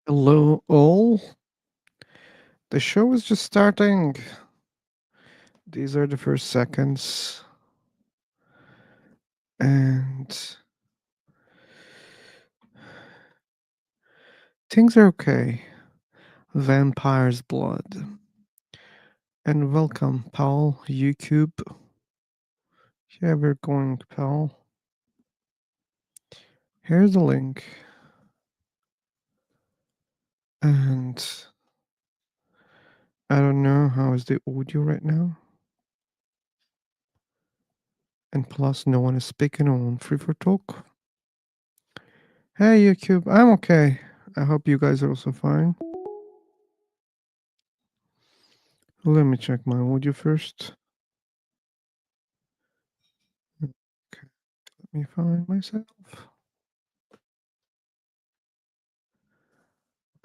Hello, all. The show is just starting. These are the first seconds. And things are okay. Vampire's blood. And welcome, Paul, YouTube. Yeah, we're going, Paul. Here's the link. And I don't know how is the audio right now. And plus, no one is speaking on Free for Talk. Hey, YouTube, I'm okay. I hope you guys are also fine. Let me check my audio first. Okay, let me find myself.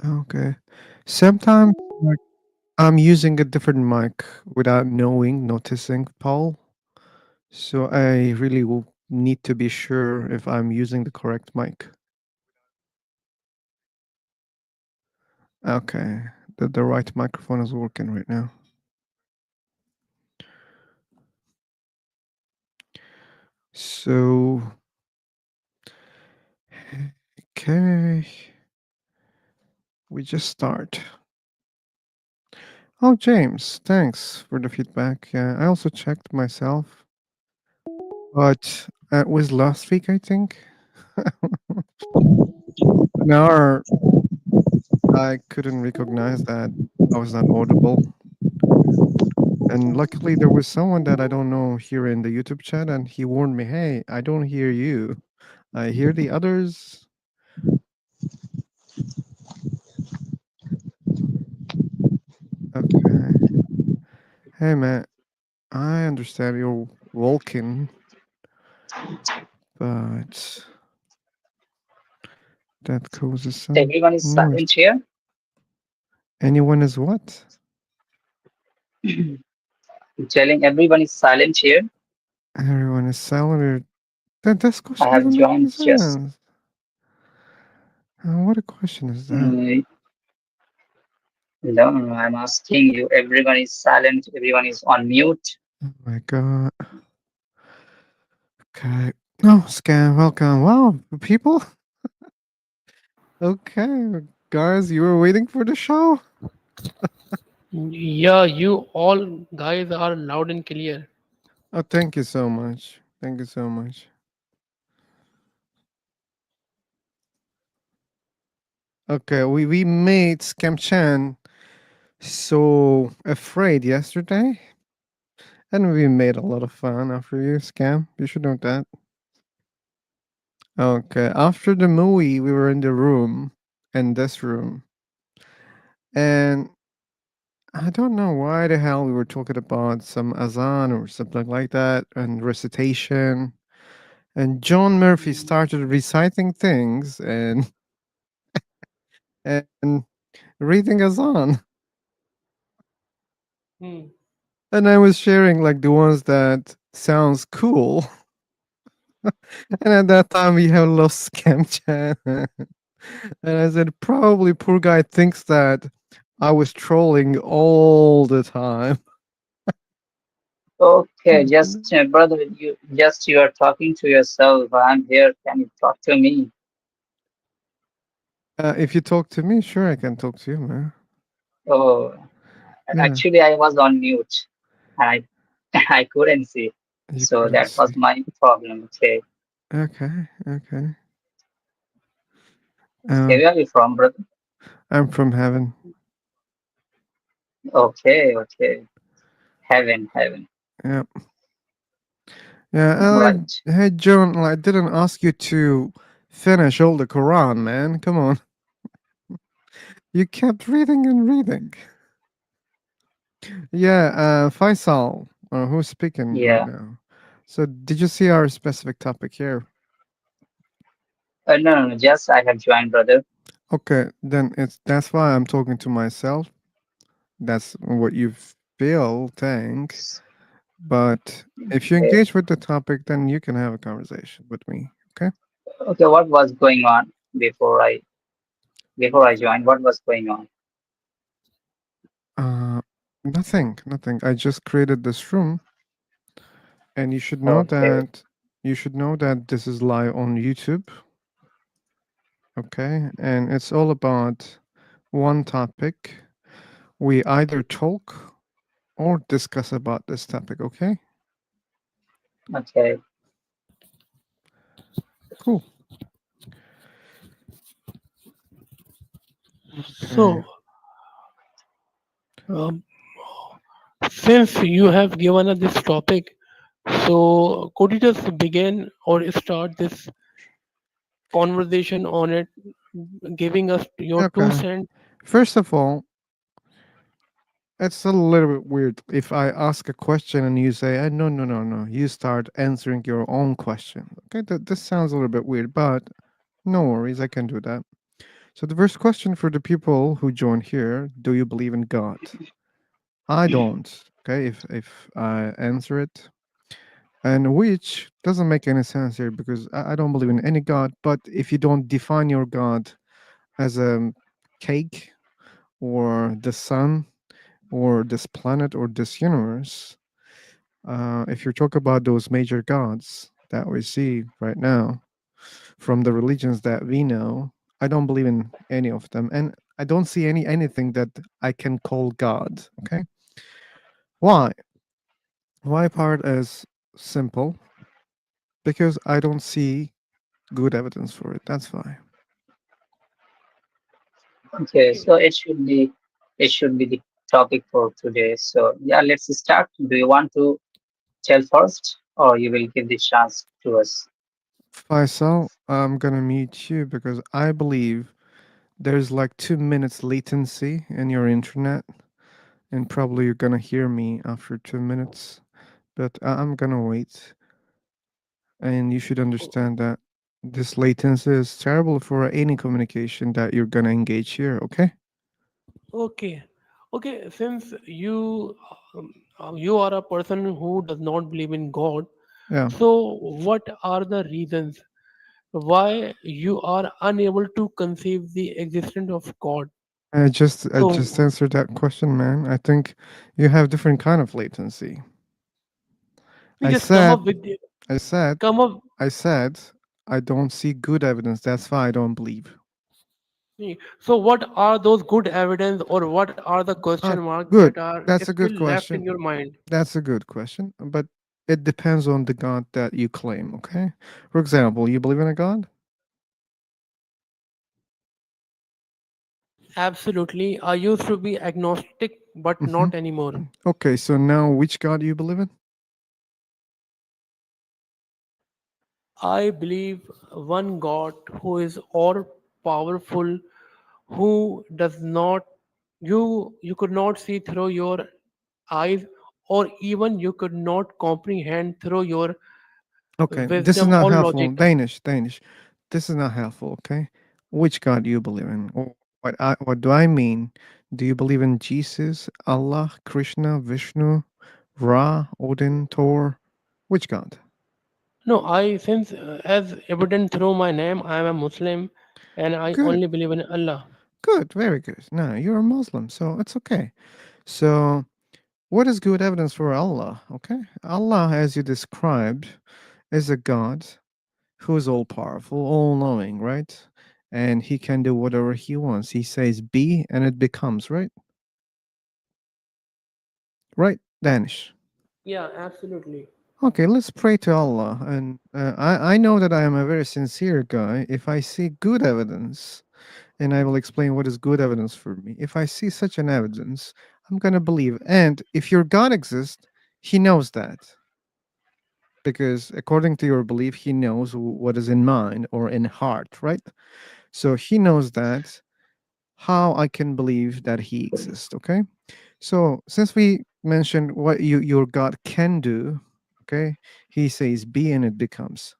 Okay. Sometimes like, I'm using a different mic without noticing, Paul. So I really will need to be sure if I'm using the correct mic. Okay. The right microphone is working right now. So, okay. We just start. Oh, James, thanks for the feedback. Yeah, I also checked myself, but it was last week, I think. Now I couldn't recognize that I was not audible. And luckily, there was someone that I don't know here in the YouTube chat, and he warned me, "Hey, I don't hear you. I hear the others." Okay. Hey, man, I understand you're walking, but that causes some Everyone is noise. silent here. Anyone is what? Telling everyone is silent here. Everyone is silent. That this I question have doesn't make any joined just. sense. What a question is that? Mm, no, no, I'm asking you. Everyone is silent. Everyone is on mute. Oh my god. Okay. No, scam, welcome. Wow, people? Okay, guys, you were waiting for the show? Yeah, you all guys are loud and clear. Oh, thank you so much. Thank you so much. Okay, we made Scam Chan so afraid yesterday, and we made a lot of fun after you, Scam. You should know that. Okay, after the movie, we were in the room, in this room, and I don't know why the hell we were talking about some azan or something like that and recitation. And John Murphy started reciting things and reading azan. Hmm. And I was sharing like the ones that sounds cool. And at that time we have lost Scam Chan. And I said, probably poor guy thinks that I was trolling all the time. Okay, just brother, you are talking to yourself. I'm here. Can you talk to me? If you talk to me, sure I can talk to you, man. Oh, Yeah, actually, I was on mute and I I couldn't see. you So couldn't that was see. my problem. Okay. Okay, okay. Okay, Um, where are you from, brother? I'm from heaven. Okay, okay. Heaven, heaven. Yeah, yeah. Right. Hey, John, I didn't ask you to finish all the Quran, man. Come on, you kept reading and reading. Yeah, Faisal, who's speaking right Yeah. now? So, did you see our specific topic here? No, no, no. Just I have joined, brother. Okay, then that's why I'm talking to myself. That's what you feel, think. But if you Okay. engage with the topic, then you can have a conversation with me. Okay. Okay, what was going on before I? before I joined? What was going on? Uh, nothing. I just created this room, and Okay, you should know that this is live on YouTube, okay? And it's all about one topic. We either talk or discuss about this topic, okay? okay. Cool. Okay. So, um, since you have given us this topic, so could you just begin or start this conversation on it, giving us your two Okay. cents? First of all, it's a little bit weird if I ask a question and you say, no, no, no, no. You start answering your own question. Okay, this sounds a little bit weird, but no worries, I can do that. So, the first question for the people who join here: do you believe in God? I don't. Okay, if I answer it, and which doesn't make any sense here because I don't believe in any God, but if you don't define your God as a cake or the sun or this planet or this universe, if you talk about those major gods that we see right now from the religions that we know, I don't believe in any of them, and I don't see anything that I can call God. Okay, why? Why part is simple because I don't see good evidence for it. That's why. Okay, Okay. so it should be the topic for today. So yeah, let's start. Do you want to tell first, or you will give the chance to us? Faisal, I'm gonna mute you because I believe there's like 2 minutes latency in your internet, and probably you're gonna hear me after 2 minutes. But I'm gonna wait, and you should understand that this latency is terrible for any communication that you're gonna engage here. Okay? Okay. Okay. Since you are a person who does not believe in God, Yeah. so what are the reasons why you are unable to conceive the existence of God? I just So answered that question, man. I think you have different kind of latency. you I just come said, up with I said, come up. I said, I don't see good evidence. That's why I don't believe. So what are those good evidence or what are the question Ah, marks that good. are That's a still good left in question. your mind? That's a good question. But it depends on the God that you claim. Okay. For example, you believe in a God? Absolutely. I used to be agnostic, but Mm-hmm. not anymore. Okay. So now, which God do you believe in? I believe one God who is all powerful, who does not you could not see through your eyes, or even you could not comprehend through your Okay. This is wisdom not or helpful. logic. Danish. This is not helpful. Okay. Which God do you believe in? Or what do I mean? Do you believe in Jesus, Allah, Krishna, Vishnu, Ra, Odin, Thor? Which God? No, I since as evident through my name, I am a Muslim and I Good. only believe in Allah. Good. Very good. No, you're a Muslim, so it's okay. So, what is good evidence for Allah? Okay. Allah, as you described, is a God who is all powerful, all knowing, right? And he can do whatever he wants. He says be and it becomes, right? Right, Danish. Yeah, absolutely. Okay, let's pray to Allah. And I know that I am a very sincere guy. If I see good evidence, and I will explain what is good evidence for me. If I see such an evidence, I'm going to believe. And if your God exists, he knows that. Because according to your belief, he knows what is in mind or in heart, right? So he knows that. How I can believe that he exists, okay? So since we mentioned what your God can do, okay, he says be and it becomes.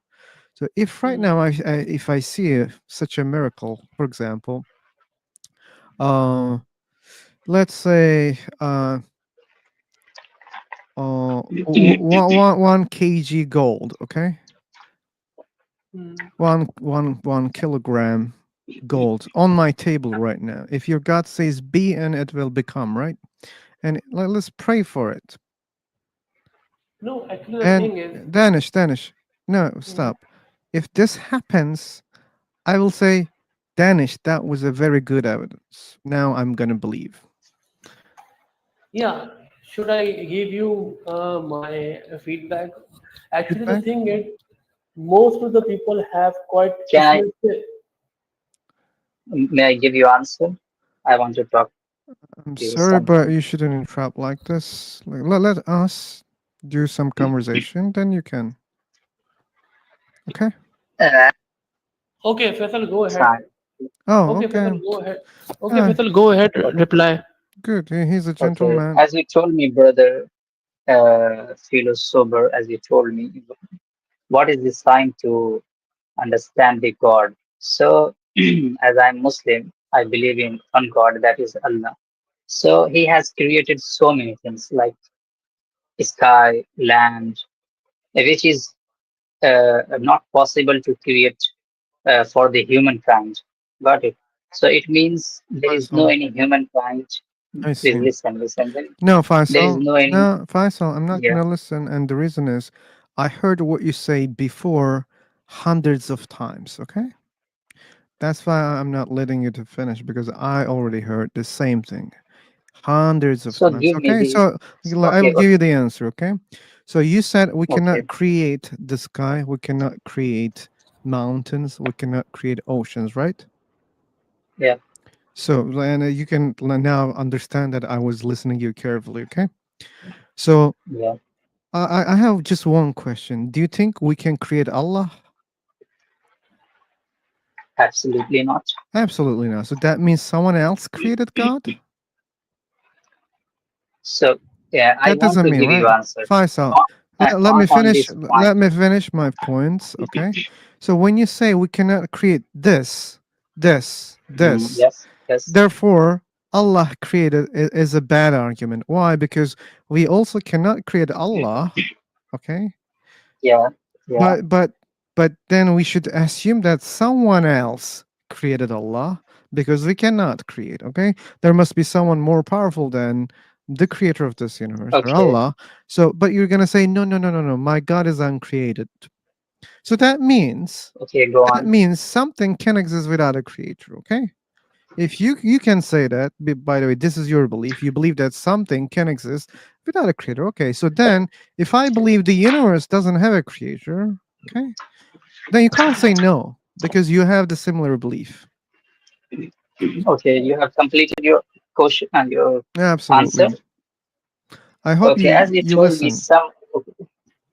So if right Mm. now if I see such a miracle, for example, uh, let's say 1 kg gold, okay, Mm. one kilogram. gold on my table right now. If your God says be and it will become, right? And let's pray for it. No, actually, the And thing is, Danish, no, Mhm. stop. If this happens, I will say, Danish, that was a very good evidence. Now I'm gonna believe. Yeah, should I give you my feedback? Actually, the Feedback? thing is, most of the people have quite Can I, pessimistic. may I give you answer? I want to talk I'm to you sorry, but something. you shouldn't interrupt like this. Let us do some conversation, then you can. Okay? Uh, Okay, Faisal, go ahead. fine. Oh, Okay, okay. Faisal, go ahead. Okay, Ah, Faisal, go ahead. Reply. good. He's a Okay, gentleman. as you told me, brother, philosopher, as you told me, what is the sign to understand the God? So, as I'm Muslim, I believe in one God, that is Allah. So He has created so many things like sky, land, which is not possible to create for the humankind. Got it? So it means there is no Faisal, any humankind. I Please see. listen, listen. No, There is Faisal. no any. No, Faisal, I'm not Yeah. gonna listen. And the reason is, I heard what you say before hundreds of times. Okay, that's why I'm not letting you to finish because I already heard the same thing hundreds of So times. give me Okay, the. so I will Okay, give you the answer. Okay, so you said we okay. cannot create the sky, we cannot create mountains, we cannot create oceans, right? Yeah, So, and you can now understand that I was listening to you carefully. Okay, so yeah. I have just one question. Do you think we can create Allah? Absolutely not. Absolutely not. So that means someone else created God? So yeah, I That want doesn't to mean, give you right? answer Faisal, on, let me on finish. this point. Let me finish my points. Okay. So when you say we cannot create this, Yes, yes. therefore Allah created is a bad argument. Why? Because we also cannot create Allah. Okay. Yeah, yeah. But but then we should assume that someone else created Allah because we cannot create, okay? There must be someone more powerful than the creator of this universe or Okay, Allah. So but you're going to say no, no, no, no, no. My God is uncreated. So okay. Go that on. means something can exist without a creator, okay? If you can say that, by the way, this is your belief. You believe that something can exist without a creator. Okay, so then if I believe the universe doesn't have a creator, okay, then you can't say no because you have the similar belief. Okay, you have completed your question and your answer. Absolutely. I hope Okay, as you you told me, listen. some.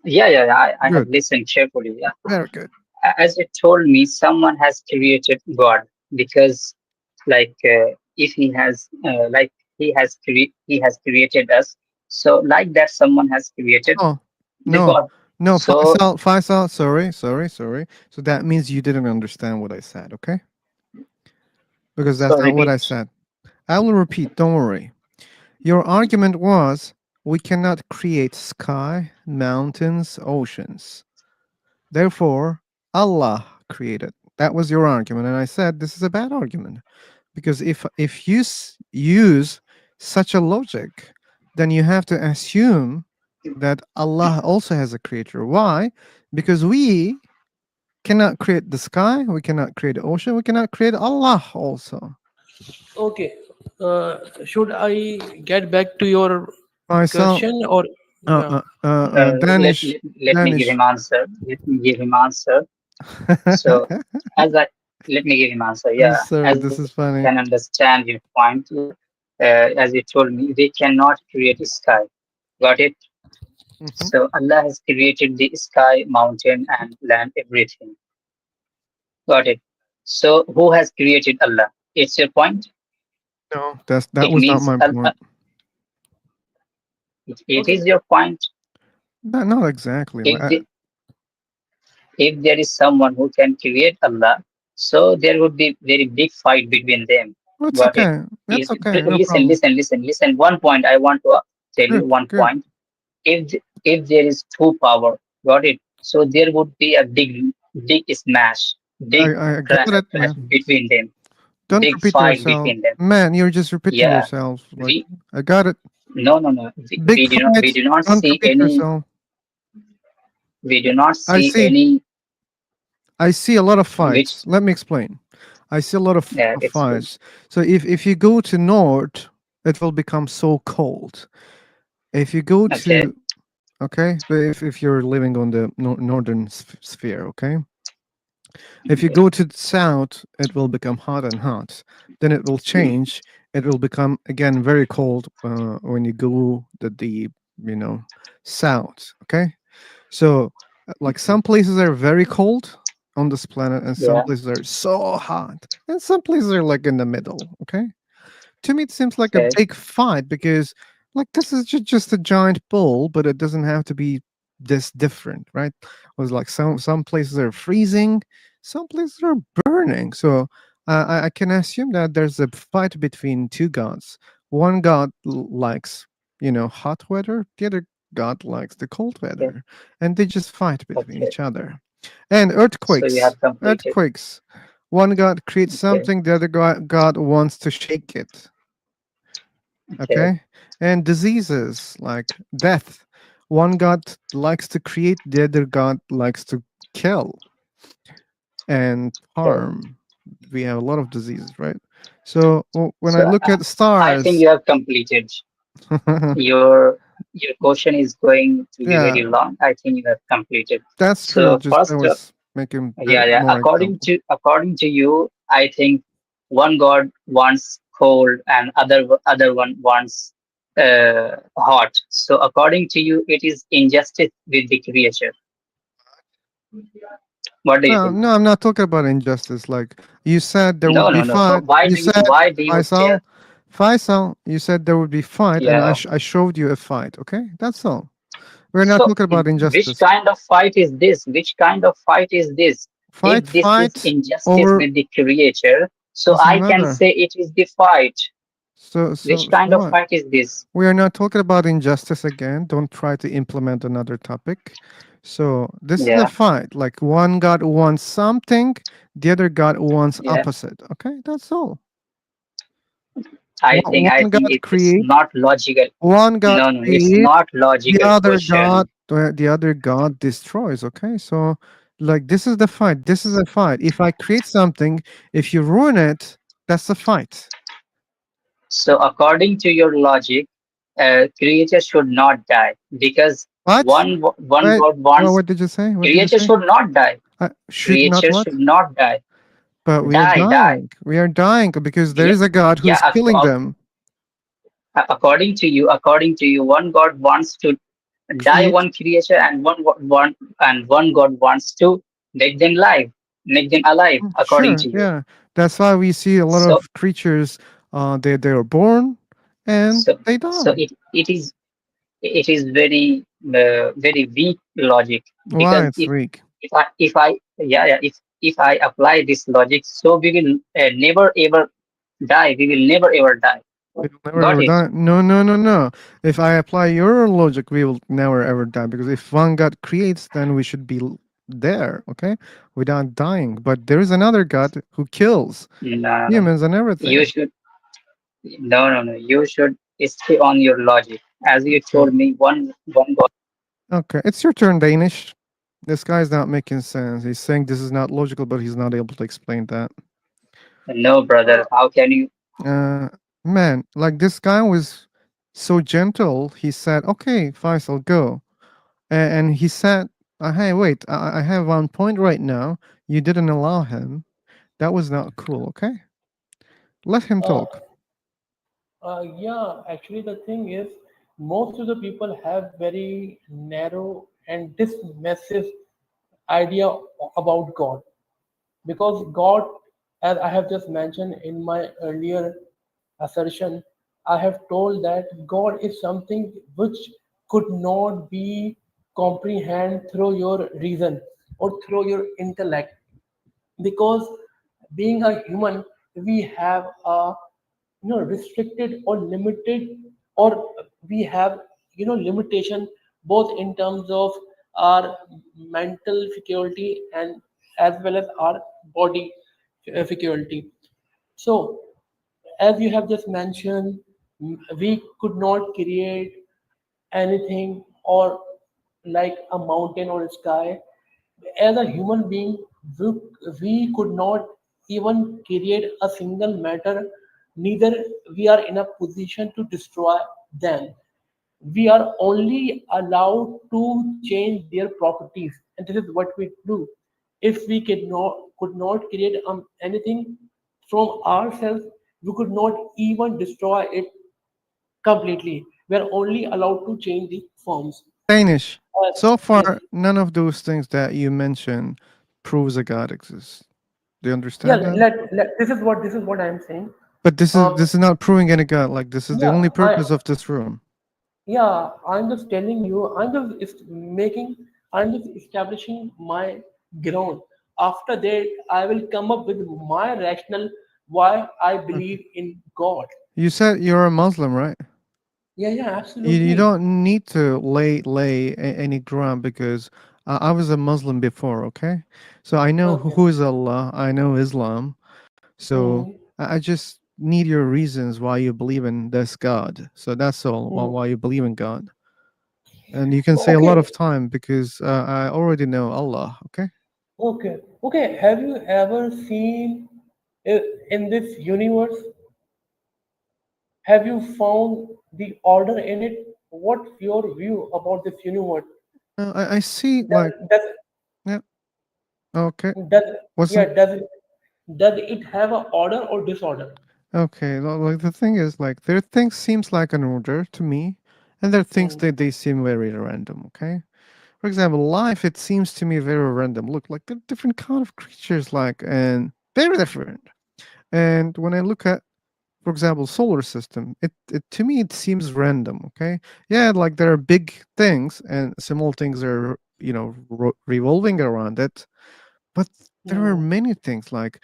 Yeah, yeah, yeah. I have Good. listened carefully. Yeah. Very good. As you told me, someone has created God because, like, if he has, like, he has created us. So, like that, someone has created Oh the no, God. no, So, Faisal. Sorry. So that means you didn't understand what I said. Okay, because so that's not what repeat. I said. I will repeat. Don't worry. Your argument was we cannot create sky, mountains, oceans. Therefore, Allah created. That was your argument, and I said this is a bad argument because if you use such a logic, then you have to assume that Allah also has a creator. Why? Because we cannot create the sky, we cannot create the ocean, we cannot create Allah also. Okay. Should I get back to your Myself, question or yeah? Danish, Let me give Danish. him answer. Let me give him answer. So, as I let me give him answer. I'm Yeah, sorry, as this is I funny. can understand your point. Yeah. As you told me, they cannot create a sky. Got it? Mhm. So Allah has created the sky, mountain, and land, everything. Got it? So who has created Allah? It's your point. No, that It was not means my point. it Okay. is your point. Not exactly. If the, if there is someone who can create Allah, so there would be very big fight between them. It's Got it? okay. That's okay. No Listen, problem. listen, listen, listen. One point I want to tell you. Good, One good. point. If there is two power, got it? So there would be a big smash. Big I got it, clash man. between them, Don't big repeat fight yourself. between them. Man, you're just repeating Yeah, yourself. Like, we I got it. no no no. Big We fight. do not Don't see repeat any. yourself. We do not I see see. any I see a lot of which. fights. Let me explain. I see a lot of Explain. fights. So if you go to north, it will become so cold. If you go Okay. to okay, but if you're living on the northern sphere, okay. If you Okay. go to the south, it will become hot and hot. Then it will change. It will become again very cold when you go the you know south. Okay, so like some places are very cold on this planet, and some Yeah. places are so hot, and some places are like in the middle. Okay, to me it seems like a Okay. big fight because like this is just a giant bowl, but it doesn't have to be this different, right? It was like some places are freezing, some places are burning. So I can assume that there's a fight between two gods. One god likes hot weather, the other god likes the cold Okay. weather, and they just fight between Okay. each other. And So you earthquakes, have completed. earthquakes. One god creates Okay. something, the other god wants to shake it. Okay. Okay. And diseases like death. One god likes to create, the other god likes to kill and Okay. harm. We have a lot of diseases, right? So when I So look at I think stars, you have completed. Your question is going to be yeah, very long. I think you have completed. that's true. So Just I first, was making yeah, yeah. more examples. According to you, I think one god wants cold and other one wants hot. So according to you, it is injustice with the creature. What do you No, think? no, I'm not talking about injustice. Like you said, there would No, be no, no. So fight. You said why do you Faisal, care? Faisal. You said there would be fight, and Yeah. I showed you a fight. Okay, that's all. We're not So talking about which injustice. kind of fight is this? Which kind of fight is this? Fight, If this is fight injustice over with the creature, so doesn't I can matter. say it is the fight. Which So kind of what? fight is this? We are not talking about injustice again. Don't try to implement another topic. So this is a Yeah, fight. Like one god wants something, the other god wants yeah. opposite. Okay, that's all. One god It's creates. not logical. One god No, no, it's creates. not The logical other question. god, the other god destroys. Okay, so like this is the fight. This is a fight. If I create something, if you ruin it, that's a fight. So according to your logic, creature should not die because What? one Wait, God wants what did you say? What did you creature say? should not die. Should not Creature what? should not die. But we are Die. dying. We are dying because there Yeah, is a God who's yeah. killing them. According to you, one God wants to die Create. one creature, and one God wants to make them alive. According Sure, to you, yeah. That's why we see a lot so of creatures. They are born and so they so die. it is very weak logic Why because it's weak? if I yeah yeah if I apply this logic, so we will never ever die. We will never ever die. We'll never Got ever it? die. No, no, no, no. If I apply your logic, we will never ever die because if one God creates, then we should be there, okay, without dying. But there is another God who kills No, no. humans and You everything. should no. You should stay on your logic. As you Okay. told me, one God. Okay, it's your turn, Danish. This guy's not making sense. He's saying this is not logical, but he's not able to explain that. No, brother. How can you? Uh, man, like this guy was so gentle. He said, "Okay, Faisal, go," and he said, "Hey, wait, I have one point right now. You didn't allow him. That was not cool. Okay, let him Uh, talk." yeah, actually, the thing is, most of the people have very narrow and dismissive idea about God, because God, as I have just mentioned in my earlier assertion, I have told that God is something which could not be comprehended through your reason or through your intellect, because being a human we have a restricted or limited, or we have limitation both in terms of our mental faculty and as well as our body security. So, as you have just mentioned, we could not create anything or like a mountain or a sky. As a human being, we, we could not even create a single matter, neither we are in a position to destroy them. We are only allowed to change their properties, and this is what we do. If we could not create anything from ourselves, we could not even destroy it completely. We are only allowed to change the forms. Danish. So Yes. far, none of those things that you mentioned proves a God exists. Do you Yeah. understand that? This is what I am saying. But this is Um. this is not proving any God. Like this is the Yeah. only I. purpose of this room. Yeah. I'm just telling you. Making. I'm just establishing my ground. After that, I will come up with my rational why I Okay. believe in God. You said you're a Muslim, right? Yeah. Yeah. You Absolutely. don't need to any ground because I was a Muslim before. Okay, so I know Okay. who is Allah. I know Islam. So Hmm. I just need your reasons why you believe in this God. So that's all. Hmm. Why you believe in God, and you can say a lot Okay. of time because I already know Allah. Okay. Okay. Okay. Have you ever seen in this universe? Have you found the order in it? What's your view about this universe? I see. Does Like does yeah. Okay. does What's yeah up? does it have a order or disorder? Okay. Like the thing is, like there are things seems like an order to me, and there are things Hmm. that they seem very random. Okay. For example, life, it seems to me very random. Look, like there are different kind of creatures, like, and very different. And when I look at, for example, solar system, it to me it seems random. Okay, yeah, like there are big things and small things are revolving around it, but there are Hmm. many things like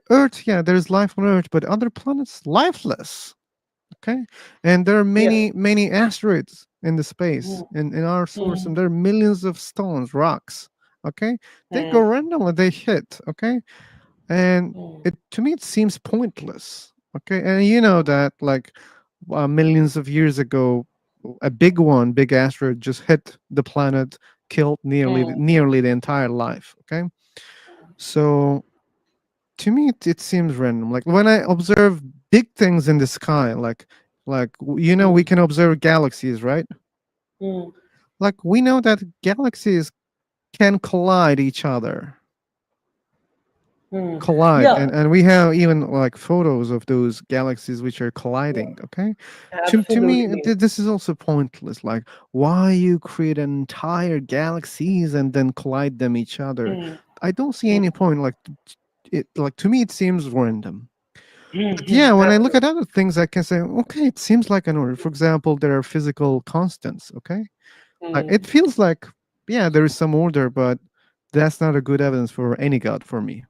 Earth. Yeah, there's life on Earth, but other planets lifeless. Okay, and there are Yes. many asteroids in the space Hmm. in our solar Hmm. system. There are millions of stones, rocks. Okay, they go Hmm. randomly, they hit. Okay, and Hmm. it to me it seems pointless. Okay, and you know that like millions of years ago, a big asteroid just hit the planet, killed Hmm. nearly the entire life. Okay, so to me it seems random, like when I observe big things in the sky, we Hmm. can observe galaxies, right? Hmm. Like we know that galaxies can collide each other, Hmm. collide, Yeah. and we have even like photos of those galaxies which are Yeah. colliding. Okay, to me Absolutely. this is also pointless. Like why you create an entire galaxies and then collide them each other? Hmm. I don't see Hmm. any point. Like to me it seems random. Hmm. But Hmm. yeah, when I look Absolutely. at other things, I can say, okay, it seems like an order. For example, there are physical constants. Okay, like Hmm. it feels like yeah, there is some order, but that's not a good evidence for any god for me.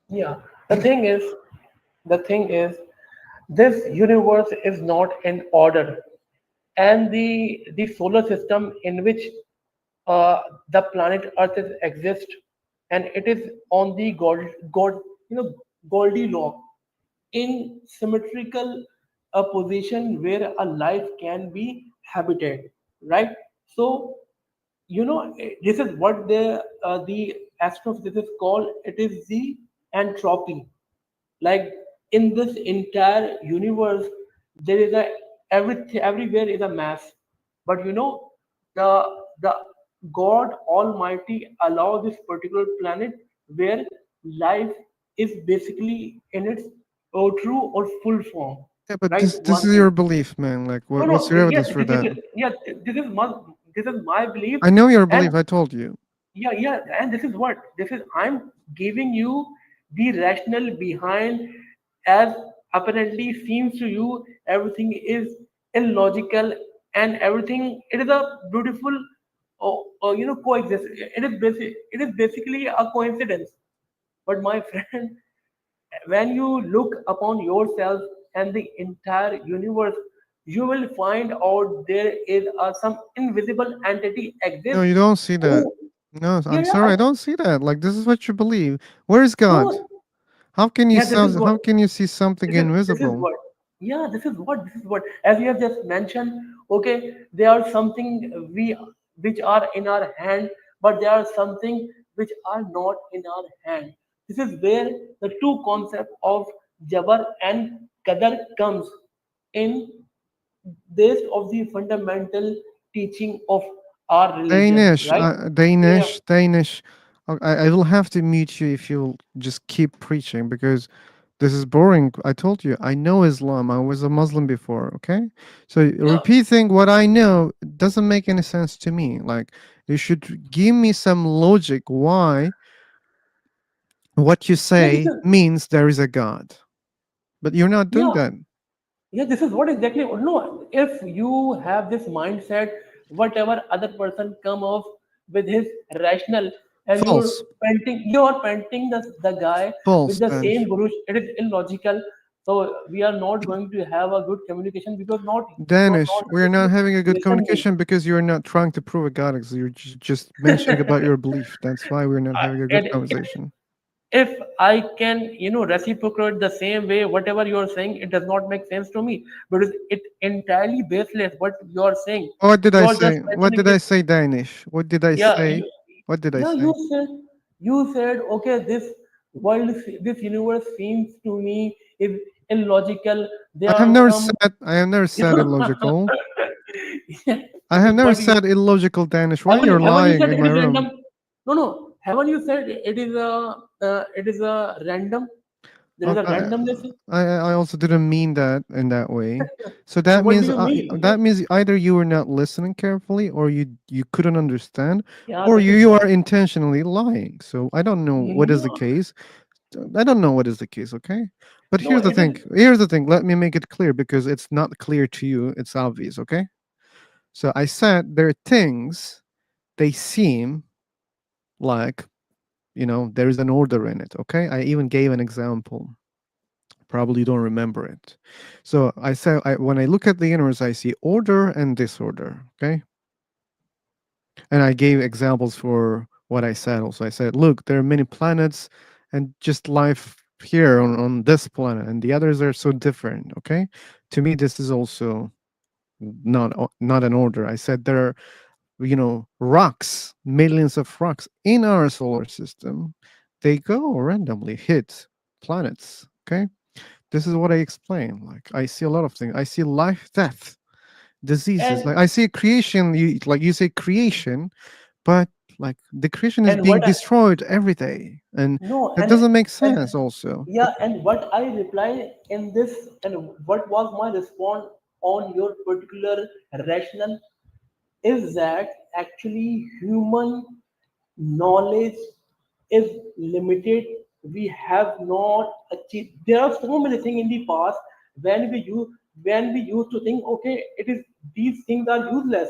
Yeah. The thing is, the thing is, this universe is not in order, and the solar system in which uh, the planet Earth is exist, and it is on the god Goldilocks in symmetrical position where a life can be habited, right? So this is what the astrophysics call it is the entropy. Like in this entire universe there is a everywhere is a mass, but the the God Almighty allow this particular planet where life is basically in its true or full form, Yeah, but right? this One is thing. your belief, man. Like No, what's no, your yeah, evidence for that? this is my belief. I know your And belief. I told you. yeah, yeah, and this is I'm giving you the rationale behind, as apparently seems to you everything is illogical, and everything it is a beautiful coexist. It is basically a coincidence. But my friend, when you look upon yourself and the entire universe, you will find out there is some invisible entity No, exists you don't see who that. No, Yeah, I'm yeah. sorry, I don't see that. Like, this is what you believe. Where is God? No, How can you yeah, this is what. how can you see something This is invisible? what. Yeah, this is what. As you have just mentioned, okay, there are something which are in our hand, but there are something which are not in our hand. This is where the two concept of Jabar and Qadar comes in, based of the fundamental teaching of our religion, right? Yeah, yeah. Danish. I will have to mute you if you'll just keep preaching because this is boring. I told you, I know Islam. I was a Muslim before, okay? So Yeah. repeating what I know doesn't make any sense to me. Like, you should give me some logic why what you Yeah, this say is, means there is a God. But you're not doing yeah. that. Yeah, this is what exactly. No, if you have this mindset, whatever other person come off with his rational, and False. you're painting the guy with False, the same Danish. guru, it is illogical. So we are not going to have a good communication because not you are Danish, not we're going not to having a good listen me. communication because you're not trying to prove a God. You're just mentioning about your belief. That's why we're not having a good And conversation. if I can, reciprocate the same way, whatever you're saying, it does not make sense to me because it entirely baseless what you're saying. What did I You're just say? What mentioning did I this. say, Danish? What did I Yeah, say? What did I yeah. say? You said okay. This universe seems to me is illogical. There are some. I have never said illogical. Yeah, I this have is never what you said illogical, Danish. Why you're haven't you lying said in it my is random? room? No. Haven't you said it is a random? There is Uh, a I, randomness. I also didn't mean that in that way. So So what do you mean? that means either you were not listening carefully, or you couldn't understand, Yeah, or this is you what. are intentionally lying. So I don't know what is the No, case. I don't know what is the case. Okay, but no, here's the it is. thing. Here's the thing. Let me make it clear because it's not clear to you. It's obvious. Okay. So I said there are things they seem like there is an order in it. Okay. I even gave an example. Probably don't remember it. So I said, when I look at the universe, I see order and disorder. Okay, and I gave examples for what I said. Also, I said, look, there are many planets, and just life here on this planet, and the others are so different. Okay, to me, this is also not an order. I said there are rocks, millions of rocks in our solar system. They go randomly hit planets. Okay, this is what I explain. Like, I see a lot of things. I see life, death, diseases. And Like, I see creation. You say creation, but like the creation is and being what I, destroyed every day, and no that doesn't make and sense. Also, yeah, and what I reply in this, and what was my response on your particular rational, is that actually human knowledge is limited. We have not achieved. There are so many things in the past when we used to think, okay, it is these things are useless.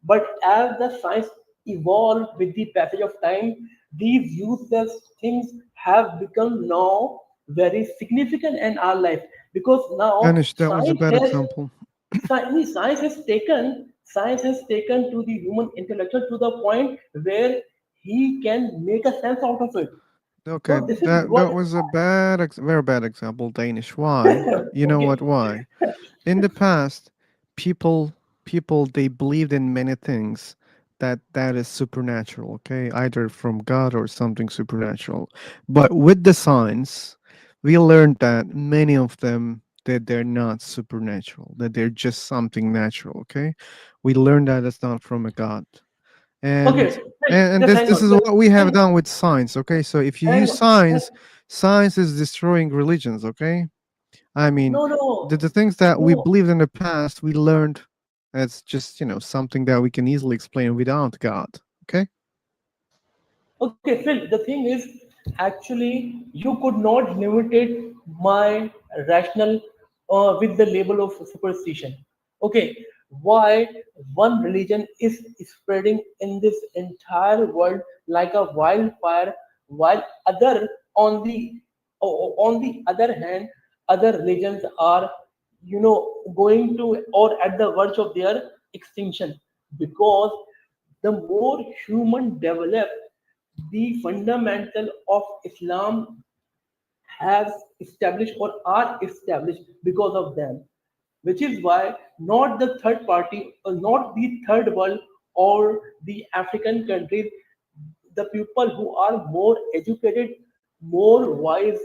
But as the science evolved with the passage of time, these useless things have become now very significant in our life because now Anish, that was a bad example. science has taken to the human intellectual to the point where he can make a sense out of it. Okay, So this is that what. was a very bad example. Danish. Why? You know Okay. what? Why? In the past, people they believed in many things that is supernatural. Okay, either from God or something supernatural. But with the science, we learned that many of them that they're not supernatural. That they're just something natural. Okay, we learned that it's not from a God. and Okay, wait, and just this hang this on. is Just what we have hang, done with science. Okay, so if you hang use on. science is destroying religions. Okay, I mean, No, no, the things that we no. believed in the past, we learned it's just something that we can easily explain without God. Okay. Okay, Phil, the thing is, actually, you could not limited my rational with the label of superstition. Okay, why one religion is spreading in this entire world like a wildfire, while on the on the other hand, other religions are, going to or at the verge of their extinction because the more human develop, the fundamental of Islam has established or are established because of them, which is why not the third party, or not the third world or the African countries, the people who are more educated, more wise,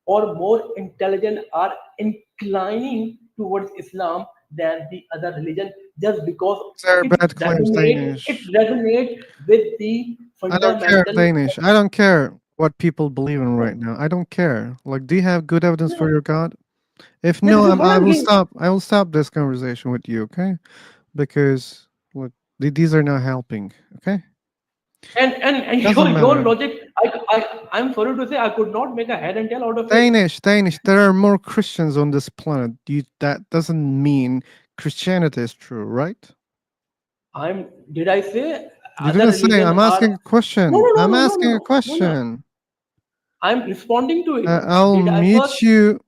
or more intelligent are inclining towards Islam than the other religion, just because They're it bad claims, Danish. resonates with the I don't care, fundamental. Danish. I don't care what people believe in right now. I don't care. Like, do you have good evidence for your God? If Yeah, no, this is what I I'm will saying. stop. I will stop this conversation with you, okay? Because look, these are not helping. Okay, And doesn't your matter. logic, I'm sorry to say, I could not make a head and tail out of it. Danish. There are more Christians on this planet. That doesn't mean Christianity is true, right? Did I say You other didn't say. religion I'm are? asking a No, question. no, no, I'm no, no, no, asking a no, no, no. question. I'm responding to it. I'll Did I first? mute you.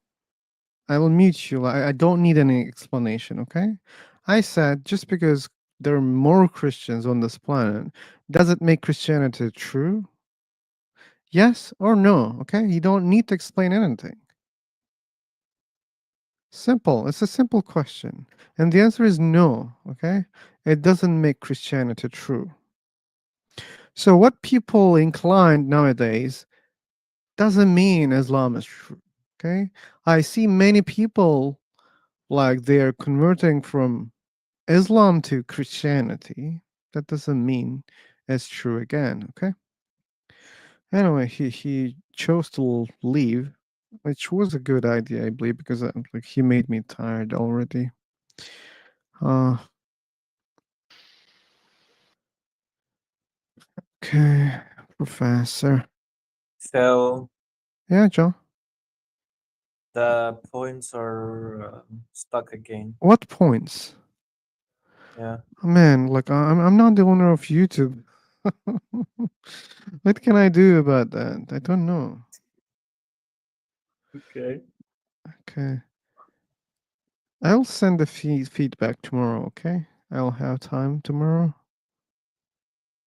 I will mute you. I don't need any explanation. Okay. I said just because there are more Christians on this planet, does it make Christianity true? Yes or no? Okay. You don't need to explain anything. Simple. It's a simple question. And the answer is no. Okay. It doesn't make Christianity true. So, what people inclined nowadays doesn't mean Islam is true. Okay. I see many people like they're converting from Islam to Christianity. That doesn't mean it's true again. Okay. Anyway, he chose to leave, which was a good idea, I believe, because like he made me tired already. Uh, okay, Professor. So Yeah, John. the points are stuck again. What points? Yeah. Oh, man, like I'm not the owner of YouTube. What can I do about that? I don't know. Okay. Okay, I'll send the feedback tomorrow. Okay, I'll have time tomorrow.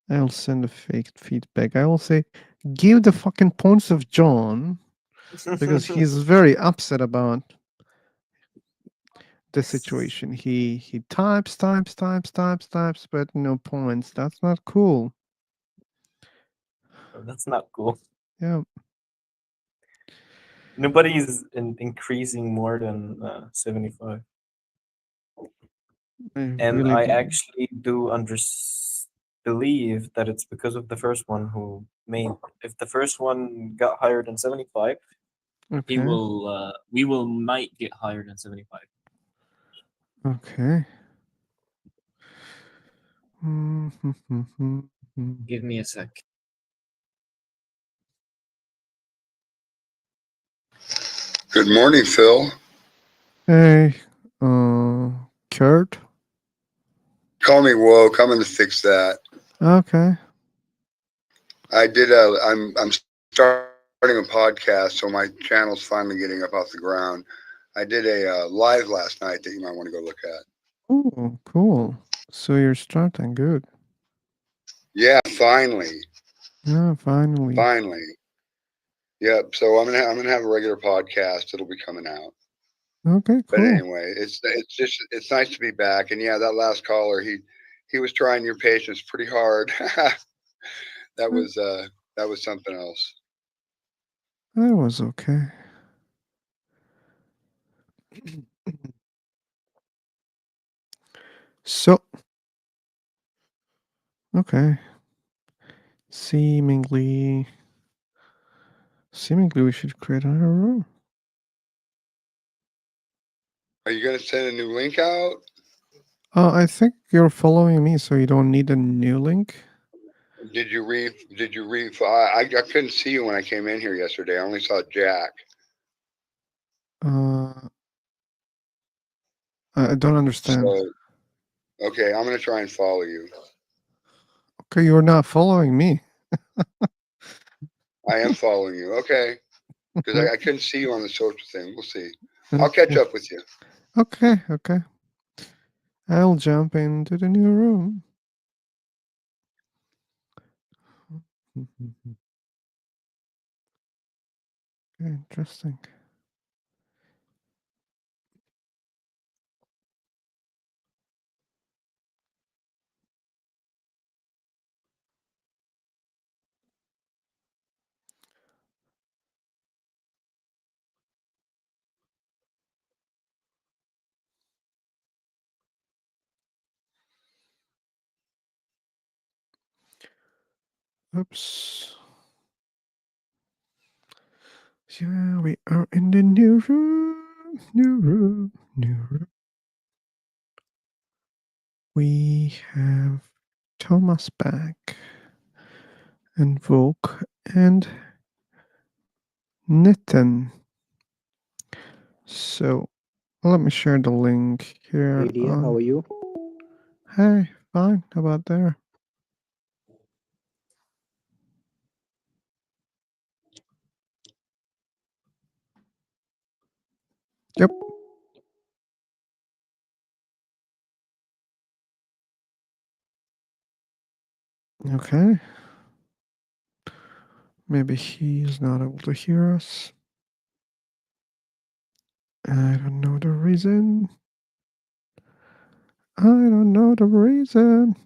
I'll send a fake feedback. I will say, give the fucking points of John because he's very upset about the situation. He types, but no points. That's not cool. That's not cool. Yeah, Nobody's increasing more than 75. I And really I do. actually do believe that it's because of the first one who made. If the first one got higher than 75, He Okay, will. We will might get higher than 75. okay. Give me a sec. Good morning, Phil. Hey, Kurt. Call me woke. I'm going to fix that. Okay. I did a. I'm starting a podcast, so my channel's finally getting up off the ground. I did a live last night that you might want to go look at. Oh, cool. So you're starting good. Yeah, finally, Yeah, finally. finally. Yep. So I'm gonna have a regular podcast. It'll be coming out. Okay, But cool. anyway, it's nice to be back. And yeah, that last caller, he was trying your patience pretty hard. that Uh, was something else. That was okay. So, okay. Seemingly, seemingly we should create another room. Are you gonna send a new link out? I think you're following me, so you don't need a new link. Did you read? I couldn't see you when I came in here yesterday. I only saw Jack. Uh, I don't understand. So okay, I'm gonna try and follow you. Okay, you're not following me. I am following you. Okay, because I couldn't see you on the social thing. We'll see. I'll catch Okay, up with you. okay. I'll jump into the new room. Interesting. Oops. Yeah, we are in the new room. New room. New room. We have Thomas back and Volk and Nitin. So let me share the link here Hey dear, how on. are you? Hey, fine. How about there? Yep. Okay. Maybe he's not able to hear us. I don't know the reason. I don't know the reason.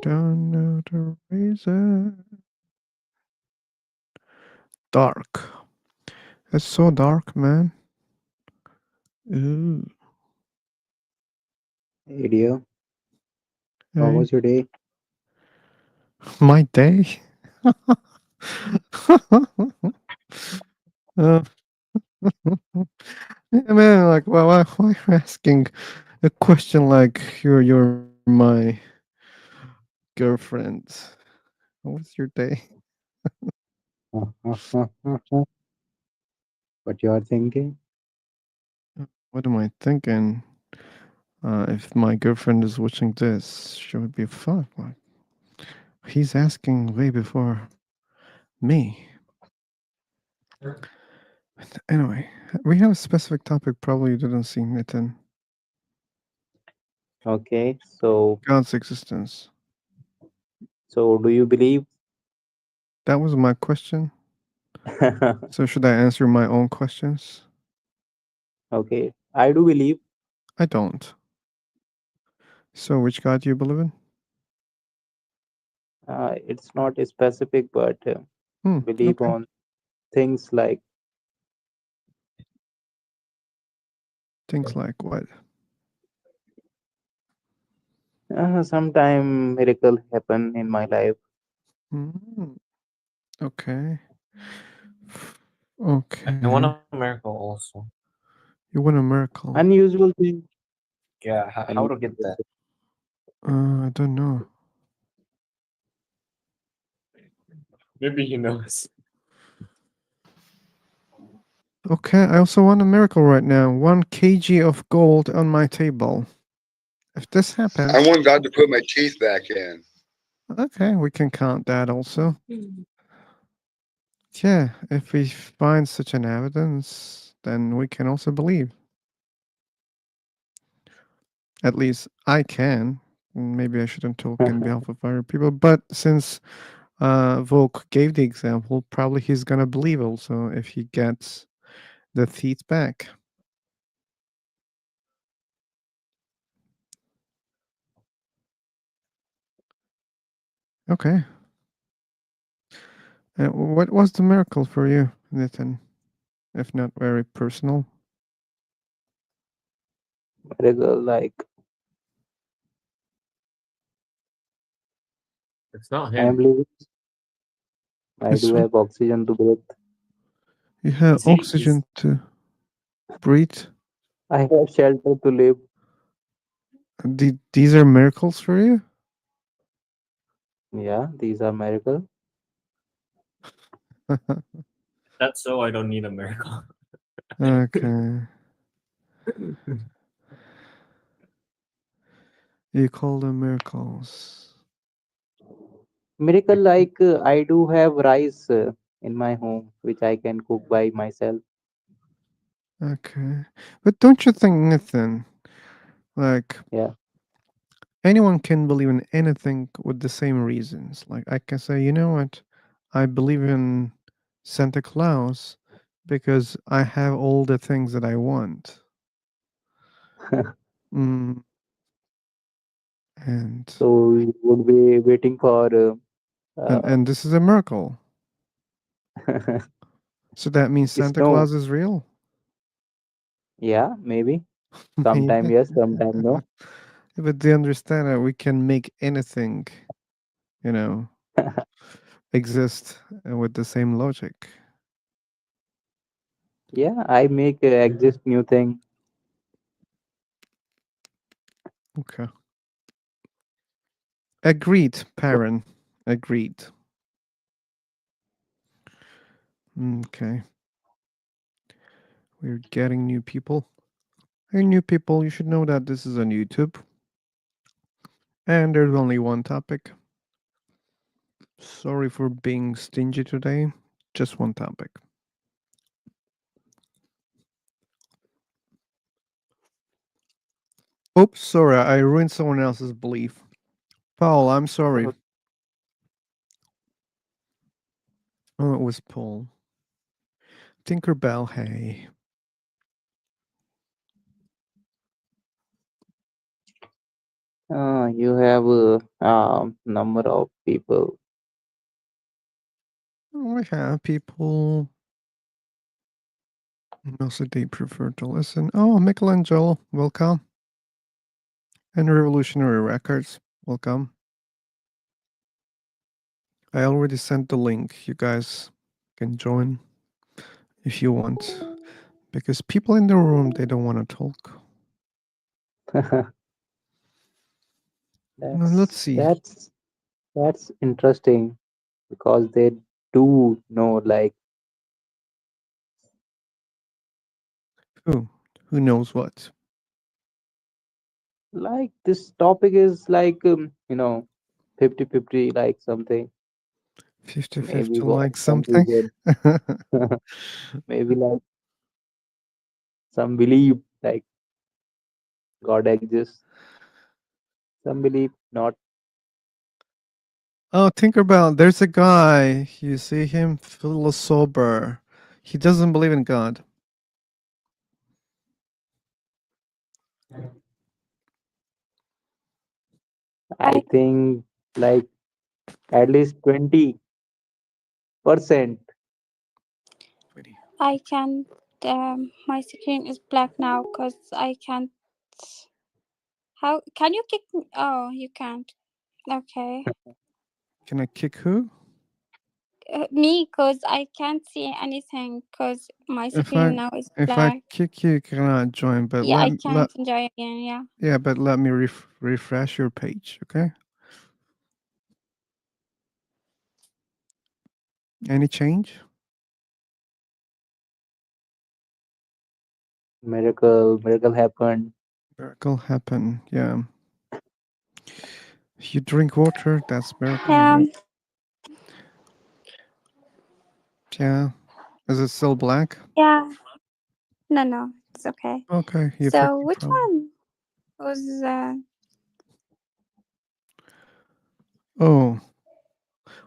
Don't know the reason. Dark. It's so dark, man. Ooh. Hey dear, how Hey. was your day? My day? uh, yeah, man, like, why are you asking a question like you're my girlfriend? What's your day? What you are thinking? What am I thinking? If my girlfriend is watching this, she would be fucked. Like, he's asking way before me. Anyway, we have a specific topic. Probably you didn't see, Nitin. Okay, so God's existence. do you believe? That was my question. So should I answer my own questions? Okay, I do believe. I don't. So which God do you believe in? It's not specific, but believe Okay. on things like Things like what? sometime miracle happen in my life. Hmm. Okay. I want Okay. a miracle also. You want a miracle? Unusual thing. Yeah, how to get Unusual that? thing. I don't know. Maybe he knows. Okay, I also want a miracle right now. 1 kg of gold on my table. If this I happens, want God to put my teeth back in. okay, we can count that also. Yeah, if we find such an evidence, then we can also believe. At least I can. Maybe I shouldn't talk in behalf of other people, but since Volk gave the example, probably he's gonna believe also if he gets the teeth back. Okay. What was the miracle for you, Nathan? If not very personal. Miracle like It's not I am him. living. I It's do have oxygen to breathe. you have He's oxygen to breathe. I have shelter to live. These are miracles for you. Yeah, these are miracle. that's so I don't need a miracle. Okay. You call them miracles. Miracle like I do have rice in my home, which I can cook by myself. Okay. But don't you think, Nathan, like Yeah. anyone can believe in anything with the same reasons. Like I can say, you know what, I believe in Santa Claus because I have all the things that I want. Mm, and So you would be waiting for uh, and this is a miracle. So that means Santa snow. Claus is real. Yeah, maybe. Sometime Maybe. yes, sometime no. But they understand that we can make anything, you know, exist with the same logic. Yeah, I make exist new thing. Okay. Agreed, Perrin. Agreed. Okay. We're getting new people. Hey, new people, you should know that this is on YouTube. And there's only one topic. Sorry for being stingy today. Just one topic. Oops, sorry, I ruined someone else's belief. Paul, I'm sorry. Oh, it was Paul. Tinkerbell, hey. You have number of people. Oh, I have people. Also, they prefer to listen. Oh, Michelangelo, welcome. And Revolutionary Records, welcome. I already sent the link. You guys can join if you want. Because people in the room, they don't want to talk. Now, let's That's see. that's that's interesting because they do know like Who? Who knows what? this topic is like 50-50 like something. 50-50 Maybe what like some something. people maybe like some believe like God exists, some believe not. Oh, Tinkerbell, there's a guy. You see him? Philosopher. He doesn't believe in God. I think like at least 20%. I can't. My screen is black now because I can't. How can you kick me? Oh, you can't. Okay. Can I kick who? Me, because I can't see anything because my If screen I now is if I black. kick you, you cannot join. But Yeah, let I let can't enjoy again. Yeah. yeah, but let me refresh your page, okay? Any change? Miracle happened. Miracle happen. Yeah. If you drink water, that's miracle, Yeah. right? Yeah. Is it still black? Yeah. No, no, it's okay. Okay, you So, fixed the which problem. one was? Oh,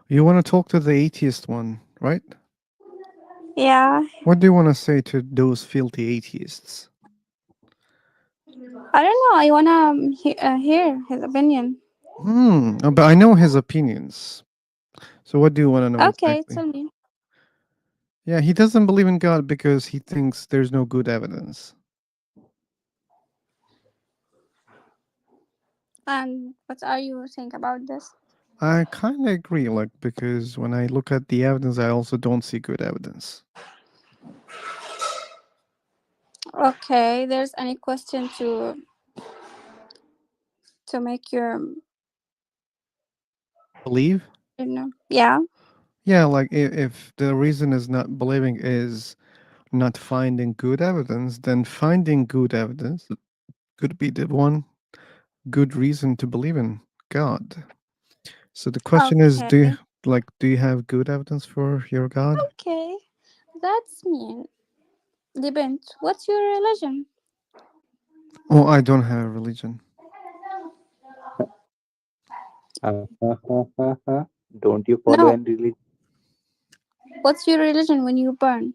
you want to talk to the atheist one, right? Yeah. What do you want to say to those filthy atheists? I don't know. I wanna hear his opinion. But I know his opinions. So what do you want to know Okay, exactly? tell me. Yeah, he doesn't believe in God because he thinks there's no good evidence. And what are you think about this? I kind of agree, like, because when I look at the evidence, I also don't see good evidence. Okay, there's any question to make your Believe? yeah. Yeah, like if the reason is not believing is not finding good evidence, then finding good evidence could be the one good reason to believe in God. So the question is, Okay. do you have good evidence for your God? Okay. That's mean. Depends. What's your religion? Oh, I don't have a religion. Don't you follow No. any religion? What's your religion when you burn?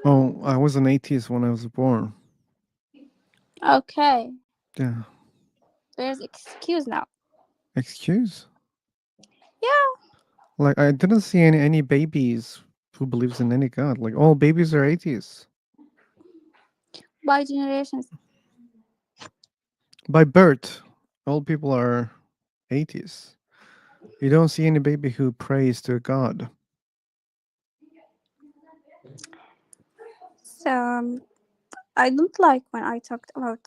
Oh, I was an atheist when I was born. Okay. Yeah. There's excuse now. Excuse? Yeah. Like I didn't see any babies who believes in any god. Like all babies are atheists By generations. by birth. All people are atheists. You don't see any baby who prays to a god. So I don't like when I talked about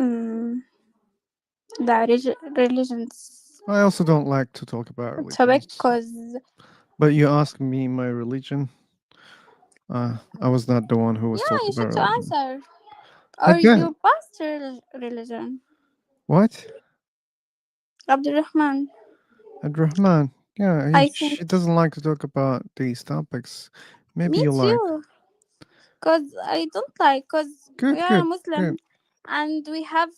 um, the religions I also don't like to talk about topic religions. because But you asked me my religion. I was not the one who was yeah, talking you about should to religion. answer. I Or did. your pastor religion, What? Abdurrahman. Abdurrahman. Yeah, I think she doesn't like to talk about these topics. Maybe me you like. too. Cause I don't like, cause we Good, are a good, good. Muslim, and we have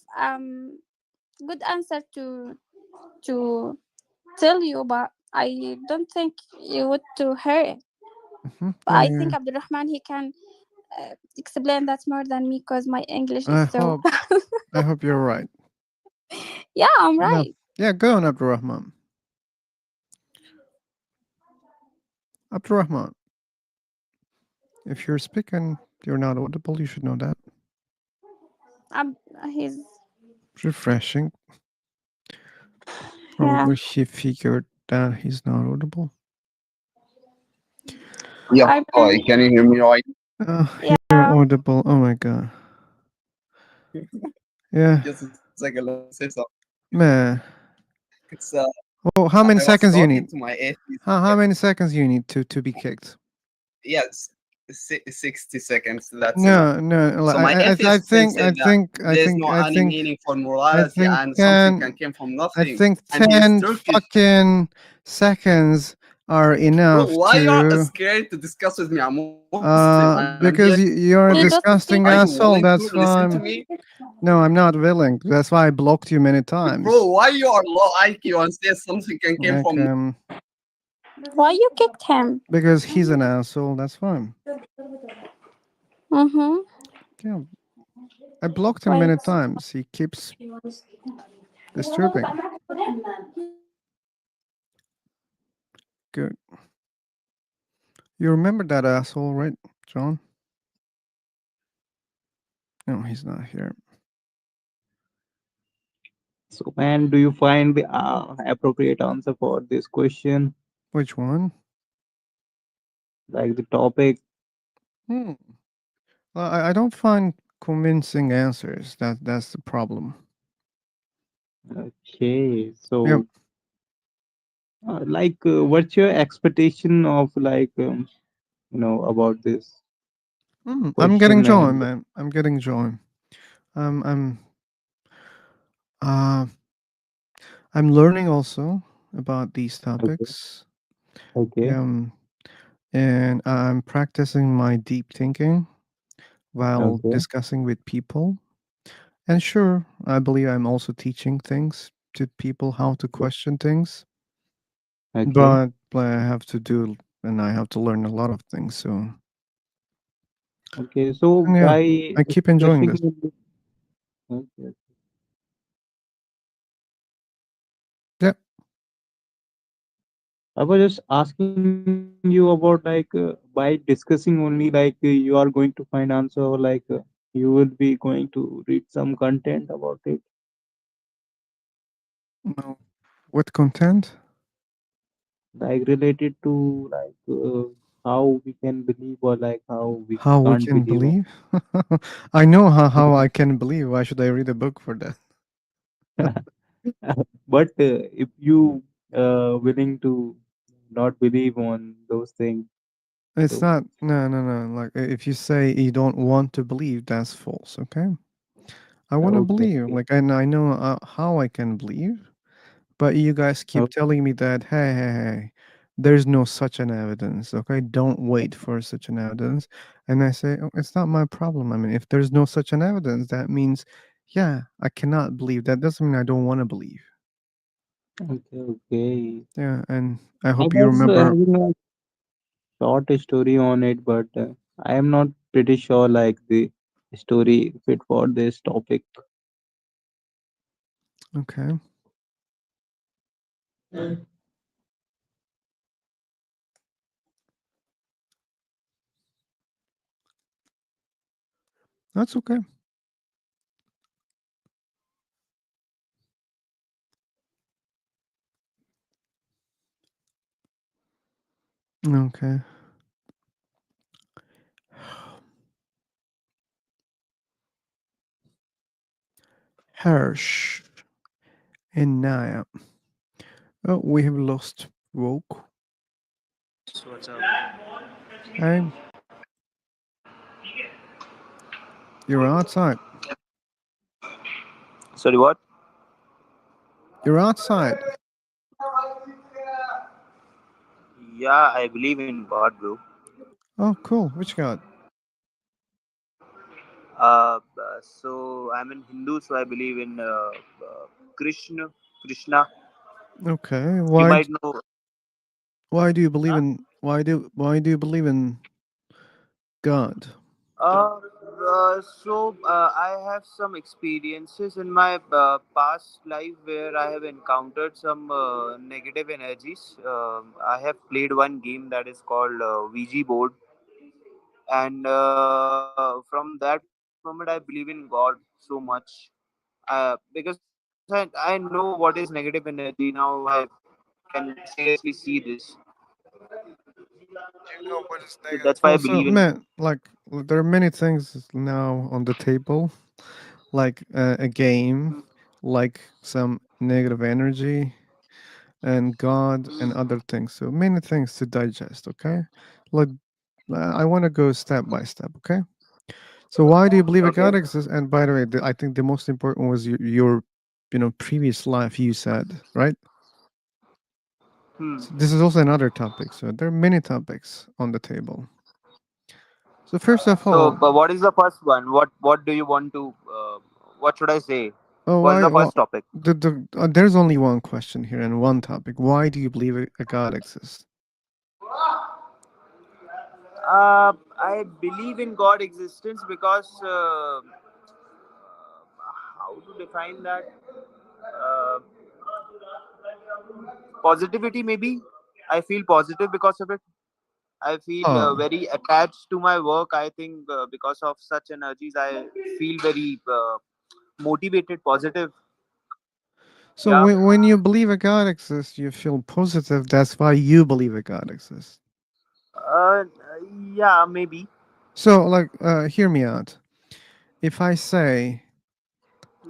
good answer to tell you, but I don't think you would to hear it. But Yeah, I yeah. think Abdurrahman he can explain that more than me, cause my English is I so. hope. I hope you're right. Yeah, I'm Yeah. right. Yeah. Go on, Abdurrahman. Abdurrahman. If you're speaking, you're not audible. You should know that. I'm he's Refreshing. yeah. Probably she figured that he's not audible. Yeah, I hi, believe can you hear me right? You're yeah. audible. Oh my god. Yeah, Just a second, let me say something. man. It's Oh, how I many was seconds you talking need? to my atheist How friend. many seconds you need to be kicked? Yes, 60 seconds. That's enough. No, no. So Like, my I atheist friend think, said that there's no I any think, meaning for I morality think and something can 10. come from I nothing. think And he is 10 Turkish. fucking seconds are Bro, enough why you are to. scared to discuss with me? I'm Muslim and I'm here to Because listen. you're a He just Are speak. disgusting you willing asshole. to That's listen to why. me? No, I'm not willing. That's why I blocked you many Bro, times. why you are low IQ and say something can come Like, from Why you kicked him? because he's an asshole. That's fine. Mm-hmm. Yeah, I blocked him Wait. many times. He keeps disturbing. Good. You remember that asshole, right, John? No, he's not here. So, man, do you find the appropriate answer for this question? Which one? Like the topic? Hmm. Well, I don't find convincing answers. That's the problem. Okay, Yep. so what's your expectation of about this I'm getting question joy, and man. I'm getting joy. I'm uh I'm learning also about these okay, topics. okay, Um, and I'm practicing my deep thinking while okay, discussing with people. And sure, I believe I'm also teaching things to people how to question things. okay, But I have to do and I have to learn a lot of things. So okay. So and yeah, by I keep enjoying discussing this. okay. Yeah. I was just asking you about by discussing only you are going to find answer or you will be going to read some content about it, No. What content? like related to how we can believe or like how we How we can't can believe on. believe? I know how I can believe. Why should I read a book for that? But if you willing to not believe on those things, It's so not. No, no, no. Like if you say you don't want to believe, that's false. Okay. I want to okay, believe. okay, Like, and I know how I can believe. But you guys keep okay, telling me that, hey, hey, hey, there's no such an evidence. Okay. Don't wait for such an evidence. And I say, oh, it's not my problem. I mean, if there's no such an evidence, that means, yeah, I cannot believe. That doesn't mean I don't want to believe. Okay, okay. Yeah, and I I hope you was remember. having a short story on it, but I am not pretty sure like the story fit for this topic. Okay, that's okay. Okay. Hirsch and Naya. Oh, we have lost Woke. What's up? Hey, you're outside. Sorry, what? You're outside. Yeah, I believe in God, bro. Oh, cool. Which god? So I'm in Hindu, so I believe in Krishna. Krishna. Okay. You might know. Why do you believe Huh? in why do you believe in God? Uh, I have some experiences in my past life where I have encountered some negative energies. I have played one game that is called Ouija board, and from that moment, I believe in God so much. Because I know what is negative energy now. I can seriously see this. You know what So is that's why I negative? believe Well, in. so man, like there are many things now on the table, like a game, like some negative energy, and God and other things. So many things to digest. Okay, like I want to go step by step. Okay. So why do you believe a Okay. God exists? And by the way, I think the most important was your previous life. You said right. Hmm. So this is also another topic. So there are many topics on the table. So first of So, all, but what is the first one? What do you want to? What should I say? oh, What is why? the Well, first topic? there's only one question here and one topic. Why do you believe a God exists? I believe in God existence because how to define that? Uh, Positivity, maybe. I feel positive because of it. I feel Oh, very attached to my work. I think because of such energies, I feel very motivated, positive. so Yeah. when you believe a God exists, you feel positive. That's why you believe a God exists. Uh, yeah, maybe. So like, hear me out. If I say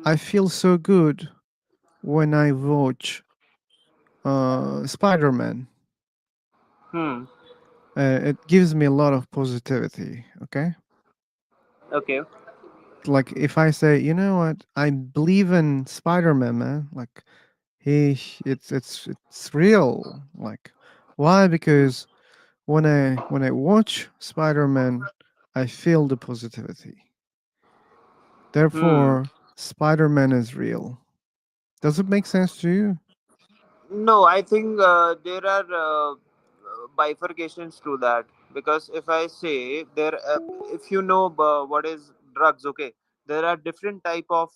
I feel so good when I watch Spider-Man, Hmm. it gives me a lot of positivity. Okay. Okay. Like if I say, you know what, I believe in Spider-Man, man. Like it's real. Like why? Because when I watch Spider-Man, I feel the positivity. Hmm. Therefore, Spider-Man is real. Does it make sense to you? No, I think there are bifurcations to that because if I say there, if you know what is drugs, okay, there are different type of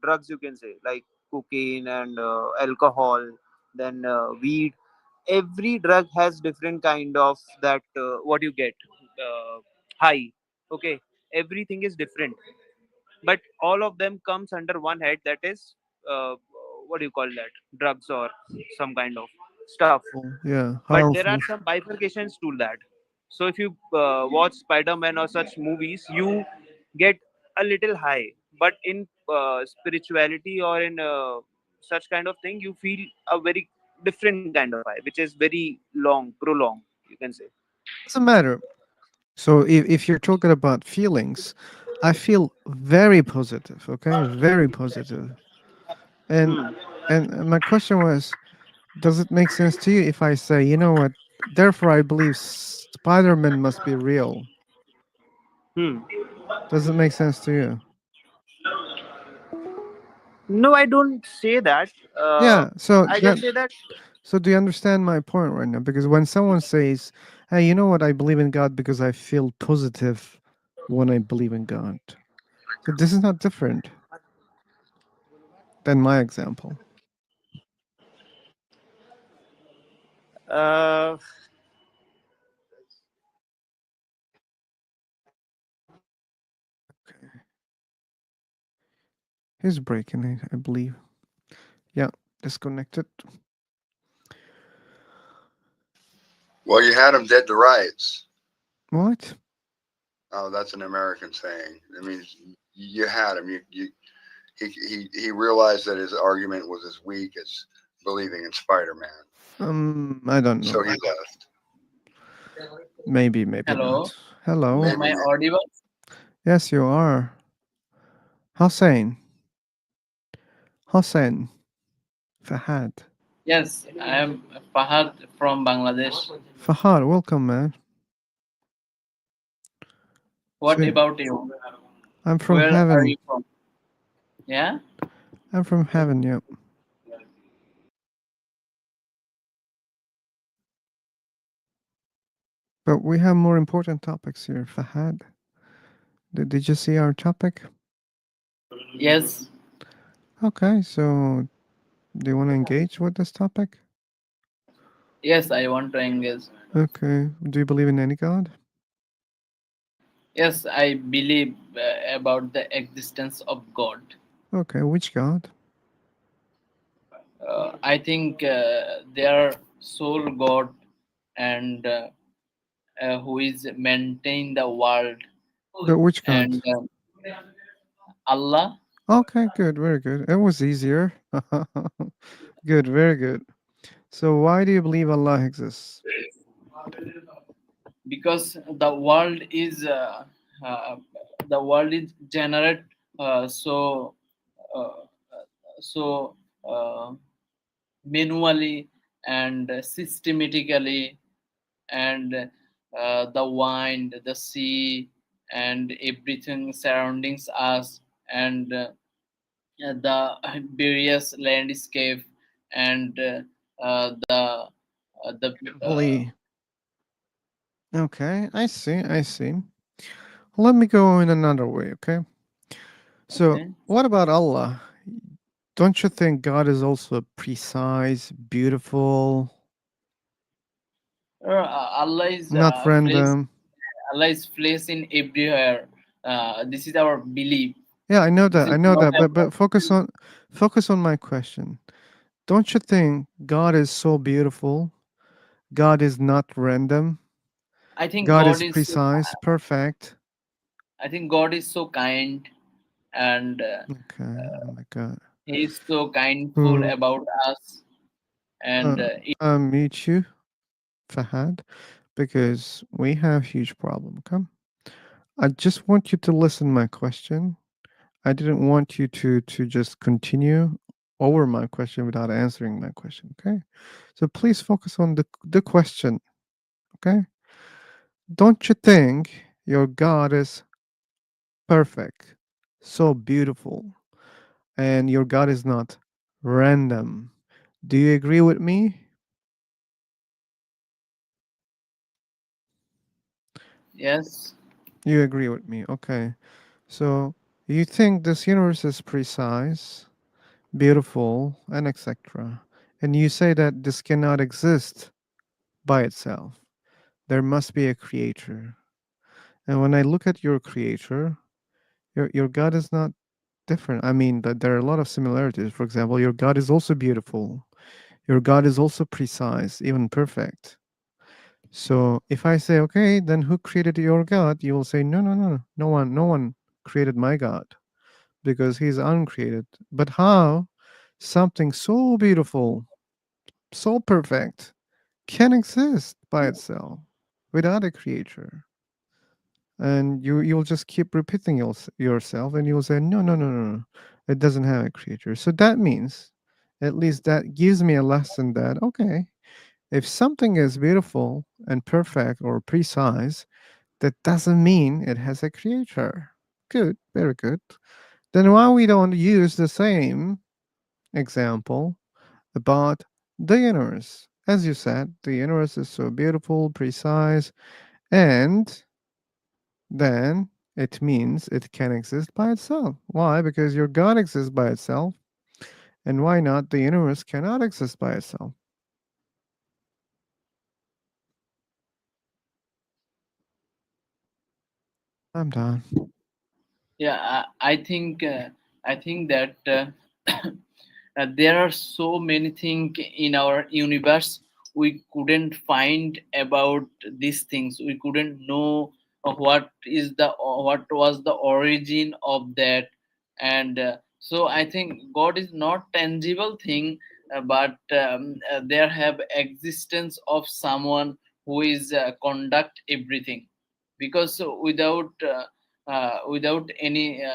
drugs you can say like cocaine and alcohol, then weed. Every drug has different kind of that what you get high. Okay, everything is different, but all of them comes under one head, that is uh, what do you call that, drugs or some kind of stuff. Well, yeah, But there are harmful. some bifurcations to that. So if you watch Spider-Man or such movies, you get a little high, but in spirituality or in such kind of thing, you feel a very different kind of high, which is very long, prolonged, you can say. Doesn't matter. So if you're talking about feelings, I feel very positive. Okay, very positive. And Hmm. and my question was, does it make sense to you if I say, you know what? Therefore, I believe Spider-Man must be real. Hmm. Does it make sense to you? No, I don't say that. Yeah. So I that. just say that. So do you understand my point right now? Because when someone says, "Hey, you know what? I believe in God because I feel positive when I believe in God." So this is not different than my example. Uh, He's breaking it, I believe. Yeah, disconnected. Well, you had him dead to rights. What? Oh, that's an American saying. I mean, you had him. He realized that his argument was as weak as believing in Spider-Man, I don't so know. he left. Maybe, maybe Hello, not. Hello. am Maybe, I maybe. audible? Yes, you are. Hussein. Hussein. Fahad. Yes, I am Fahad from Bangladesh. Fahad, welcome, man. What So, about you? I'm from Where are heaven. you from? Yeah? I'm from heaven, yep. But we have more important topics here, Fahad. Did you see our topic? Yes, Okay, so do you want to engage with this topic? yes, I want to engage. Okay. Do you believe in any God? Yes, I believe about the existence of God. Okay, which God? I think they are soul God and who is maintain the world But which God? and Allah Okay, good, very good. It was easier. Good, very good. So why do you believe Allah exists? because uh, the world is generate so uh, so uh, manually and systematically and the wind the sea and everything surroundings us and the various landscape and the Simply. Okay, I see, I see. Let me go in another way, okay? So, okay. what about Allah? Don't you think God is also precise, beautiful, Allah is not place. random? Allah is place in everywhere. This is our belief. Yeah, I know This that. is I know not that. But about. focus on my question. Don't you think God is so beautiful? God is not random. I think God God is is. precise, perfect. I think God is so kind, and Okay. Oh my God. He is so kindful Hmm. about us. And I'll meet you, Fahad, because we have huge problem. Okay. I just want you to listen my question. I didn't want you to just continue over my question without answering my question. Okay. So please focus on the question. Okay. Don't you think your God is perfect, so beautiful, and your God is not random? Do you agree with me? yes, You agree with me. Okay. So you think this universe is precise, beautiful, and etc. And you say that this cannot exist by itself. There must be a creator. And when I look at your creator, your God is not different. I mean, that there are a lot of similarities. For example, your God is also beautiful. Your God is also precise, even perfect. So if I say, okay, then who created your God? You will say, no, no, no, no one created my God because he's uncreated. But how something so beautiful, so perfect can exist by itself without a creator? And you'll just keep repeating yourself and you'll say, no, no, no, no, no, it doesn't have a creator. So that means, at least that gives me a lesson that, okay, if something is beautiful and perfect or precise, that doesn't mean it has a creator. Good, very good. Then why we don't use the same example about the universe? As you said, the universe is so beautiful, precise, and then it means it can exist by itself. Why? Because your God exists by itself. And why not? The universe cannot exist by itself. I'm done. Yeah, I think that there are so many things in our universe we couldn't find about these things. We couldn't know what was the origin of that, and so I think God is not tangible thing, but there have existence of someone who is conduct everything, because without any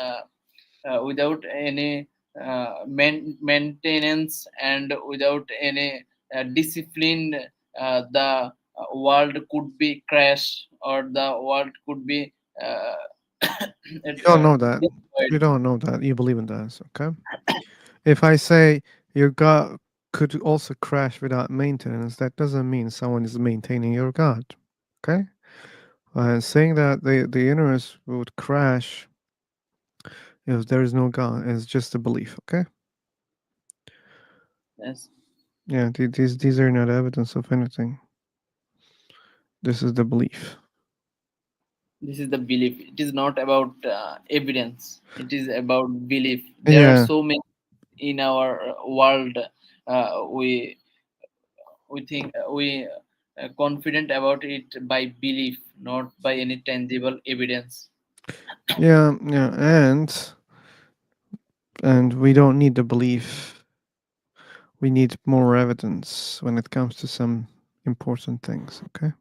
maintenance and without any discipline, the world could be crashed, or the world could be You don't know that. destroyed. You don't know that. You believe in that. Okay. If I say your God could also crash without maintenance, that doesn't mean someone is maintaining your God. Okay. Saying that the universe would crash if there is no God is just a belief. Okay. Yes, Yeah. These are not evidence of anything. This is the belief. this is the belief. It is not about evidence. It is about belief. There are Yeah. so many in our world. We think we confident about it by belief, not by any tangible evidence. Yeah. Yeah. And we don't need the belief. We need more evidence when it comes to some important things. Okay.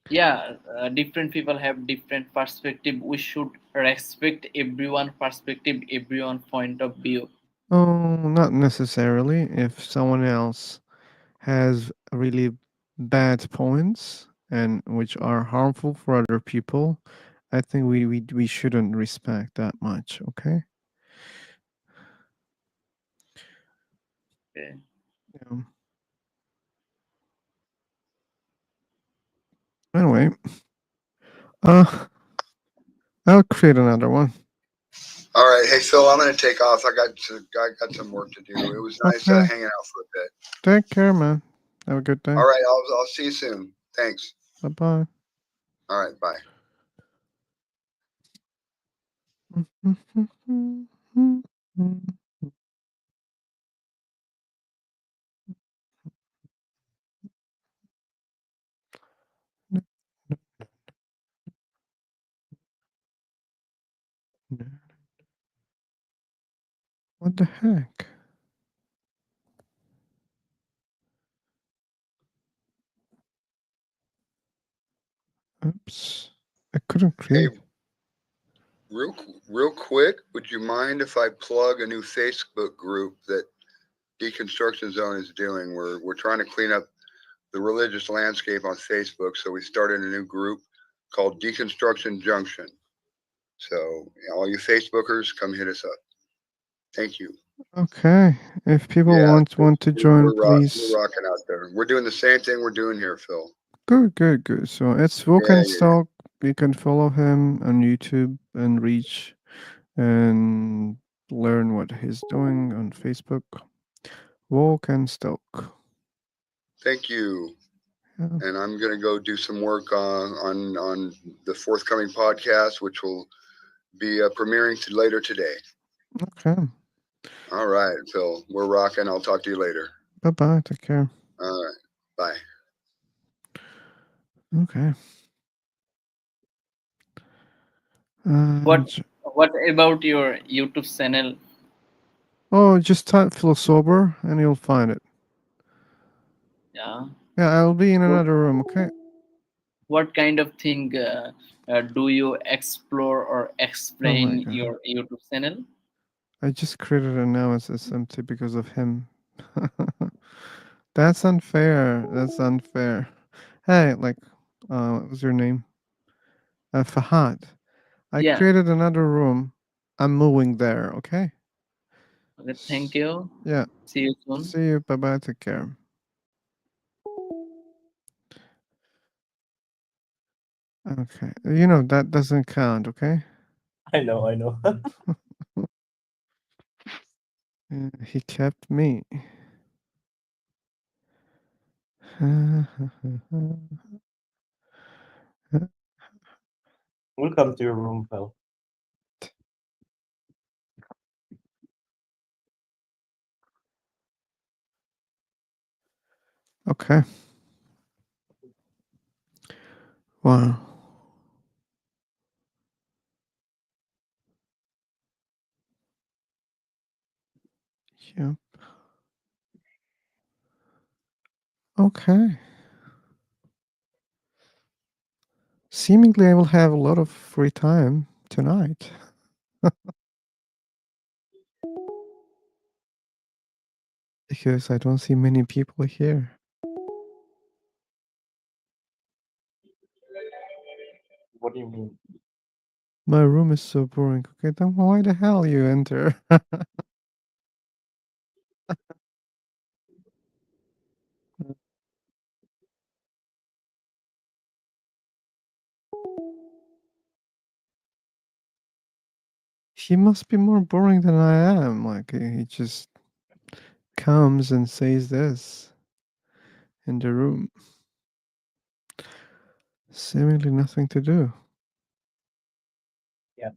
Yeah, different people have different perspective. We should respect everyone perspective, everyone point of view. Oh, not necessarily. If someone else has really bad points and which are harmful for other people, I think we shouldn't respect that much. Okay. Okay. Yeah. Anyway, uh, I'll create another one. All right, hey Phil, I'm gonna take off. I got some work to do. It was nice Okay. hanging out for a bit. Take care, man. Have a good day. All right, I'll see you soon. Thanks. Bye bye. All right, bye. What the heck? Oops. I couldn't Hey, create. real quick, would you mind if I plug a new Facebook group that Deconstruction Zone is doing? We're trying to clean up the religious landscape on Facebook, so we started a new group called Deconstruction Junction. So all you Facebookers, come hit us up. Thank you. Okay. If people Yeah, want to join, we're please. rocking out there. We're doing the same thing we're doing here, Phil. Good, good, good. So it's Walk Yeah, and yeah. Stalk. You can follow him on YouTube and reach and learn what he's doing on Facebook. Walk and Stalk. Thank you. Yeah. And I'm gonna go do some work on the forthcoming podcast, which will be premiering later today. Okay. All right, Phil, we're rocking. I'll talk to you later. Bye bye. Take care. All right, bye. Okay. What J- what about your YouTube channel? oh, just type Philosopher and you'll find it. Yeah. Yeah, I'll be in What, another room. Okay. what kind of thing do you explore or Oh my explain god. your YouTube channel? I just created it now. It's empty because of him. That's unfair. That's unfair. Hey, like, what was your name? Fahad. I Yeah. created another room I'm moving there. Okay. Okay, thank you. Yeah. See you soon. See you. Bye bye. Take care. Okay. You know that doesn't count. Okay. I know, I know. He kept me. We'll come to your room, pal. Okay. Wow. Yep. Okay. Seemingly, I will have a lot of free time tonight. Because I don't see many people here. What do you mean? My room is so boring. Okay, then why the hell you enter? He must be more boring than I am. Like he just comes and says this in the room. Seemingly nothing to do. Yeah.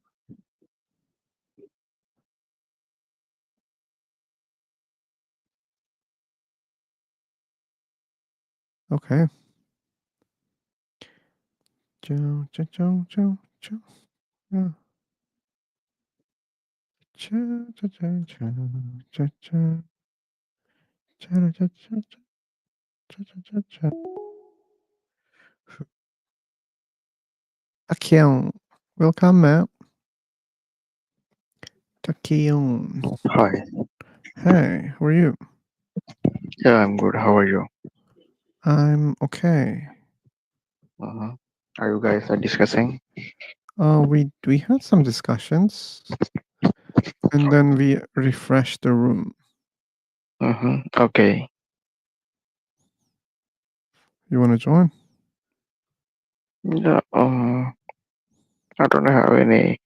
Okay. Joe, Joe, Joe, Joe, Joe. Yeah. Joe, Joe, Joe, Joe, Joe, Joe. Joe, Joe, Joe, Joe, Joe, Joe, Joe. Takion. Welcome, Matt. Takion. Hi. Hey, how are you? Yeah, I'm good. How are you? I'm okay. Uh-huh. Are you guys discussing? We had some discussions, and then we refreshed the room. Okay. You want to join? Yeah. I don't have any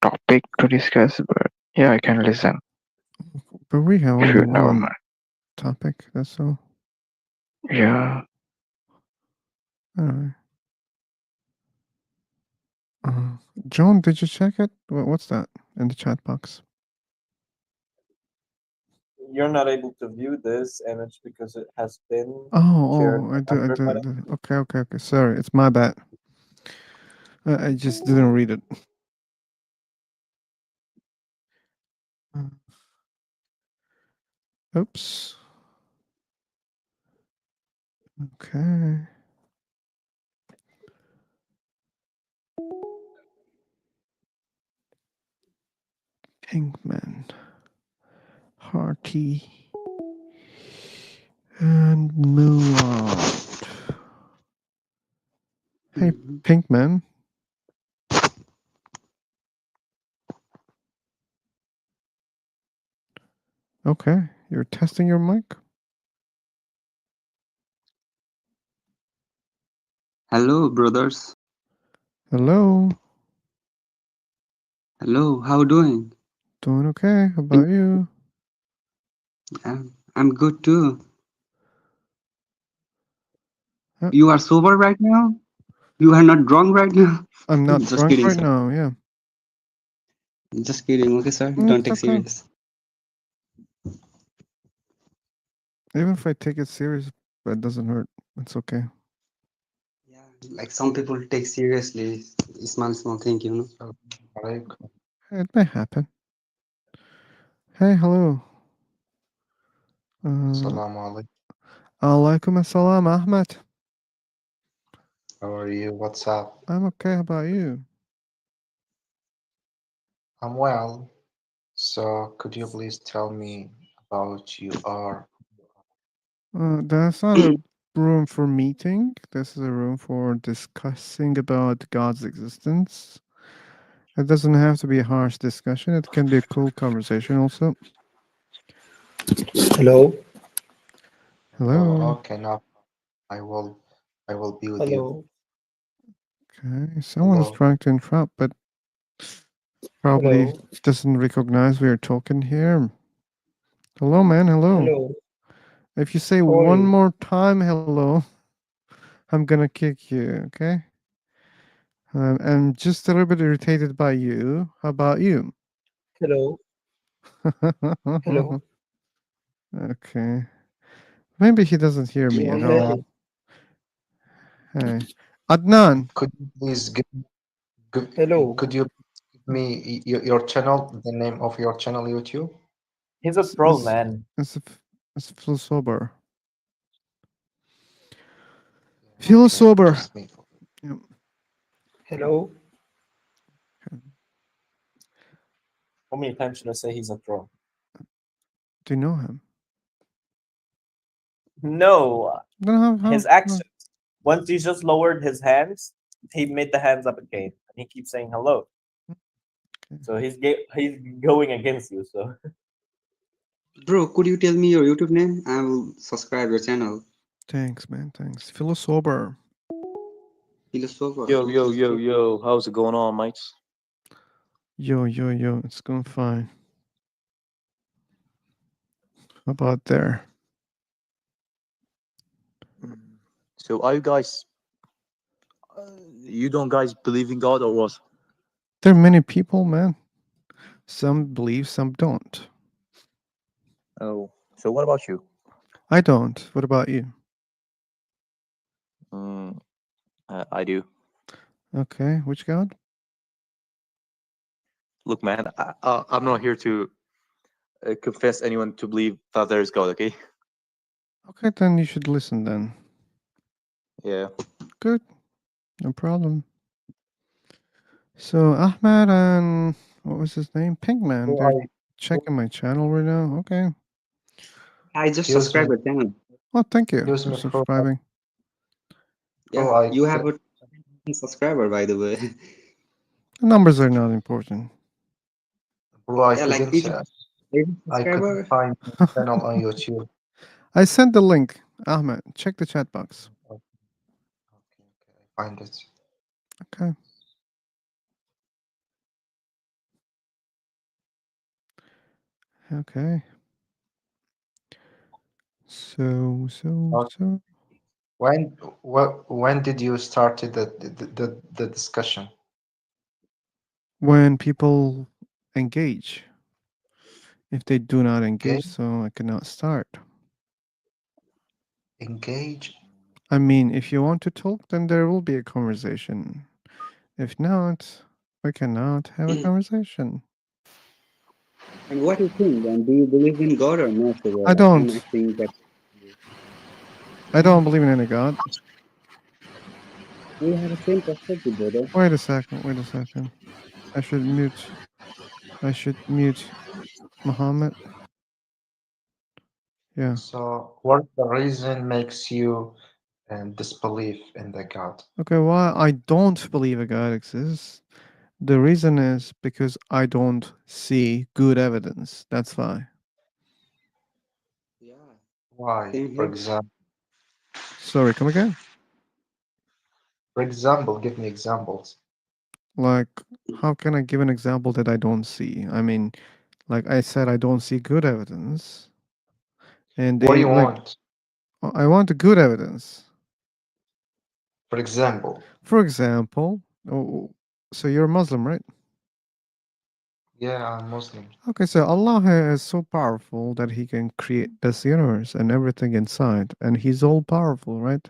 topic to discuss, but yeah, I can listen. But we have If only you never one mind. topic. That's all. Yeah. Alright. John, did you check it? What's that in the chat box? You're not able to view this image because it has been shared Oh, I by do, I Android do, I by do. Okay, okay, okay. Sorry, it's my bad. I just didn't read it. Oops. Okay. Pinkman. Hearty. And Moonlight. Hey, Pinkman. Okay, you're testing your mic? Hello, brothers. Hello. Hello, how doing? Doing okay. How about you? I'm good too. Uh, You are sober right now? You are not drunk right now? I'm not Just drunk kidding, right sir. now, yeah. Just kidding, okay, sir? Don't It's take okay. serious. Even if I take it serious, but it doesn't hurt. It's okay. Like some people take seriously small thing, you know. It may happen. Hey, hello. Assalamu alaikum. Alaikum assalam, Ahmed. How are you? What's up? I'm okay. How about you? I'm well. So could you please tell me about you are? That's not a room for meeting. This is a room for discussing about God's existence It doesn't have to be a harsh discussion. It can be a cool conversation also. Hello, Hello. Okay, now I will I will be with you. hello, Okay. Someone is Hello. trying to interrupt, but probably hello, doesn't recognize we are talking here. Hello, man. Hello. hello. If you say How are one you? more time hello, I'm gonna kick you, okay? I'm just a little bit irritated by you. How about you? Hello, hello. Okay. Maybe he doesn't hear me at Mohammed, all. Hey. Adnan. Could you please give, hello. could you give me your channel, the name of your channel YouTube? He's a It's, troll, it's, man. it's feel sober. Feel Okay, sober. just me. Yep. Hello. How many times should I say he's a troll? Do you know him? No, Then his actions. Once he just lowered his hands, he made the hands up again, and he keeps saying hello. So he's going against you. So Bro, could you tell me your YouTube name? I will subscribe your channel. Thanks, man. Thanks. Feel sober. Philosopher. Yo, yo, Okay, yo, okay. yo. How's it going on, mates? Yo, yo, yo. It's going fine. How about there? So, are you guys? You don't guys believe in God or what? There are many people, man. Some believe, some don't. Oh, so what about you? I don't. What about you? Mm, I do. Okay. Which God? Look, man, I'm not here to confess anyone to believe that there is God. Okay? Okay, then you should listen then. Yeah. Good. No problem. So Ahmed and what was his name? Pinkman. Bro, They're checking my channel right now. Okay. I just excuse me, subscribed your channel. Oh, thank you excuse for me, subscribing. Yeah, bro, I you have could, a subscriber, by the way. The numbers are not important. bro, I Yeah, like couldn't, if there's a I couldn't subscriber, find your channel on YouTube. I sent the link. Ahmed, check the chat box. Okay, I find it. Okay. Okay. So. Okay. When when did you started the discussion? When people engage. If they do not engage, Engage, so I cannot start. engage. I mean, if you want to talk, then there will be a conversation. If not, we cannot have a conversation. and what do you think? And do you believe in God or not? So, I like, I'm don't. asking that. I don't believe in any God. We have the same perspective, brother. Wait a second. Wait a second. I should mute. I should mute Muhammad. Yeah. So, what the reason makes you disbelief in the God? Okay, why I don't believe a God exists? The reason is because I don't see good evidence. That's why. Yeah, Why? same For here. example, Sorry, come again? give me examples. Like, how can I give an example that I don't see? I mean, like I said, I don't see good evidence. And What do they you like, want? I want good evidence. For example, For example, oh, so you're a Muslim, right? yeah, I'm Muslim. Okay, so Allah is so powerful that He can create this universe and everything inside, and He's all powerful, right?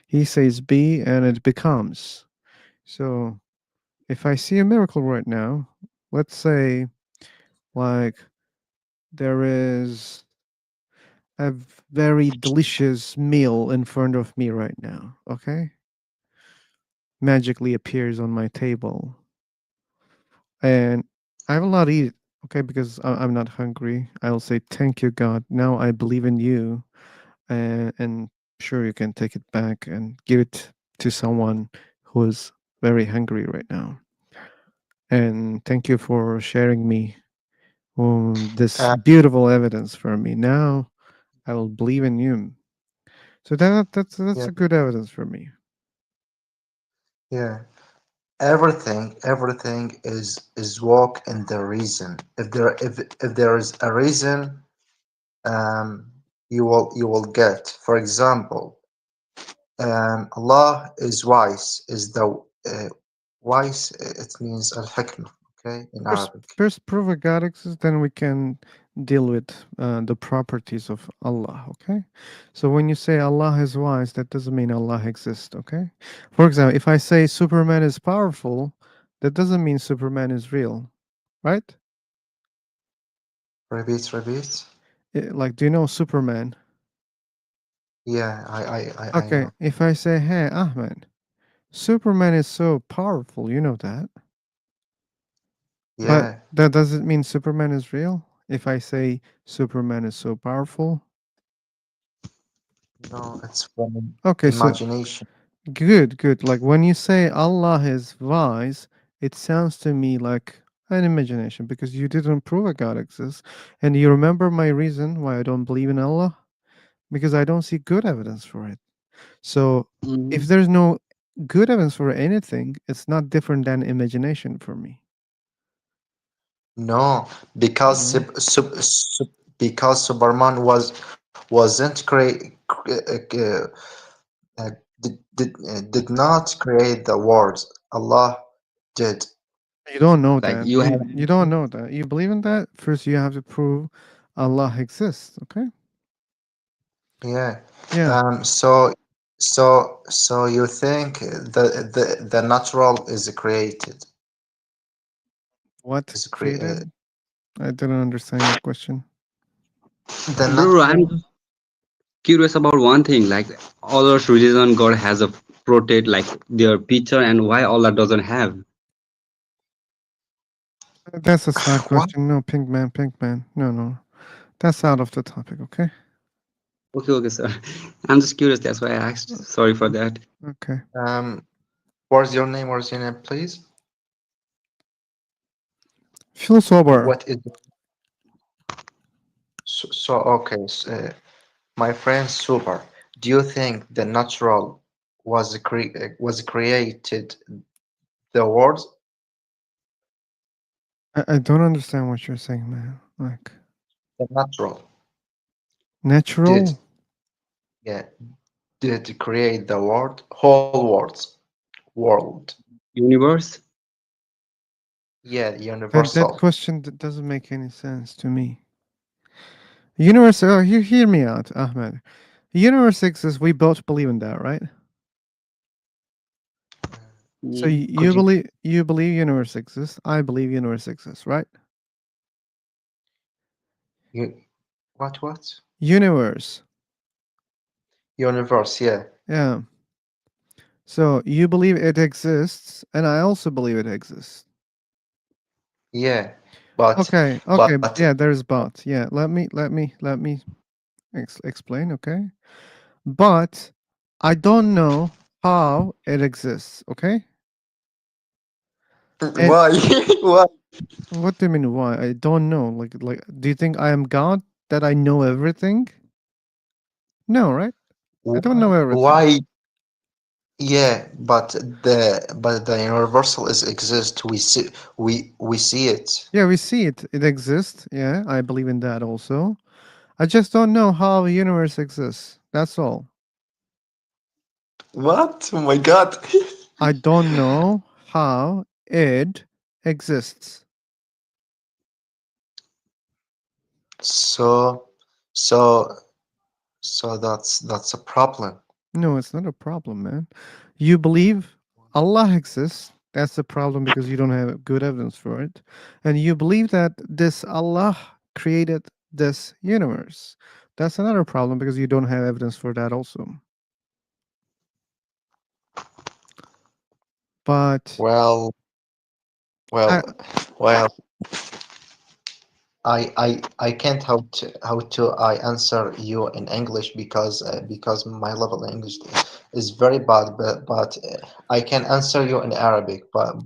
He says be and it becomes. So if I see a miracle right now, let's say like there is a very delicious meal in front of me right now, okay? Magically appears on my table, and I will not eat it, okay, because I'm not hungry. I'll say, thank you, God. Now I believe in you. And sure, you can take it back and give it to someone who is very hungry right now. And thank you for sharing me this Uh, beautiful evidence for me. Now I will believe in you. So that's yeah, a good evidence for me. yeah. Everything is walk in the reason. If there is a reason, um, you will get. For example, Allah is wise. Is the wise? It means al-hikmah. Okay, in First, Arabic. first prove a God exists, then we can deal with the properties of Allah. Okay, so when you say Allah is wise, that doesn't mean Allah exists. Okay, for example, if I say Superman is powerful, that doesn't mean Superman is real, right? Repeat. Like, do you know Superman? Yeah, I Okay, know. if I say, hey, Ahmed, Superman is so powerful, you know that. But Yeah, that doesn't mean Superman is real. If I say Superman is so powerful. no, it's from Okay, so imagination. good. Like when you say Allah is wise, it sounds to me like an imagination because you didn't prove a God exists. And you remember my reason why I don't believe in Allah? Because I don't see good evidence for it. So if Mhm. there's no good evidence for anything, it's not different than imagination for me. No, because No. because Superman wasn't did not create the words. Allah did. You don't know Like that. you have You don't know that. You believe in that? First you have to prove Allah exists, okay? Yeah. Yeah. So you think the natural is created What is created? I didn't understand your question. the bro, I'm natural. just curious about one thing. Like other religion, God has a protect like their picture, and why Allah doesn't have. That's a side What? question. No, pink man. No. That's out of the topic, okay? Okay, sir. I'm just curious. That's why I asked. Sorry for that. Okay. What's your name, please? Feel sober. What is okay? My friend, super. Do you think the natural was created the words? I don't understand what you're saying, man. Like The natural did natural? yeah did create the world whole world. Universe. Yeah, That universal. question doesn't make any sense to me. Universe, you hear me out, Ahmed. Universe exists, we both believe in that, right? So Could you? you believe universe exists. I believe universe exists, right? You what? Universe. Universe, yeah. Yeah. So you believe it exists, and I also believe it exists. Yeah. But Okay. but Yeah, there's but. Yeah, let me explain. Okay, but I don't know how it exists. Okay, and why? Why? what do you mean why? I don't know. Like, do you think I am God that I know everything? No, right? I don't know everything. Why? Yeah, but the universal is exist. We see it. Yeah, we see it. It exists. Yeah, I believe in that also. I just don't know how a universe exists. That's all. What? Oh my God. I don't know how it exists. So so so that's a problem. No, it's not a problem, man. You believe Allah exists. That's the problem because you don't have good evidence for it. And you believe that this Allah created this universe. That's another problem because you don't have evidence for that also. But Well, I, well. I can't how to I answer you in English because my level in English is very bad, but I can answer you in Arabic, but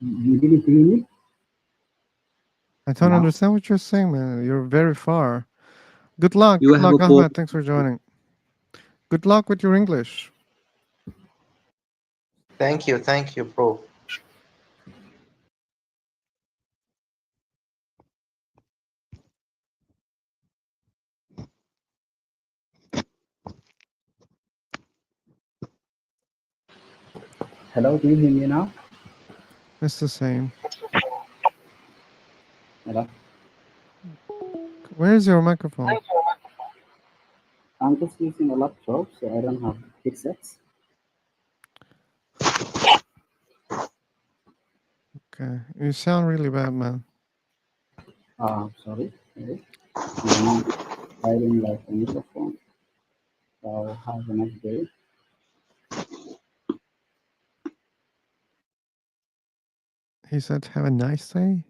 You didn't hear me I don't now? understand what you're saying, man. You're very far. Good luck. You Good have luck, a pause. Ahmed. Thanks for joining. Good luck with your English. Thank you, bro. Hello, do you hear me now? It's the same. Hello. Where's your microphone? I'm just using a laptop, so I don't have headsets. Okay. You sound really bad, man. Sorry. Sorry. Let me hiding like a microphone. So have a nice day. He said, have a nice day.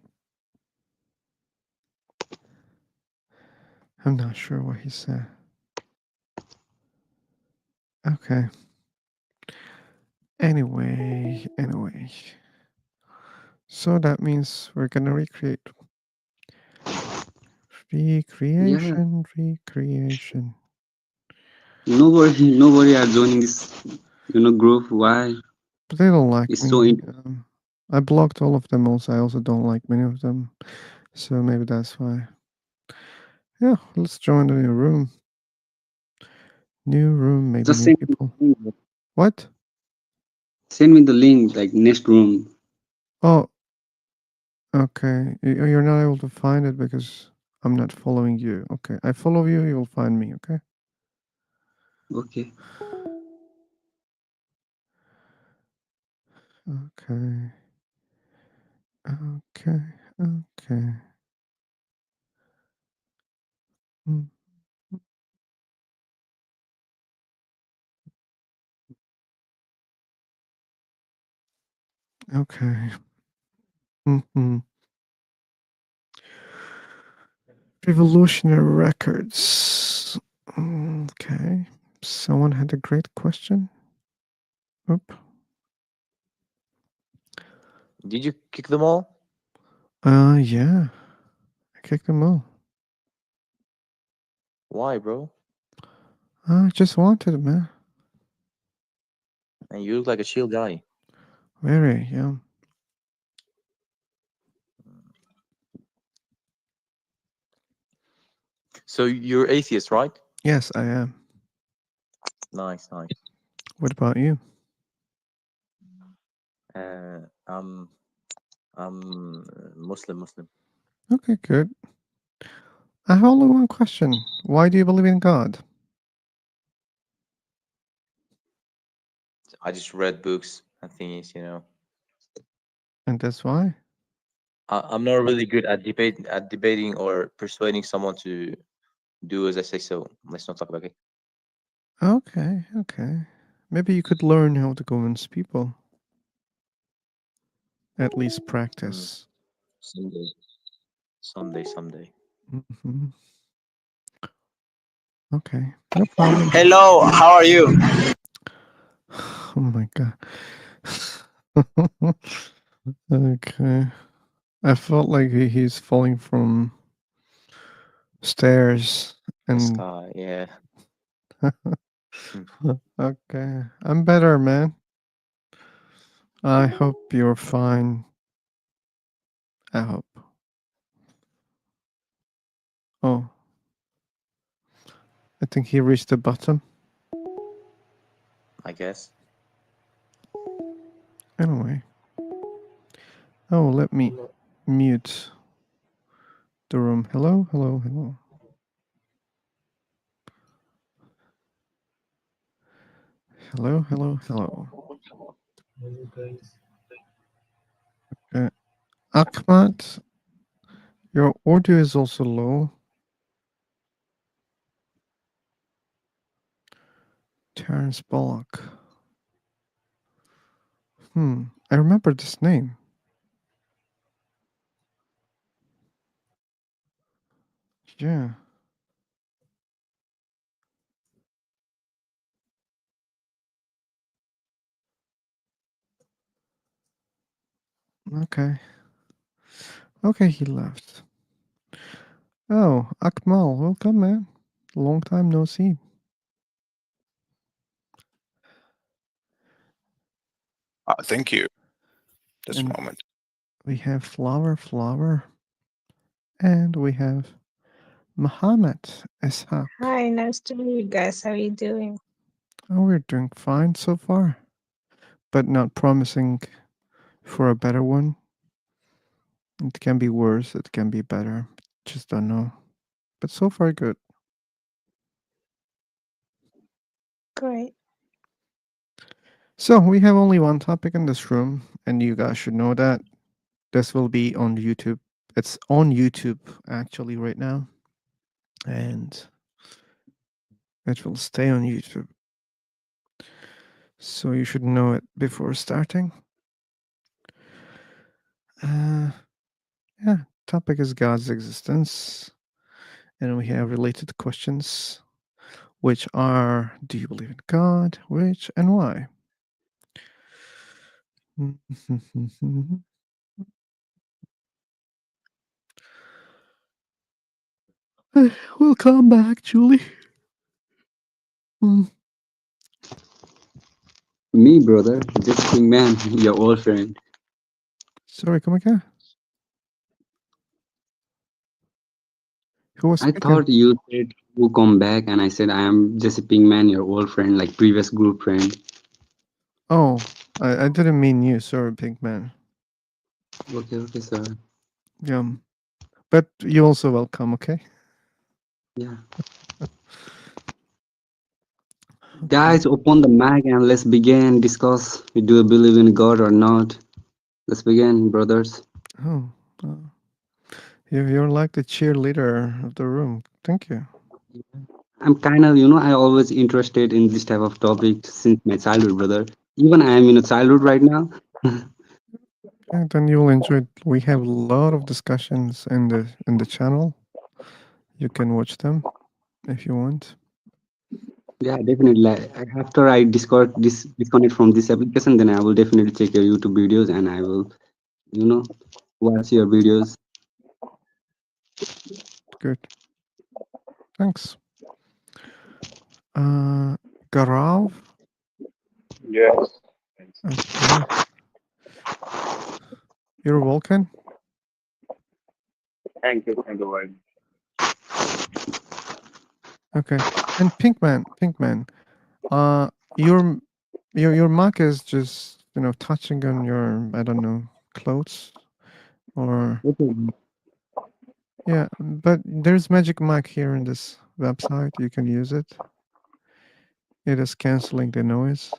I'm not sure what he said. Okay. Anyway. So that means we're gonna recreate. Yeah. Recreation. Nobody are joining this, group. Why? But they don't like It's so me. I blocked all of them also. I also don't like many of them. So maybe that's why. Yeah, let's join the new room. New room, maybe just new people. What? send me the link, like next room. Oh, okay. You're not able to find it because I'm not following you. Okay, I follow you, you will find me, okay? Okay. Okay. Okay. Mm, Okay. Mm-hmm. Revolutionary records. Okay. Someone had a great question. Oop. Did you kick them all? Yeah. I kicked them all. Why, bro? I just wanted it, man. And you look like a chill guy. Very, yeah. So you're atheist, right? Yes, I am. Nice. What about you? I'm Muslim. Okay, good. I have only one question. Why do you believe in God? I just read books and things, And that's why? I'm not really good at debating or persuading someone to do as I say. So let's not talk about it. Okay. Maybe you could learn how to convince people. At least practice. Someday. Hmm. Okay, no problem. Hello, how are you? Oh my god. Okay. I felt like he's falling from stairs and Sky, yeah. okay. I'm better, man. I hope you're fine. I hope. Oh. I think he reached the bottom. I guess. Anyway. Oh, let me mute the room. Hello. Okay. Ahmad, your audio is also low. Terrence Bullock. I remember this name. Yeah. Okay. Okay, he left. Oh, Akmal, welcome, man. Long time no see. Thank you. Just a And moment. we have Flower, and we have Muhammad Ishaq. Hi, nice to meet you guys. How are you doing? Oh, we're doing fine so far, but not promising for a better one. It can be worse, it can be better. Just don't know. But so far, good. Great. So, we have only one topic in this room, and you guys should know that. This will be on YouTube. It's on YouTube actually right now, and it will stay on YouTube. So, you should know it before starting. Yeah, topic is God's existence, and we have related questions, which are: do you believe in God? Which and why? Welcome back, Julie. Me, brother, just being man, your old friend. Sorry, come again. Who was I speaking? thought you said you come back, and I said I am just a ping man, your old friend, like previous group friend. Oh, I didn't mean you. Sorry, Pink Man. Okay, sir. Yeah, but you also welcome. Okay. Yeah. Guys, open the mic and let's begin. Discuss. Do you believe in God or not? Let's begin, brothers. Oh, you're like the cheerleader of the room. Thank you. I'm kind of, I always interested in this type of topic since my childhood, brother. Even I am in a childhood right now. Yeah, then you'll enjoy it. We have a lot of discussions in the channel. You can watch them if you want. Yeah, definitely. After I disconnect from this application, then I will definitely check your YouTube videos and I will, watch your videos. Good. Thanks. Garav. Yes. Okay. You're welcome. Thank you. Thank you very much. Okay. And Pinkman. Your your mic is just touching on your I don't know clothes or yeah, but there's magic mic here in this website. You can use it. It is canceling the noise.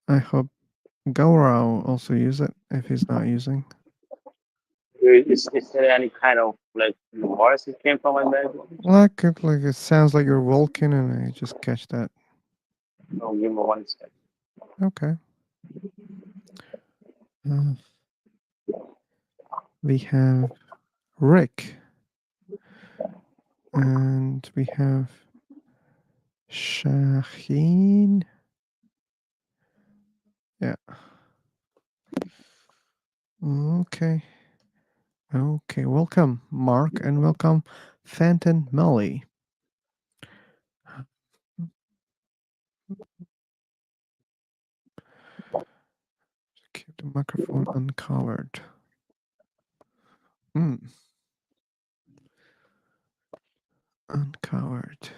I hope Gaurao also use it if he's not using. Is there any kind of like voice that came from my background? Like it sounds like you're walking, and I just catch that. No, give me 1 second. Okay. We have Rick, and we have Shaheen. Yeah. Okay. Okay. Welcome, Mark, and welcome, Fenton Melly. Keep the microphone uncovered. Uncovered.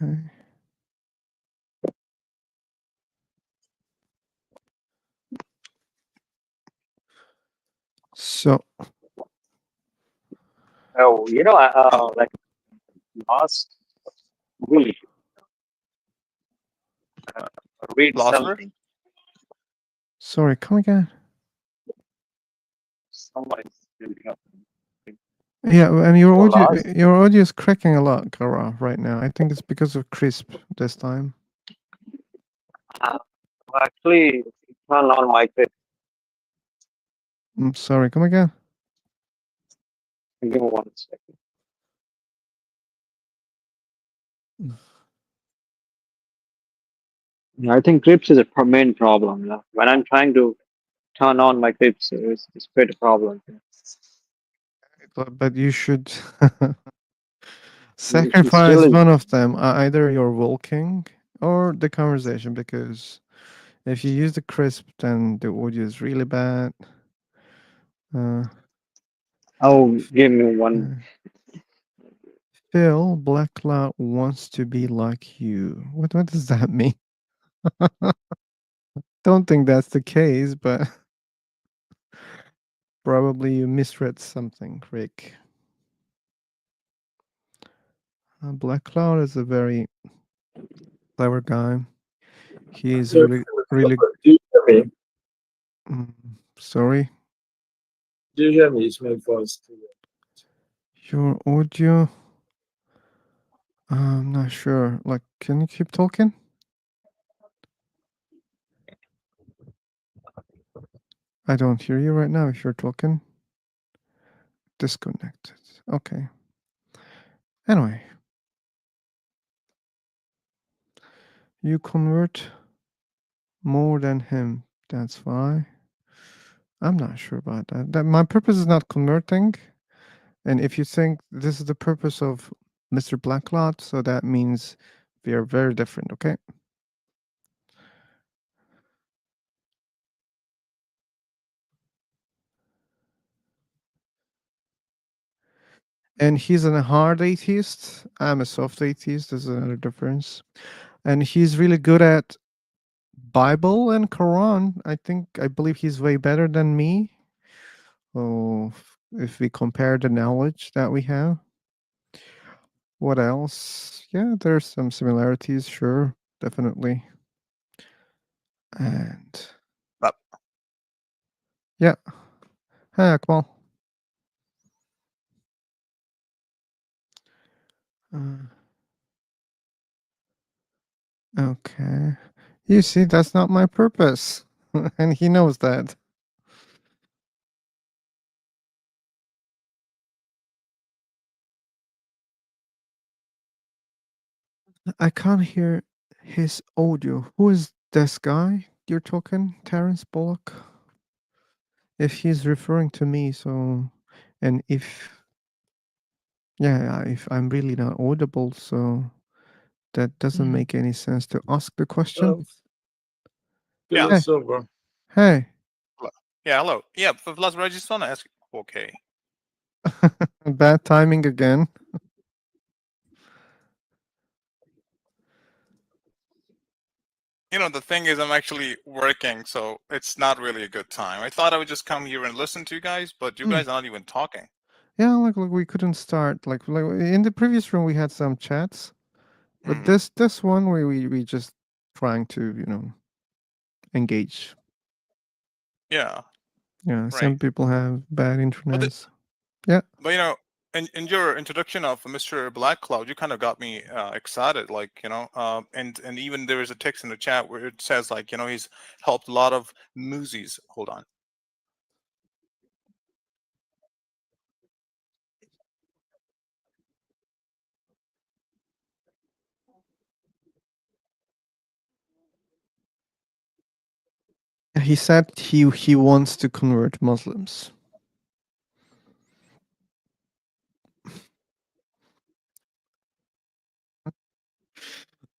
Okay. So, Oh, like last week, read Philosopher? something. sorry, come again. Someone is building up. Yeah, and So last, your audio is cracking a lot, Gara, right now. I think it's because of Crisp this time. actually, turn on my clip. Sorry, come again. Give me 1 second. Yeah, I think clips is a main problem. Yeah. When I'm trying to turn on my clips, it's quite a problem. But you should It still sacrifice is. one of them, either your walking or the conversation, because if you use the crisp, then the audio is really bad. Oh, give me one. Phil Black Cloud wants to be like you. What does that mean? Don't think that's the case, but probably you misread something, Rick. Black Cloud is a very clever guy. He is So, really. do you hear me? Mm, sorry, Do you hear me? It's my voice. your audio. I'm not sure. Like, can you keep talking? I don't hear you right now if you're talking. Disconnected. Okay. Anyway, you convert more than him. That's why. I'm not sure about that. My purpose is not converting. And if you think this is the purpose of Mr. Blacklot, so that means we are very different, okay? And he's a hard atheist. I'm a soft atheist. There's another difference. And he's really good at Bible and Quran. I believe he's way better than me. Oh, if we compare the knowledge that we have. What else? Yeah, there's some similarities, sure, definitely. And yeah. Hey, Akmal. Okay. You see, that's not my purpose. And he knows that. I can't hear his audio. Who is this guy you're talking? Terrence Bullock? If he's referring to me, so. And if. Yeah, if I'm really not audible, so. That doesn't make any sense to ask the question. Yeah. Hey. Philosopher. Hey. Yeah, hello. Yeah, Vlad, I just want to ask. Okay. Bad timing again. You know, the thing is, I'm actually working, so it's not really a good time. I thought I would just come here and listen to you guys, but you guys are not even talking. Yeah, like we couldn't start. Like in the previous room we had some chats, but this one we just trying to engage. Yeah. Yeah, some Right. people have bad internets. Yeah. But in your introduction of Mr. Black Cloud, you kind of got me excited. Like and even there is a text in the chat where it says like he's helped a lot of movies. Hold on. He said he wants to convert Muslims.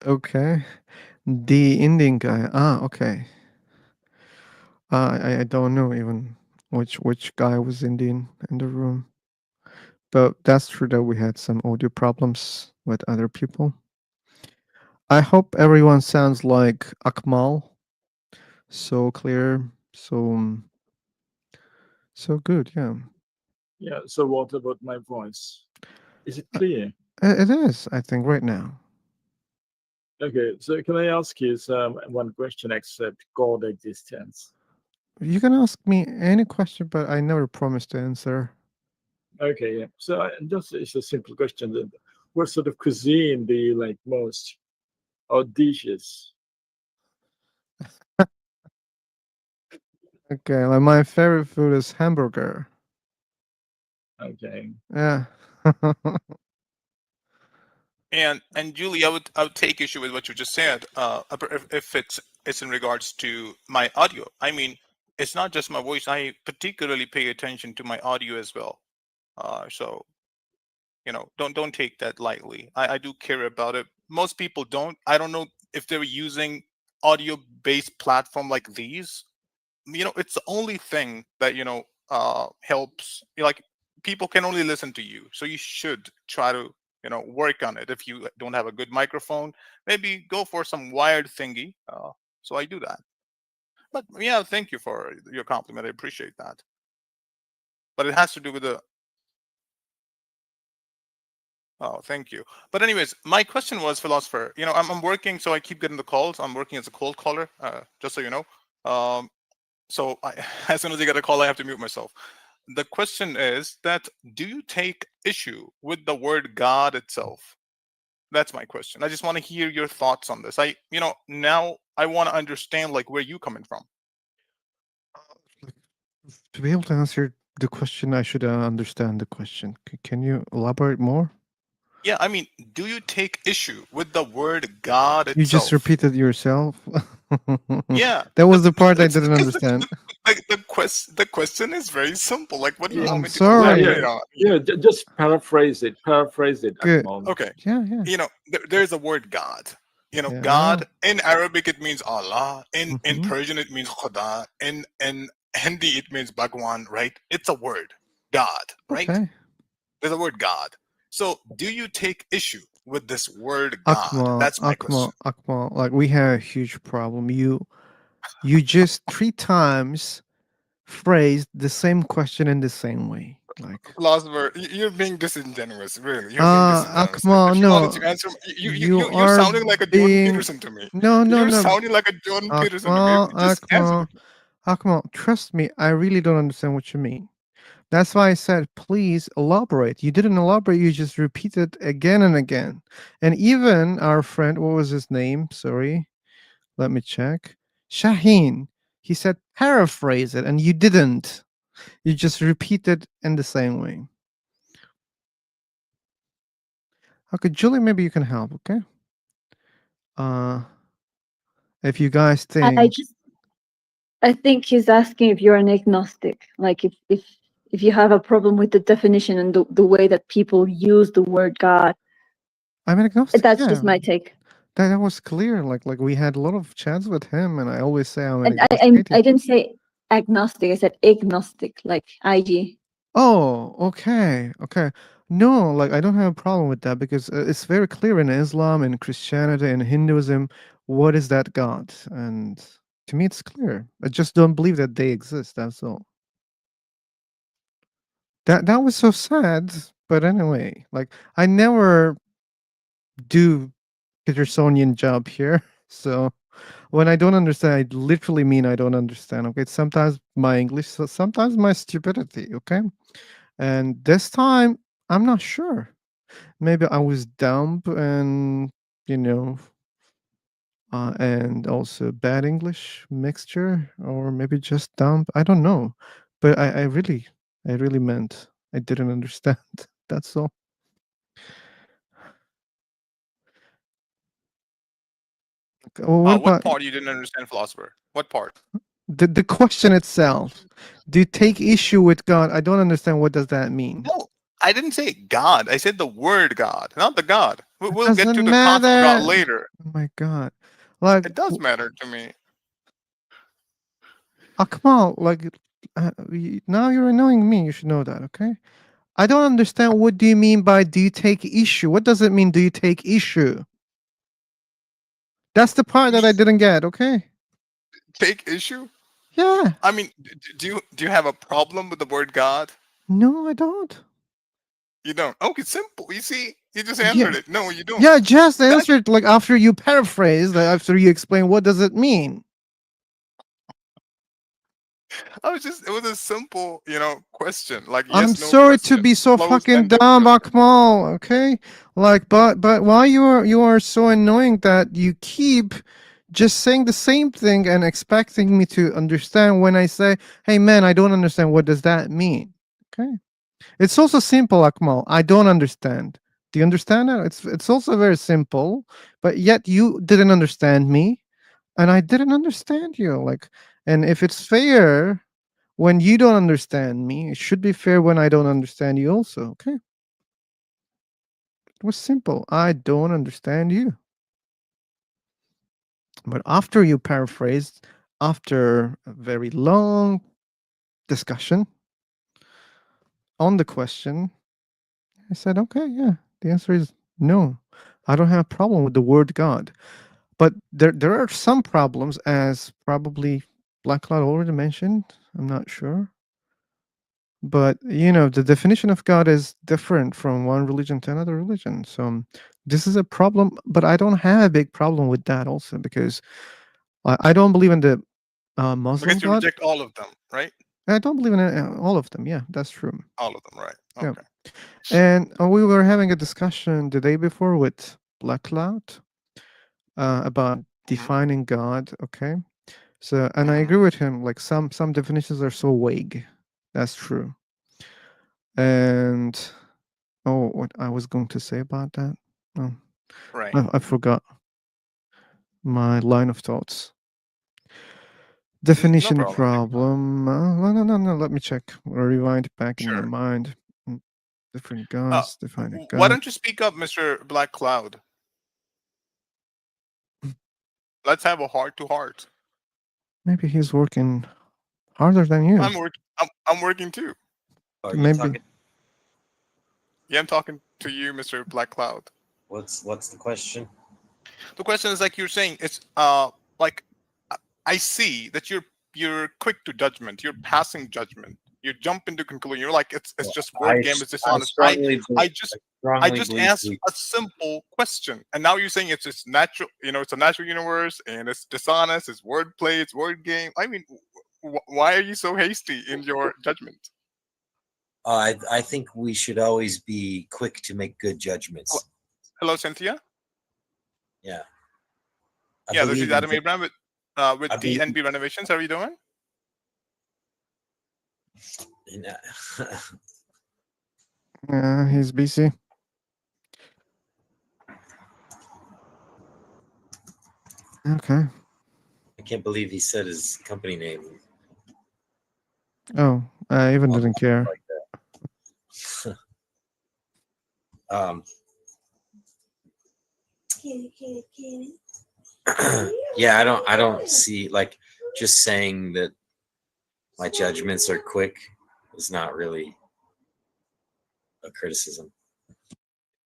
Okay. The Indian guy. Okay. I don't know even which guy was Indian in the room. But that's true that we had some audio problems with other people. I hope everyone sounds like Akmal. So clear, so good, yeah. Yeah. So what about my voice? Is it clear? It is, I think, right now. Okay. So can I ask you one question except God existence? You can ask me any question, but I never promise to answer. Okay. Yeah. So just it's a simple question. Then, what sort of cuisine do you like most, or dishes? Okay, like my favorite food is hamburger. Okay. Yeah. And Julie, I would take issue with what you just said. If it's in regards to my audio, I mean, it's not just my voice. I particularly pay attention to my audio as well. So don't take that lightly. I do care about it. Most people don't. I don't know if they're using audio based platform like these. It's the only thing that helps. Like, people can only listen to you, so you should try to work on it. If you don't have a good microphone, maybe go for some wired thingy. So I do that. But yeah, thank you for your compliment. I appreciate that. But it has to do with the. Oh, thank you. But anyways, my question was, philosopher. I'm working, so I keep getting the calls. I'm working as a cold caller, just so you know. So as soon as I get a call, I have to mute myself. The question is that, do you take issue with the word God itself? That's my question. I just want to hear your thoughts on this. Now I want to understand, like, where you coming from. To be able to answer the question, I should understand the question. Can you elaborate more? Yeah, I mean, do you take issue with the word God You just itself? repeated yourself. Yeah, That was the part I it's didn't because understand. the question is very simple. Like, what do you Yeah, want I'm me to sorry. elaborate on? Just paraphrase it. Paraphrase it, Good. Akmal. Okay. Yeah, yeah. There's a word God. Yeah, I God know. in Arabic it means Allah. In Mhm. Persian it means Khuda. In Hindi it means Bhagwan. Right? It's a word, God. Right? Okay. There's a word God. So, do you take issue with this word God? That's my question. Akmal, like we have a huge problem. You just 3 times phrased the same question in the same way. Like, Philosopher, you're being disingenuous. Really, you're being disingenuous. Akmal, If you wanted no. to answer, You you're are sounding like a Jordan being Peterson to me. no, no, You're no. sounding like a Jordan Peterson to me. Akmal, Just answer the. Akmal, trust me, I really don't understand what you mean. That's why I said, please elaborate. You didn't elaborate, you just repeated again and again. And even our friend, what was his name? Sorry, let me check. Shaheen. He said, paraphrase it, and you didn't. You just repeated in the same way. Okay, Julie, maybe you can help, okay? If you guys think I think he's asking if you're an agnostic, like if you have a problem with the definition and the way that people use the word God. I'm an agnostic, That's yeah. just my take. That was clear. Like we had a lot of chats with him, and I always say I'm an And agnostic. I didn't say agnostic. I said agnostic, like IG. Oh, okay, okay. No, like I don't have a problem with that because it's very clear in Islam and Christianity and Hinduism what is that God, and to me it's clear. I just don't believe that they exist. That's all. That was so sad. But anyway, like I never do Petersonian job here, so when I don't understand, I literally mean I don't understand. Okay, sometimes my English, sometimes my stupidity. Okay. And this time, I'm not sure. Maybe I was dumb and, you know, and also bad English mixture, or maybe just dumb. I don't know. But I really meant I didn't understand. That's all. Well, what What about part you didn't understand, philosopher? What part? the question itself? Do you take issue with God? I don't understand. What does that mean? No, I didn't say God. I said the word God, not the God. We'll get to Doesn't the concept of God matter. later. Oh my God. Like, It does matter to me. Akmal, like, now you're annoying me. You should know that, okay? I don't understand. What do you mean by do you take issue? What does it mean, do you take issue? That's the part that I didn't get, okay? Take issue? Yeah. I mean, do you have a problem with the word God? No, I don't. You don't. Okay, simple. You see, you just Yeah. answered it. No, you don't. Yeah, just That answered like after you paraphrase, like, after you explain what does it mean. it was a simple, question, like I'm yes, no sorry to question, be so fucking closed-ended dumb, question. Akmal. Okay, like, but why you are so annoying that you keep just saying the same thing and expecting me to understand when I say, "Hey, man, I don't understand. What does that mean?" Okay. It's also simple, Akmal. I don't understand. Do you understand that? It's also very simple, but yet you didn't understand me, and I didn't understand you. Like, and if it's fair when you don't understand me, it should be fair when I don't understand you also. Okay. It was simple. I don't understand you. But after you paraphrased, after a very long discussion on the question, I said, okay, yeah, the answer is no. I don't have a problem with the word God. But there are some problems, as probably Black Cloud already mentioned. I'm not sure. But, the definition of God is different from one religion to another religion. So this is a problem, but I don't have a big problem with that also because I don't believe in the Muslim Because you God. reject all of them, right? I don't believe in all of them. Yeah, that's true. All of them, right? Yeah. Okay. And we were having a discussion the day before with Black Cloud about defining God. Okay. So, and I agree with him. Like some definitions are so vague. That's true. And what I was going to say about that? Oh, Right. I forgot my line of thoughts. Definition problem. problem. No. Let me check. Rewind back in my Sure. mind. Different gods, defining Why God. don't you speak up, Mr. Black Cloud? Let's have a heart to heart. Maybe he's working harder than you. I'm working too. Are you Maybe. talking? Yeah, I'm talking to you, Mr. Black Cloud. What's the question? The question is like you're saying, it's like I see that you're quick to judgment. You're passing judgment. You jump into conclusion. You're like it's just word game. It's dishonest. I just asked a simple question, and now you're saying it's just natural. It's a natural universe, and it's dishonest. It's wordplay. It's word game. I mean, why are you so hasty in your judgment? I think we should always be quick to make good judgments. Hello, Cynthia. Yeah. Yeah, this is Adam Abraham with DNB Renovations. How are you doing? He's busy. Okay. I can't believe he said his company name. Oh, I even didn't care. Yeah, I don't see, like, just saying that my judgments are quick is not really a criticism.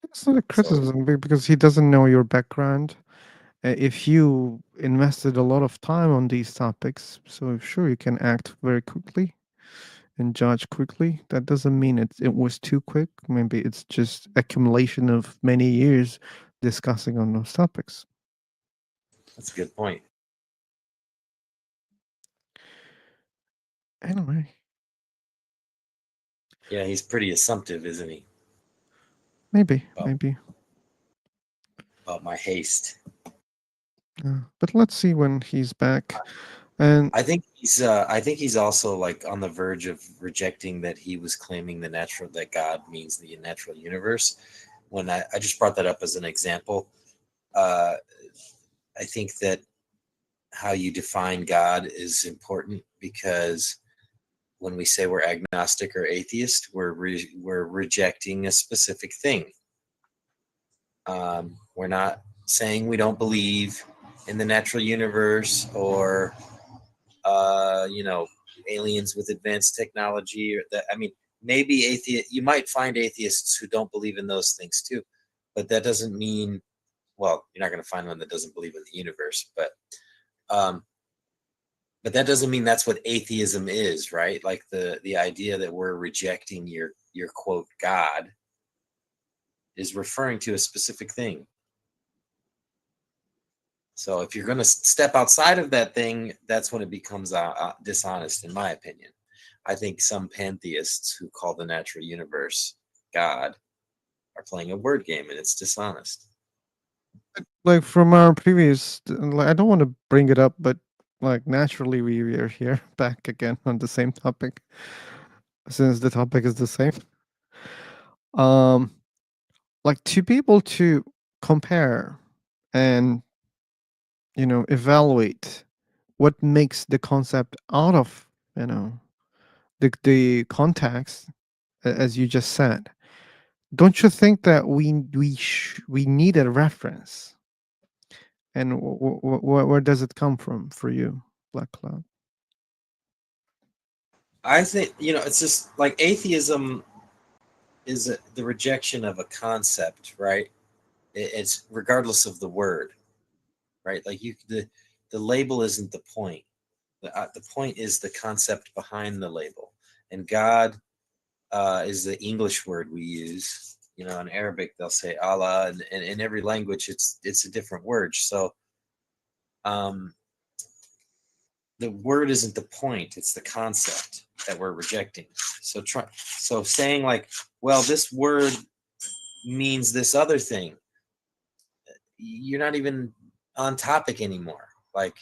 It's not a criticism because he doesn't know your background. If you invested a lot of time on these topics, so sure you can act very quickly and judge quickly. That doesn't mean it was too quick. Maybe it's just accumulation of many years discussing on those topics. That's a good point. Anyway. Yeah, he's pretty assumptive, isn't he? Maybe. About my haste. But let's see when he's back. And I think he's also like on the verge of rejecting that he was claiming that God means the natural universe. When I just brought that up as an example. I think that how you define God is important because when we say we're agnostic or atheist, we're rejecting a specific thing. We're not saying we don't believe in the natural universe or aliens with advanced technology, or that. I mean, maybe you might find atheists who don't believe in those things too, but that doesn't mean, well, you're not going to find one that doesn't believe in the universe, but that doesn't mean that's what atheism is, right? Like the idea that we're rejecting your quote God is referring to a specific thing. So if you're going to step outside of that thing, that's when it becomes dishonest, in my opinion. I think some pantheists who call the natural universe God are playing a word game, and it's dishonest. Like from our previous, I don't want to bring it up, but like naturally we are here back again on the same topic, since the topic is the same. um like to be able to compare and evaluate what makes the concept out of the context, as you just said. Don't you think that we need a reference? And where does it come from for you, Black Cloud? I think it's just like atheism is the rejection of a concept, right? It's regardless of the word, right? Like the label isn't the point. The point is the concept behind the label. And God is the English word we use. In Arabic they'll say Allah, and in every language it's a different word. So the word isn't the point; it's the concept that we're rejecting. So saying like, well, this word means this other thing, you're not even on topic anymore. Like,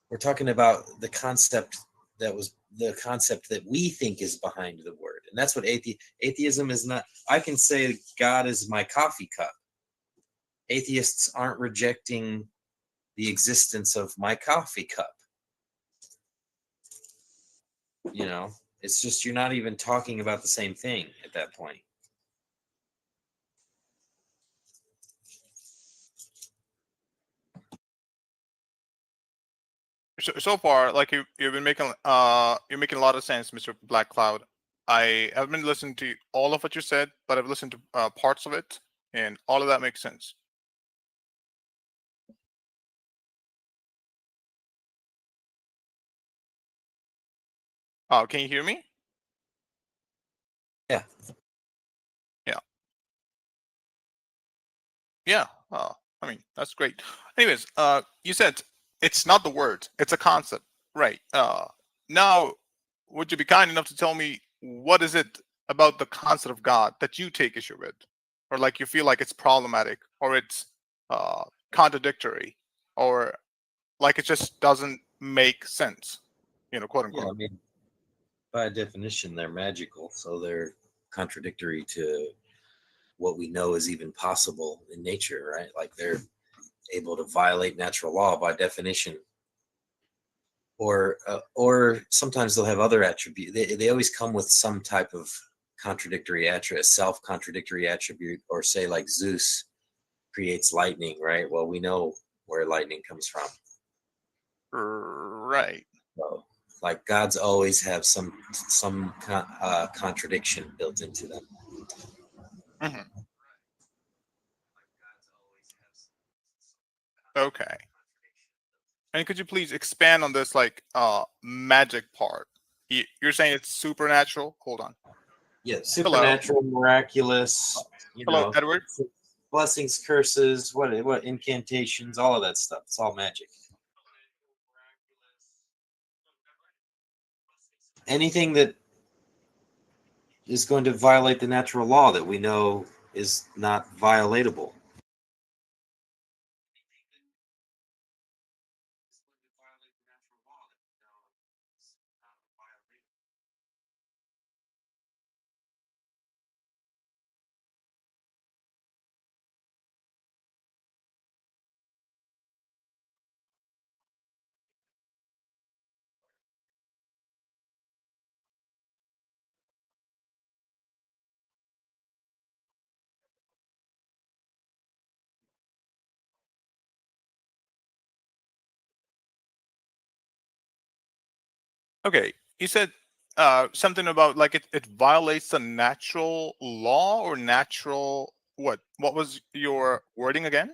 we're talking about the concept that we think is behind the word, and that's what atheism is not. I can say God is my coffee cup. Atheists aren't rejecting the existence of my coffee cup. It's just you're not even talking about the same thing at that point. So far, like you've been making you're making a lot of sense, Mr. Black Cloud. I haven't been listening to all of what you said, but I've listened to parts of it, and all of that makes sense. Can you hear me? Yeah. Yeah. Yeah. I mean, that's great. Anyways, you said it's not the word, it's a concept, right? Now, would you be kind enough to tell me what is it about the concept of God that you take issue with, or like you feel like it's problematic, or it's contradictory, or like it just doesn't make sense, quote Yeah, unquote. I mean, by definition, they're magical, so they're contradictory to what we know is even possible in nature, right? Like they're able to violate natural law by definition, or sometimes they'll have other attribute. They always come with some type of contradictory attribute, self-contradictory attribute, or say like Zeus creates lightning, right? Well, we know where lightning comes from. Right. So, like gods always have some contradiction built into them. Mhm. Okay. And could you please expand on this, like magic part? You're saying it's supernatural. Hold on. Yeah, Hello. supernatural, miraculous. Hello, Edward. Blessings, curses, what incantations, all of that stuff. It's all magic. Anything that is going to violate the natural law that we know is not violatable. Okay, you said something about like it violates the natural law or natural what? What was your wording again?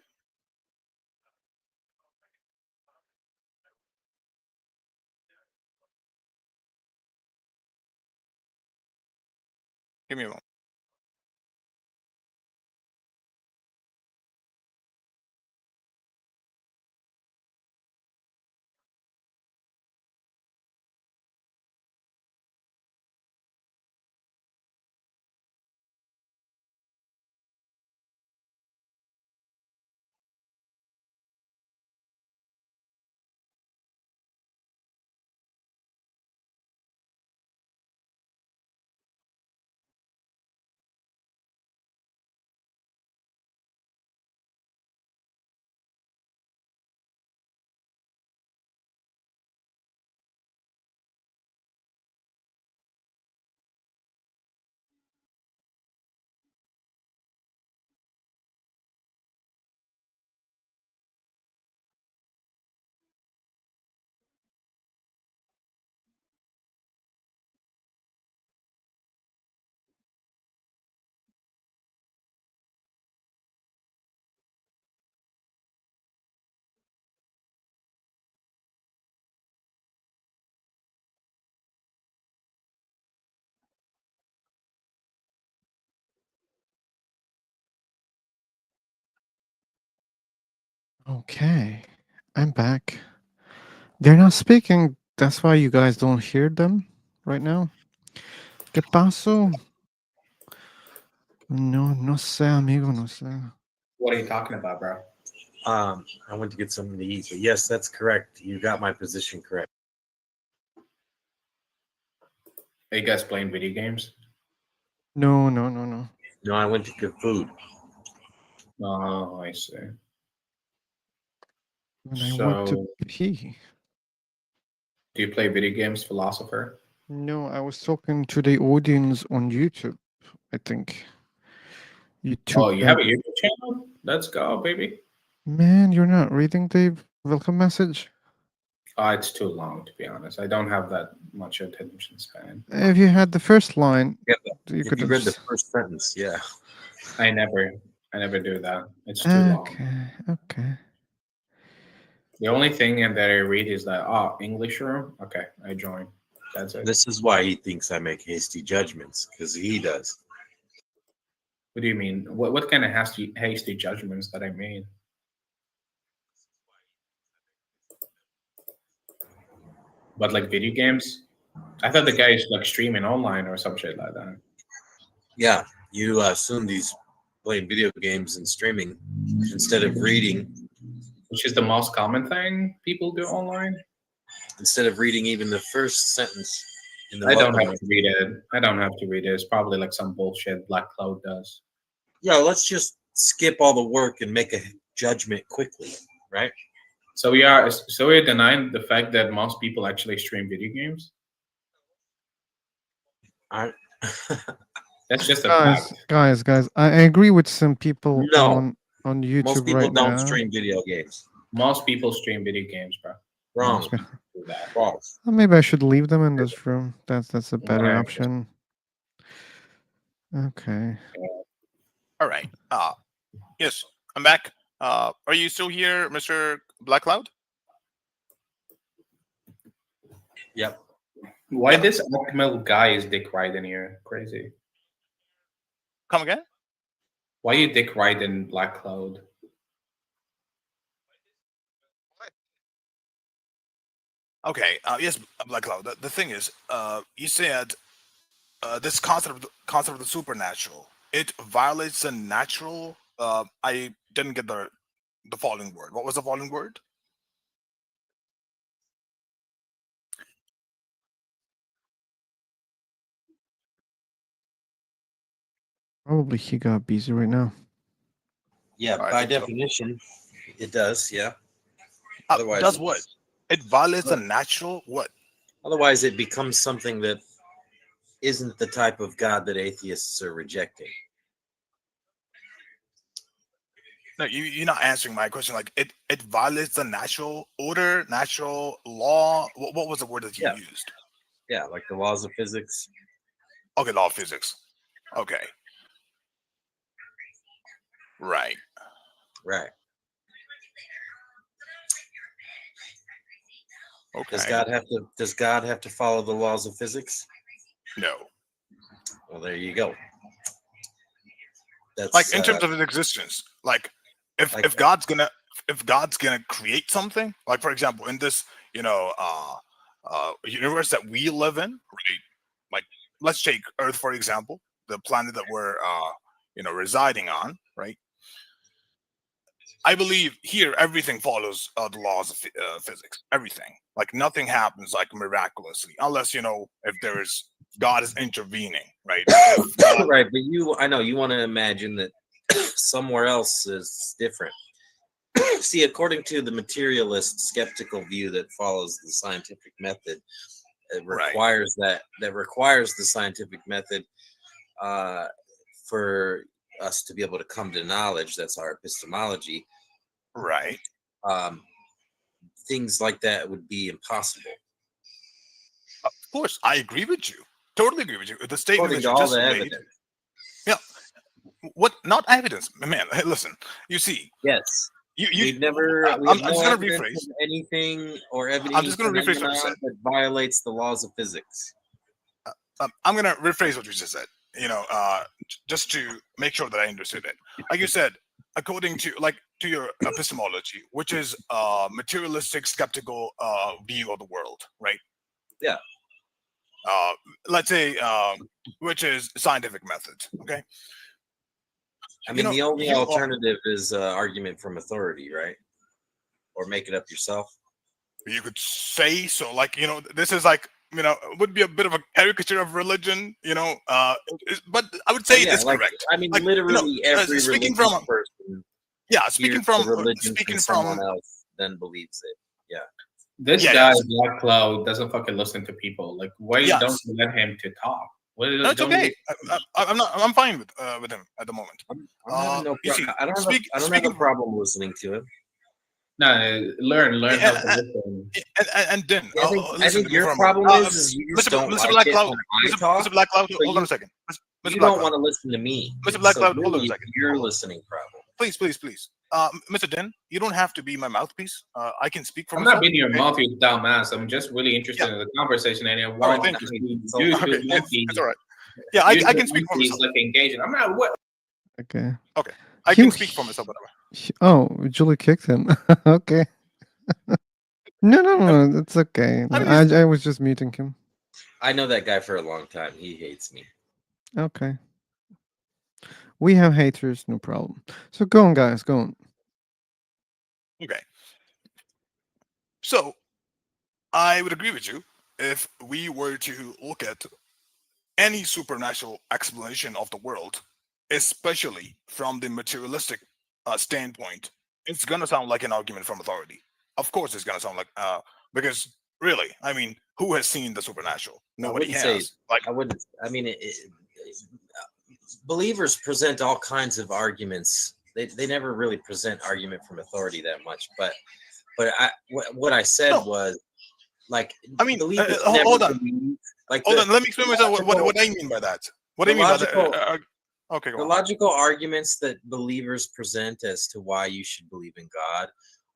Give me a moment. Okay, I'm back. They're not speaking. That's why you guys don't hear them right now. ¿Qué pasó? No, no sé, amigo, no sé. What are you talking about, bro? I went to get something to eat, but yes, that's correct. You got my position correct. Are you guys playing video games? No, no, no, no. No, I went to get food. Oh, I see. When I went to So, pee. do you play video games, philosopher? No, I was talking to the audience on YouTube, I think. You Oh, took you have them. a YouTube channel? Let's go, baby. Man, you're not reading the welcome message? It's too long, to be honest. I don't have that much attention span. If you had the first line, Yeah, you if could you have read the just... first sentence, yeah. I never do that. It's too long. Okay. The only thing that I read is that, English room? Okay, I join. That's it. This is why he thinks I make hasty judgments, because he does. What do you mean? What kind of hasty judgments that I made? But like video games? I thought the guy is like streaming online or some shit like that. Yeah, you assume he's playing video games and streaming instead of reading. Which is the most common thing people do online? Instead of reading even the first sentence in the I don't welcome. have to read it. I don't have to read it. It's probably like some bullshit Black Cloud does. Yeah, let's just skip all the work and make a judgment quickly, right? So we're denying the fact that most people actually stream video games? That's just a fact. Guys, I agree with some people No. on YouTube Most people right don't now. stream video games. Most people stream video games, bro. Wrong. Most people do that. False. Maybe I should leave them in this room. That's a better Whatever. option. Okay. All right. Yes, I'm back. Are you still here, Mr. Black Cloud? Yep. Why this Akmel guy is dick riding here? Crazy. Come again? Why you dick riding Black Cloud? Okay. Yes, Black Cloud. The thing is, you said this concept of the supernatural. It violates the natural. I didn't get the following word. What was the following word? Probably he got busy right now. Yeah, I by think so. definition, it does. Yeah. Otherwise, Does what? It violates the natural what? Otherwise, it becomes something that isn't the type of God that atheists are rejecting. No, you're not answering my question. Like it violates the natural order, natural law. What was the word that you used? Yeah, like the laws of physics. Okay, law of physics. Okay. Right. Right. Okay. Does God have to follow the laws of physics? No. Well, there you go. That's Like in terms of his existence. Like if God's gonna create something, like for example, in this, universe that we live in, right? Like let's take Earth for example, the planet that we're residing on, right? I believe here everything follows the laws of physics. Everything, like nothing happens like miraculously, unless if there's God is intervening, right? Right, but I know you want to imagine that somewhere else is different. See, according to the materialist skeptical view that follows the scientific method, it requires requires the scientific method for us to be able to come to knowledge. That's our epistemology. Right. Things like that would be impossible. Of course, I agree with you. Totally agree with you. The statement According that to you all just the made. evidence. Yeah. What? Not evidence, man. Hey, listen. You see. Yes. I'm We have just no gonna evidence rephrase. of anything or evidence I'm just gonna rephrase what you said. that violates the laws of physics. I'm gonna rephrase what you just said. Just to make sure that I understood it. Like you said, according to your epistemology, which is materialistic, skeptical view of the world, right? Yeah. Let's say, which is scientific method. Okay. I mean, the only alternative is argument from authority, right? Or make it up yourself. You could say so. Like, this is like, would be a bit of a caricature of religion, but I would say it's correct. I mean, literally every speaking religious from person. speaking hears from the religion speaking someone from else then believes it. Yeah. This Yeah, guy, yes. Black Cloud, doesn't fucking listen to people. Like, why Yes. don't you let him to talk? Why No, it's don't okay. I'm fine with him at the moment. I'm having no You see, I don't have a problem listening to him. No, learn how to listen. And then I think your problem is you just don't Mr. like Black it Cloud, when I talk. Mr. Black Cloud, so hold on you- a second. Mr. You Black don't Cloud. want to listen to me. Mr. Black So Cloud, hold on a really, second. Your listening problem. Please. Mr. Den, you don't have to be my mouthpiece. I can speak for I'm myself. not being your okay? mouth, you dumbass. I'm just really interested in the conversation, and I All right, want thank you. you Okay, to it's all right. Yeah, I can speak for myself. Like engaging. I'm not what. Okay. Okay, I can speak for myself. Whatever. Oh, Julie kicked him. Okay. No, it's okay. I was just muting him. I know that guy for a long time. He hates me. Okay. We have haters, no problem. So go on, guys, go on. Okay. So, I would agree with you if we were to look at any supernatural explanation of the world, especially from the materialistic standpoint. It's gonna sound like an argument from authority. Of course, it's gonna sound like because really, I mean, who has seen the supernatural? Nobody wouldn't has. say. I wouldn't. I mean, believers present all kinds of arguments. They never really present argument from authority that much. But what I said was like. I mean, believers hold never on. believe, like Hold the- on. Let me explain myself. What logical- I mean by that. What the I mean by logical- that. Okay, go The on. logical arguments that believers present as to why you should believe in God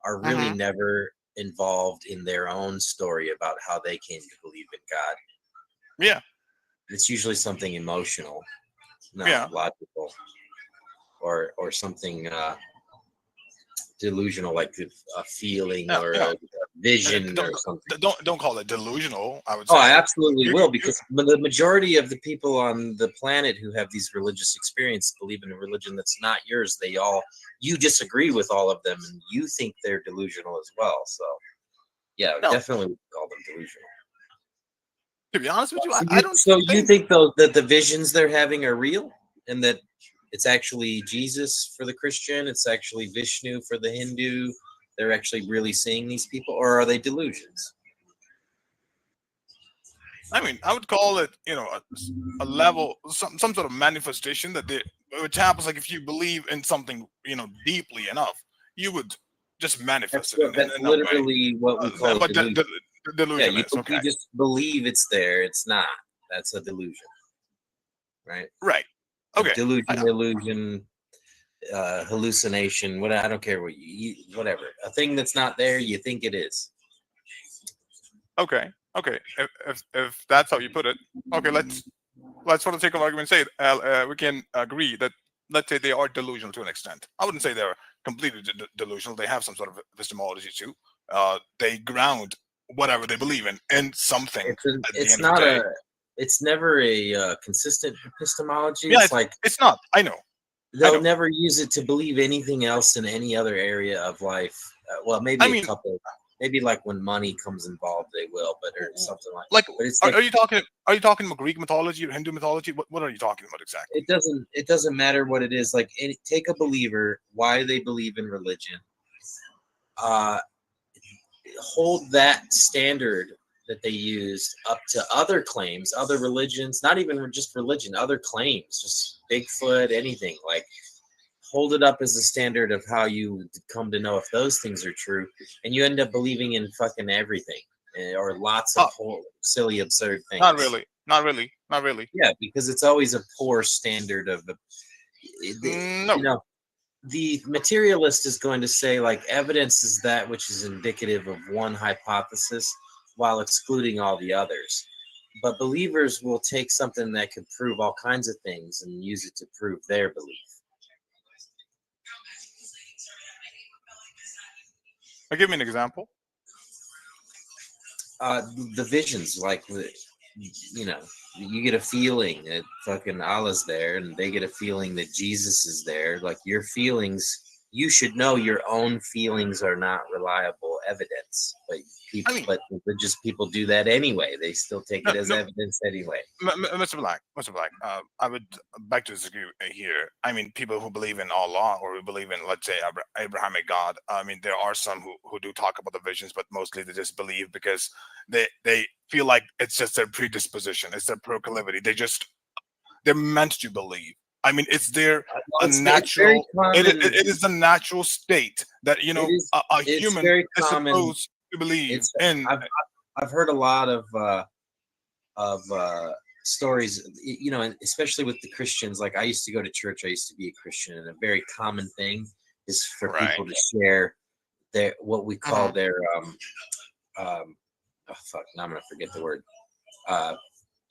are really never involved in their own story about how they came to believe in God. Yeah. It's usually something emotional, not Yeah. logical, or something delusional, like a feeling or a vision or something. Don't call it delusional. I would Oh, say. I absolutely will, because the majority of the people on the planet who have these religious experiences believe in a religion that's not yours. You disagree with all of them, and you think they're delusional as well. So, yeah, definitely would call them delusional. To be honest with you, I don't. So you think though that the visions they're having are real, and that it's actually Jesus for the Christian, it's actually Vishnu for the Hindu? They're actually really seeing these people, or are they delusions? I mean, I would call it, a level, some sort of manifestation which happens. Like if you believe in something, deeply enough, you would just manifest it. That's literally what we call but delusion. delusion Yeah, is okay. you just believe it's there. It's not. That's a delusion, right? Right. Okay. Delusion, illusion, hallucination. What, I don't care what whatever. A thing that's not there, you think it is. Okay. If that's how you put it, okay. Let's for the sake of argument say we can agree that, let's say, they are delusional to an extent. I wouldn't say they're completely delusional. They have some sort of epistemology too. They ground whatever they believe in something. It's never a consistent epistemology. Yeah, it's like it's not. I know. They'll never use it to believe anything else in any other area of life. Well, maybe a couple. Maybe like when money comes involved, they will, but or something like. But it's are you talking about Greek mythology or Hindu mythology? What are you talking about exactly? It doesn't matter what it is. Like, take a believer, why they believe in religion. Hold that standard that they used up to other claims, other religions, not even just religion, other claims, just Bigfoot, anything. Like, hold it up as a standard of how you come to know if those things are true, and you end up believing in fucking everything, or lots of whole, silly, absurd things. Not really. Yeah, because it's always a poor standard of no. The materialist is going to say, like, evidence is that which is indicative of one hypothesis while excluding all the others. But believers will take something that could prove all kinds of things and use it to prove their belief. Give me an example. The visions, like you know, you get a feeling that fucking Allah's there, and they get a feeling that Jesus is there. Like your feelings, you should know your own feelings are not reliable evidence, but people, but religious people do that anyway. They still take it as evidence anyway. Mr. Black, I would beg to disagree here. I mean, people who believe in Allah or who believe in, let's say, Abrahamic God. I mean, there are some who do talk about the visions, but mostly they just believe because they feel like it's just their predisposition, it's their proclivity. They're meant to believe. I mean, it's their natural. It is the natural state that a human is supposed to believe in. I've heard a lot of stories, and especially with the Christians. Like I used to go to church. I used to be a Christian, and a very common thing is for people to share their what we call their oh fuck, now I'm gonna forget the word.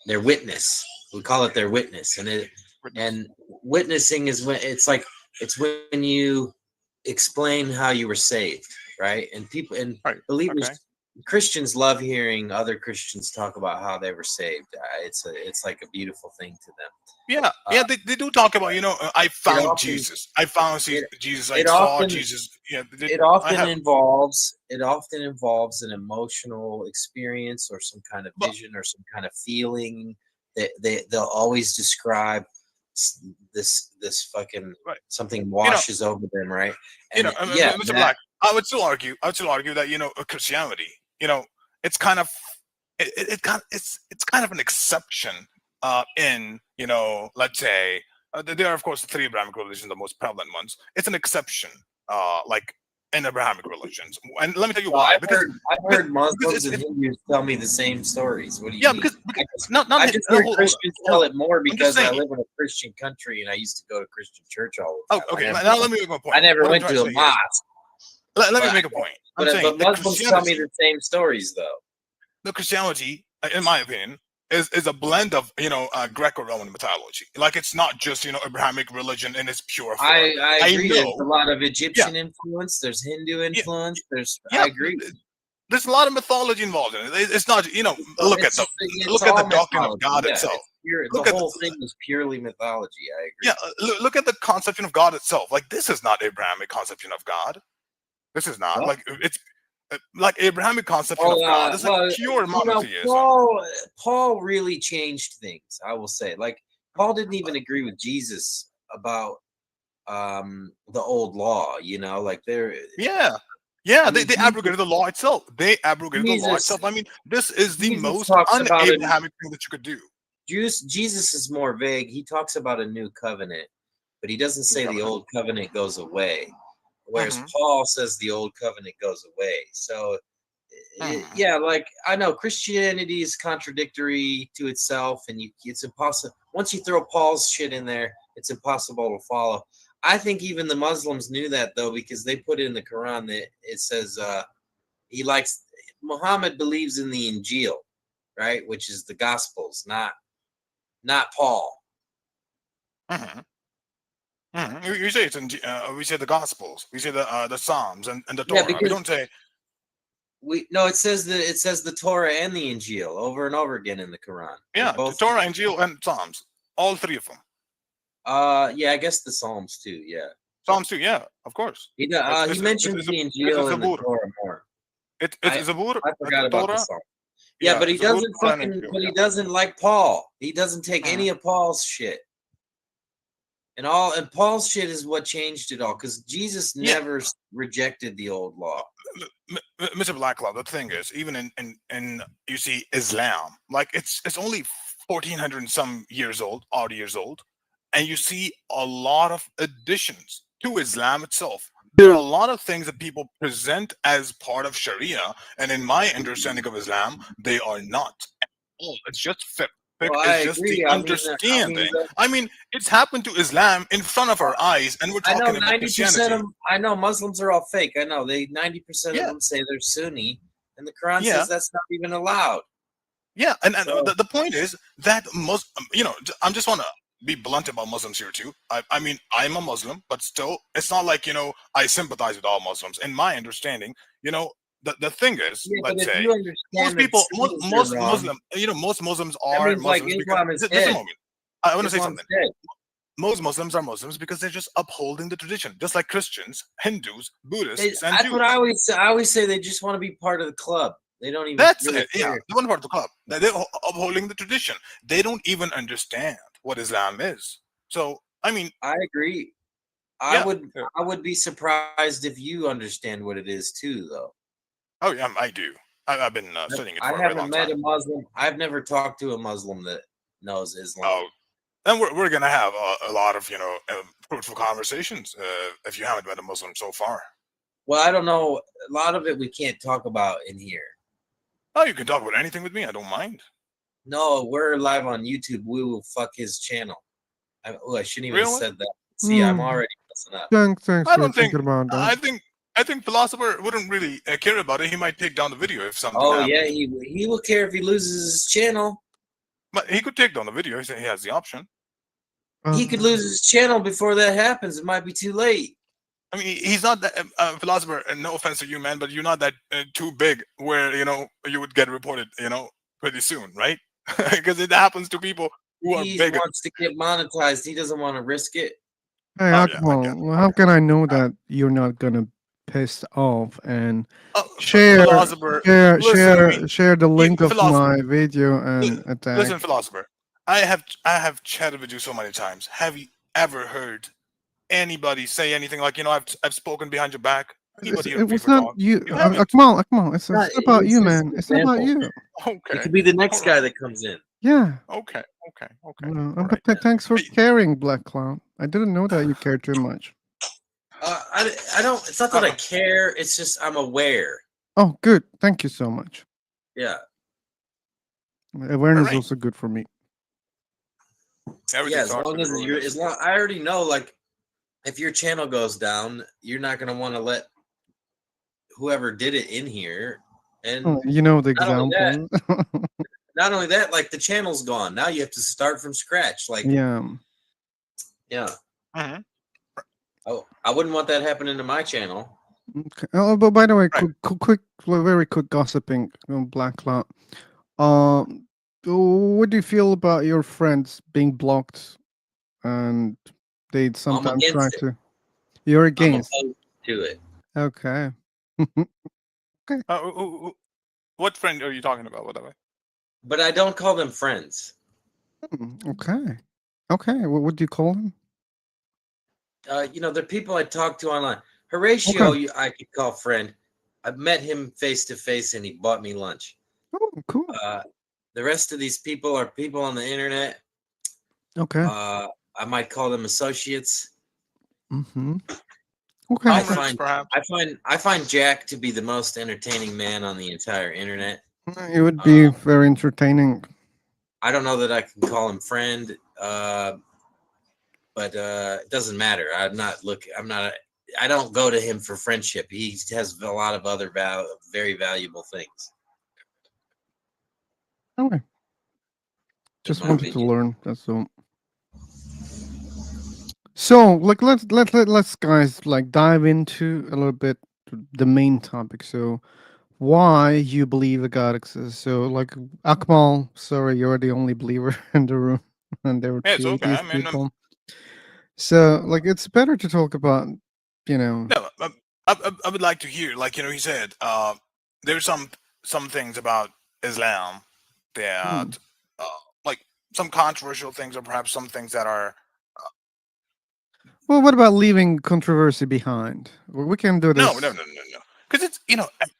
Their witness. We call it their witness, and witnessing is when it's when you explain how you were saved, right? And people and believers. Christians love hearing other Christians talk about how they were saved. It's like a beautiful thing to them. Yeah, they do talk about, I found Jesus. I found Jesus. I saw Jesus. Yeah, it often involves an emotional experience or some kind of vision or some kind of feeling. They'll always describe this fucking something washes over them, right? And Mr. Black, I would still argue that Christianity, it's kind of it's kind of an exception in let's say there are of course the three Abrahamic religions, the most prevalent ones. It's an exception like in Abrahamic religions, and let me tell you why. I've heard Muslims and Hindus tell me the same stories. What do you mean? Because I just heard Christians tell it more because I live in a Christian country and I used to go to Christian church all the time. Okay, now let me make my point. I never went to a mosque. Let me make a point. But Muslims tell me the same stories, though. The Christianity, in my opinion, is a blend of Greco-Roman mythology. Like it's not just Abrahamic religion in its pure form. I agree. There's a lot of Egyptian influence. There's Hindu influence. I agree. There's a lot of mythology involved in it. It's not look at the doctrine of God itself. The whole thing is purely mythology. I agree. Yeah, look at the conception of God itself. Like this is not Abrahamic conception of God. This is not it's like Abrahamic conception of God. This is pure monotheism. Paul really changed things. I will say, like Paul didn't even agree with Jesus about the old law. Like they're they abrogated the law itself. I mean, this is the most un-Abrahamic thing that you could do. Jesus is more vague. He talks about a new covenant, but he doesn't say the old covenant goes away. Whereas Paul says the old covenant goes away. So, like I know Christianity is contradictory to itself, and it's impossible. Once you throw Paul's shit in there, it's impossible to follow. I think even the Muslims knew that though, because they put in the Quran that it says Muhammad believes in the Injil, right, which is the Gospels, not Paul. We say it's we say the Gospels, we say the Psalms and the Torah. We don't say. It says the Torah and the Injil over and over again in the Quran. Yeah, both Torah, Injil, and Psalms, all three of them. I guess the Psalms too. Yeah, Psalms too. Yeah, of course. He mentions the Injil and the Torah more. It's Zabur. I forgot about the Psalm. Yeah, but he doesn't he doesn't like Paul. He doesn't take any of Paul's shit. And Paul's shit is what changed it all, because Jesus never rejected the old law. Mr. Blacklaw, the thing is, even in you see Islam, like it's only 1400 and some odd years old, and you see a lot of additions to Islam itself. There are a lot of things that people present as part of Sharia, and in my understanding of Islam, they are not. It's just fiqh. It's just the understanding. I mean, it's happened to Islam in front of our eyes, and we're talking about Christianity. I know Muslims are all fake. I know 90% of them say they're Sunni, and the Quran says that's not even allowed. Yeah, and the point is that I'm just want to be blunt about Muslims here too. I mean, I'm a Muslim, but still, it's not like I sympathize with all Muslims. In my understanding, you know, the thing is, Yeah, but let's if say you most understand the people, truth, you're wrong. most Muslims That are means like Muslims because Islam is just a dead. moment. I want to say Islam's something. dead. Most Muslims are Muslims because they're just upholding the tradition, just like Christians, Hindus, Buddhists, and That's Jews. what I always say. I always say they just want to be part of the club. They don't even That's really it. Yeah, care. the one part of the club. They're upholding the tradition. They don't even understand what Islam is. So, I mean, I agree. yeah. I would be surprised if you understand what it is too, though. Oh, yeah, I do. I've been studying it I for a very haven't long met time. a Muslim. I've never talked to a Muslim that knows Islam. Oh, and we're gonna have a lot of fruitful conversations if you haven't met a Muslim so far. Well, I don't know. A lot of it we can't talk about in here. Oh, you can talk about anything with me. I don't mind. No, we're live on YouTube. We will fuck his channel. I shouldn't even have Really? said that. See, I'm already messing up. Thanks I for don't think. thinking about that. I think philosopher wouldn't really care about it. He might take down the video if something Oh happens. yeah, he will care if he loses his channel. But he could take down the video. He has the option. He could lose his channel before that happens. It might be too late. I mean, he's not that philosopher. And no offense to you, man, but you're not that too big where you would get reported, pretty soon, right? Because it happens to people who are He big. wants to get monetized. He doesn't want to risk it. Hey, Akmal, how can I know that you're not gonna piss off and share philosopher, listen to me. share the link of Philosopher, my video and attack? listen, philosopher. I have chatted with you so many times. Have you ever heard anybody say anything like I've spoken behind your back? Anybody It heard was people not talk? you, You haven't. Akmal. It's No, not about it's you, just man. an It's about example. you. Okay. It could be the next guy that comes in. Yeah. Okay. No, but thanks for caring, Black Clown. I didn't know that you cared too much. I don't. It's not that I care. It's just I'm aware. Oh, good. Thank you so much. Yeah. Awareness is also good for me. Yeah. As long as I already know, like, if your channel goes down, you're not gonna want to let whoever did it in here. And You know the not only example. not only that, like the channel's gone. Now you have to start from scratch. Like, yeah. Oh, I wouldn't want that happening to my channel. Okay. Oh, but by the way, quick, very quick gossiping on Black Cloud. What do you feel about your friends being blocked, and they sometimes against try it. to? You're I'm against. opposed to it. Okay. Okay. What friend are you talking about, by the way? But I don't call them friends. Okay. Okay. What do you call them? They're people I talk to online. Horatio, Okay. I could call friend. I've met him face to face, and he bought me lunch. Oh, cool. The rest of these people are people on the internet. Okay. I might call them associates. Mm-hmm. Okay. I find Jack to be the most entertaining man on the entire internet. It would be very entertaining. I don't know that I can call him friend, but it doesn't matter. I don't go to him for friendship. He has a lot of other very valuable things. Okay. Just my wanted to opinion. learn. That's all. So, like, let's guys like dive into a little bit the main topic. So, why you believe a God exists? So, like, Akmal, sorry, you're the only believer in the room, and there were Yeah, it's two okay. atheist I mean, people. So, like, it's better to talk about, no, I would like to hear, like he said, there's some things about Islam that, like some controversial things, or perhaps some things that are. Well, what about leaving controversy behind? We can do this. No. Because it's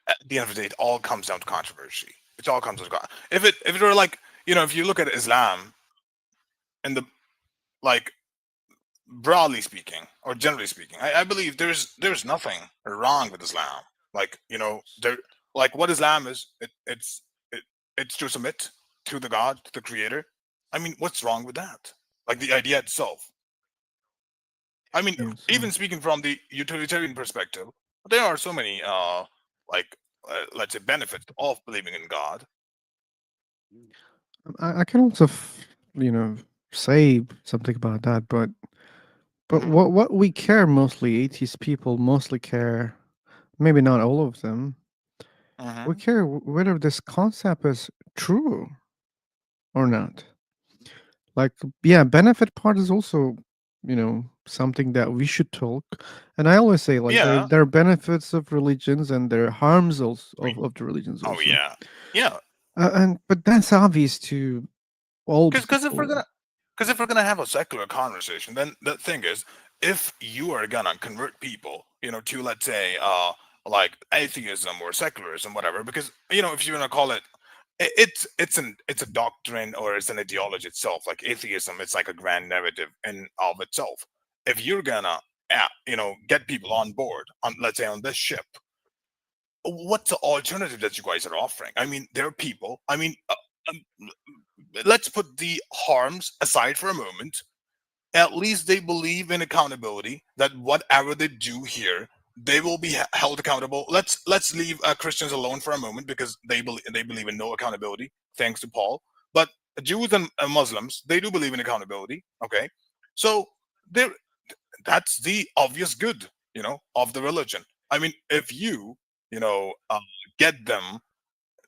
at the end of the day, it all comes down to controversy. It all comes down to if it were like if you look at Islam, and the like, broadly speaking or generally speaking, I believe there's nothing wrong with Islam. Like there, like what Islam is, it's to submit to the God, to the Creator. I mean, what's wrong with that? Like the idea itself. I mean, even speaking from the utilitarian perspective, there are so many let's say benefits of believing in God. I can also, say something about that, but what we care mostly, atheist people mostly care maybe not all of them, Mhm. we care whether this concept is true or not. Like, yeah, benefit part is also, something that we should talk. And I always say, like, Yeah. there are benefits of religions and there are harms also of the religions Oh also. yeah. Yeah. But that's obvious to all Because if we're people. gonna because if we're gonna have a secular conversation, then the thing is, if you are gonna convert people, to, let's say, like atheism or secularism, whatever, because if you're gonna call it, it's a doctrine or it's an ideology itself. Like atheism, it's like a grand narrative in of itself. If you're gonna, get people on board on, let's say, on this ship, what's the alternative that you guys are offering? I mean, there are people. I mean, um, let's put the harms aside for a moment. At least they believe in accountability, that whatever they do here, they will be held accountable. Let's leave Christians alone for a moment, because they believe in no accountability, thanks to Paul. But Jews and Muslims, they do believe in accountability. Okay, so there, that's the obvious good, of the religion. I mean, if get them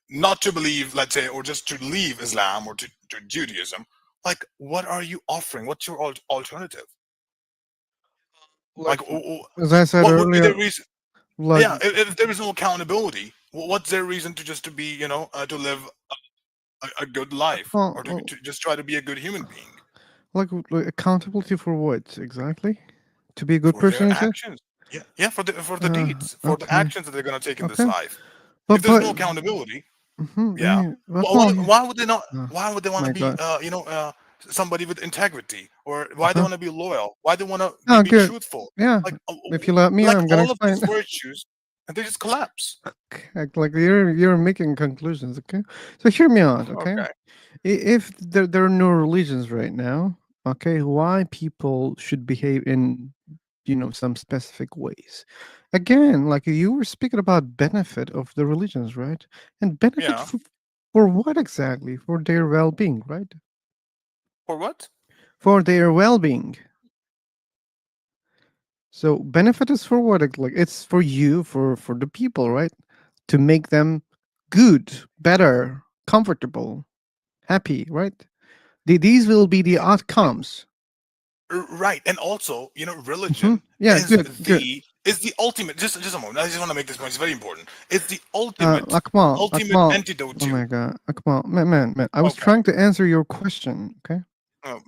not to believe, let's say, or just to leave Islam or to Judaism, like, what are you offering? What's your alternative? Like, Like, as I said what would be earlier, the reason? like, Yeah, if there is no accountability, what's their reason to just to be, to live a good life, or to, well, to just try to be a good human being like accountability for what exactly? To be a good for their person, you said? actions? Yeah, yeah, for the deeds, for the Okay, actions that they're gonna take in this okay. life. If But there's but no accountability, yeah. yeah, but Why, Paul. why would they not? Oh, Why would they want to my be, God. somebody with integrity, or why they Uh-huh. want to be loyal? Why they want to Oh, be good. truthful? Yeah. Like, If you let me, like I'm gonna all of explain. these virtues, and they just collapse. Like you're making conclusions, okay? So hear me out, okay? Okay. If there are no religions right now, okay, why people should behave in some specific ways? Again, like you were speaking about benefit of the religions, right? And benefit Yeah. for what exactly? For their well-being, right? For what? For their well-being. So benefit is for what? Like it's for you, for the people, right? To make them good, better, comfortable, happy, right? These will be the outcomes. Right, and also, religion Yeah, is good, good. the ultimate. Just a moment. I just want to make this point. It's very important. It's the ultimate ultimate Akmal. antidote Oh to. my God, Akmal, man. I was Okay. trying to answer your question, okay?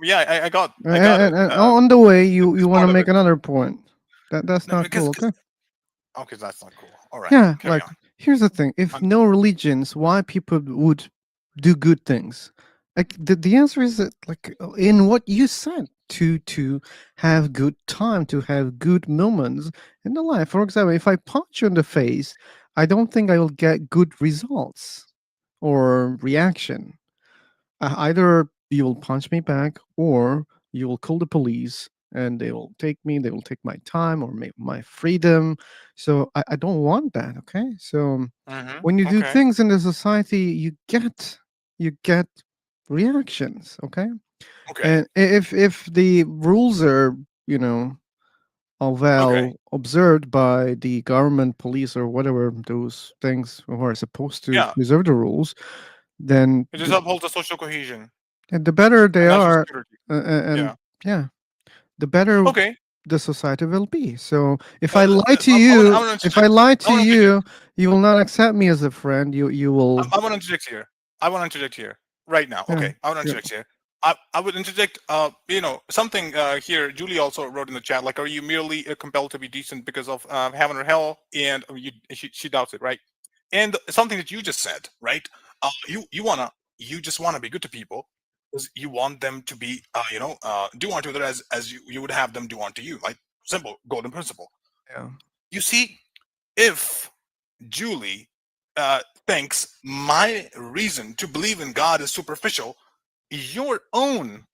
Yeah, I got it. And on the way, you It's want to part of make it. another point. That's No, not because cool, okay? okay, that's not cool. All right, Yeah, carry like on. here's the thing: if no religions, why people would do good things? Like the answer is that, like in what you said, to have good time, to have good moments in the life. For example, if I punch you in the face, I don't think I will get good results or reaction. Either you will punch me back, or you will call the police and they will take me. They will take my time or my freedom. So I don't want that. Okay. So when you do Okay. things in the society, you get reactions. Okay. Okay. And if the rules are Okay. well observed by the government, police, or whatever those things who are supposed to Yeah. preserve the rules, then It just upholds the social cohesion and the better they and national are, security. and Yeah. yeah, the better Okay. the society will be. So if I lie to I you, want to if I interject. lie I to want to interject. you will not accept me as a friend. You will. I want to interject here. I want to interject here right now. Yeah, Okay, I want to yeah. interject here. I would interject. Something here. Julie also wrote in the chat. Like, are you merely compelled to be decent because of heaven or hell? And she doubts it, right? And something that you just said, right? You just wanna be good to people because you want them to be, do unto others as you would have them do unto you. Like, simple golden principle. Yeah. You see, if Julie thinks my reason to believe in God is superficial, your own,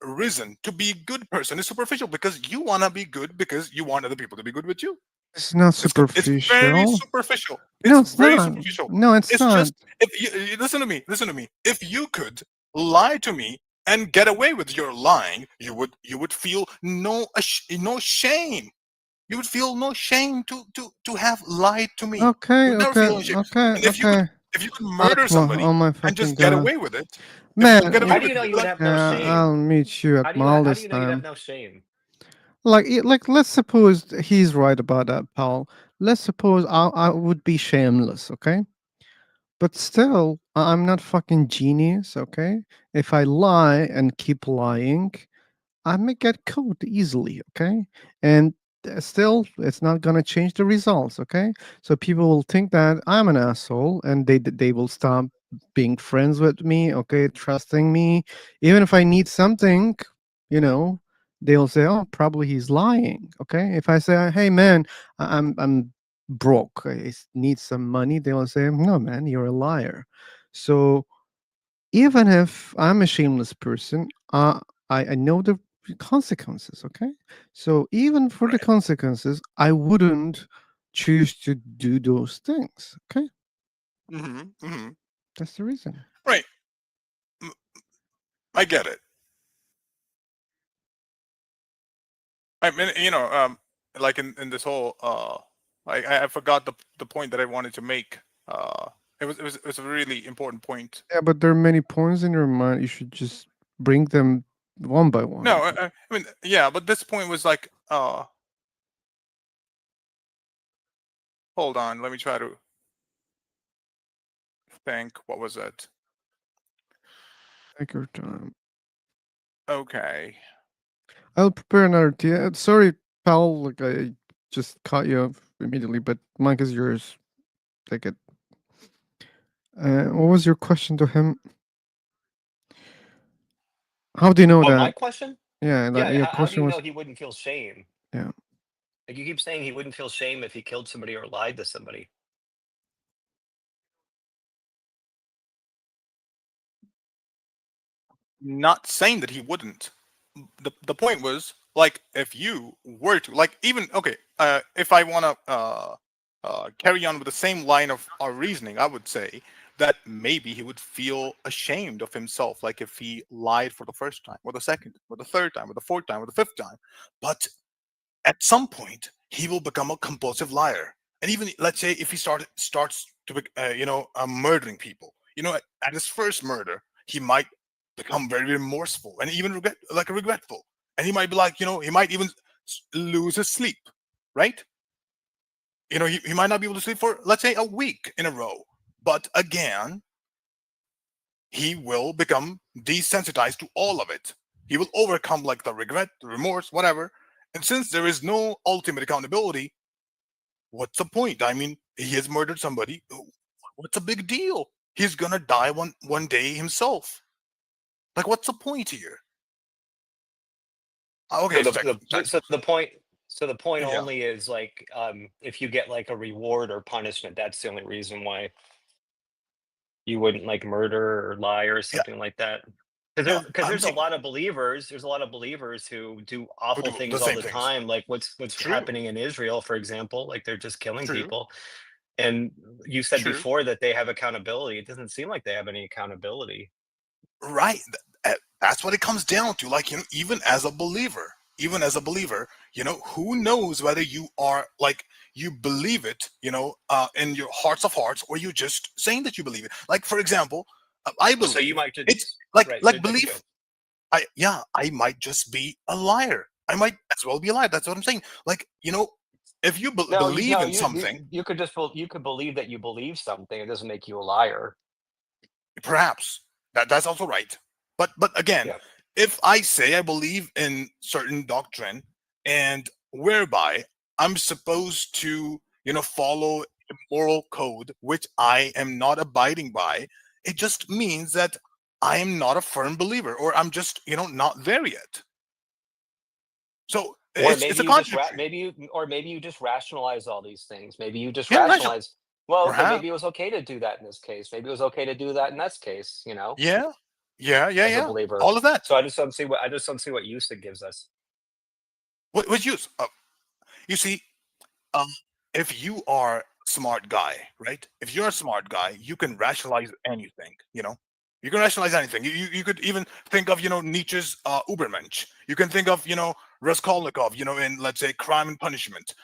reason to be a good person is superficial, because you want to be good because you want other people to be good with you. It's not It's very superficial. superficial. No, It's it's very not. superficial. No, it's It's not. just, if listen to me, If you could lie to me and get away with your lying, you would feel no shame. You would feel no shame to have lied to me. Okay, You would never okay, feel shame. okay, And if you okay. could murder Akma, somebody oh my and fucking just get god. away with it, Man, get away How with do you it, know you'd you be would like, have no I'll shame? meet you at How do mall how do this you know you'd have time. no shame? Like, let's suppose he's right about that, Paul. Let's suppose I would be shameless, okay? But still, I'm not fucking genius, okay? If I lie and keep lying, I may get caught easily, okay? And still, it's not gonna change the results, okay? So people will think that I'm an asshole, and they will stop being friends with me, okay, trusting me. Even if I need something, you know, they'll say, "Oh, probably he's lying." Okay? If I say, "Hey, man, I'm broke. Need some money," they'll say, "No, man, you're a liar." So even if I'm a shameless person, I know the consequences, okay? So even for the consequences, I wouldn't choose to do those things, okay? That's the reason. right. I get it. I mean, like in this whole, I forgot the point that I wanted to make. It was a really important point. Yeah, but there are many points in your mind. You should just bring them one by one. No, I mean, yeah, but this point was like, hold on, let me try to think. What was it? Take your time. Okay. I'll prepare another tea. Sorry, pal. Like I just cut you off immediately, but mic is yours. Take it. What was your question to him? How do you know What, that? my question? Yeah, Yeah, your how do question you know was. he wouldn't feel shame? Yeah. Like you keep saying he wouldn't feel shame if he killed somebody or lied to somebody. Not saying that he wouldn't. The point was like if you were to like even okay, if I want to carry on with the same line of our reasoning, I would say that maybe he would feel ashamed of himself, like if he lied for the first time, or the second, or the third time, or the fourth time, or the fifth time. But at some point, he will become a compulsive liar. And even let's say if he starts to murdering people, at his first murder, he might become very remorseful and even regretful, and he might be like, he might even lose his sleep, right? He might not be able to sleep for, let's say, a week in a row, but again, he will become desensitized to all of it. He will overcome like the regret, the remorse, whatever. And since there is no ultimate accountability, what's the point? I mean, he has murdered somebody. What's a big deal? He's gonna die one day himself. Like, what's the point here? Okay, So so check. the point Yeah. only is like if you get like a reward or punishment, that's the only reason why you wouldn't like murder or lie or something like that. Because there's a lot of believers. There's a lot of believers who do awful do the things all same the things. time. Like what's True. happening in Israel, for example. Like they're just killing True. people. And you said True. before that they have accountability. It doesn't seem like they have any accountability. Right. That's what it comes down to. Like, even as a believer, who knows whether you are like you believe it, in your hearts of hearts, or you're just saying that you believe it. Like, for example, I believe So you might just it's like right. like Go belief. I might just be a liar. I might as well be a liar. That's what I'm saying. Like, if you No, believe in something, you could just you could believe that you believe something. It doesn't make you a liar. perhaps that's also right. But again, Yeah. if I say I believe in certain doctrine, and whereby I'm supposed to, follow a moral code which I am not abiding by, it just means that I am not a firm believer, or I'm just, not there yet. So Or it's maybe a you just contradiction. maybe you just rationalize all these things. Maybe you just Yeah, rational. rationalize. Well, okay, Perhaps. maybe it was okay to do that in this case. Maybe it was okay to do that in this case. Yeah. As a believer. All of that. So I just don't see what use it gives us. What use? You see, if you are a smart guy, right? If you're a smart guy, you can rationalize anything. You can rationalize anything. You could even think of Nietzsche's Ubermensch. You can think of Raskolnikov, in, let's say, Crime and Punishment.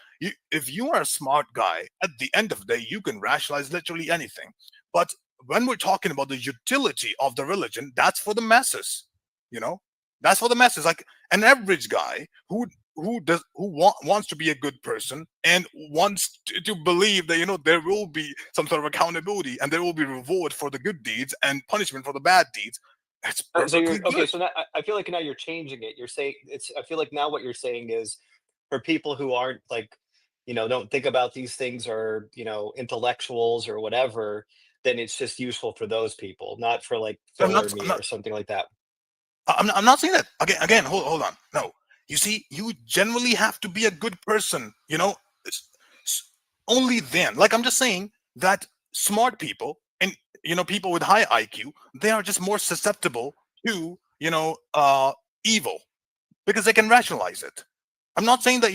If you are a smart guy, at the end of the day, you can rationalize literally anything. But when we're talking about the utility of the religion, that's for the masses. That's for the masses. Like an average guy who wants to be a good person and wants to believe that there will be some sort of accountability and there will be reward for the good deeds and punishment for the bad deeds. It's So you're perfectly okay. good. So now I feel like now you're changing it. You're saying it's. I feel like now what you're saying is for people who aren't like, don't think about these things or intellectuals or whatever. Then it's just useful for those people, not for like I'm Phil not. or I'm me not. or something like that. I'm not saying that. Again. Hold on. No. You see, you generally have to be a good person. Only then. Like I'm just saying that smart people and people with high IQ, they are just more susceptible to evil because they can rationalize it. I'm not saying that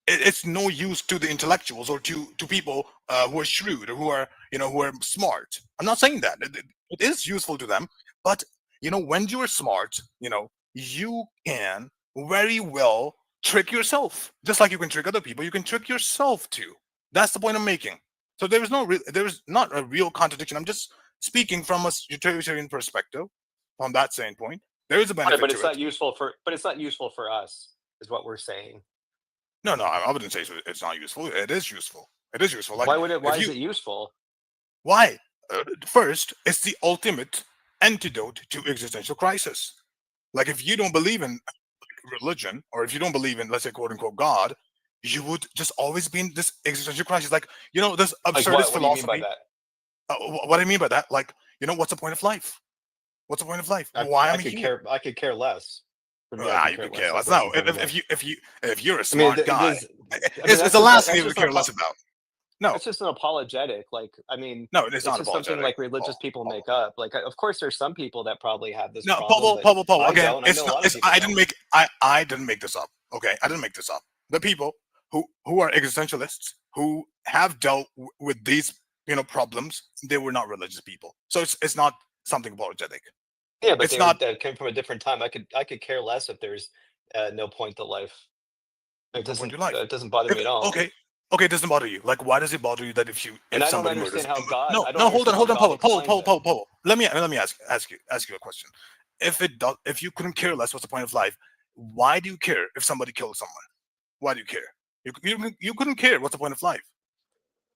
it's no use to the intellectuals or to people who are shrewd or who are smart. I'm not saying that it is useful to them, but when you are smart, you can very well trick yourself, just like you can trick other people. You can trick yourself too. That's the point I'm making. So there is not a real contradiction. I'm just speaking from a utilitarian perspective. From that standpoint, there is a Right, benefit but to it's it. not useful for. But it's not useful for us, is what we're saying. No, I wouldn't say it's not useful. It is useful. It is useful. Like Why would it? Why if is you it useful? why first, it's the ultimate antidote to existential crisis. Like if you don't believe in religion, or if you don't believe in, let's say, quote unquote, God, you would just always be in this existential crisis. Like this Like absurdist what? What do you mean by philosophy. that? What I mean by that, like what's the point of life? What's the point of life? Why I am I could here? care. I could care less. For me, I could You care could less. care Like, less. what's No, the point of life? if you're a I mean, smart guy, there's. I mean, it's the last thing you that's would just care less about. No, That's just an apologetic. Like, I mean, no, it's it's not just something apologetic. like religious people make up. Like, of course, there's some people that probably have this No, problem, but Paul. I Again, don't. I it's know a not. lot of people I don't. didn't make. I didn't make this up. Okay, I didn't make this up. The people who are existentialists who have dealt with these problems, they were not religious people. So it's not something apologetic. Yeah, but It's not. they came from a different time. I could care less if there's no point to life. No point to life. It doesn't bother me at all. Okay, it doesn't bother you. Like, why does it bother you that if And I don't somebody murders? understand how God. I don't No, hold understand how on, God explains it. Paul. Let me ask you a question. If you couldn't care less, what's the point of life? Why do you care if somebody kills someone? Why do you care? You couldn't care. What's the point of life?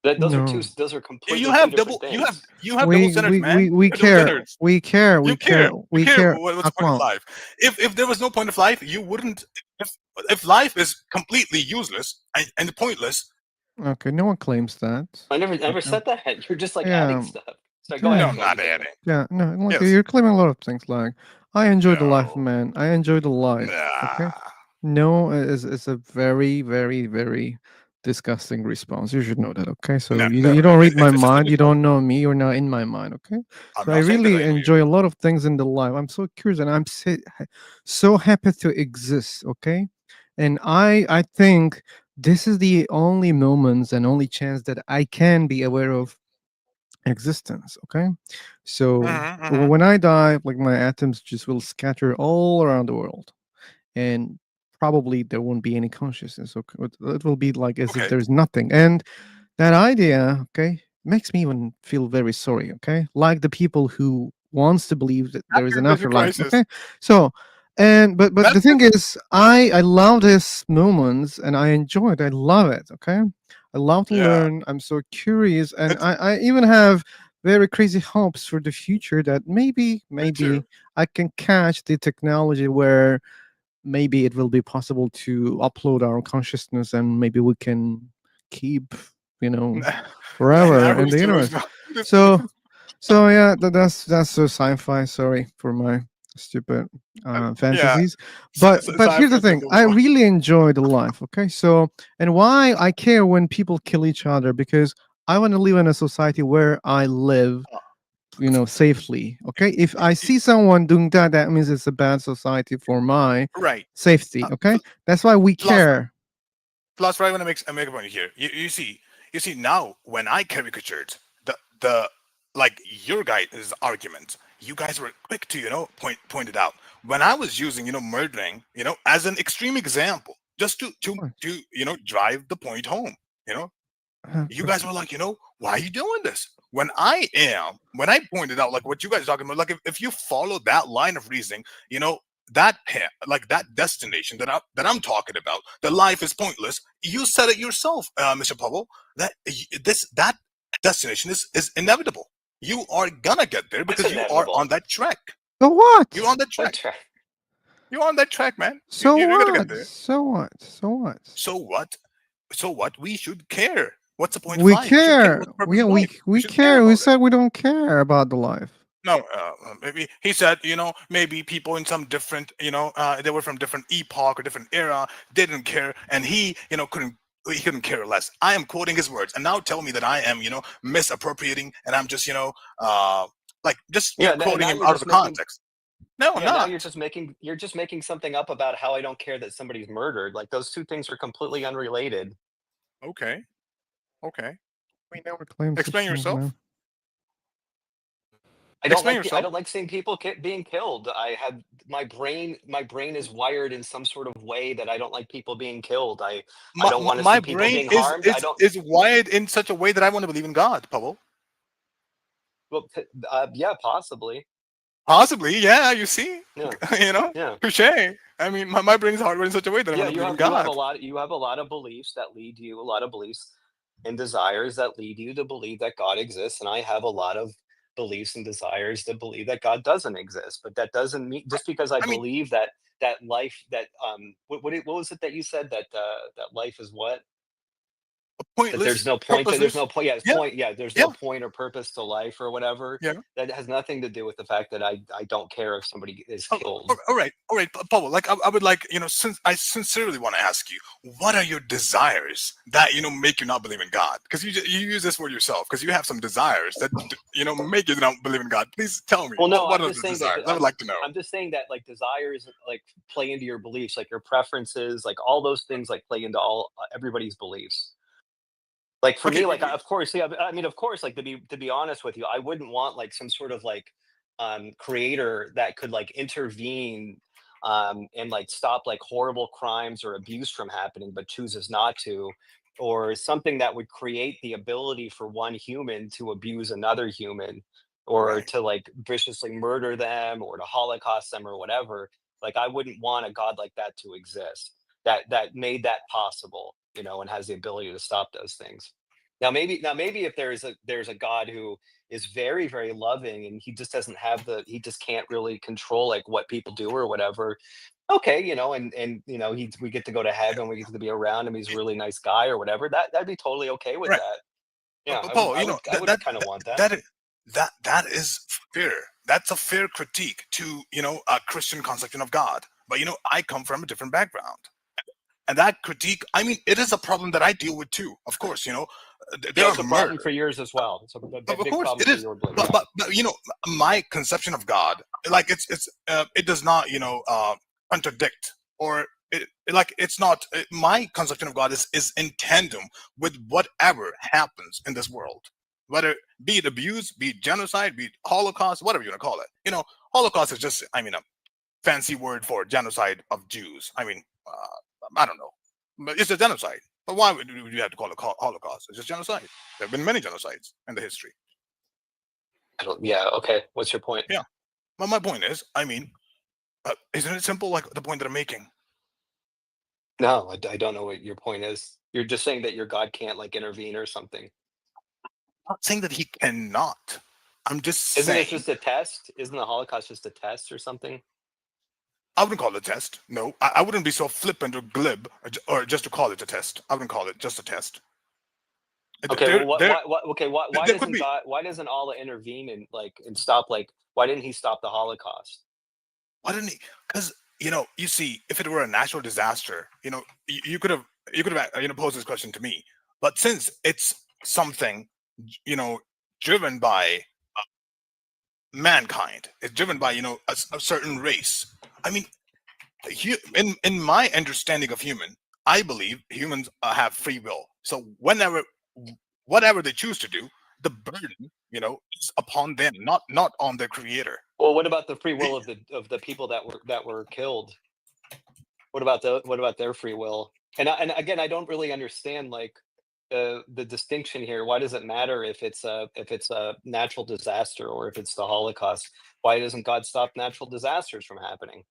Those are No. Those are You completely two have different double. things. You have double standards, man. We Double care. standards. We care. You We care. care. We care. What's the point of Akmal. life? If there was no point of life, you wouldn't. If life is completely useless and pointless. Okay, no one claims that. I never Okay. said that. You're just like Yeah. adding stuff. So go Yeah. ahead. No, I'm Phil, not continue. adding. Yeah, no, like Yes. you're claiming a lot of things. Like, I enjoy the life, No. man. I enjoy the life. Okay. Nah. No is a very, very, very disgusting response. You should know that. Okay. So No. you don't read my It's just a mind. You response. don't know me. You're not in my mind. Okay. I'm So I not saying that really I know you. enjoy a lot of things in the life. I'm so curious, and I'm so happy to exist. Okay. And I think this is the only moments and only chance that I can be aware of existence. Okay. So when I die, like my atoms just will scatter all around the world, and probably there won't be any consciousness. Okay, it will be like as if Okay. there's nothing. And that idea, okay, makes me even feel very sorry. Okay, like the people who wants to believe that there is an There's a afterlife. crisis. Okay, so but the thing is, I love these moments and I enjoy it. I love it. Okay, I love to learn. I'm so curious, and I even have very crazy hopes for the future that maybe I can catch the technology where maybe it will be possible to upload our consciousness and maybe we can keep forever in the universe. So yeah, that's so sci-fi. Sorry for my stupid fantasies, but here's the thing: I really enjoy the life. Okay, so and why I care when people kill each other, because I want to live in a society where I live safely. Okay, if I see someone doing that, that means it's a bad society for my Right. safety. Okay, that's why we care. Plus, right when I make a point here, you see now when I caricatured the like your guys' argument, you guys were quick to point it out. When I was using murdering as an extreme example, just to drive the point home, you guys were like, why are you doing this? When I pointed out like what you guys are talking about, like if you follow that line of reasoning, that like that destination that I'm talking about, the life is pointless. You said it yourself, Mr. Powell, that that destination is inevitable. You are gonna get there because you are on that track. So what? You're on that track. You're on that track, man. So You're gonna get what? there. So what? So what? So what? So what? We should care. What's the point We of life? We should care. care. What's the purpose of We life? we should care care. about We it. said we don't care about the life. No, maybe he said, maybe people in some different, they were from different epoch or different era, didn't care, and he couldn't care less. I am quoting his words, and now tell me that I am, misappropriating, and I'm just, like just quoting now him you're out of just the making context. No, I'm yeah, now not. you're just making something up about how I don't care that somebody's murdered. Like those two things are completely unrelated. Okay. Okay. We never claimed such Explain things, yourself. man. I don't Explain like I yourself. don't like seeing people being killed. I have my brain is wired in some sort of way that I don't like people being killed. I don't want to My see people brain being harmed. I don't. is wired in such a way that I want to believe in God, Pavel. Well, yeah, possibly. Possibly, yeah. You see, Yeah. Yeah. touche. I mean, my brain is hardwired in such a way that I Yeah, want to you believe in have God. a lot of beliefs that lead you, a lot of beliefs and desires that lead you to believe that God exists, and I have a lot of beliefs and desires to believe that God doesn't exist. But that doesn't mean just because I I mean, believe that life that what was it that you said that that life is what? That there's pointless, no point to there's purposeless. no point yeah, it's Yeah, point yeah, there's yeah, no point or purpose to life or whatever. yeah. That has nothing to do with the fact that I don't care if somebody is Oh, killed. all right, Pavel. Like, I would like, since I sincerely want to ask you, what are your desires that make you not believe in God? Because you use this word yourself. Because you have some desires that make you not believe in God. Please tell me Well, no, what I'm are just the saying that desires? I would like to know. I'm just saying that like desires like play into your beliefs, like your preferences, like all those things like play into all everybody's beliefs. Like for Okay, me, like of course, yeah, I mean, of course, like to be honest with you, I wouldn't want like some sort of like creator that could like intervene and like stop like horrible crimes or abuse from happening, but chooses not to, or something that would create the ability for one human to abuse another human, or right. to like viciously murder them, or to holocaust them, or whatever. Like I wouldn't want a god like that to exist. That made that possible, and has the ability to stop those things. Now maybe if there's a God who is very, very loving and he just doesn't have he just can't really control like what people do or whatever. Okay, and we get to go to heaven, we get to be around him, he's a really nice guy or whatever. That'd be totally okay with Right. that. Yeah, Paul, I would kind of want that. that is fair. That's a fair critique to a Christian conception of God. But I come from a different background, and that critique, I mean, it is a problem that I deal with too. Of course, there Yeah, are it's a problem murder. for yours as well. It's a Of big course, problem it for is. your belief. But my conception of God, like it does not contradict, or like it's not my conception of God is in tandem with whatever happens in this world, whether be it abuse, be it genocide, be it Holocaust, whatever you want to call it. Holocaust is just, I mean, a fancy word for genocide of Jews. I mean, I don't know, but it's a genocide. But why would you have to call it Holocaust? It's just genocide. There have been many genocides in the history. Yeah. Okay. What's your point? Yeah. Well, my point is, I mean, isn't it simple? Like the point that I'm making. No, I don't know what your point is. You're just saying that your God can't like intervene or something. I'm not saying that he cannot. I'm just Isn't saying. it just a test? Isn't the Holocaust just a test or something? I wouldn't call it a test. No, I wouldn't be so flippant or glib, or just to call it a test. I wouldn't call it just a test. Okay, well, why there could doesn't be. why doesn't Allah intervene and stop why didn't he stop the Holocaust? Why didn't he? Because you see, if it were a natural disaster, you could have posed this question to me. But since it's something driven by mankind, it's driven by a certain race. I mean, in my understanding of human, I believe humans have free will. So whatever they choose to do, the burden is upon them, not on their creator. Well, what about the free will of the people that were killed? What about their free will? And again, I don't really understand like the distinction here. Why does it matter if it's a natural disaster or if it's the Holocaust? Why doesn't God stop natural disasters from happening?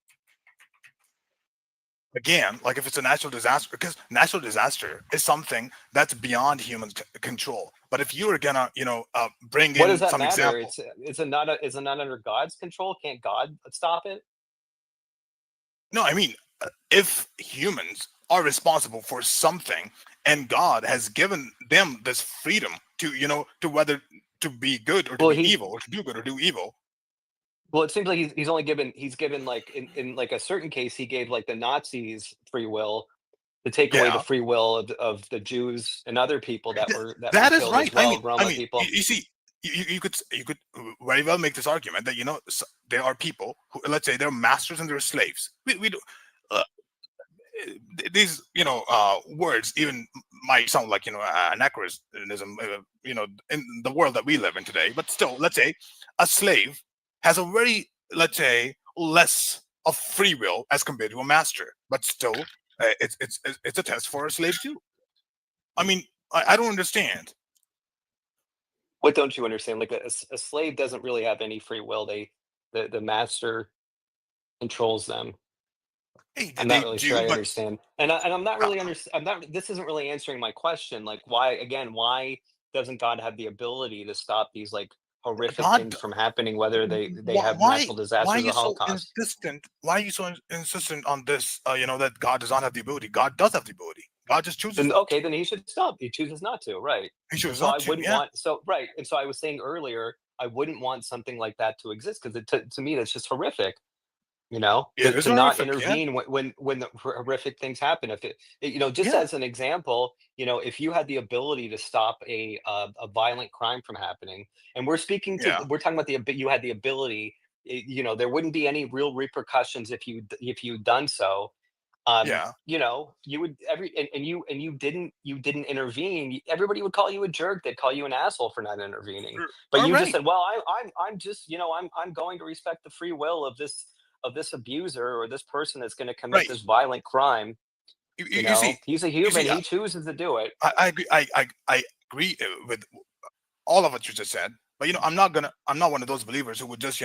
Again, like if it's a natural disaster, because natural disaster is something that's beyond human control. But if you were gonna, bring What does in that some matter? example, Is it not under God's control? Can't God stop it? no, I mean, if humans are responsible for something, and God has given them this freedom to, to whether to be good or to Well, be he evil, or to do good or do evil. well, it seems like he's given like in like a certain case he gave like the Nazis free will to take away the Yeah, free will of the Jews and other people that were that is killed right. as I well, mean, Roma you, people. you see, you could very well make this argument that there are people who, let's say, they're masters and they're slaves. We do. Uh, these words even might sound like anachronism, in the world that we live in today, but still, let's say a slave has a very, let's say, less of free will as compared to a master, but still, it's a test for a slave too. I mean, I don't understand. What don't you understand? Like a slave doesn't really have any free will. The master controls them. Hey, I'm not they really sure do, I but understand. And I'm not really I'm not this isn't really answering my question. Like why doesn't God have the ability to stop these like horrific God, things from happening, whether they why have why natural why are disasters you or so Holocaust? insistent? Why are you so insistent on this? That God does not have the ability. God does have the ability. God just chooses Then not to. okay, then he should stop. He chooses not to, right? He And chooses so I not to. wouldn't Yeah, want so right. And so I was saying earlier, I wouldn't want something like that to exist because to me that's just horrific. it is To not horrific. Yeah, intervene when the horrific things happen. If just yeah, as an example, if you had the ability to stop a violent crime from happening, and yeah, we're talking about you had the ability, there wouldn't be any real repercussions if you done so. yeah. You would you didn't intervene. Everybody would call you a jerk. They'd call you an asshole for not intervening. But All you just right. said, "Well, I'm just I'm going to respect the free will of this abuser or this person that's going to commit Right. this violent crime." You see, He's a you human. see. He chooses to do it. I agree. I agree with all of what you just said. But I'm not one of those believers who would just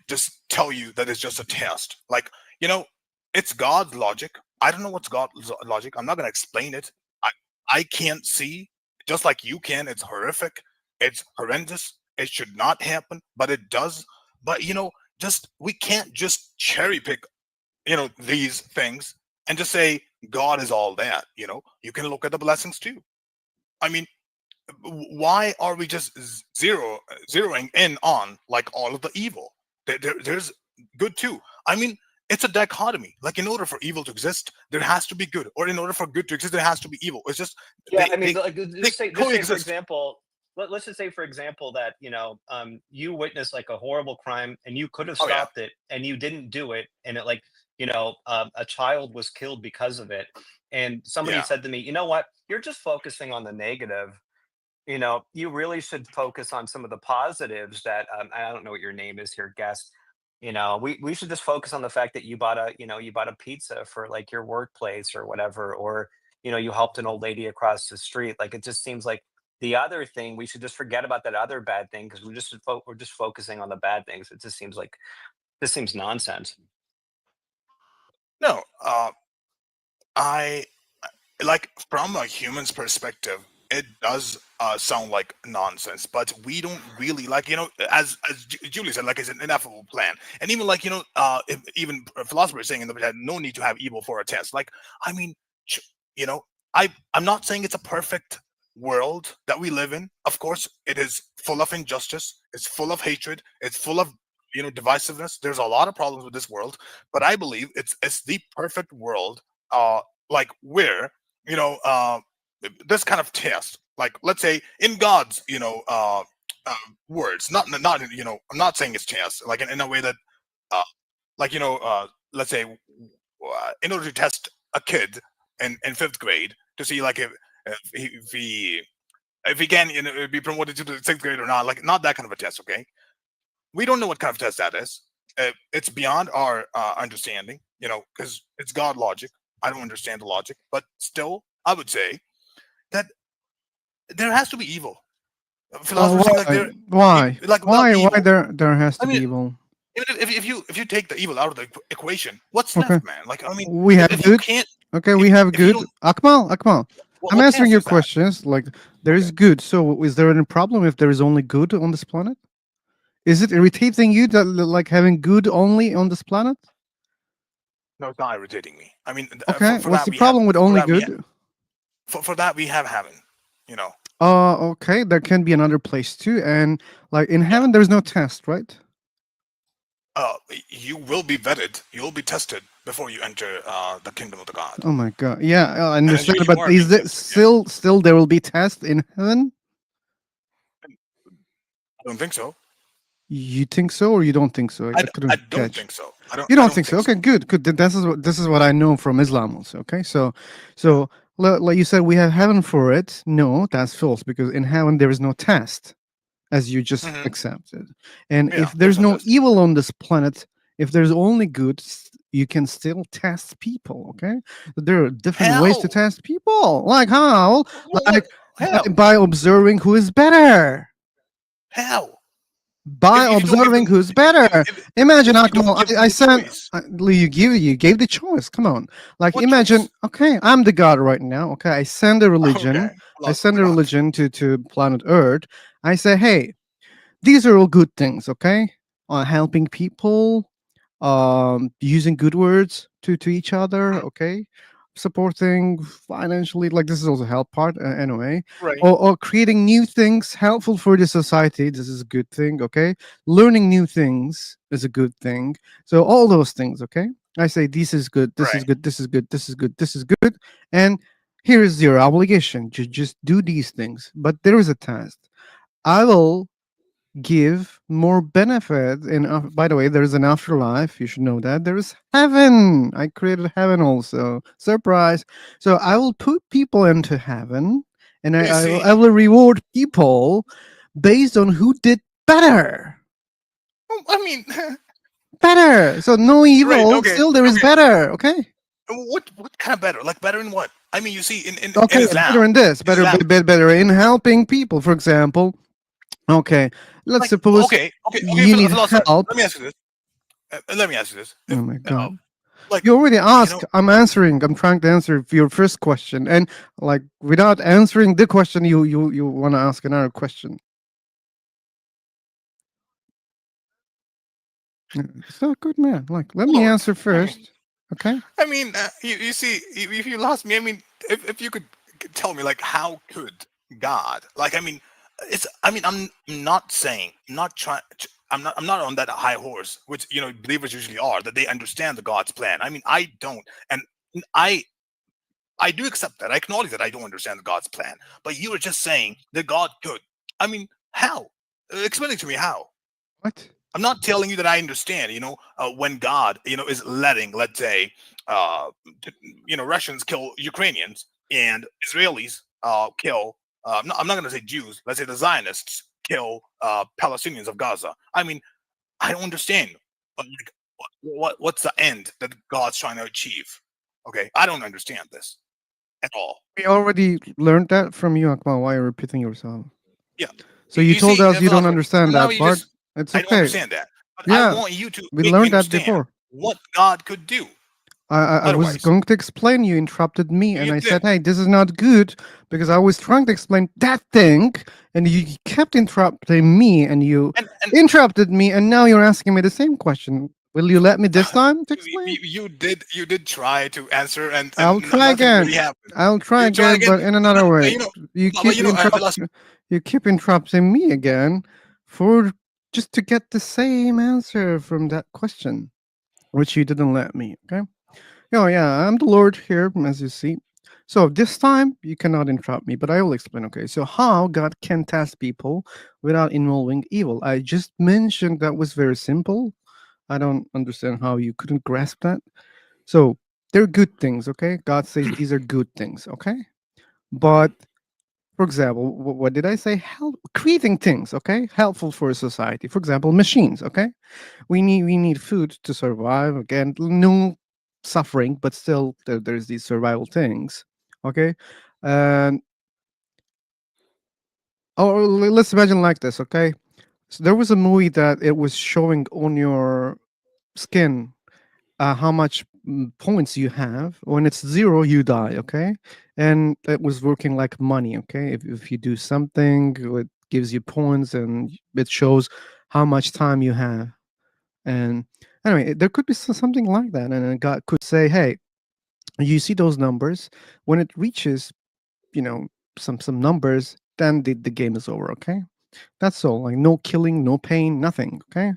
just tell you that it's just a test. Like you know, it's God's logic. I don't know what's God's logic. I'm not gonna explain it. I I can't see. Just like you can. It's horrific. It's horrendous. It should not happen, but it does. But just we can't just cherry pick these things and just say God is all that. You can look at the blessings too. I mean, why are we just zeroing in on like all of the evil? There's good too. I mean, it's a dichotomy. Like in order for evil to exist, there has to be good, or in order for good to exist, there has to be evil. It's just Yeah, I mean, like, they just say for coexist. example, let's just say for example that you witnessed like a horrible crime and you could have Oh yeah, stopped it and you didn't do it, and it like a child was killed because of it, and somebody yeah, said to me, you know what, you're just focusing on the negative. You really should focus on some of the positives that I don't know what your name is here, guest. We should just focus on the fact that you bought a pizza for like your workplace or whatever, or you helped an old lady across the street. Like it just seems like the other thing we should just forget about that other bad thing because we're just focusing on the bad things. It just seems like this seems nonsense. no. I like from a human's perspective, it does sound like nonsense, but we don't really like as Julie said, like it's an ineffable plan, and even like even philosophers saying in the that no need to have evil for a test. Like I mean, you know, I'm not saying it's a perfect world that we live in. Of course, it is full of injustice. It's full of hatred. It's full of divisiveness. There's a lot of problems with this world, but I believe it's the perfect world. Like where you know this kind of test, like let's say in God's uh words, not I'm not saying it's test like in a way that uh like let's say in order to test a kid in fifth grade to see like if he can be promoted to the sixth grade or not, like not that kind of a test, okay? We don't know what kind of test that is. It's beyond our understanding, because it's God logic. I don't understand the logic, but still, I would say that there has to be evil. Philosophers think like Why? without Why evil. there has I to be mean, evil? even if you take the evil out of the equation, what's Okay. left, man? Like, I mean, We have if you good. can't, Okay, we have if you good. don't, Akmal, I'm what answering test your is that? questions. Like, there is good. So, is there any problem if there is only good on this planet? Is it irritating you that like having good only on this planet? No, it's not irritating me. I mean, Okay, for what's that the we have, problem with for only that we good? for that we have heaven. Okay, there can be another place too, and like in heaven, there's no test, right? You will be vetted. You'll be tested before you enter the kingdom of the God. Oh my god, yeah, I And understand, you but are is being it still there will be tests in heaven? I don't think so. You think so, or you don't think so? I couldn't I don't catch. think so. You don't think so? Okay, good. This is what I know from Islam also. Okay, so like you said, we have heaven for it. No, that's false because in heaven there is no test, as you just accepted. And Yeah, if there's no evil on this planet, if there's only good, you can still test people. Okay, there are different ways to test people. Like how? Like by observing who is better. How? By If you don't give observing them, who's better. Imagine, if you don't Akmal, give them I the sent choice. you gave the choice. Come on, like What imagine. choice? Okay, I'm the god right now. Okay, I send a religion. Okay, I send a religion to planet Earth. I say, hey, these are all good things. Okay, helping people, using good words to each other. Okay, supporting financially, like this is also help part anyway, Right. or creating new things helpful for the society. This is a good thing. Okay, learning new things is a good thing. So all those things. Okay, I say this is good, this is good, this is good, this is good, this is good, and here is your obligation to just do these things. But there is a test. I will give more benefit. And by the way, there's an afterlife. You should know that there is heaven. I created heaven also. Surprise! So I will put people into heaven, and I will reward people based on who did better. I mean, better. So no evil. Right, okay, Still, there is better. Okay. What kind of better? Like better in what? I mean, you see, in Okay. Islam, Better in this. Better. Better in helping people. For example. Okay. Let's suppose okay, you need philosopher. help. Let me ask you this. Let me ask you this. Oh my god. Like You already asked. I'm answering. I'm trying to answer your first question, and like without answering the question, you want to ask another question. It's not good, man. Like, let me answer first. Okay. I mean, you see, if you lost me, I mean, if you could tell me, like, how could God, like, I mean, I mean, I'm not saying, I'm not trying, I'm not on that high horse, which believers usually are, that they understand the God's plan. I mean, I don't, and I do accept that. I acknowledge that I don't understand God's plan. But you were just saying that God could. I mean, how? Explain it to me. How? What? I'm not telling you that I understand. When God, is letting, let's say, Russians kill Ukrainians and Israelis kill. I'm not going to say Jews. Let's say the Zionists kill Palestinians of Gaza. I mean, I don't understand. What's the end that God's trying to achieve? Okay, I don't understand this at all. We already learned that from you, Akmal. Why are you repeating yourself? Yeah. So you told see, us you don't philosopher, understand now that you part. just, It's I don't okay. understand that. But I Yeah, want you to we make me learned that understand before. what God could do. I was Otherwise, going to explain. You interrupted me, and you I said, did. "Hey, this is not good," because I was trying to explain that thing, and you kept interrupting me, and you interrupted me, and now you're asking me the same question. Will you let me this time to explain? You did try to answer, and I'll try nothing again. really happened. I'll try You try again, again, but in another but, way. You keep philosopher. you keep interrupting me again for just to get the same answer from that question, which you didn't let me. Okay. Oh yeah, I'm the Lord here, as you see. So this time you cannot interrupt me, but I will explain. Okay, so how God can test people without involving evil? I just mentioned that was very simple. I don't understand how you couldn't grasp that. So they're good things, okay? God says these are good things, okay? But For example, what did I say? Creating things, okay, helpful for society. For example, machines, okay. We need food to survive. Again, no suffering, but still there's these survival things, okay. And let's imagine like this, okay. So there was a movie that it was showing on your skin how much points you have. When it's 0, you die, okay. And it was working like money, okay. If you do something, it gives you points and it shows how much time you have. And anyway, there could be something like that, and God could say, hey, you see those numbers, when it reaches, some numbers, then the game is over, okay. That's all. Like, no killing, no pain, nothing, okay.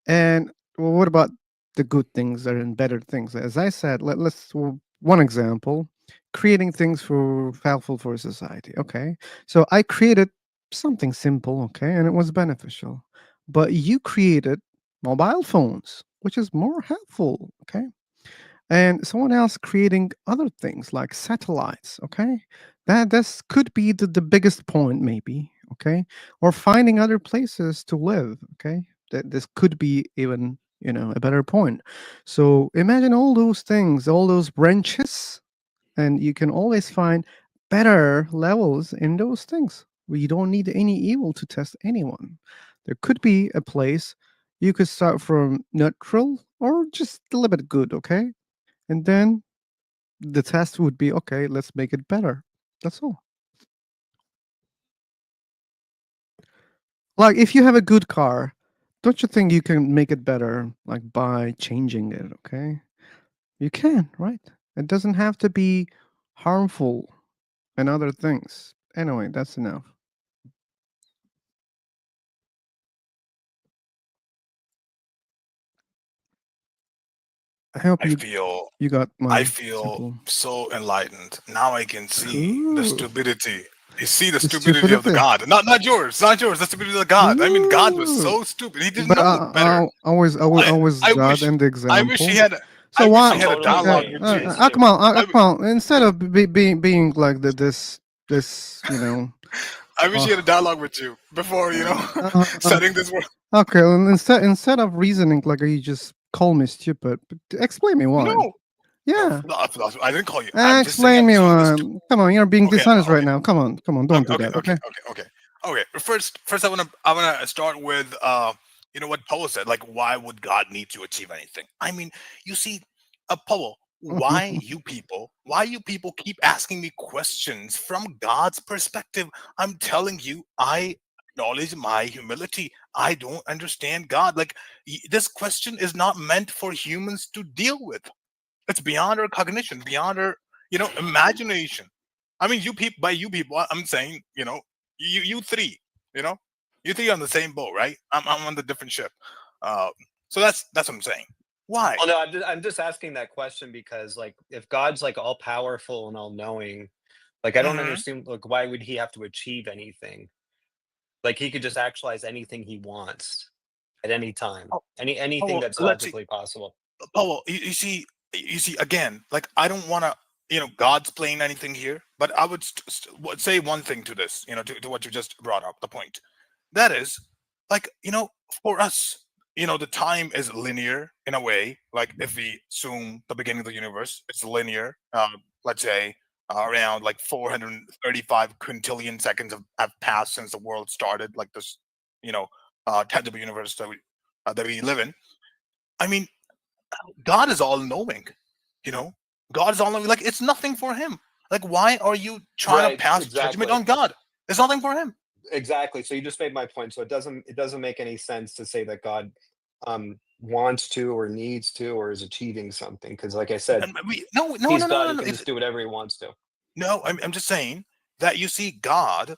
And well, what about the good things and better things? As I said, one example, creating things for helpful for society. Okay, so I created something simple, okay, and it was beneficial. But you created mobile phones, which is more helpful, okay, and someone else creating other things like satellites, okay, that this could be the biggest point maybe, okay, or finding other places to live, okay, that this could be even a better point. So imagine all those things, all those branches, and you can always find better levels in those things. We don't need any evil to test anyone. There could be a place you could start from neutral or just a little bit good, okay, and then the test would be, okay, let's make it better. That's all. Like, if you have a good car, don't you think you can make it better, like by changing it? Okay, you can, right? It doesn't have to be harmful and other things. Anyway, that's enough. I hope I you feel got I my feel simple. so enlightened. Now I can see the Ooh, stupidity. You see the the stupidity of the stupidity. God. Not yours, not yours. The stupidity of the God. I mean, God was Ooh. so stupid. He didn't But know better. I always I got wish an I wish he example. had So I why? had a Totally Okay, dialogue agree. with you. It's stupid. Akmal, instead of being like this, I wish uh, he had a dialogue with you before, uh, uh, setting this world. okay, and instead of reasoning like you just call me stupid, but explain me why. No, Yeah, I didn't call you. I'm just saying explain I've me seen why. this. Come on, you're being Okay, dishonest right okay, now. Come on, don't do okay, that. okay, Okay. okay. First, I wanna start with what Paul said. Like, why would God need to achieve anything? I mean, you see, Paul, why you people keep asking me questions from God's perspective? I'm telling you, I acknowledge my humility. I don't understand God. Like, this question is not meant for humans to deal with. It's beyond our cognition, beyond our imagination. I mean, you people, I'm saying, you three, you know, you three on the same boat, right? I'm on the different ship. Uh, so that's what I'm saying. Why? Well, no, I'm just asking that question because, like, if God's like all powerful and all knowing, like, I don't Hmm. understand, like, why would he have to achieve anything? Like, he could just actualize anything he wants at any time, Oh, anything Powell, that's let's see. logically possible. Powell, you see again. Like, I don't want to, God's playing anything here, but I would say one thing to this, to what you just brought up. The point that is, like, for us, the time is linear in a way. Like, if we assume the beginning of the universe, it's linear. Let's say around like 435 quintillion seconds have passed since the world started, like this, tangible universe that we live in. I mean, God is all knowing, you know. God is all knowing. Like, it's nothing for him. Like, why are you trying to Right, pass judgment exactly. on God? It's nothing for him. Exactly. So you just made my point. So it doesn't make any sense to say that God wants to or needs to or is achieving something. Because like I said, And no, no, he's no, no, God, no, he no. can just do whatever he wants to. No, I'm just saying that you see, God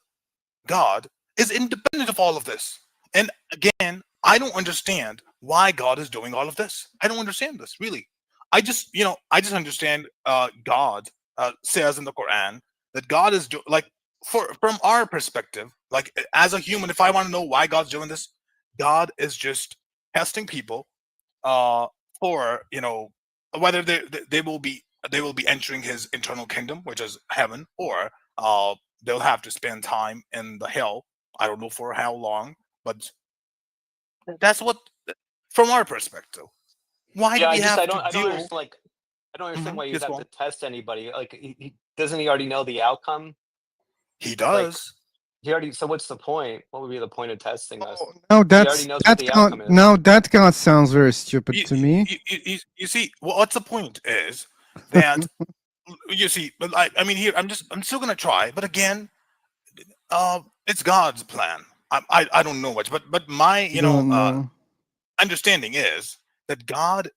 is independent of all of this. And again, I don't understand why God is doing all of this. I don't understand this, really. I just understand God says in the Quran that God is like, from our perspective, like, as a human, if I want to know why God's doing this, God is just testing people uh for, whether they will be entering his eternal kingdom, which is heaven, or they'll have to spend time in the hell. I don't know for how long, but that's what, from our perspective. Why do Yeah, we have to I don't deal? understand, like, I don't understand why you'd Yes, have go to on. test anybody. Like, doesn't he already know the outcome? He Like, does. he already. So what's the point? What would be the point of testing us? No, He already knows what the outcome is. now that God sounds very stupid to me. You see, what's the point is that you see, but I mean, here I'm still gonna try, but again, it's God's plan. I don't know much, but my You don't know. understanding is that God,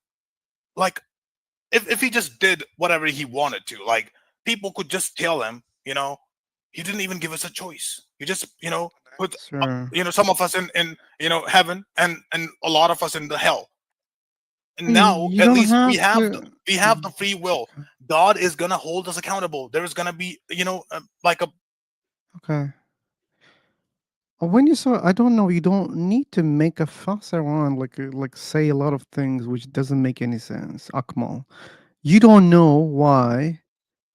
like, if he just did whatever he wanted to, like, people could just tell him, he didn't even give us a choice. He just, put Sure. some of us in heaven, and a lot of us in the hell. And now You at don't least we have have to. the free will. God is gonna hold us accountable. There is gonna be, like a. Okay. When you saw, I don't know. You don't need to make a fuss around, like say a lot of things which doesn't make any sense. Akmal, you don't know why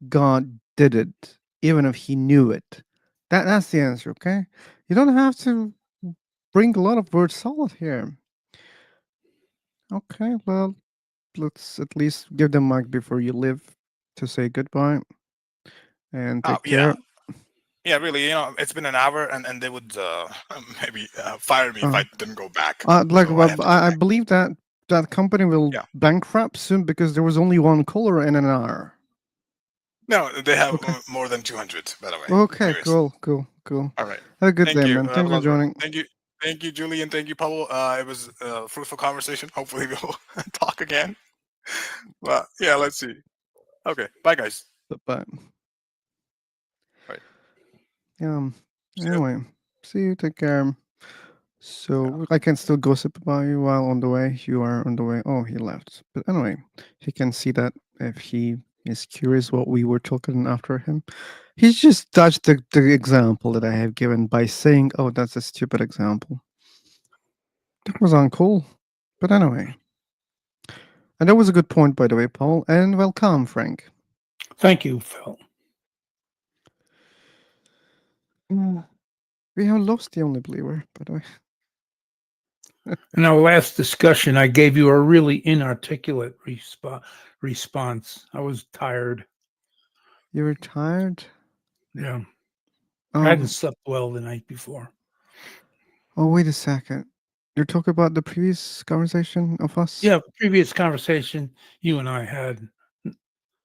God did it, even if He knew it. That's the answer. Okay. You don't have to bring a lot of word salad here. Okay. Well, let's at least give them mic before you leave to say goodbye and take Yeah. care. Yeah, really, it's been an hour, and they would maybe fire me if I didn't go back. Like, So I have to go I back. believe that company will Yeah. bankrupt soon because there was only one caller in an hour. No, they have Okay. more than 200, by the way. Okay, Anyways. cool. All right. Have a good Thank day, you. man. Thanks for joining. Thank you, Julie, and thank you, Pablo. It was a fruitful conversation. Hopefully, we'll talk again. But yeah, let's see. Okay, bye, guys. Bye. Right. Anyway, see you. Take care. So I can still gossip about you while on the way. You are on the way. Oh, he left. But anyway, he can see that if he is curious what we were talking after him. He's just dodged the example that I have given by saying, "Oh, that's a stupid example." That was uncool. But anyway. And that was a good point, by the way, Paul. And welcome, Frank. Thank you, Phil. We have lost the only believer, by the way. In our last discussion, I gave you a really inarticulate response. I was tired. You were tired? Yeah. Oh. I hadn't slept well the night before. Oh, wait a second. You're talking about the previous conversation of us? Yeah, previous conversation you and I had a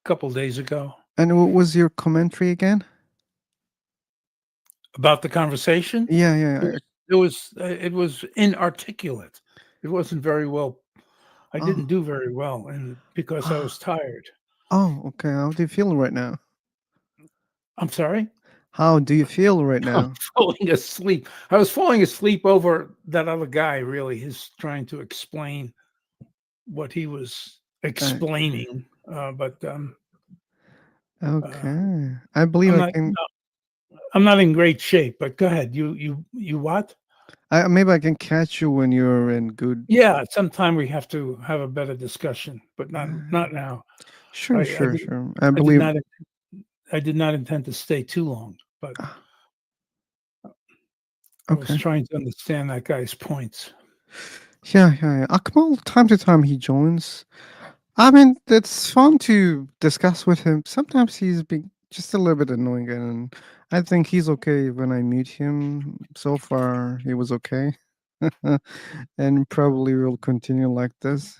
couple days ago. And what was your commentary again? About the conversation? Yeah. It was inarticulate. It wasn't very well. I didn't do very well, and because I was tired. Oh, okay. How do you feel right now? I'm sorry? How do you feel right I'm now? falling asleep. I was falling asleep over that other guy, really. He's trying to explain what he was explaining. Okay. I believe I can. I'm not in great shape, but go ahead. You what? Maybe I can catch you when you're in good. Yeah, sometime we have to have a better discussion, but not now. Sure. I believe I did not intend to stay too long, but I was trying to understand that guy's points. Yeah. Akmal, time to time he joins. I mean, it's fun to discuss with him. Sometimes he's been just a little bit annoying, and I think he's okay when I mute him. So far, he was okay, and probably will continue like this.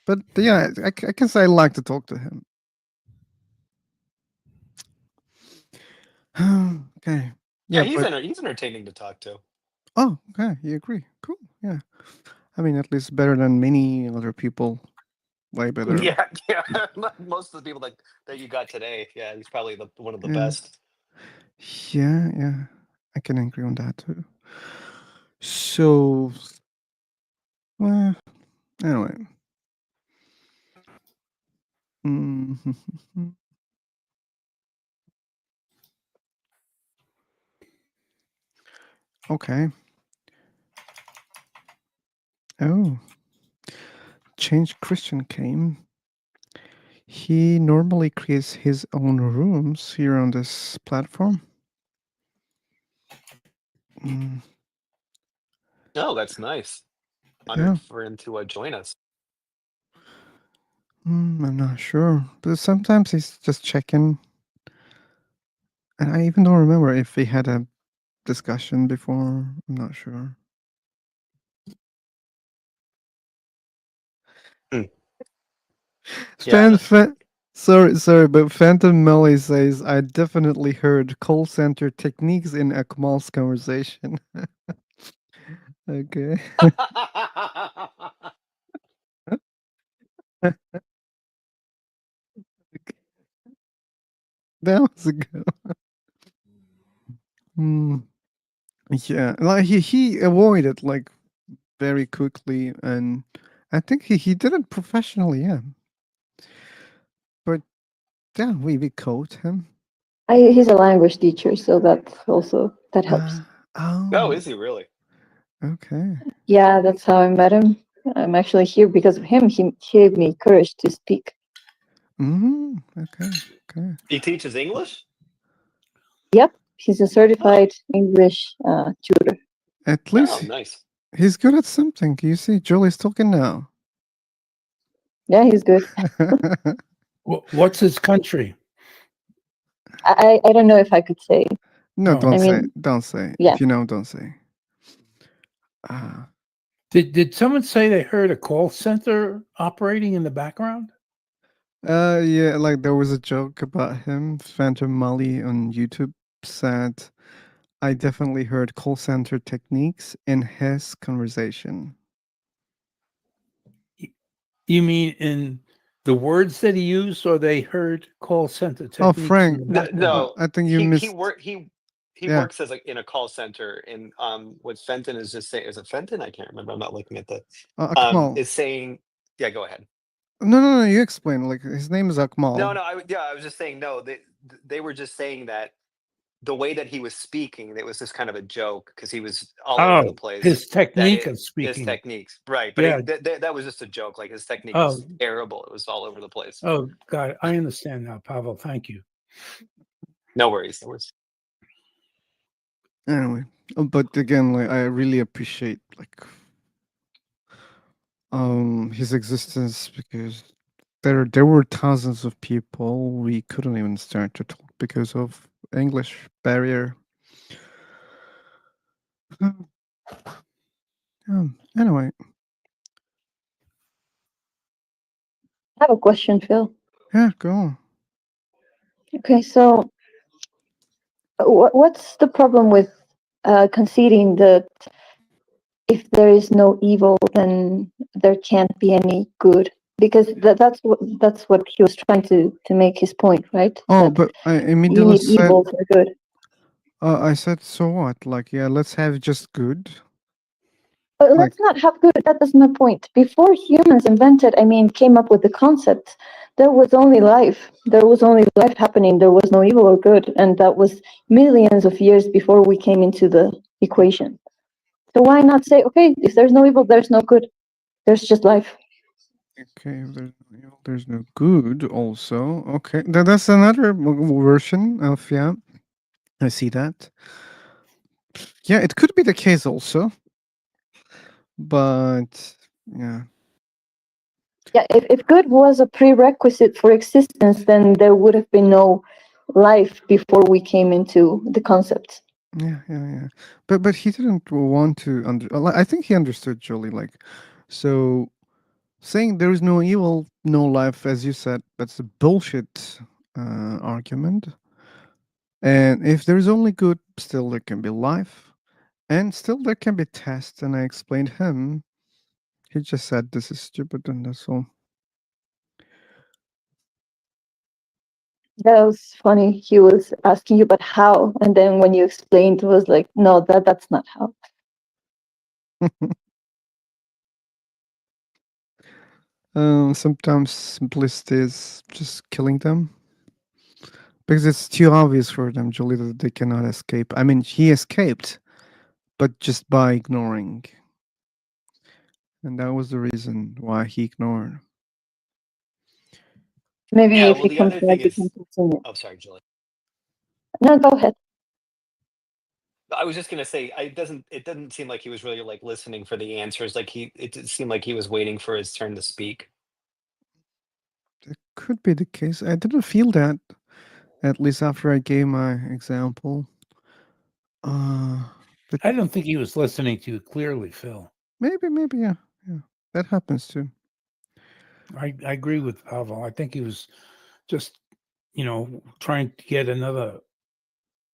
But yeah, I can say I like to talk to him. Okay. Yeah, he's entertaining to talk to. Oh, okay. You agree? Cool. Yeah. I mean, at least better than many other people. Way better. Yeah. Most of the people that you got today, yeah, he's probably one of the best. Yeah. I can agree on that too. So, well, anyway. Okay. Oh. Change Christian came. He normally creates his own rooms here on this platform. Mm, No, that's nice. yeah. Honored for him to join us. I'm not sure, but sometimes he's just checking, and I even don't remember if we had a discussion before. I'm not sure. Hmm. Fan, Yeah. fan, sorry, but Phantom Melly says I definitely heard call center techniques in Akmal's conversation. Okay. That was a good one. Yeah, like he avoided like very quickly, and I think he did it professionally. Yeah, but yeah, we caught him. He's a language teacher, so that helps. Oh, is he really? Okay. Yeah, that's how I met him. I'm actually here because of him. He gave me courage to speak. Okay. Okay. He teaches English? Yep, he's a certified English tutor. At Oh, least nice. he's good at something. You see, Julie's talking now. Yeah, he's good. What's his country? I don't know if I could say. No, Oh. don't I say. mean, Don't say. yeah. If you know, don't say. Did someone say they heard a call center operating in the background? Yeah, like there was a joke about him. Phantom Molly on YouTube said, "I definitely heard call center techniques in his conversation." You mean in the words that he used, or they heard call center Oh, techniques in Frank, the No, background? no. I think you He missed. Yeah. works as in a call center, and what Fenton is just saying, is it Fenton? I can't remember. I'm not looking at the Akmal. is saying, yeah, go ahead. No. You explain. Like his name is Akmal. No, I was just saying no. They were just saying that the way that he was speaking, it was just kind of a joke because he was all over the place. His technique of His speaking. techniques, right? But Yeah. that was just a joke. Like his technique Oh. was terrible. It was all over the place. Oh, got it. I understand now, Pavel. Thank you. No worries. No worries. Anyway, but again, like I really appreciate like his existence because there were thousands of people we couldn't even start to talk because of English barrier. Anyway, I have a question, Phil. yeah, go on. Okay, so what's the problem with conceding that if there is no evil, then there can't be any good? Because that's what he was trying to make his point, right? Oh, That but I you immediately need said, evil for good. I said, so what? Like, yeah, let's have just good. But let's not have good. That is my point. Before humans came up with the concept, there was only life. There was only life happening. There was no evil or good. And that was millions of years before we came into the equation. So why not say, okay, if there's no evil, there's no good. There's just life. Okay, if there's no evil, there's no good also. Okay, that's another version of, yeah, I see that. Yeah, it could be the case also. But, yeah. Yeah, if good was a prerequisite for existence, then there would have been no life before we came into the concept. Yeah. But he didn't want to I think he understood Jolie, like, so saying there is no evil, no life, as you said, that's a bullshit argument. And if there's only good, still there can be life, and still there can be tests. And I explained him. He just said this is stupid, and that's all. That was funny. He was asking you, but how? And then when you explained, it was like, no, that's not how. Sometimes simplicity is just killing them. Because it's too obvious for them, Julie, that they cannot escape. I mean, he escaped, but just by ignoring. And that was the reason why he ignored. Maybe Yeah. if Well, he the comes other back, thing we is, can continue. oh, sorry, Julie. No, go ahead. I was just gonna say, it doesn't seem like he was really like listening for the answers. Like it did seem like he was waiting for his turn to speak. It could be the case. I didn't feel that, at least after I gave my example. I don't think he was listening to you clearly, Phil. Maybe, yeah. That happens too. I agree with Pavel. I think he was just,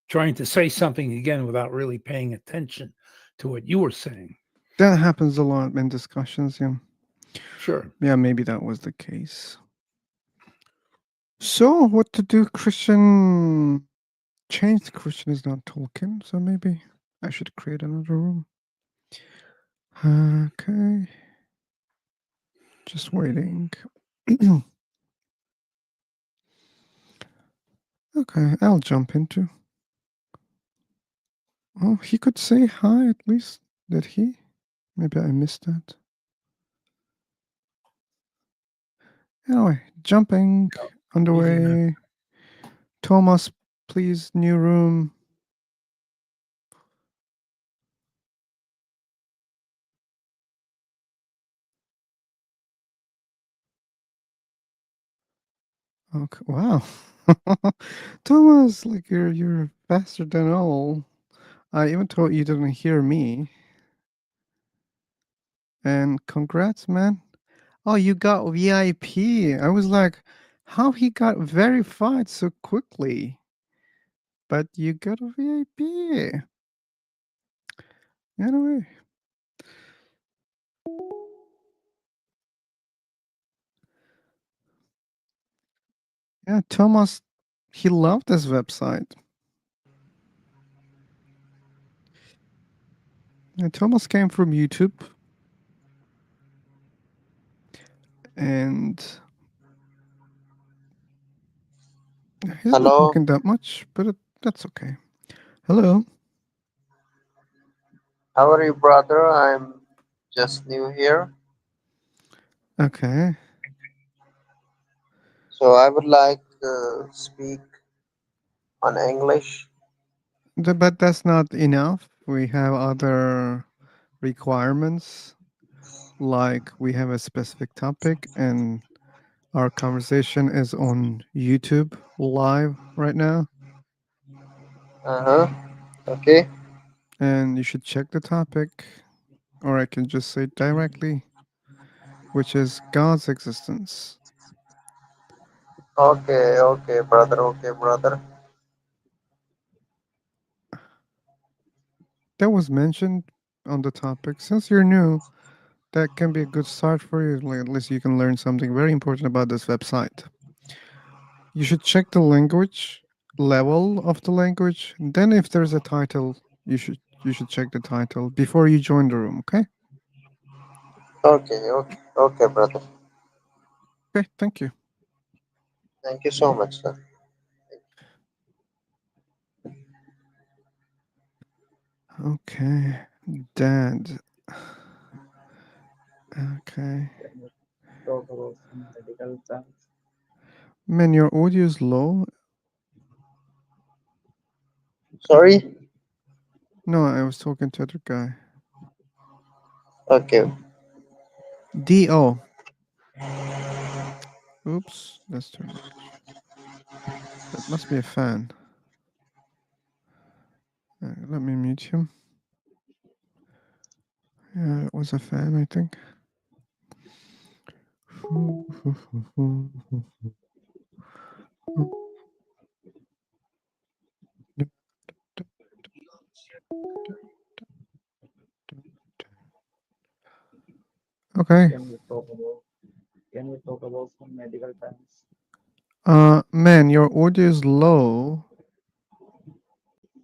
trying to say something again without really paying attention to what you were saying. That happens a lot in discussions, yeah. Sure. Yeah, maybe that was the case. So, what to do? Change Christian is not Tolkien, so maybe I should create another room. Okay. Just waiting. Okay, I'll jump into. Oh, he could say hi at least. Did he? Maybe I missed that. Anyway, jumping on the way. Thomas, please, new room. Okay, wow. Thomas, like you're faster than all. I even thought you didn't hear me. And congrats, man. Oh, you got VIP. I was like, how he got verified so quickly? But you got a VIP. Anyway. Yeah, Thomas, he loved this website. Yeah, Thomas came from YouTube. And he's not Hello. talking that much, but that's okay. Hello. How are you, brother? I'm just new here, Okay. so I would like to speak on English. But that's not enough. We have other requirements, like we have a specific topic, and our conversation is on YouTube live right now. Okay. And you should check the topic, or I can just say directly, which is God's existence. Okay, okay, brother. Okay, brother. That was mentioned on the topic. Since you're new, that can be a good start for you. Like, at least you can learn something very important about this website. You should check the language level of the language. Then if there's a title, you should check the title before you join the room, okay? Okay, okay, okay, brother. Okay, thank you. Thank you so much, sir. Okay. Dad. Okay. Talk about some medical terms. Man, your audio is low. Sorry. No, I was talking to other guy. Okay. D.O. Oops, that's too much. That must be a fan. Let me mute him. Yeah, it was a fan, I think. Okay. Can we talk about some medical terms? Man, your audio is low.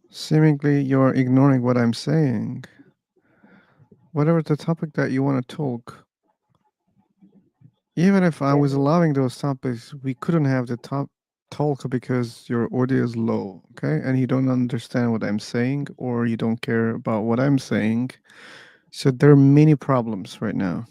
Seemingly, you're ignoring what I'm saying. Whatever the topic that you want to talk. Even if I was allowing those topics, we couldn't have the talk because your audio is low, okay? And you don't understand what I'm saying, or you don't care about what I'm saying. So there are many problems right now.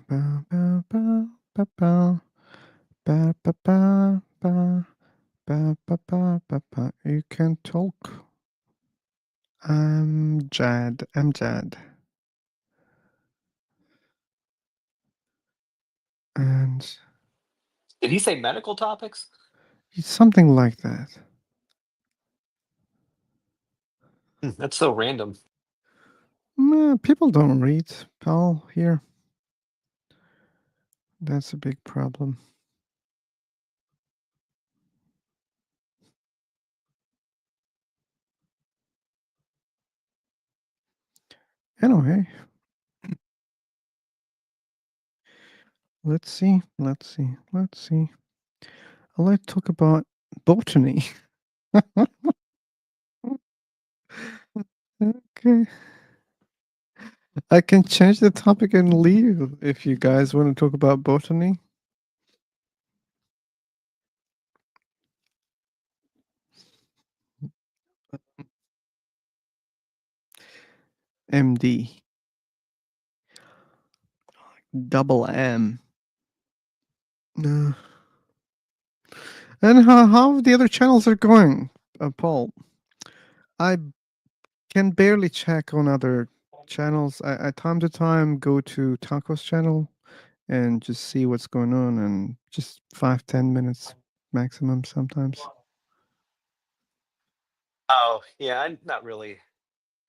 Ba, ba, ba, ba, ba. Ba, ba, ba, ba. Ba, ba, ba, ba, ba. You can talk. I'm Jad. I'm Jad. And Did he say medical topics? something like that. That's so random. People don't read, pal, here. That's a big problem. Anyway, let's see. I'd like to talk about botany. Okay. I can change the topic and leave if you guys want to talk about botany. MD. Double M. No. And how the other channels are going, Paul? I can barely check on other channels. I time to time go to Taco's channel and just see what's going on, and just 5-10 minutes maximum sometimes. Oh yeah, I'm not really.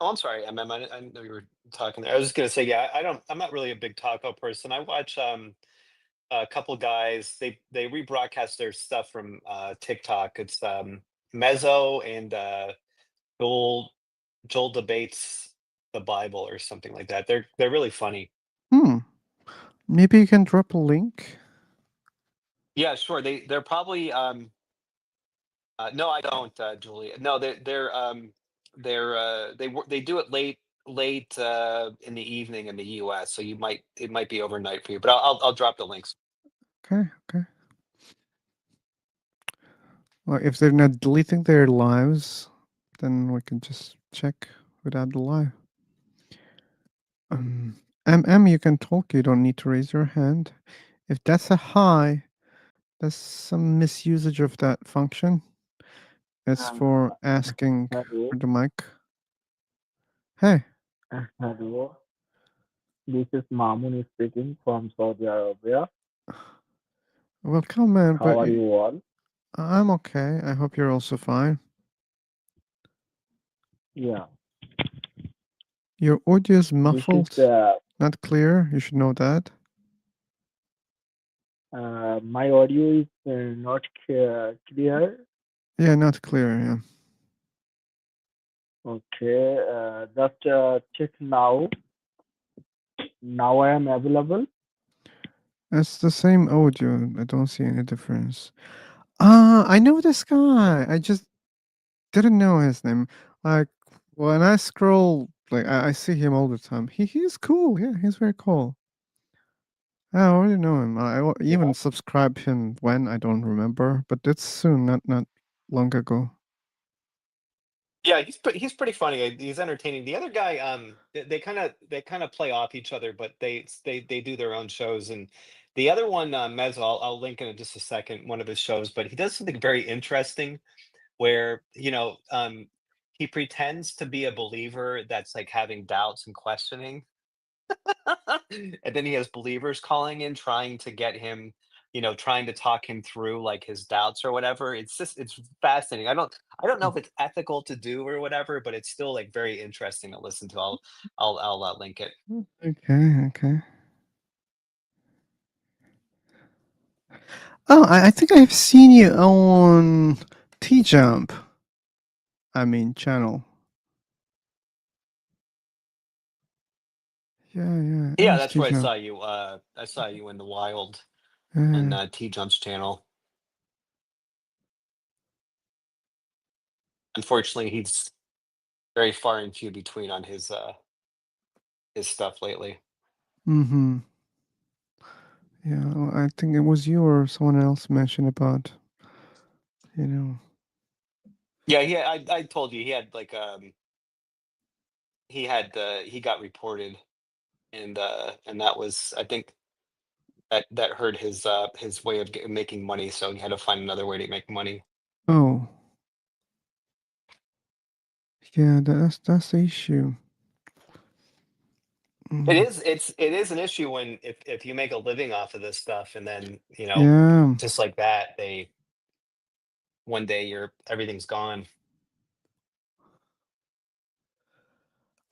Oh, I'm sorry, MM. I know you were talking there. I was just gonna say, yeah, I don't. I'm not really a big taco person. I watch a couple guys. They rebroadcast their stuff from TikTok. It's Mezzo and Joel Joel debates the Bible or something like that. They're really funny. Maybe you can drop a link. Yeah, sure. They're probably no, I don't, Julie. No, they do it late in the evening in the US, so it might be overnight for you. But I'll drop the links. Okay. Well, if they're not deleting their lives, then we can just check without the live. MM, you can talk. You don't need to raise your hand. If that's a hi, that's some misusage of that function. It's for asking for the mic. Hey. Hello, this is Mamun speaking from Saudi Arabia. Welcome, man. How are you all? I'm okay. I hope you're also fine. Yeah, Your audio is this is muffled, not clear. You should know that. my audio is not clear. Yeah, not clear. Yeah. Okay, just check now. Now I am available. It's the same audio. I don't see any difference. I know this guy. I just didn't know his name. Like when I scroll, like I see him all the time. He's cool. Yeah, he's very cool. I already know him. I even subscribed him when I don't remember, but it's soon, not long ago. Yeah, he's pretty funny. He's entertaining. The other guy, they kind of play off each other, but they do their own shows. And the other one, Mezzo, I'll link in just a second. One of his shows, but he does something very interesting where he pretends to be a believer that's like having doubts and questioning. And then he has believers calling in trying to get him, trying to talk him through like his doubts or whatever. It's fascinating. I don't know if it's ethical to do or whatever, but it's still like very interesting to listen to. I'll link it. Okay. Oh, I think I've seen you on T Jump. I mean, channel. Yeah. Yeah, Nice that's where I T-Jump. saw you. I saw you in the wild Yeah. on T Jump's channel. Unfortunately, he's very far and few between on his stuff lately. Mm-hmm. Yeah, well, I think it was you or someone else mentioned about, you know. Yeah, I told you he had like he got reported and that was I think that hurt his way of making money, so he had to find another way to make money. Oh. Yeah, that's the issue. It is it is an issue when if you make a living off of this stuff and then, Yeah. just like that, one day everything's gone.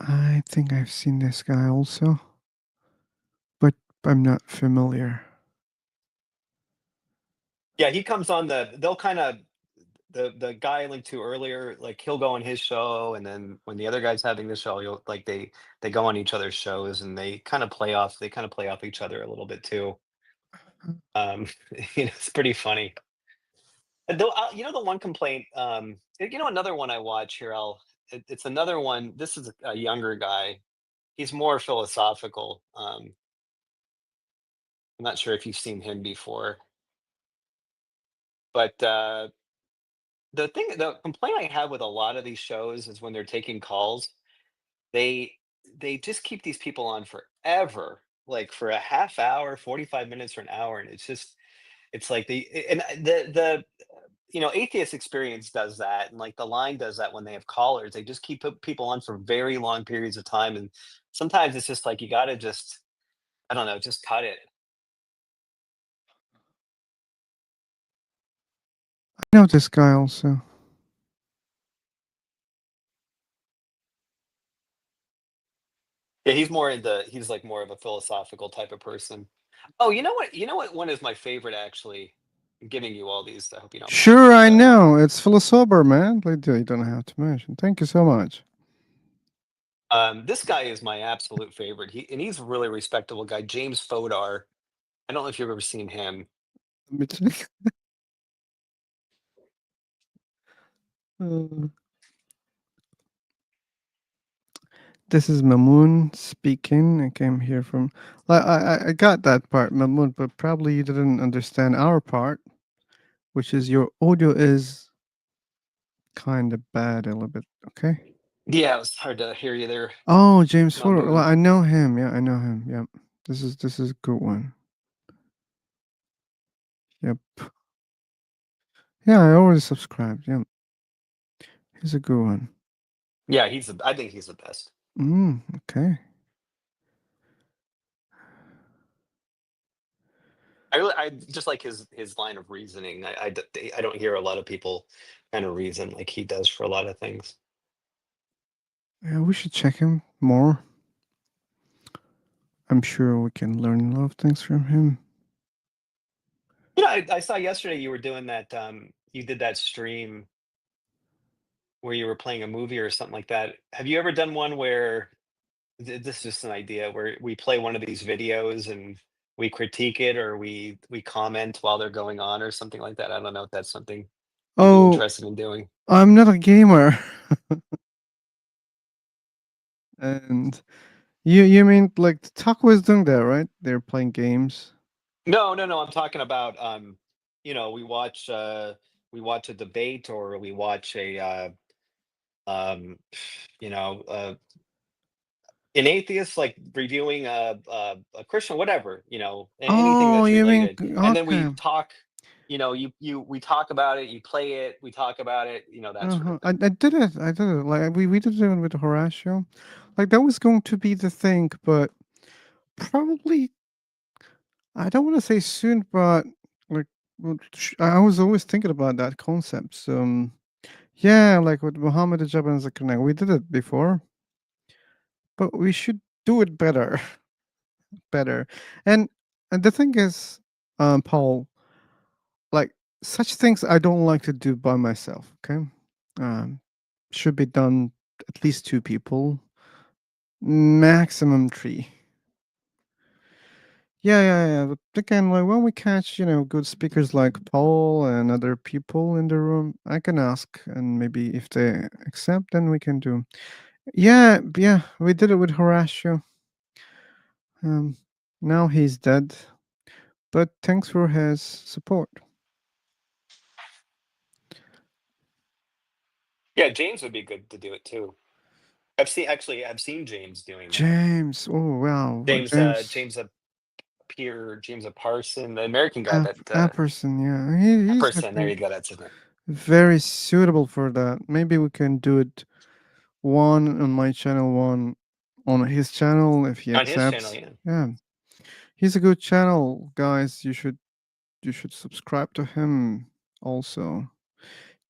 I think I've seen this guy also, but I'm not familiar. Yeah, he comes on they'll kind of the guy I linked to earlier, like he'll go on his show, and then when the other guy's having the show, you'll like they go on each other's shows and they kind of play off each other a little bit too. Um, it's pretty funny. And though, the one complaint, another one I watch here, it's another one. This is a younger guy. He's more philosophical. I'm not sure if you've seen him before, but the complaint I have with a lot of these shows is when they're taking calls, they they just keep these people on forever, like for a half hour, 45 minutes or an hour, and it's like the atheist experience does that, and like the line does that when they have callers. They just keep people on for very long periods of time, and sometimes it's just like you got to just, I don't know, just cut it. I know this guy also. Yeah, he's like more of a philosophical type of person. Oh, you know what one is my favorite, actually. I'm giving you all these, I hope you don't mind. Sure, I know. It's philosopher, man. Like, you don't have to mention. Thank you so much. This guy is my absolute favorite. He's a really respectable guy, James Fodor. I don't know if you've ever seen him. Let me check. Uh, This is Mamoon speaking. I came here from. I got that part, Mamoon, but probably you didn't understand our part, which is your audio is kind of bad a little bit. Okay. Yeah, it was hard to hear you there. Oh, James Ford. Well, Mamoon. I know him. Yeah, I know him. Yep. This is a good one. Yep. Yeah, I already subscribed. Yep. He's a good one. Yeah, I think he's the best. Okay. I just like his line of reasoning. I don't hear a lot of people kind of reason like he does for a lot of things. Yeah, we should check him more. I'm sure we can learn a lot of things from him. I saw yesterday you were doing that. You did that stream where you were playing a movie or something like that. Have you ever done one where this is just an idea where we play one of these videos and we critique it, or we comment while they're going on or something like that? I don't know if that's something you'd be Oh, interested in doing. I'm not a gamer. And you mean like Taco was doing that, right? They're playing games. No. I'm talking about we watch a debate, or we watch um, you know, uh, an atheist like reviewing a Christian, whatever, anything Oh, that's you mean related, and then okay. we talk. We talk about it. You play it. We talk about it. That sort of I did it. I did it. Like we did it with Horatio. Like that was going to be the thing, but probably I don't want to say soon, but like I was always thinking about that concept. So yeah, like with Muhammad Ajab and Zakir Naik, we did it before, but we should do it better, better. And and the thing is, Paul, like such things I don't like to do by myself. Okay, um, should be done at least two people, maximum three. Yeah. But again, like when we catch, good speakers like Paul and other people in the room, I can ask, and maybe if they accept, then we can do. Yeah, we did it with Horatio. Um, now he's dead, but thanks for his support. Yeah, James would be good to do it too. I've seen James doing that. James, oh wow, James, James. James Peter James Parson, the American guy that Apperson, yeah. He's I Person. There you think go. That's his name. very suitable for that. Maybe we can do it one on my channel, one on his channel if he On his channel, accepts. yeah. Yeah. He's a good channel, guys. You should subscribe to him also.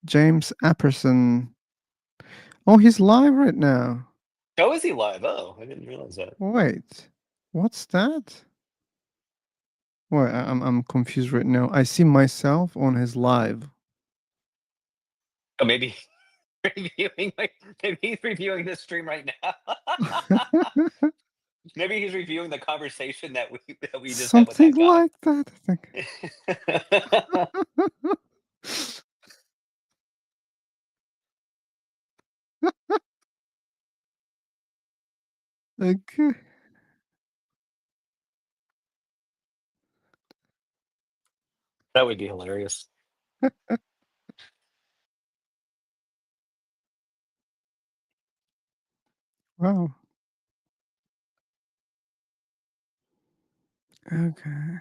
James Apperson. Oh, he's live right now. Oh, is he live? Oh, I didn't realize that. Wait. What's that? Wait, I'm confused right now. I see myself on his live. Oh, maybe reviewing maybe he's reviewing this stream right now. Maybe he's reviewing the conversation that we just had with Something that guy. like that, I think. Okay. That would be hilarious. Wow. Okay.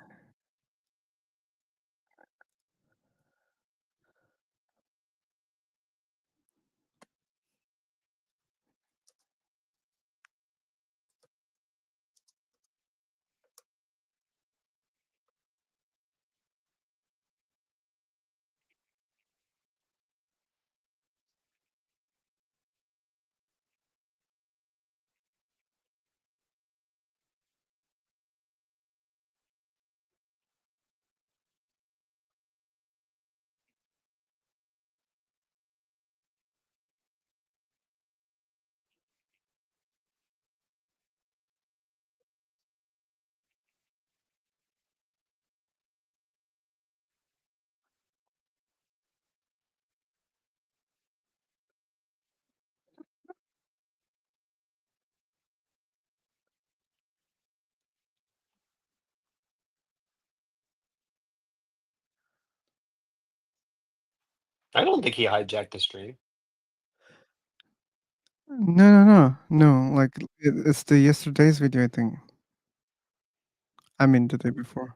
I don't think he hijacked the stream. No. Like it's the yesterday's video, I think. I mean the day before.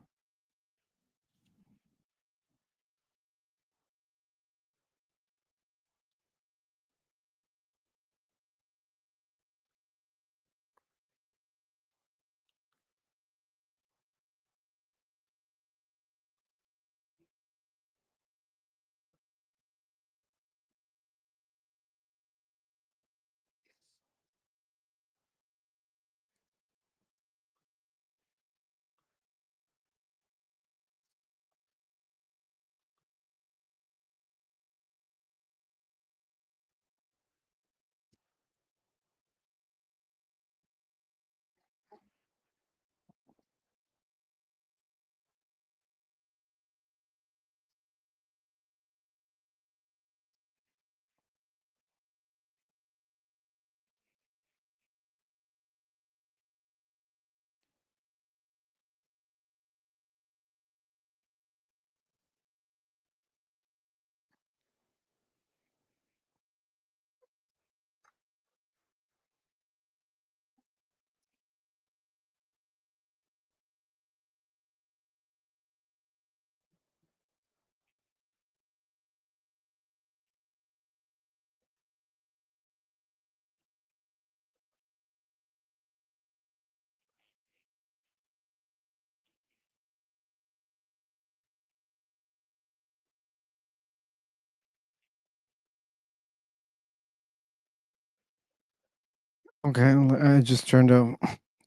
Okay, I just turned off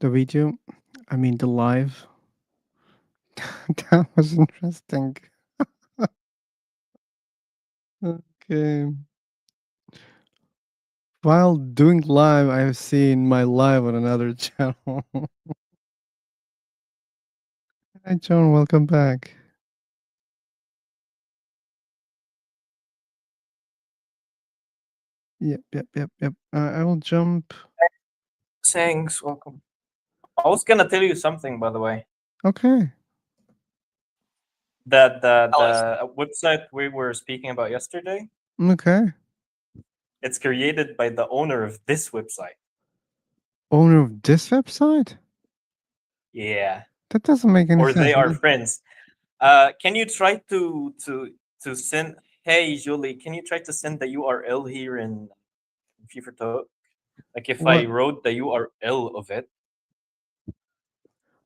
the video. I mean the live. That was interesting. Okay. While doing live, I've seen my live on another channel. Hi, John. Welcome back. Yep. I will jump. Thanks, welcome. I was gonna tell you something, by the way. Okay. That the website we were speaking about yesterday, Okay. it's created by the owner of this website. Owner of this website? Yeah. That doesn't make any or sense. they are friends. Can you try to send? Hey Julie, can you try to send the URL here in FIFA Talk? Like if I What? wrote the URL of it.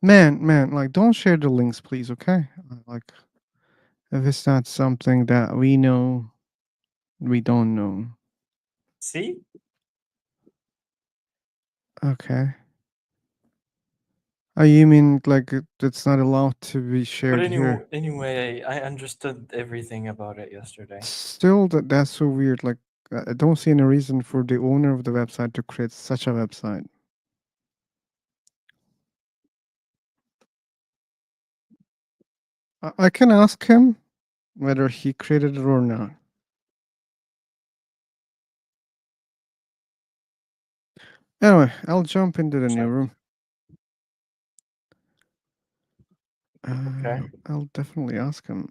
Man, like don't share the links, please, okay? Like if it's not something that we know, we don't know. See? Okay. Oh, you mean like it's not allowed to be But shared here? anyway, I understood everything about it yesterday. Still, that's so weird. Like, I don't see any reason for the owner of the website to create such a website. I can ask him whether he created it or not. Anyway, I'll jump into the new room. Okay. I'll definitely ask him.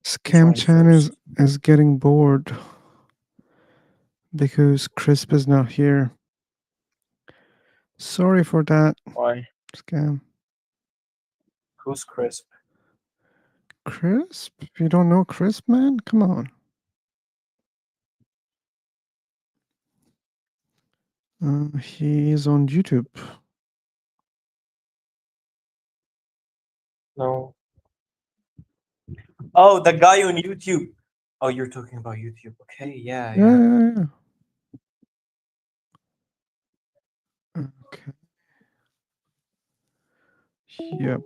Scam Chan is getting bored because Crisp is not here. Sorry for that. Why? Scam. Who's Crisp? Crisp? You don't know Crisp, man? Come on. He's on YouTube. No. Oh, the guy on YouTube. Oh, you're talking about YouTube. Okay, yeah. Yeah. Okay. Yep.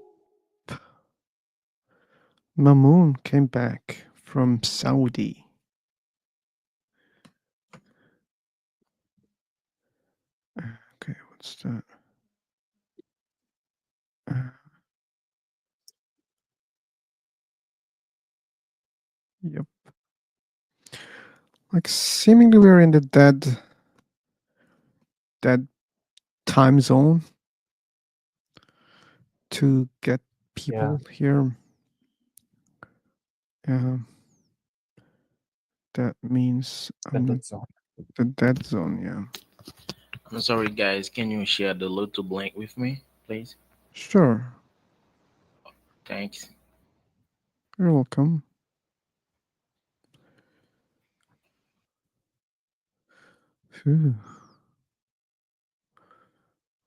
Mamoon came back from Saudi. Okay, what's that? Yep. Like seemingly we're in the dead time zone to get people here. That means the dead zone, yeah. I'm sorry, guys. Can you share the YouTube link with me, please? Sure. Thanks. You're welcome. Phew.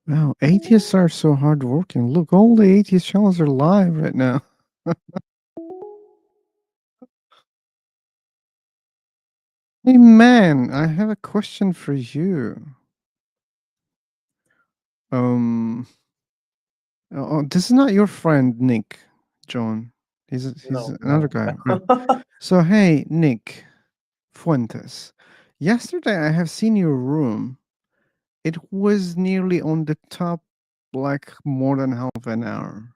Wow, atheists are so hardworking. Look, all the atheist channels are live right now. Hey man, I have a question for you. Oh, this is not your friend Nick, John. He's another guy. Right. So hey, Nick Fuentes. Yesterday I have seen your room. It was nearly on the top, like more than half an hour.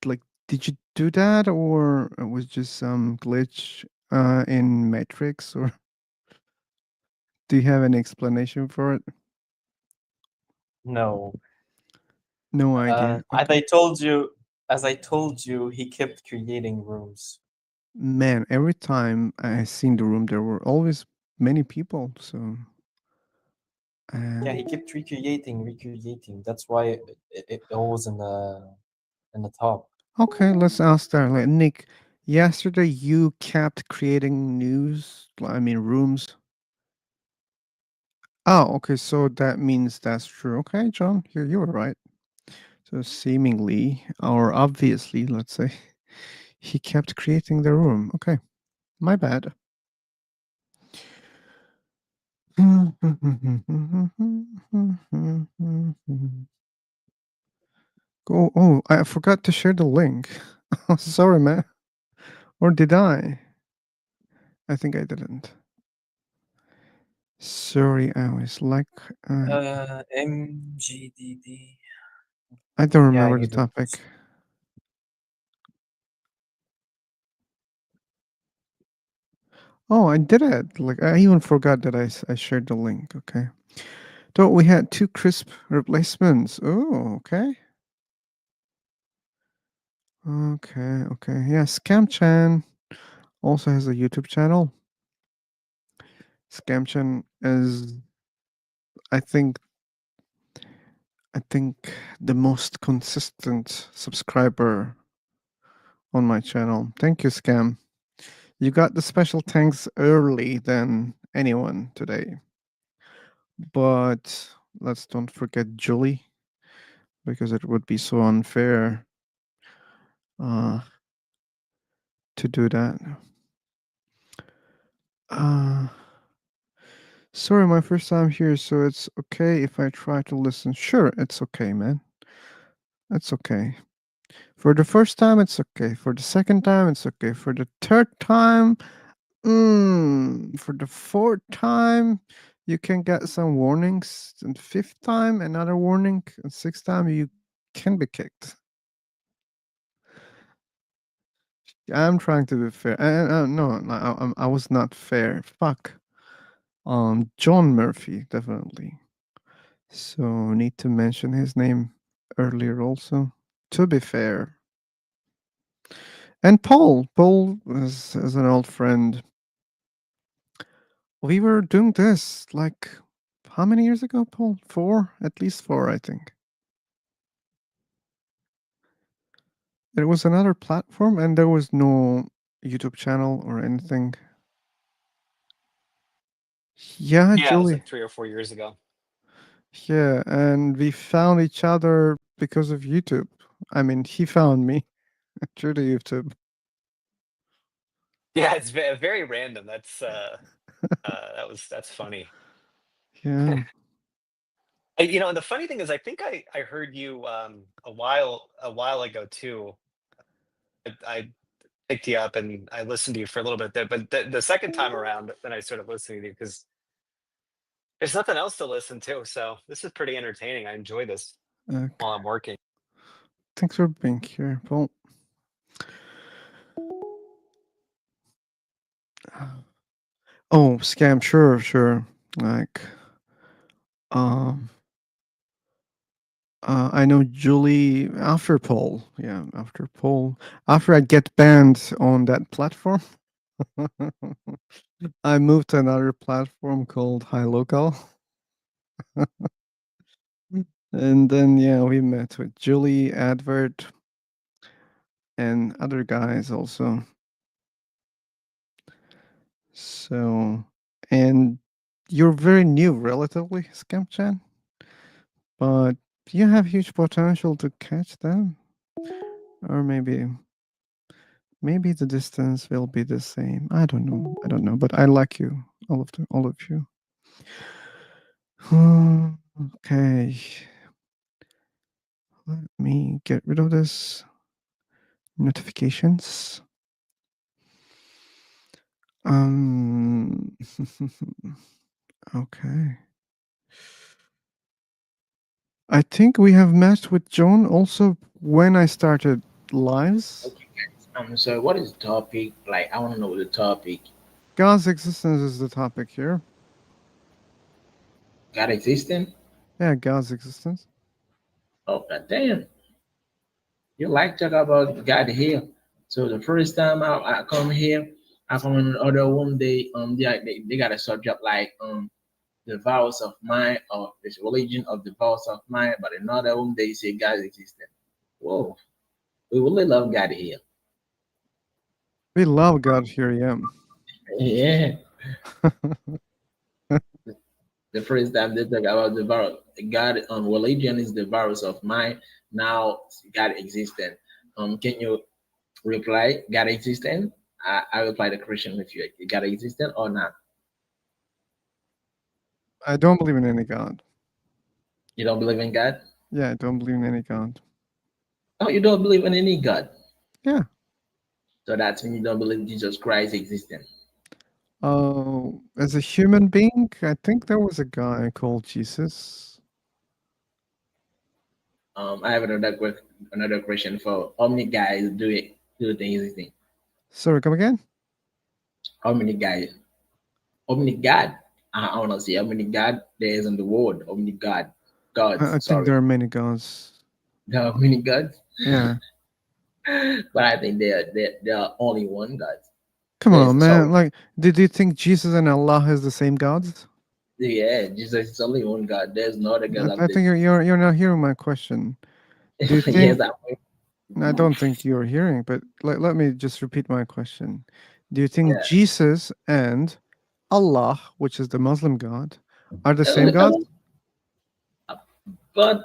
Like, did you do that, or it was just some glitch in Matrix, or do you have an explanation for it? No. No idea. As I told you, he kept creating rooms. Man, every time I seen the room, there were always many people. So Yeah, he kept recreating. That's why it was in the top. okay, let's ask that. Like, Nick, yesterday you kept creating rooms. Oh, okay. So that means that's true. Okay, John, you were right. So seemingly, or obviously, let's say, he kept creating the room. Okay, my bad. Oh, I forgot to share the link. Sorry, man. Or did I? I think I didn't. Sorry, I was like, MGDD. I don't Yeah, remember you the do. topic. Oh, I did it. Like I even forgot that I shared the link. Okay. So we had 2 crisp replacements. Oh, okay. Okay. Yeah, Scamchan also has a YouTube channel. Scamchan is, I think the most consistent subscriber on my channel. Thank you, Scam. You got the special thanks early than anyone today. But let's don't forget Julie, because it would be so unfair to do that. Sorry, my first time here, so it's okay if I try to listen. Sure, it's okay, man. It's okay. For the first time, it's okay. For the second time, it's okay. For the third time, for the fourth time, you can get some warnings. And fifth time, another warning. And sixth time, you can be kicked. I'm trying to be fair. No, I was not fair. Fuck. John Murphy, definitely. So need to mention his name earlier also, to be fair. And Paul is an old friend. We were doing this like how many years ago, Paul? 4? At least 4, I think. It was another platform and there was no YouTube channel or anything. Yeah, Yeah, it was Julie. like 3 or 4 years ago. Yeah, and we found each other because of YouTube. I mean, he found me through the YouTube. Yeah, it's very random. That's funny. Yeah. And the funny thing is, I think I heard you a while ago too. I picked you up and I listened to you for a little bit there, but the second time around, then I started listening to you because there's nothing else to listen to. So this is pretty entertaining. I enjoy this Okay. while I'm working. Thanks for being here, Paul. Oh, scam, sure. Like, I know Julie after Paul. Yeah, after Paul. After I get banned on that platform, I moved to another platform called High Local. And then, yeah, we met with Julie, Advert, and other guys also. So, and you're very new, relatively, Scamchan, but you have huge potential to catch them. Or maybe the distance will be the same. I don't know, but I like you, all of you. Okay. Let me get rid of this notifications. Okay. I think we have met with Joan also when I started lives. So what is the topic? Like, I want to know the topic. God's existence is the topic here. God existing? Yeah, God's existence. Oh, god damn. You like talk about God here. So the first time I come here, I come in another room, they got a subject like the vows of mind or this religion of the vows of mind, but another room they say God existing. Whoa. We really love God here. We love God here, yeah. Yeah. The first time they talk about the virus, God religion is the virus of mind. Now God existent. Can you reply God existent? I reply the question with you. God existent or not? I don't believe in any God. You don't believe in God? Yeah, I don't believe in any God. Oh, you don't believe in any God? Yeah. So that means you don't believe Jesus Christ existed. Oh, as a human being, I think there was a guy called Jesus. I have another question for how many guys do things existing? Sorry, come again? How many guys? How many God? I want to see how many God there is in the world. How many gods? I think Sorry, there are many gods. there are many gods. Yeah. But I think there are only one God. Come on, man. Sorry. Like, did you think Jesus and Allah is the same gods? Yeah, Jesus is only one God. There's no other God of I this. think you're not hearing my question. Do you Yes, think? I don't think you're hearing, but let me just repeat my question. Do you think Yeah. Jesus and Allah, which is the Muslim God, are the same God? But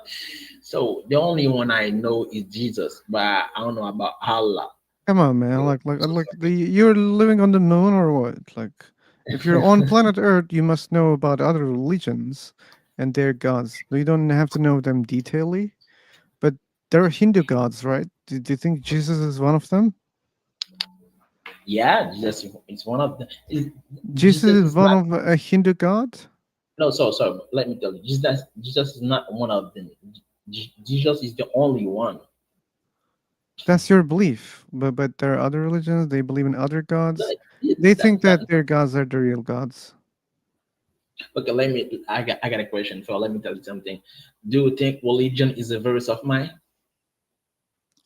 so the only one I know is Jesus, but I don't know about Allah. Come on, man. You're living on the moon or what? Like, if you're on planet Earth, you must know about other religions and their gods. You don't have to know them detailedly, but there are Hindu gods, right? Do you think Jesus is one of them? Yeah, Jesus is one of them. Jesus is one of a Hindu god? No, so let me tell you, Jesus is not one of them. Jesus is the only one. That's your belief, but there are other religions. They believe in other gods. It's They think that their gods are the real gods. Okay, I got a question for. Let me tell you something. Do you think religion is a virus of mine?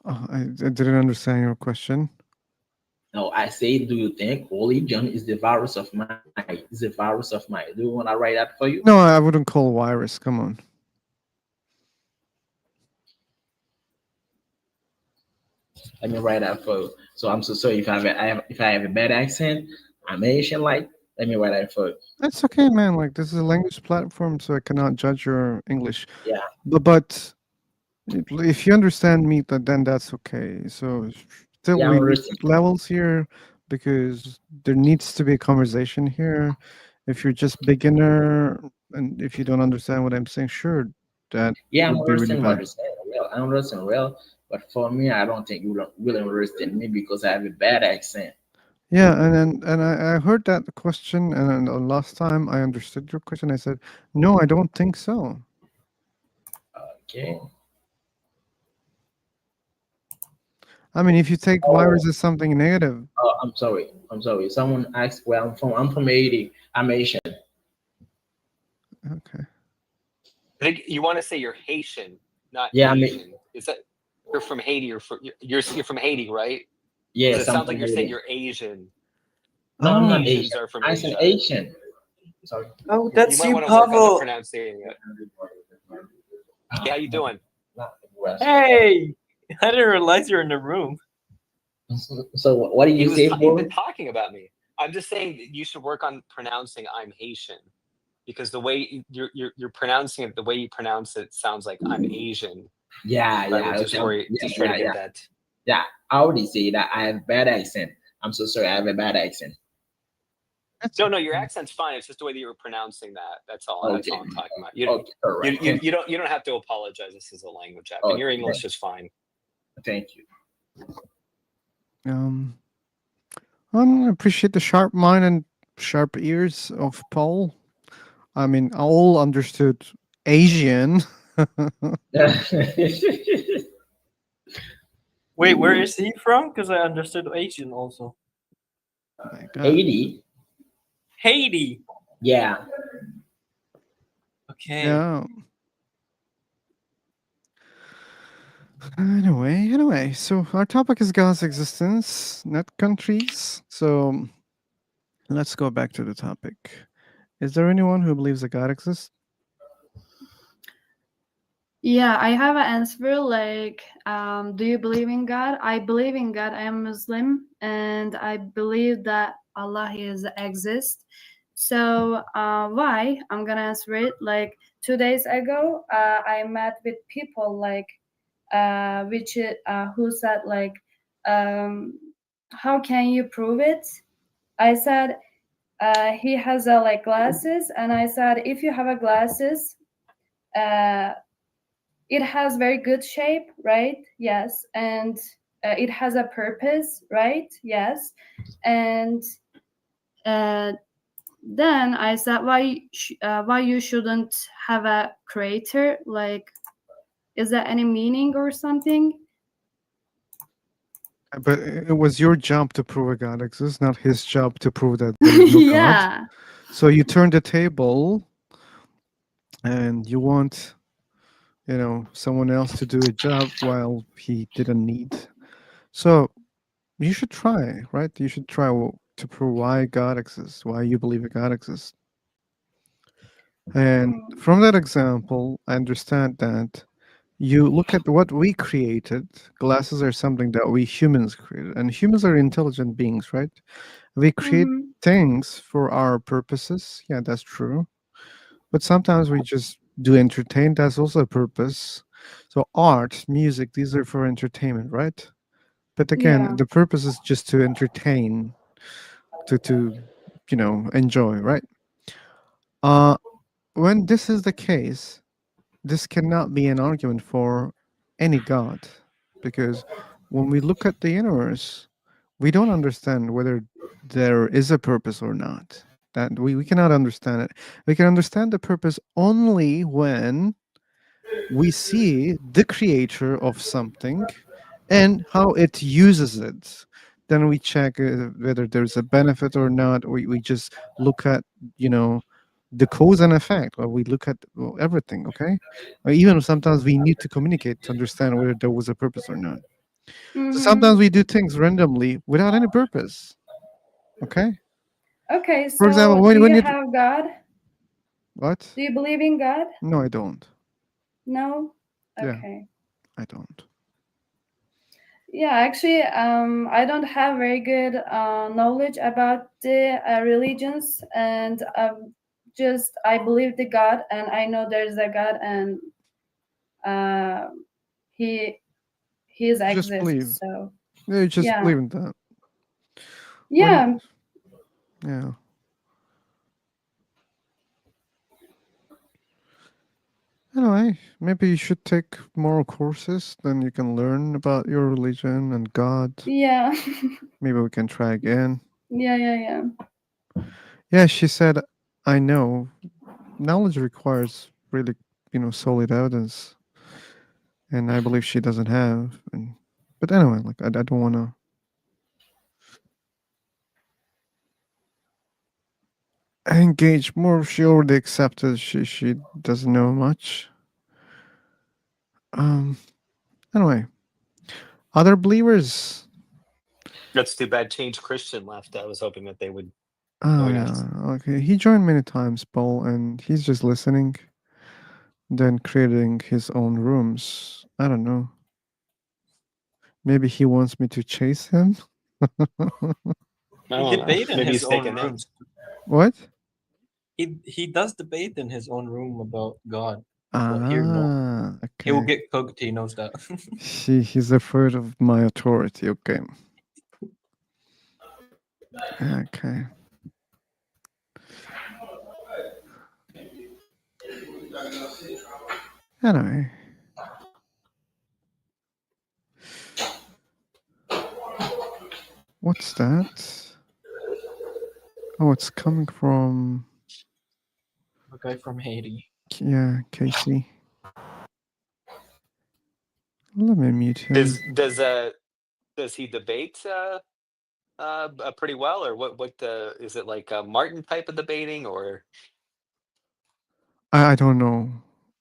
Oh, I didn't understand your question. No, I say, do you think religion is the virus of mine? Is a virus of mine? Do you want to write that for you? No, I wouldn't call virus. Come on. Let me write that for you. So I'm so sorry if I have a bad accent. I'm Asian. Like, let me write that for you. That's okay, man. Like, this is a language platform, so I cannot judge your English. Yeah. But if you understand me, then that's okay. So still, Yeah, we I'm need listening. levels here because there needs to be a conversation here. If you're just beginner and if you don't understand what I'm saying, sure, that Yeah, I'm would be really understanding what bad. you're saying. Well, I understand well, but for me, I don't think you don't really understand me because I have a bad accent. Yeah, and I heard that question, and then the last time I understood your question, I said, no, I don't think so. Okay. I mean, if you take virus as something negative, Oh, I'm sorry. I'm sorry. Someone asked where I'm from. I'm from Haiti. I'm Asian. okay. I think you want to say you're Haitian, not Yeah, Asian. Is that you're from Haiti or you're from Haiti, right? Yes, Because it I'm sounds from like you're saying Haiti. you're Asian. No, I'm not Asians Asian. are from I said Asia. Asian. Sorry. Oh, You that's might you, want to work on the Pavel. pronunciation. Yeah, how you doing? Hey, I didn't realize you're in the room. So what do you say, You've bro? been talking about me. I'm just saying that you should work on pronouncing I'm Haitian. Because the way you're pronouncing it, the way you pronounce it sounds like I'm Asian. Yeah, So I would yeah, just okay. worry, Yeah, just try to yeah, get yeah. that. Yeah, I already say that I have bad accent. I'm so sorry, I have a bad accent. No, your accent's fine. It's just the way that you were pronouncing that. That's all. That's Okay. all I'm talking about. You, Okay, all right. you don't have to apologize. This is a language app, and your English is fine. Thank you. I appreciate the sharp mind and sharp ears of Paul. I mean, all understood Asian. Wait, where is he from? Because I understood Asian also. My God. Haiti. Haiti. Yeah. Okay. Yeah. Anyway, so our topic is God's existence, not countries. So let's go back to the topic. Is there anyone who believes that God exists? Yeah, I have an answer. Like, do you believe in God? I believe in God. I am Muslim, and I believe that Allah is exist. So, why? I'm gonna answer it. Like 2 days ago, I met with people like, who said like, how can you prove it? I said, he has like glasses, and I said, if you have a glasses, it has very good shape, right? Yes. And it has a purpose, right? Yes. And then I said, why you shouldn't have a creator? Like, is there any meaning or something? But it was your job to prove a God exists, not his job to prove that there is no God. Yeah. So you turn the table and you want, someone else to do a job while he didn't need. So you should try, right? You should try to prove why God exists, why you believe a God exists. And from that example, I understand that you look at what we created. Glasses are something that we humans created, and humans are intelligent beings, right? We create things for our purposes. Yeah, that's true. But sometimes we just do entertain. That's also a purpose. So art, music, these are for entertainment, right? But again, Yeah. the purpose is just to entertain, to enjoy, right? When this is the case, this cannot be an argument for any god, because when we look at the universe, we don't understand whether there is a purpose or not. That we cannot understand it. We can understand the purpose only when we see the creator of something and how it uses it. Then we check whether there's a benefit or not. We just look at, the cause and effect, or we look at everything, okay? Or even sometimes we need to communicate to understand whether there was a purpose or not. So sometimes we do things randomly without any purpose, okay? Okay, For example, so do when you you have God? what? Do you believe in God? No, I don't. No? Yeah, Okay. I don't. Yeah, actually, I don't have very good knowledge about the religions, and just I believe the God, and I know there's a God, and uh, he he's You just believe. exists. So Yeah, you just yeah, believe in that. yeah, Yeah. Anyway, maybe you should take more courses, then you can learn about your religion and God. yeah, Maybe we can try again. yeah. Yeah, she said, I know. Knowledge requires really, solid evidence. And I believe she doesn't have. But anyway, like I don't want to engage more. She already accepted she doesn't know much. Anyway, other believers. That's too bad. Change Christian left. I was hoping that they would Oh join yeah, us. okay. He joined many times, Paul, and he's just listening, then creating his own rooms. I don't know. Maybe he wants me to chase him. I He don't know. debate in Maybe his he's own taking notes. rooms. What? He does debate in his own room about God. But here, no. Ah, He will okay. get cooked. He knows that. He's afraid of my authority. Okay. Okay. Anyway. What's that? Oh, it's coming from A guy from Haiti. yeah, Casey. Let me mute him. Does he debate pretty well, or what is it like a Martin type of debating, or I don't know.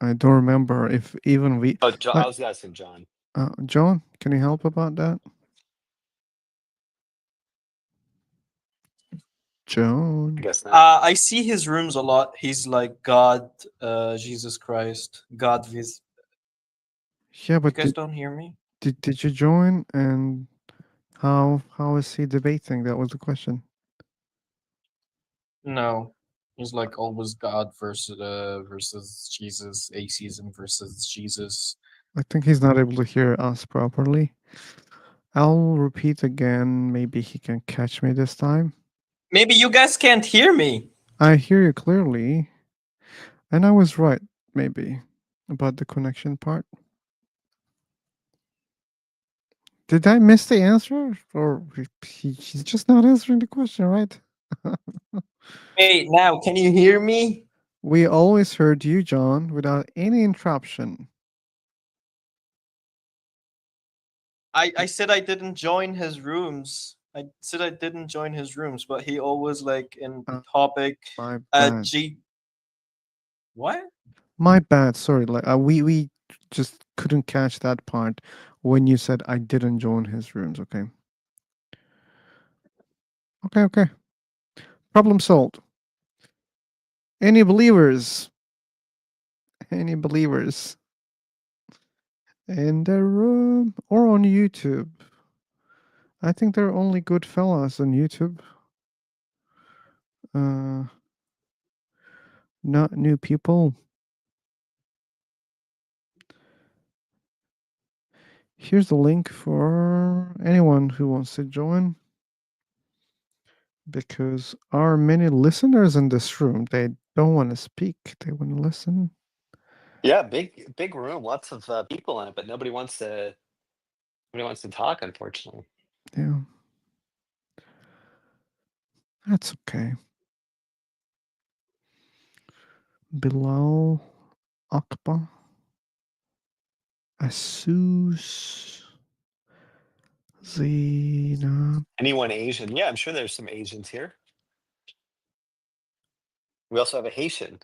I don't remember if even we. I was asking John. John, can you help about that? John. I guess not. I see his rooms a lot. He's like God, Jesus Christ, God vis. Yeah, You but guys don't hear me? did you join? And how is he debating? That was the question. No. He's like always God versus Jesus, atheism versus Jesus. I think he's not able to hear us properly. I'll repeat again. Maybe he can catch me this time. Maybe you guys can't hear me. I hear you clearly. And I was right, maybe, about the connection part. Did I miss the answer, or he's just not answering the question, right? Wait, now can you hear me? We always heard you, John, without any interruption. I said I didn't join his rooms. I said I didn't join his rooms, but he always like in the topic My bad. G. What? My bad. Sorry. Like we just couldn't catch that part when you said I didn't join his rooms. Okay. Okay. Problem solved. Any believers? Any believers in the room or on YouTube? I think they're only good fellas on YouTube. Not new people. Here's the link for anyone who wants to join. Because our many listeners in this room, they don't want to speak. They want to listen. Yeah, big room, lots of people in it, but nobody wants to talk, unfortunately. Yeah. That's okay. Bilal, Akbar, Asus, Zina. Anyone Asian? Yeah, I'm sure there's some Asians here. We also have a Haitian.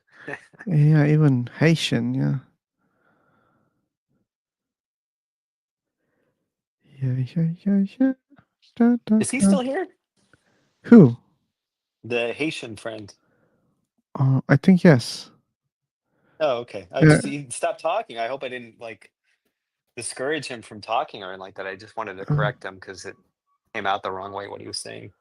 Yeah, even Haitian, yeah. Yeah. Is he still here? Who? The Haitian friend. I think yes. Oh, okay. Yeah. He stopped talking. I hope I didn't like discourage him from talking or anything like that. I just wanted to correct him because it came out the wrong way what he was saying.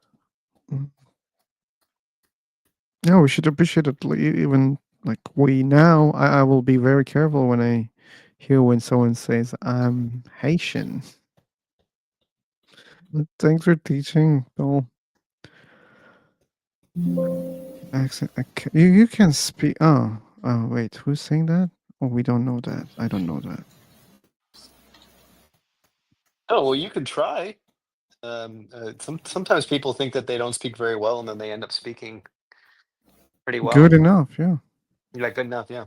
No, we should appreciate it. Even like we now, I will be very careful when I hear when someone says I'm Haitian. Thanks for teaching, Bill. Accent. You can speak. Oh, wait. Who's saying that? Oh, we don't know that. I don't know that. Oh, well, you could try. Sometimes people think that they don't speak very well, and then they end up speaking pretty well. Good enough. Yeah. You're like good enough, yeah.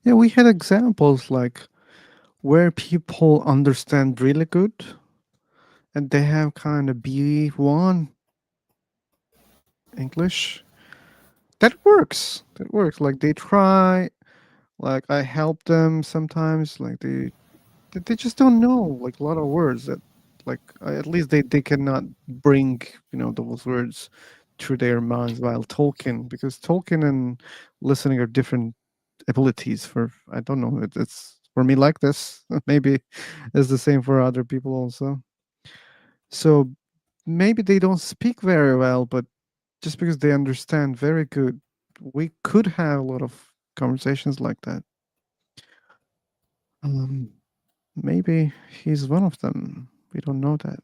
Yeah, we had examples like where people understand really good, and they have kind of B1 English. That works. That works. Like they try. Like I help them sometimes. Like they just don't know like a lot of words that like at least they cannot bring those words through their minds while talking, because talking and listening are different abilities. For I don't know, it's for me like this. Maybe it's the same for other people also. So maybe they don't speak very well, but just because they understand very good, we could have a lot of conversations like that. Maybe he's one of them. We don't know that.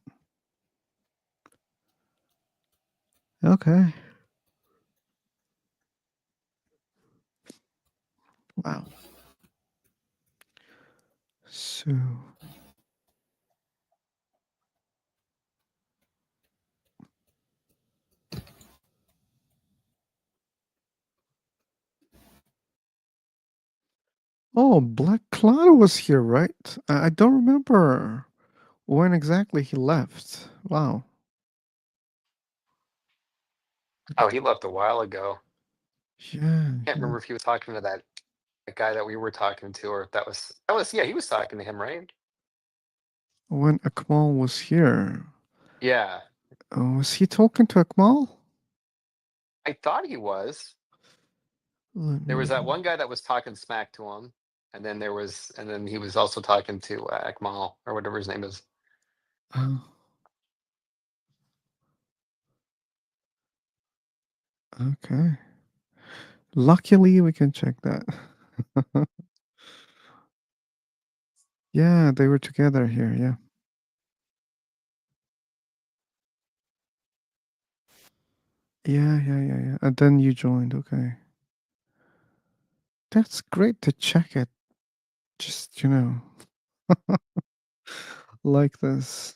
Okay. Wow. So. Oh, Black Cloud was here, right? I don't remember when exactly he left. Wow. Oh, he left a while ago. Yeah. Can't remember if he was talking to that guy that we were talking to, or if that was yeah, he was talking to him, right? When Akmal was here. Yeah, Was he talking to Akmal? I thought he was. There was that one guy that was talking smack to him, and then he was also talking to Akmal or whatever his name is. Okay. Luckily, we can check that. Yeah, they were together here. Yeah. Yeah. And then you joined. Okay. That's great to check it. just like this.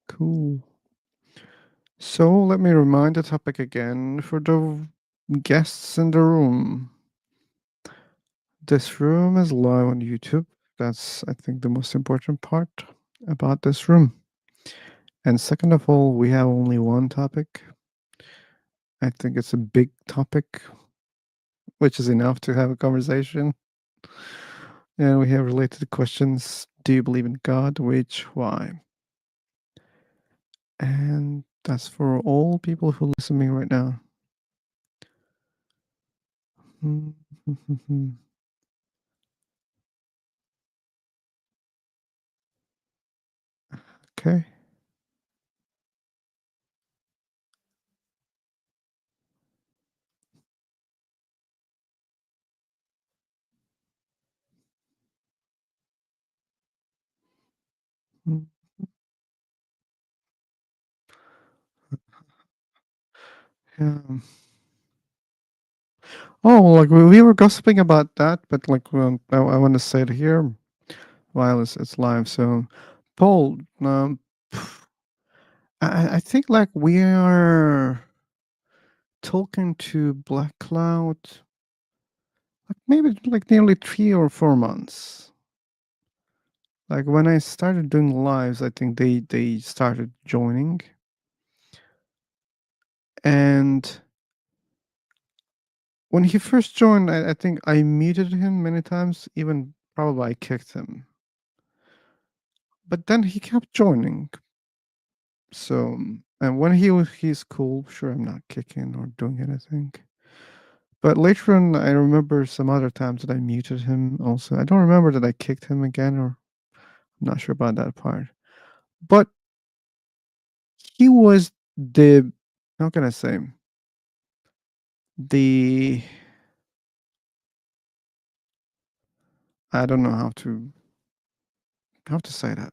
Cool. So let me remind the topic again for the guests in the room. This room is live on YouTube. That's, I think, the most important part about this room. And second of all, we have only one topic. I think it's a big topic, which is enough to have a conversation. And we have related questions. Do you believe in God? Which, why? And that's for all people who listen to me right now. Okay. Yeah. Oh, like we were gossiping about that, but like I want to say it here while it's live. So, Paul, I think like we are talking to Black Cloud, like maybe like nearly 3 or 4 months. Like when I started doing lives, I think they started joining, and when he first joined, I think I muted him many times, even probably I kicked him. But then he kept joining. So, and when he's cool, sure, I'm not kicking or doing anything. But later on, I remember some other times that I muted him also. I don't remember that I kicked him again, or I'm not sure about that part. But he was the, how can I say, the, I don't know how to say that.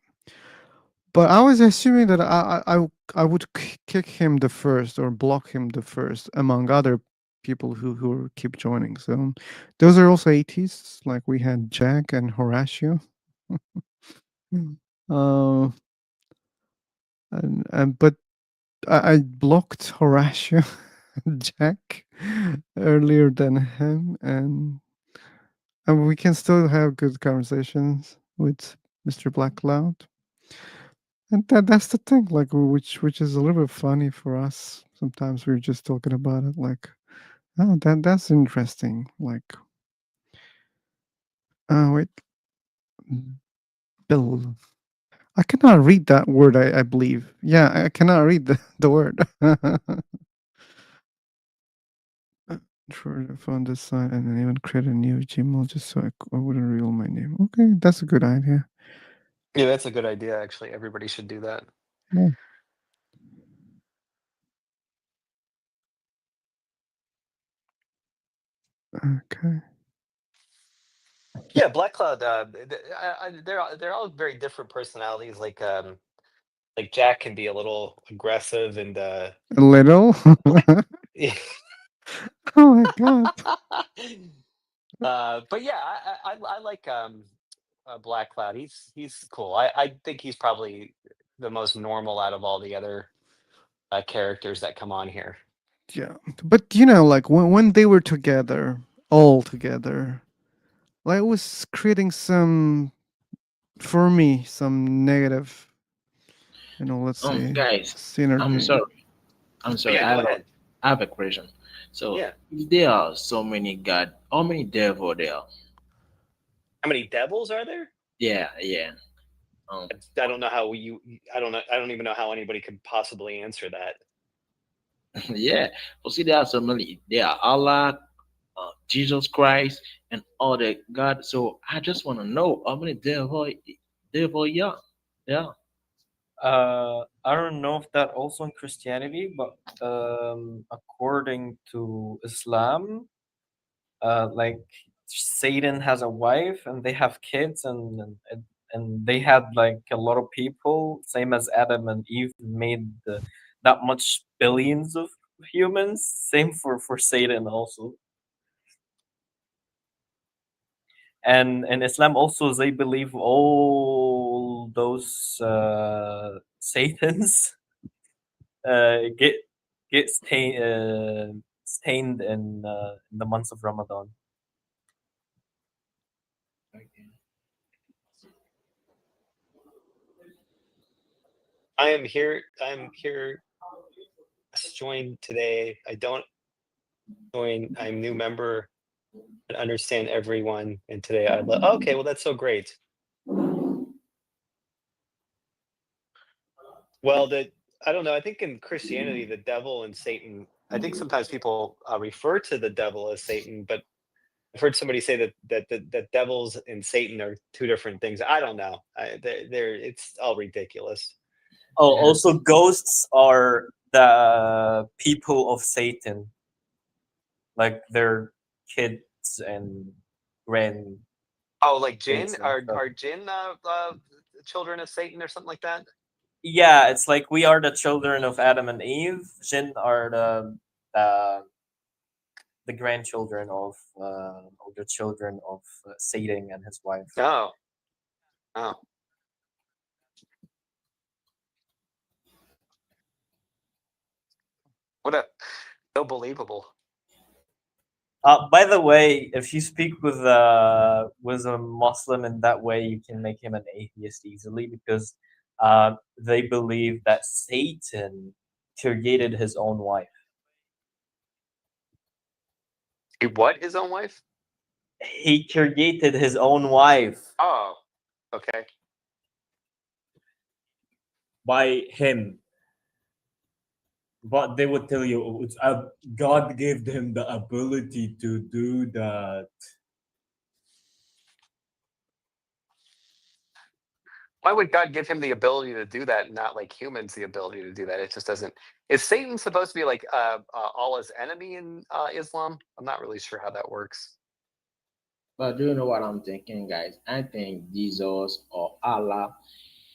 But I was assuming that I would kick him the first or block him the first among other people who keep joining. So those are also atheists. Like we had Jack and Horatio. uh, and but I blocked Horatio Jack earlier than him, and we can still have good conversations with Mr. Black Cloud. And that's the thing, like which is a little bit funny for us. Sometimes we're just talking about it, like, oh, that's interesting. Like, wait, Bill. I cannot read that word. I believe. Yeah, I cannot read the word. For the phone this side, and then even create a new Gmail just so I wouldn't reveal my name. Okay, that's a good idea. Yeah, that's a good idea. Actually, everybody should do that. Yeah. Okay. Yeah, Black Cloud. They're all very different personalities. Like Jack can be a little aggressive and A little. yeah. Oh my god. But yeah, I like Black Cloud. He's cool. I think he's probably the most normal out of all the other characters that come on here. Yeah, but like when they were together, all together, like it was creating some, for me, some negative, let's say, Guys, I'm synergy. sorry. I'm sorry. Yeah, go ahead. I have a question. So Yeah. if there are so many God, how many devil there are? How many devils are there? Yeah. I don't know how I don't know. I don't even know how anybody could possibly answer that. Yeah. Well, see, there are so many. There are Allah, Jesus Christ, and other God. So I just want to know how many devil, yeah. Yeah. I don't know if that also in Christianity, but according to Islam, like Satan has a wife and they have kids, and they had like a lot of people, same as Adam and Eve made that much billions of humans. Same for Satan also. And in Islam also they believe all those Satans get stained in the months of Ramadan. I am here. Joined today. I don't join. I'm new member. I understand everyone. And today I okay. Well, that's so great. Well, I don't know. I think in Christianity, the devil and Satan. I think sometimes people refer to the devil as Satan, but I've heard somebody say that devils and Satan are two different things. I don't know. It's all ridiculous. Oh, also ghosts are the people of Satan, like their kids and grand. Oh, like jinn? kids and Are stuff. are jinn children of Satan or something like that? Yeah, it's like we are the children of Adam and Eve. Jinn are the grandchildren of or the children of Satan and his wife. Oh. What a so believable. By the way, if you speak with a Muslim in that way, you can make him an atheist easily because they believe that Satan created his own wife. What? His own wife? He created his own wife Oh, okay. by him. But they would tell you God gave him the ability to do that. Why would God give him the ability to do that, and not like humans the ability to do that? It just doesn't. Is Satan supposed to be like Allah's enemy in Islam? I'm not really sure how that works. But do you know what I'm thinking, guys? I think Jesus or Allah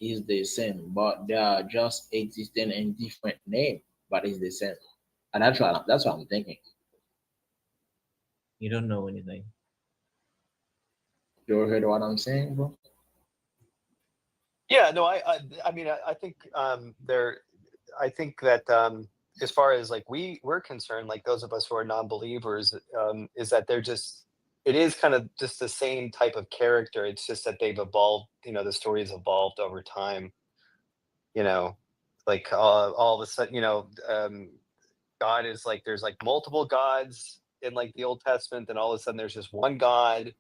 is the same, but they are just existing in different name, but it's the same. And that's what I'm thinking. You don't know anything. You heard what I'm saying, bro? Yeah, no, I mean, I think I think that as far as like we're concerned, like those of us who are non-believers, is that they're just it is kind of just the same type of character. It's just that they've evolved. You know, the story's evolved over time. You know, like all of a sudden, God is like there's like multiple gods in like the Old Testament, and all of a sudden there's just one God,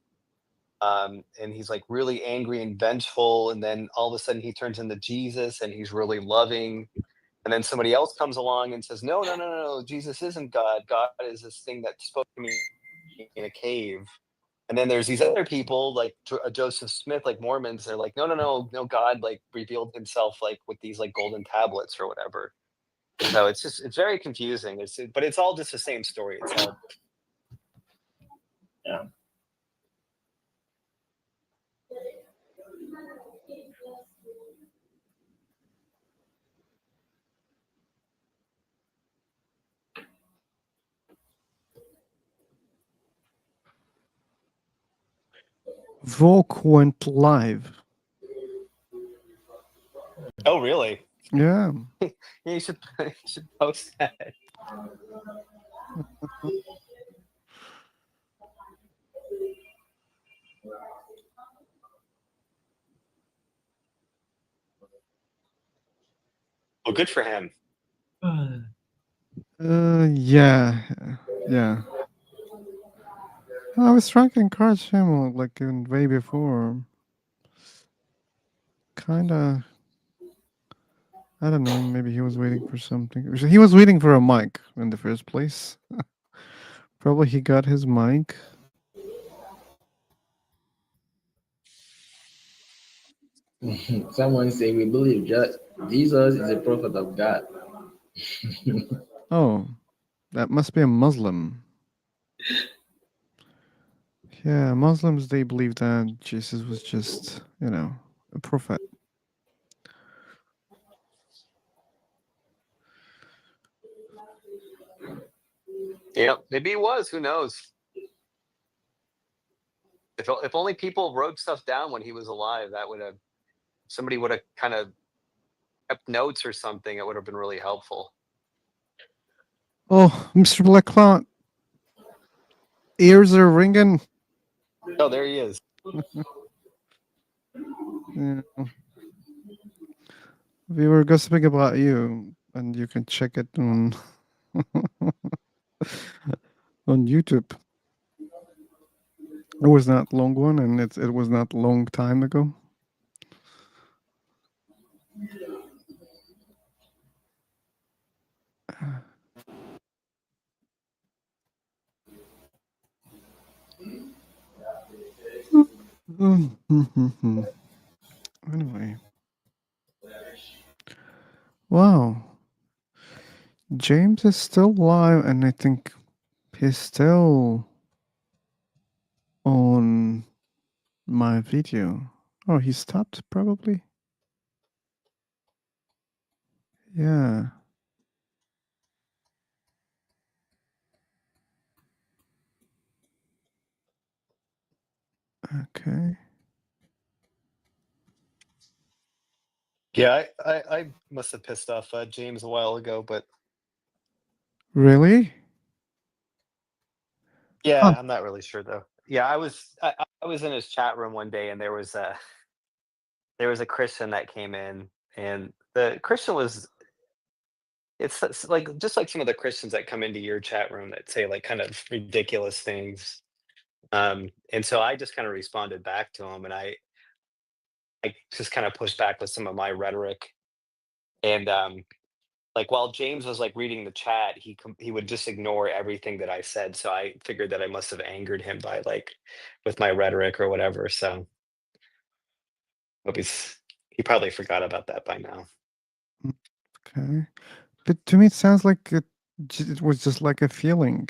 and he's like really angry and vengeful, and then all of a sudden he turns into Jesus and he's really loving, and then somebody else comes along and says no, no, no, no, no, Jesus isn't God is this thing that spoke to me in a cave. And then there's these other people like Joseph Smith, like Mormons. They're like no, no, no, no, God like revealed himself like with these like golden tablets or whatever. So it's very confusing. But it's all just the same story. It's all Yeah. Volk went live. Oh, really? Yeah. You should post that. Well, good for him. Yeah. Yeah. I was trying to encourage him like in way before. Kinda. I don't know. Maybe he was waiting for something. He was waiting for a mic in the first place. Probably he got his mic. Someone say we believe just Jesus is a prophet of God. Oh, that must be a Muslim. Yeah, Muslims, they believe that Jesus was just, a prophet. Yeah, maybe he was. Who knows? If only people wrote stuff down when he was alive, that would have somebody would have kind of kept notes or something. It would have been really helpful. Oh, Mr. Black Cloud, ears are ringing. Oh, there he is. Yeah. We were gossiping about you, and you can check it on on YouTube. It was not long one, and it was not long time ago. Anyway, wow, James is still live, and I think he's still on my video. Oh, he stopped probably. Yeah. Okay. Yeah, I must have pissed off James a while ago, but Really? yeah, Huh. I'm not really sure though. Yeah, I was in his chat room one day, and there was a Christian that came in, and the Christian was it's like just like some of the Christians that come into your chat room that say like kind of ridiculous things. And so I just kind of responded back to him, and I just kind of pushed back with some of my rhetoric. And like while James was like reading the chat, he would just ignore everything that I said. So I figured that I must have angered him by like with my rhetoric or whatever. So hope he probably forgot about that by now. Okay. But to me, it sounds like it was just like a feeling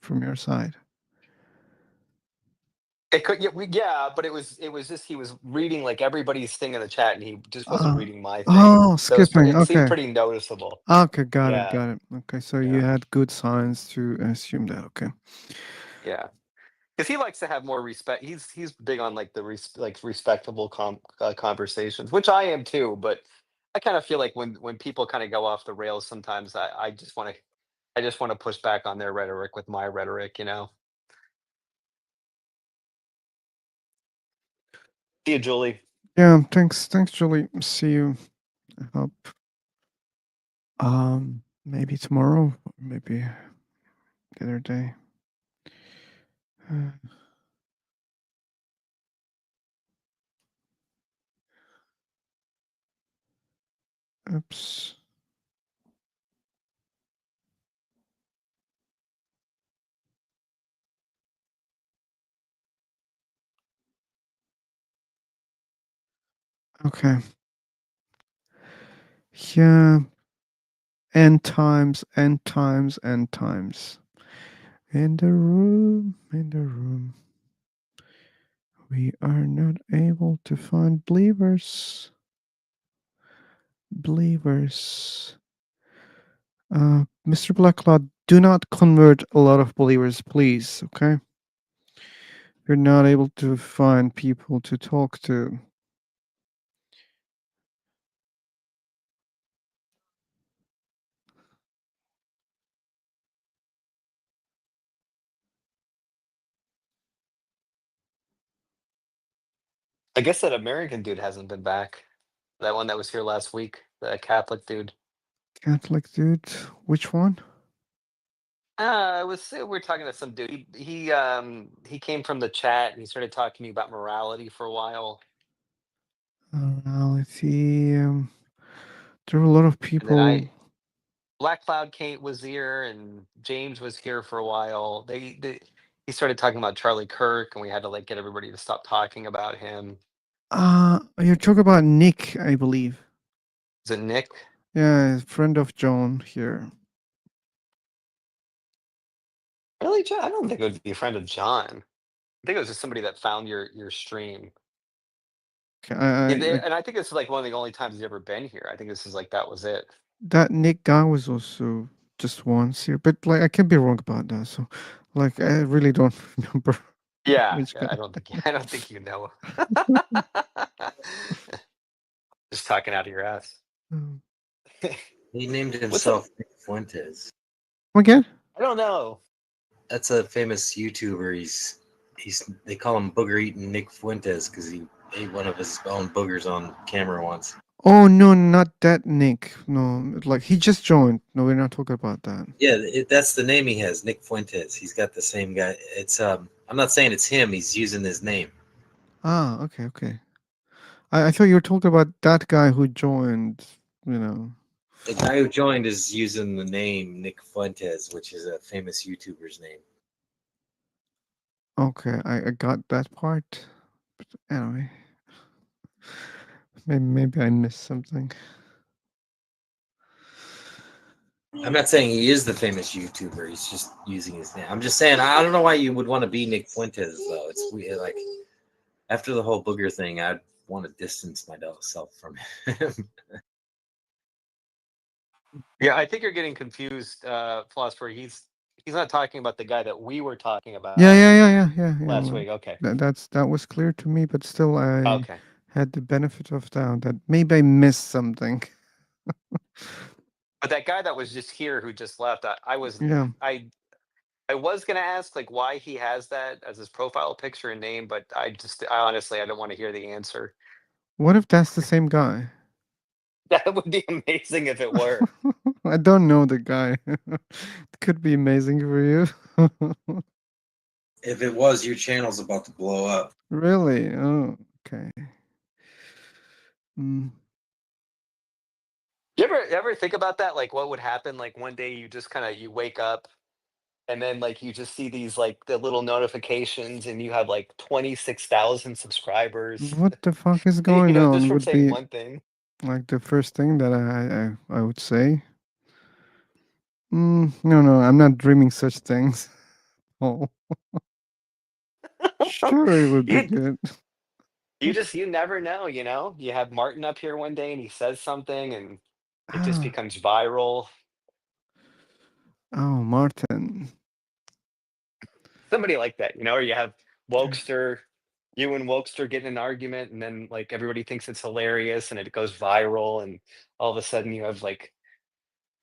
from your side. It could, yeah, but it was just he was reading like everybody's thing in the chat, and he just wasn't reading my thing. Oh, So it was skipping. it seemed Okay. pretty noticeable. Okay, got it, Yeah, got it. Okay, so you yeah, had good signs to assume that. Okay. yeah. Because he likes to have more respect. He's big on like like respectable conversations, which I am too. But I kind of feel like when people kind of go off the rails, sometimes I just want to push back on their rhetoric with my rhetoric. See you, Julie. Yeah, thanks, Julie. See you. I hope maybe tomorrow, maybe the other day. Oops. Okay. Yeah. End times, end times, end times. In the room, in the room. We are not able to find believers. Believers. Mr. Blackcloud, do not convert a lot of believers, please, okay? You're not able to find people to talk to. I guess that American dude hasn't been back. That one that was here last week, the Catholic dude. Catholic dude, which one? We're talking to some dude. He came from the chat, and he started talking to me about morality for a while. Morality. There were a lot of And then people. Black Cloud Kate was here, and James was here for a while. He started talking about Charlie Kirk, and we had to like get everybody to stop talking about him. You're talking about Nick, I believe. Is it Nick? Yeah, friend of John here. Really, John? I don't think it would be a friend of John. I think it was just somebody that found your stream. Okay, And I think this is like one of the only times he's ever been here. I think this is like that was it. that Nick guy was also just once here, but like I can be wrong about that. So, like, I really don't remember. Yeah, Which yeah, guy? I don't think you know. Just talking out of your ass. Mm. He named What's up? himself Nick Fuentes. Again? I don't know. That's a famous YouTuber. He's they call him Booger Eating Nick Fuentes because he ate one of his own boogers on camera once. Oh no, not that Nick. No, like he just joined. No, we're not talking about that. Yeah, that's the name he has, Nick Fuentes. He's got the same guy. It's I'm not saying it's him. He's using his name. Ah, okay, okay. I thought you were talking about that guy who joined. You know. The guy who joined is using the name Nick Fuentes, which is a famous YouTuber's name. Okay, I got that part. But anyway, maybe I missed something. I'm not saying he is the famous YouTuber. He's just using his name. I'm just saying I don't know why you would want to be Nick Fuentes though. It's weird. Like after the whole booger thing, I'd want to distance myself from him. Yeah, I think you're getting confused, philosopher. He's not talking about the guy that we were talking about Yeah. last Well, week. Okay. that was clear to me, but still, I Okay. had the benefit of doubt that maybe I missed something. But that guy that was just here who just left, Yeah. I was gonna ask like why he has that as his profile picture and name, but I honestly I don't want to hear the answer. What if that's the same guy? That would be amazing if it were. I don't know the guy. It could be amazing for you. If it was, your channel's about to blow up. Really? Oh, okay. Mm. You ever think about that? Like what would happen? Like one day you just kind of you wake up and then like you just see these like the little notifications and you have like 26,000 subscribers. What the fuck is You going know, just on from would saying be one thing. like the first thing that I would say. No, I'm not dreaming such things. Oh, sure, it would be you good. you never know, you know? You have Martin up here one day and he says something and it just Ah, becomes viral. oh, Martin. Somebody like that, you know, or you have Wokester, you and Wokester get in an argument and then like everybody thinks it's hilarious and it goes viral and all of a sudden you have like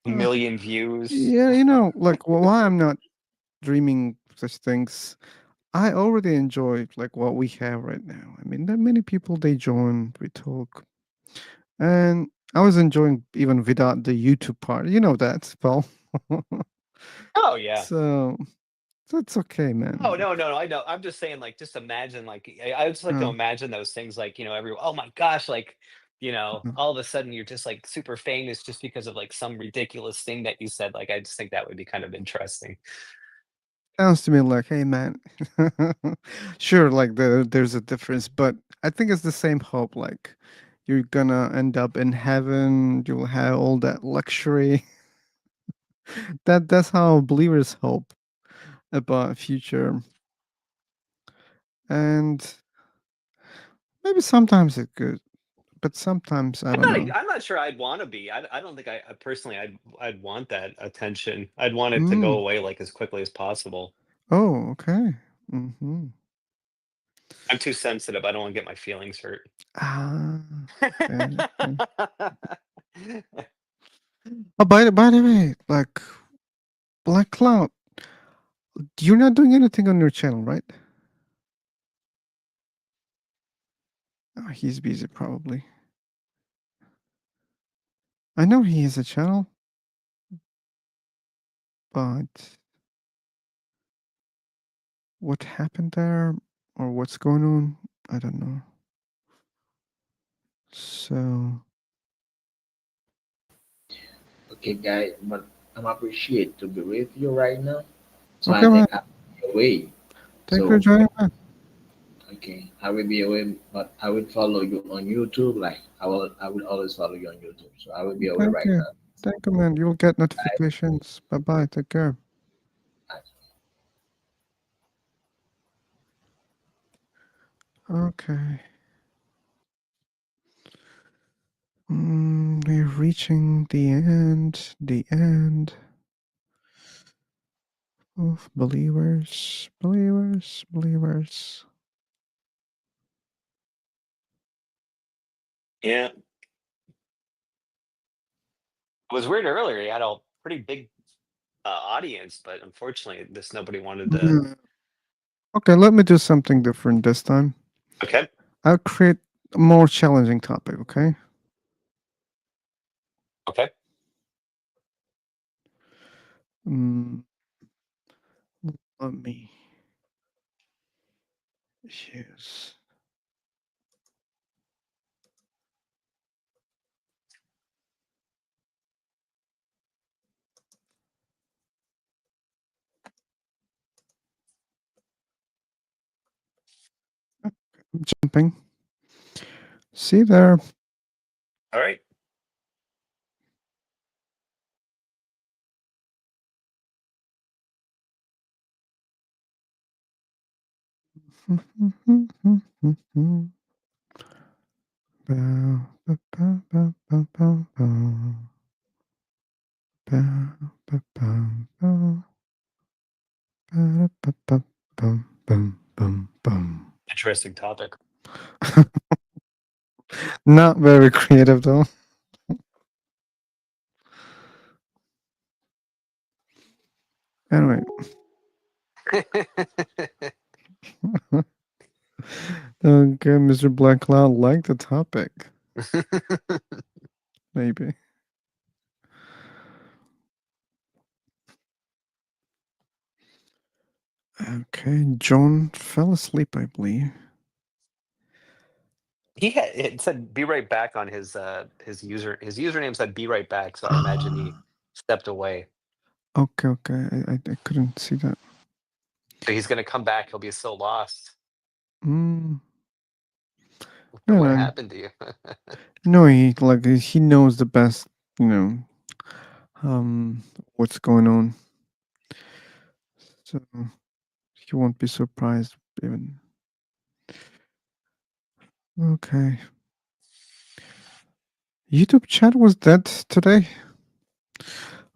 a Uh, million views. yeah, like why I'm not dreaming such things. I already enjoy like what we have right now. I mean, there are many people they join, we talk, and I was enjoying even without the YouTube part. You know that, Paul. Oh yeah. So that's okay, Oh man. no, I know. I'm just saying, like, just imagine, like, I would just like to Uh, imagine those things, like, you know, oh my gosh, like, you know, uh, all of a sudden you're just like super famous just because of like some ridiculous thing that you said. Like, I just think that would be kind of interesting. sounds to me like, hey, man. Sure, like there's a difference, but I think it's the same hope. Like you're gonna end up in heaven. You'll have all that luxury. That's how believers hope about future. And maybe sometimes it's good, but sometimes I don't know. I'm not sure I'd want to be. I don't think I personally I'd want that attention. I'd want it to go Mm. away like as quickly as possible. Oh, okay. Hmm. I'm too sensitive. I don't want to get my feelings hurt. Ah, okay, okay. Oh, by the way, like Black Cloud, you're not doing anything on your channel, right? Oh, he's busy probably. I know he has a channel, but what happened there or what's going on, I don't know. So, Okay, guys, but I'm appreciate to be with you right now. So I okay, man. think I'll be away. Thank you for So joining, man. okay, I will be away, but I will follow you on YouTube. Like I will always follow you on YouTube. So I will be away Thank right you. now. Thank you, man. You'll get Bye. notifications. Bye bye. Take care. Okay. We're reaching the end. The end. Of believers, believers, believers. Yeah. It was weird earlier. He had a pretty big audience, but unfortunately, nobody wanted to. Mm. Okay, let me do something different this time. Okay. I'll create a more challenging topic, okay? Okay. Let me use. I'm jumping. See there. All right. Interesting topic. Not very creative though. Anyway. Okay, Mr. Black Cloud liked the topic. Maybe. Okay, John fell asleep, I believe. It said "be right back" on his username said "be right back," so I imagine he stepped away. Okay, I couldn't see that. So he's gonna come back. He'll be so lost. Mm. What No, happened to you? no, he knows the best, what's going on. So he won't be surprised even. Okay. YouTube chat was dead today,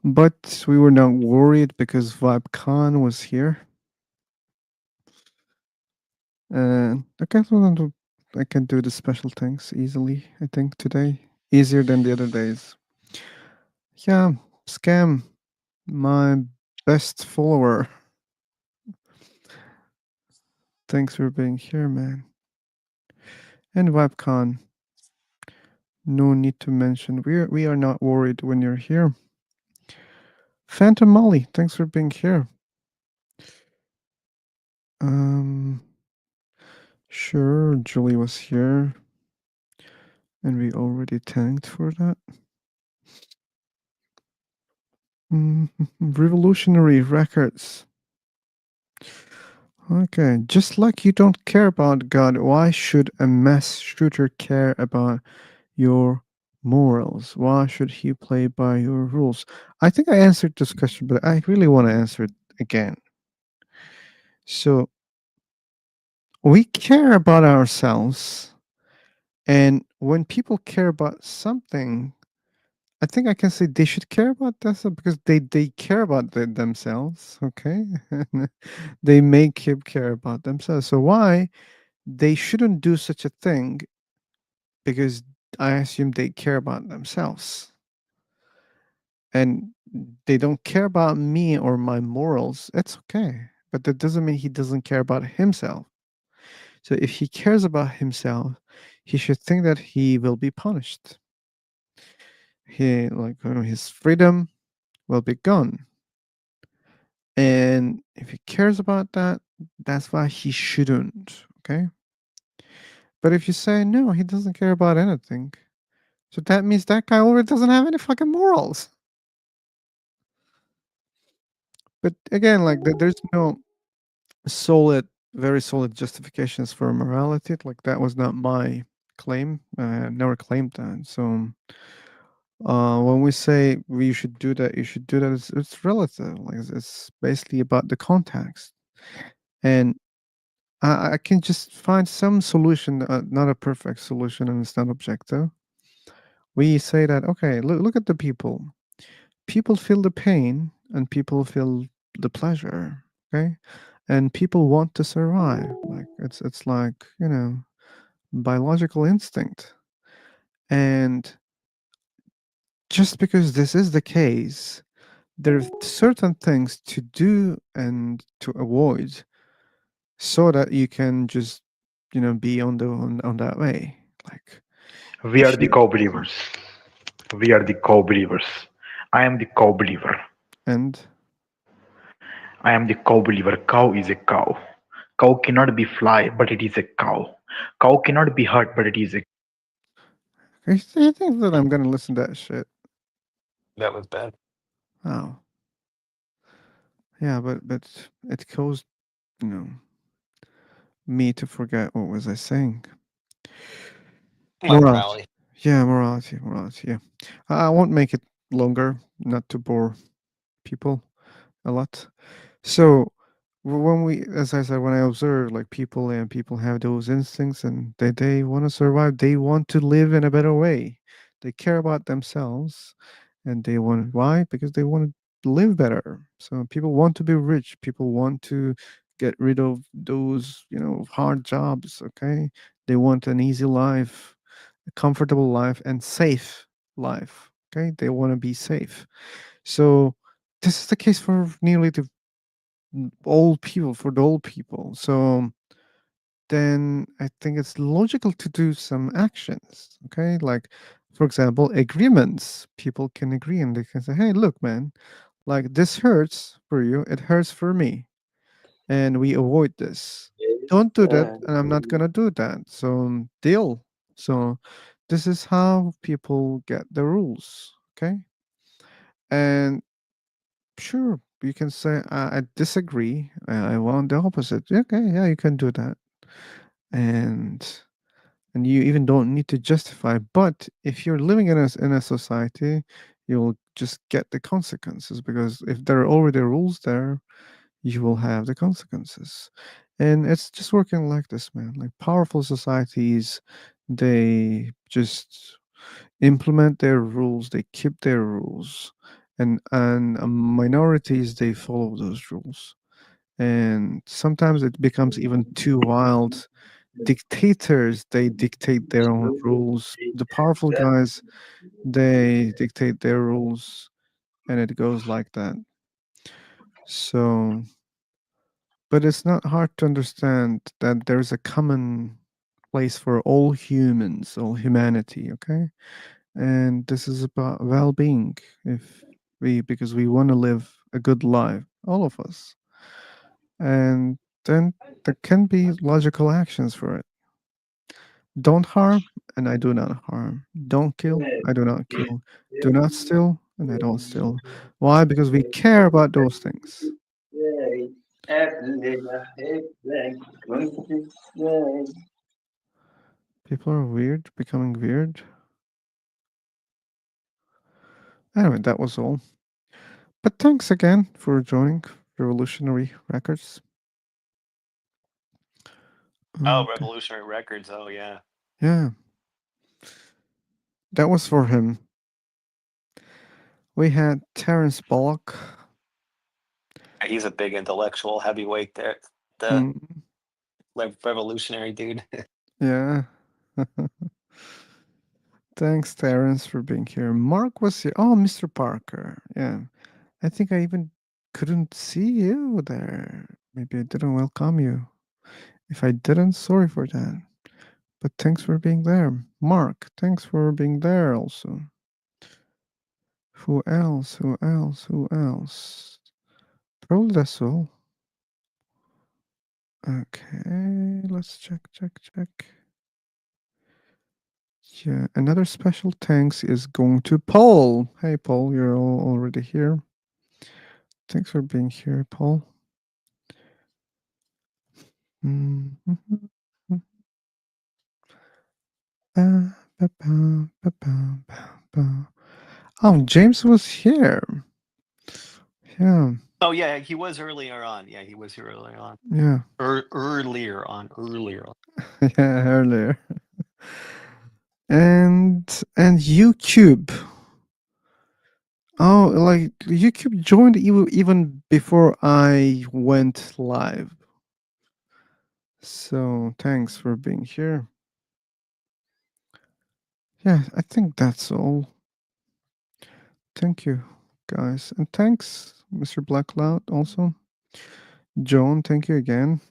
but we were not worried because VibeCon was here. And okay, so I can do the special things easily, I think, today. Easier than the other days. Yeah, Scam, my best follower. Thanks for being here, man. And VibeCon. No need to mention. We are not worried when you're here. Phantom Molly, thanks for being here. Sure, Julie was here. And we already thanked for that. Revolutionary Records. Okay, just like you don't care about God, why should a mass shooter care about your morals? Why should he play by your rules? I think I answered this question, but I really want to answer it again. So, we care about ourselves, and when people care about something, I think I can say they should care about that because they care about themselves, okay? They make him care about themselves. So why they shouldn't do such a thing? Because I assume they care about themselves, and they don't care about me or my morals. It's okay, but that doesn't mean he doesn't care about himself. So if he cares about himself, he should think that he will be punished. His freedom will be gone. And if he cares about that, that's why he shouldn't, okay? But if you say, no, he doesn't care about anything, so that means that guy already doesn't have any fucking morals. But again, there's no very solid justifications for morality. Like that was not my claim. I never claimed that. So when we say we should do that, you should do that. It's relative. Like it's basically about the context, and I can just find some solution, not a perfect solution, and it's not objective. We say that okay, look at the people. People feel the pain, and people feel the pleasure. Okay, and people want to survive. Like it's like, biological instinct. And just because this is the case, there are certain things to do and to avoid, so that you can just be on that way. Like, We are if the you co-believers. We are the co-believers. I am the co-believer. and I am the co-believer. Cow is a cow. Cow cannot be fly, but it is a cow. Cow cannot be hurt, but it is a. you think that I'm gonna listen to that shit? That was bad. Oh, yeah, but it caused you know me to forget what was I saying. My Morality. morality. Yeah, morality. Yeah, I won't make it longer, not to bore people a lot. So when we, as I said, when I observe like people, and people have those instincts, and they want to survive, they want to live in a better way. They care about themselves, and they want, why? Because they want to live better. So people want to be rich. People want to get rid of those hard jobs. Okay, they want an easy life, a comfortable life, and safe life. Okay, they want to be safe. So this is the case for nearly the old people, for the old people. So then I think it's logical to do some actions. Okay, like for example, agreements. People can agree and they can say, "Hey, look, man, like this hurts for you. It hurts for me, and we avoid this. Don't do that, and I'm not gonna do that. So deal." So this is how people get the rules. Okay, and sure, you can say, I disagree. I want the opposite. Yeah, okay, yeah, you can do that. And you even don't need to justify. But if you're living in a society, you'll just get the consequences, because if there are already rules there, you will have the consequences. And it's just working like this, man. Like powerful societies, they just implement their rules, they keep their rules, and minorities, they follow those rules. And sometimes it becomes even too wild. Dictators, they dictate their own rules. The powerful guys, they dictate their rules, and it goes like that. So, but it's not hard to understand that there's a common place for all humans, all humanity, okay? And this is about well-being. If we Because we want to live a good life, all of us. And then there can be logical actions for it. Don't harm, and I do not harm. Don't kill, I do not kill. Do not steal, and I don't steal. Why? Because we care about those things. People are weird, becoming weird. Anyway, that was all. But thanks again for joining Revolutionary Records. Oh, Okay. Revolutionary Records. Oh yeah. Yeah, that was for him. We had Terrence Bullock. He's a big intellectual heavyweight there. The Mm, revolutionary dude. yeah. Thanks, Terrence, for being here. Mark was here. Oh, Mr. Parker. Yeah. I think I even couldn't see you there. Maybe I didn't welcome you. If I didn't, sorry for that. But thanks for being there. Mark, thanks for being there also. Who else? Who else? Who else? Probably that's all. Okay, let's check. Yeah, another special thanks is going to Paul. Hey, Paul, you're already here. Thanks for being here, Paul. Mhm. Oh, James was here. Yeah, Oh yeah, he was earlier on. Yeah, he was here earlier on. yeah, Earlier on. yeah, earlier. And YouTube. Oh, like you keep joined even before I went live. So thanks for being here. Yeah, I think that's all. Thank you, guys, and thanks, Mr. Black Cloud. Also, Joan, thank you again.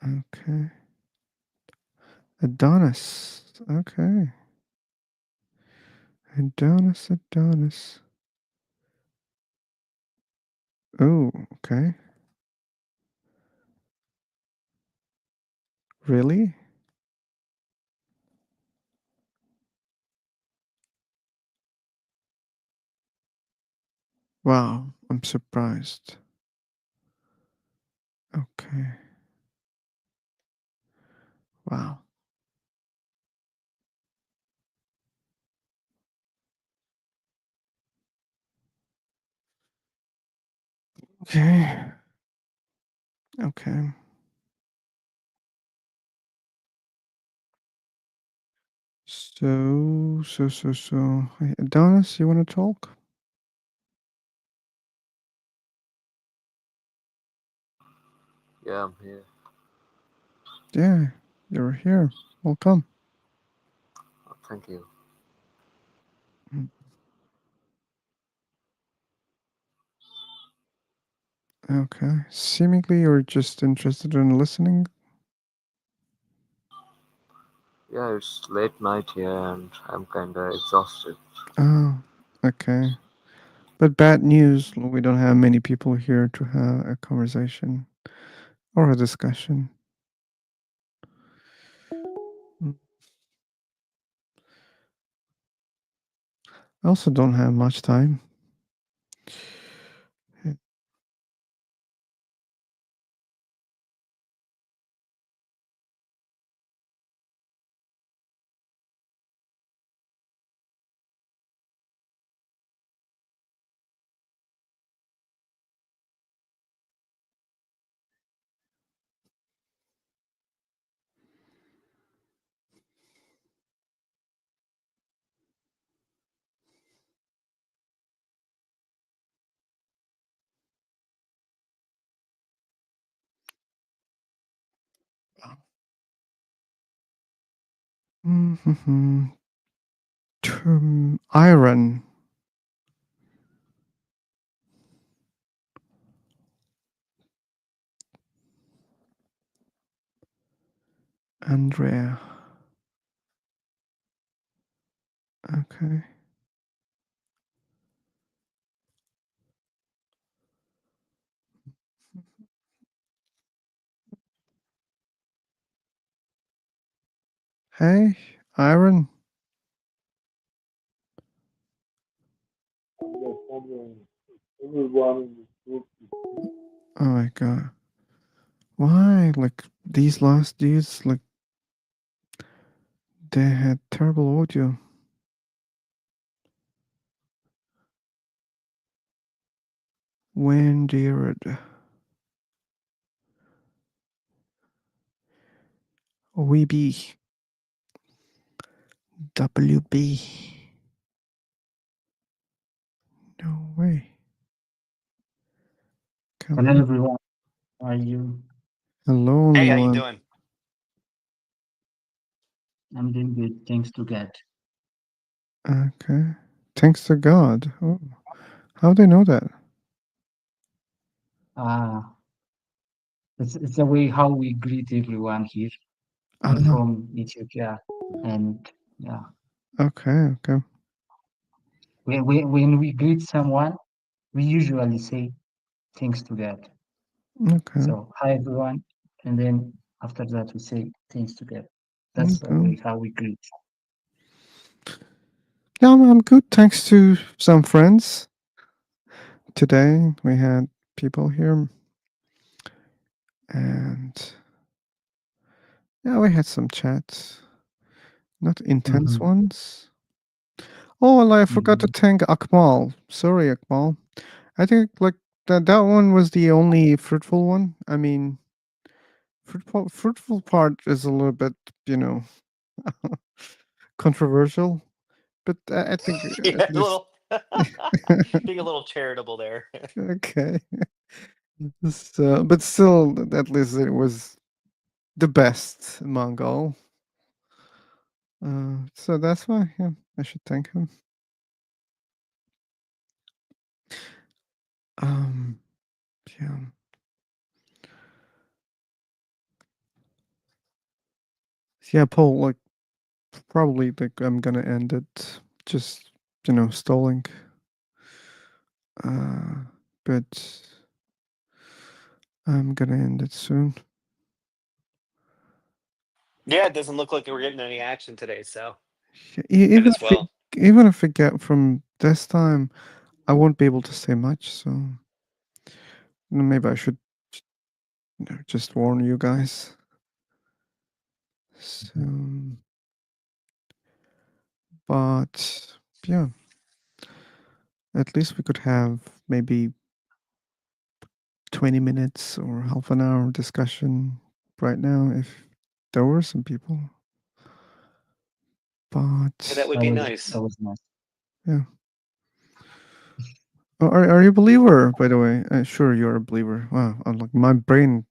Okay. Adonis. Okay. Adonis. Oh, okay. Really? Wow, I'm surprised. Okay. Wow. Okay. Okay. So. Hey, Adonis, you want to talk? Yeah, I'm here. Yeah, you're here. Welcome. Oh, thank you. Mm, okay. Seemingly, you're just interested in listening. Yeah, it's late night here and I'm kinda exhausted. Oh, okay. But bad news, we don't have many people here to have a conversation or a discussion. Mm. I also don't have much time. Mm-hmm. Iron. Andrea. Okay. Hey, Iron. Everyone in this group Oh my god. Why? Like, these last dudes, like, they had terrible audio. When did we be WB? No way. Come Hello on. everyone, how are you? Hello, Hey, how you one. doing? I'm doing good, thanks to God. Okay. Thanks to God. Oh, how do they know that? Uh, it's the way how we greet everyone here. I'm Ah, from Ethiopia, and yeah, okay. when we greet someone, we usually say thanks to God. Okay. So hi everyone, and then after that we say thanks to God. That's the Okay. way how we greet. Yeah, I'm good. Thanks to some friends. Today we had people here, and yeah, we had some chats. Not intense Mhm, ones. Oh, and I forgot to mhm. thank Akmal. Sorry, Akmal. I think like that one was the only fruitful one. I mean, Fruitful part is a little bit, controversial, but I think Yeah, at a least little being a little charitable there. okay. So, but still, at least it was the best Mongol. So that's why, yeah, I should thank him. Yeah. Yeah, Paul, like probably like I'm gonna end it just stalling. But I'm gonna end it soon. Yeah, it doesn't look like we're getting any action today, so Even as if we, well. even if we get from this time, I won't be able to say much. So maybe I should just warn you guys. So, but yeah, at least we could have maybe 20 minutes or half an hour discussion right now if there were some people. Yeah, that But would be nice. That was nice. yeah. Are you a believer, by the way? Sure, you're a believer. Wow, like my brain,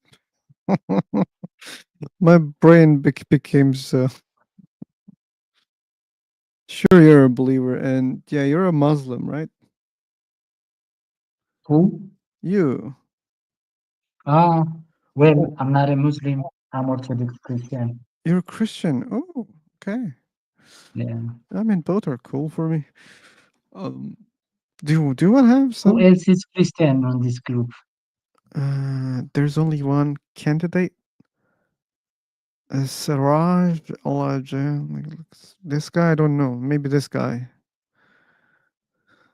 my brain became so. Sure, you're a believer, and yeah, you're a Muslim, right? Who? You. Well, I'm not a Muslim. I'm Orthodox Christian. You're a Christian. Oh, okay. Yeah. I mean, both are cool for me. Do you want to have some? Who else is Christian on this group? There's only one candidate. Siraj Alajan. This guy, I don't know. Maybe this guy.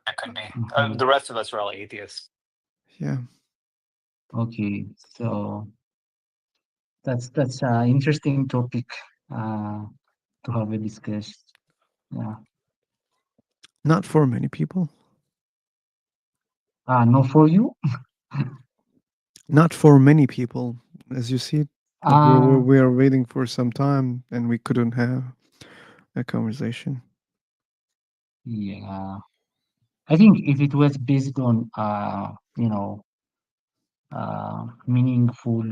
That could be. Okay. The rest of us are all atheists. Yeah. Okay, so that's an interesting topic to have a discussion. Yeah. Not for many people. No, for you? Not for many people. As you see, like Ah, we are waiting for some time and we couldn't have a conversation. yeah. I think if it was based on meaningful,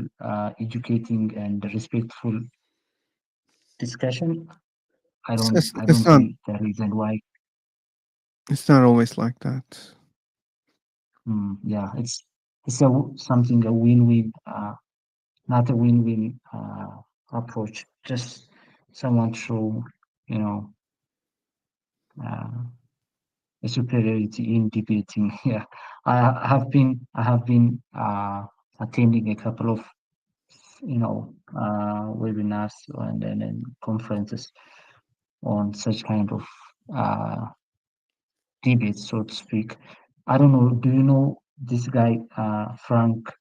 educating, and respectful discussion, I don't It's not see the reason why. it's not always like that. Yeah, it's something a win-win, not a win-win approach. Just someone show, you know, uh, a superiority in debating. Yeah, I have been attending a couple of webinars and conferences on such kind of debates, so to speak. I don't know. Do you know this guy, Frank?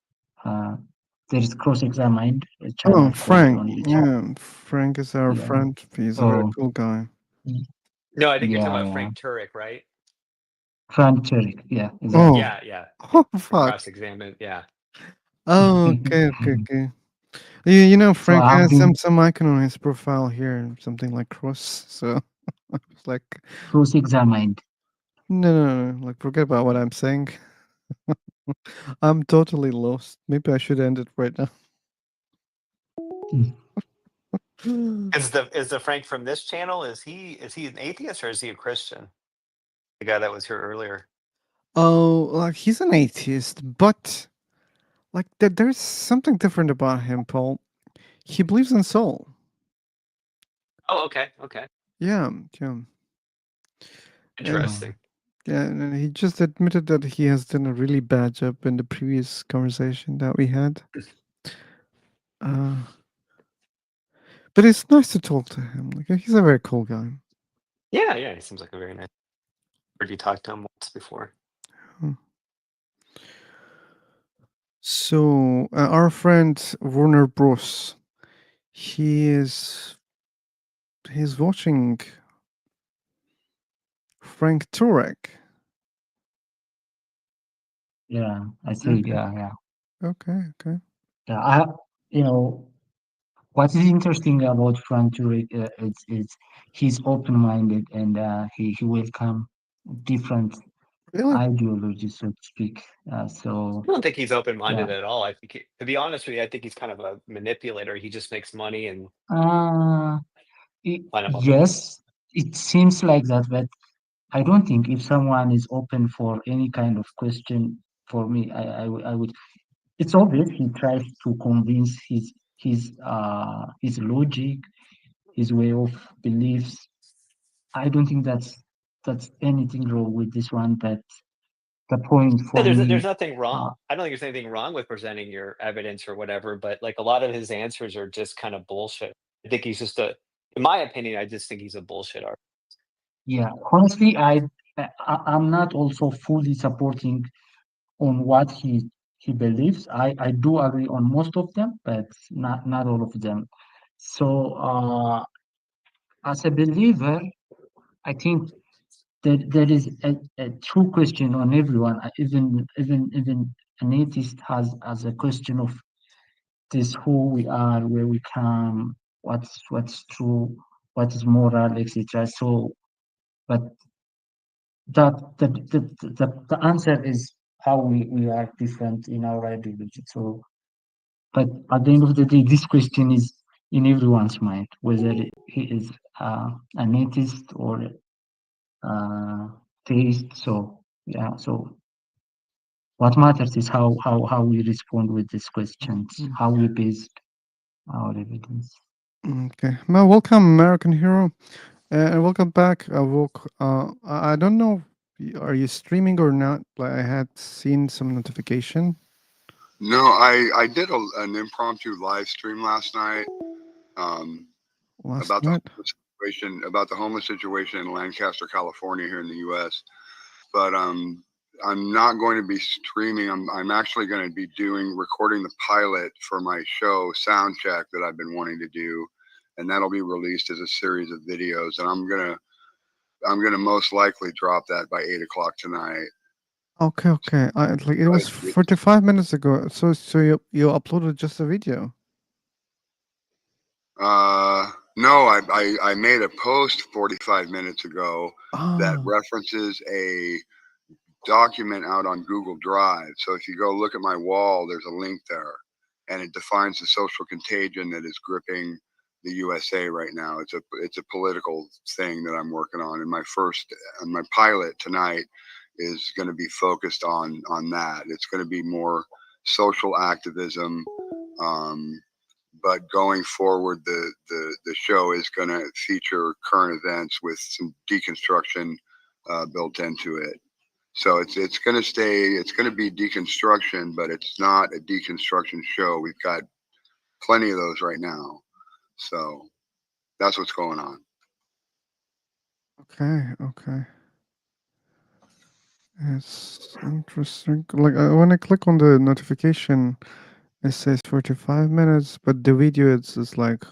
Uh, there is cross-examined a Oh, channel called Frank. on YouTube. Yeah, Frank is our Yeah. friend. He's a very So cool guy. No, I think you're talking yeah, about yeah. Frank Turek, right? Frank Turek. Yeah, Oh, exactly. Yeah, yeah. oh For fuck. cross-examine, yeah. Oh, okay. So Frank I have has been some icon on his profile here, something like cross. So it's like, cross-examined. no, like forget about what I'm saying. I'm totally lost. Maybe I should end it right now. Is the Frank from this channel? Is he an atheist or is he a Christian? The guy that was here earlier. Oh, like he's an atheist, but like there's something different about him, Paul. He believes in soul. Oh, okay. Yeah, yeah. And Interesting. yeah, and he just admitted that he has done a really bad job in the previous conversation that we had. Uh, but it's nice to talk to him. Like he's a very cool guy. Yeah. He seems like a very nice. Heard you talked to him once before. Hmm. So our friend Warner Bros. He's watching Frank Turek. Yeah, I see. Okay. Yeah. Okay. Yeah, I, you know, what is interesting about Frank Turek is he's open-minded and he welcome different Really? ideologies, so to speak. So I don't think he's yeah. open-minded at all. I think, to be honest with you, I think he's kind of a manipulator. He just makes money and Uh, line him up. yes, it seems like that, but I don't think if someone is open for any kind of question, for me, I would. It's obvious he tries to convince his logic, his way of beliefs. I don't think that's anything wrong with this one, but the point Yeah, for there's me, nothing wrong. uh, I don't think there's anything wrong with presenting your evidence or whatever, but like a lot of his answers are just kind of bullshit. I think he's just in my opinion, I just think he's a bullshit artist. yeah, honestly, I'm not also fully supporting on what he believes. I do agree on most of them, but not all of them. So as a believer, I think that there is a true question on everyone. Even an atheist has as a question of this: who we are, where we come, what's true, what is moral, etc. So, but the answer is how we are different in our ideology. So, but at the end of the day, this question is in everyone's mind, whether he is an atheist or theist. So yeah, so what matters is how we respond with these questions, how we base our evidence. Okay. Well, welcome, American Hero, and welcome back. I don't know, are you streaming or not? Like, I had seen some notification No, I did an impromptu live stream last night um, last about the night. homeless situation in Lancaster, California, here in the U.S. But I'm not going to be streaming. I'm actually going to be recording the pilot for my show Soundcheck that I've been wanting to do, and that'll be released as a series of videos. And I'm gonna most likely drop that by 8 o'clock tonight. Okay, okay. Like it was 45 minutes ago. So you uploaded just a video. No, I made a post 45 minutes ago that Ah, references a document out on Google Drive. So if you go look at my wall, there's a link there, and it defines the social contagion that is gripping the USA right now. It's a political thing that I'm working on, and my pilot tonight is going to be focused on that. It's going to be more social activism. Um, but going forward, the show is going to feature current events with some deconstruction built into it. So it's going to it's going to be deconstruction, but it's not a deconstruction show. We've got plenty of those right now. So that's what's going on. okay, okay. It's interesting. Like when I click on the notification, it says 45 minutes, but the video it's like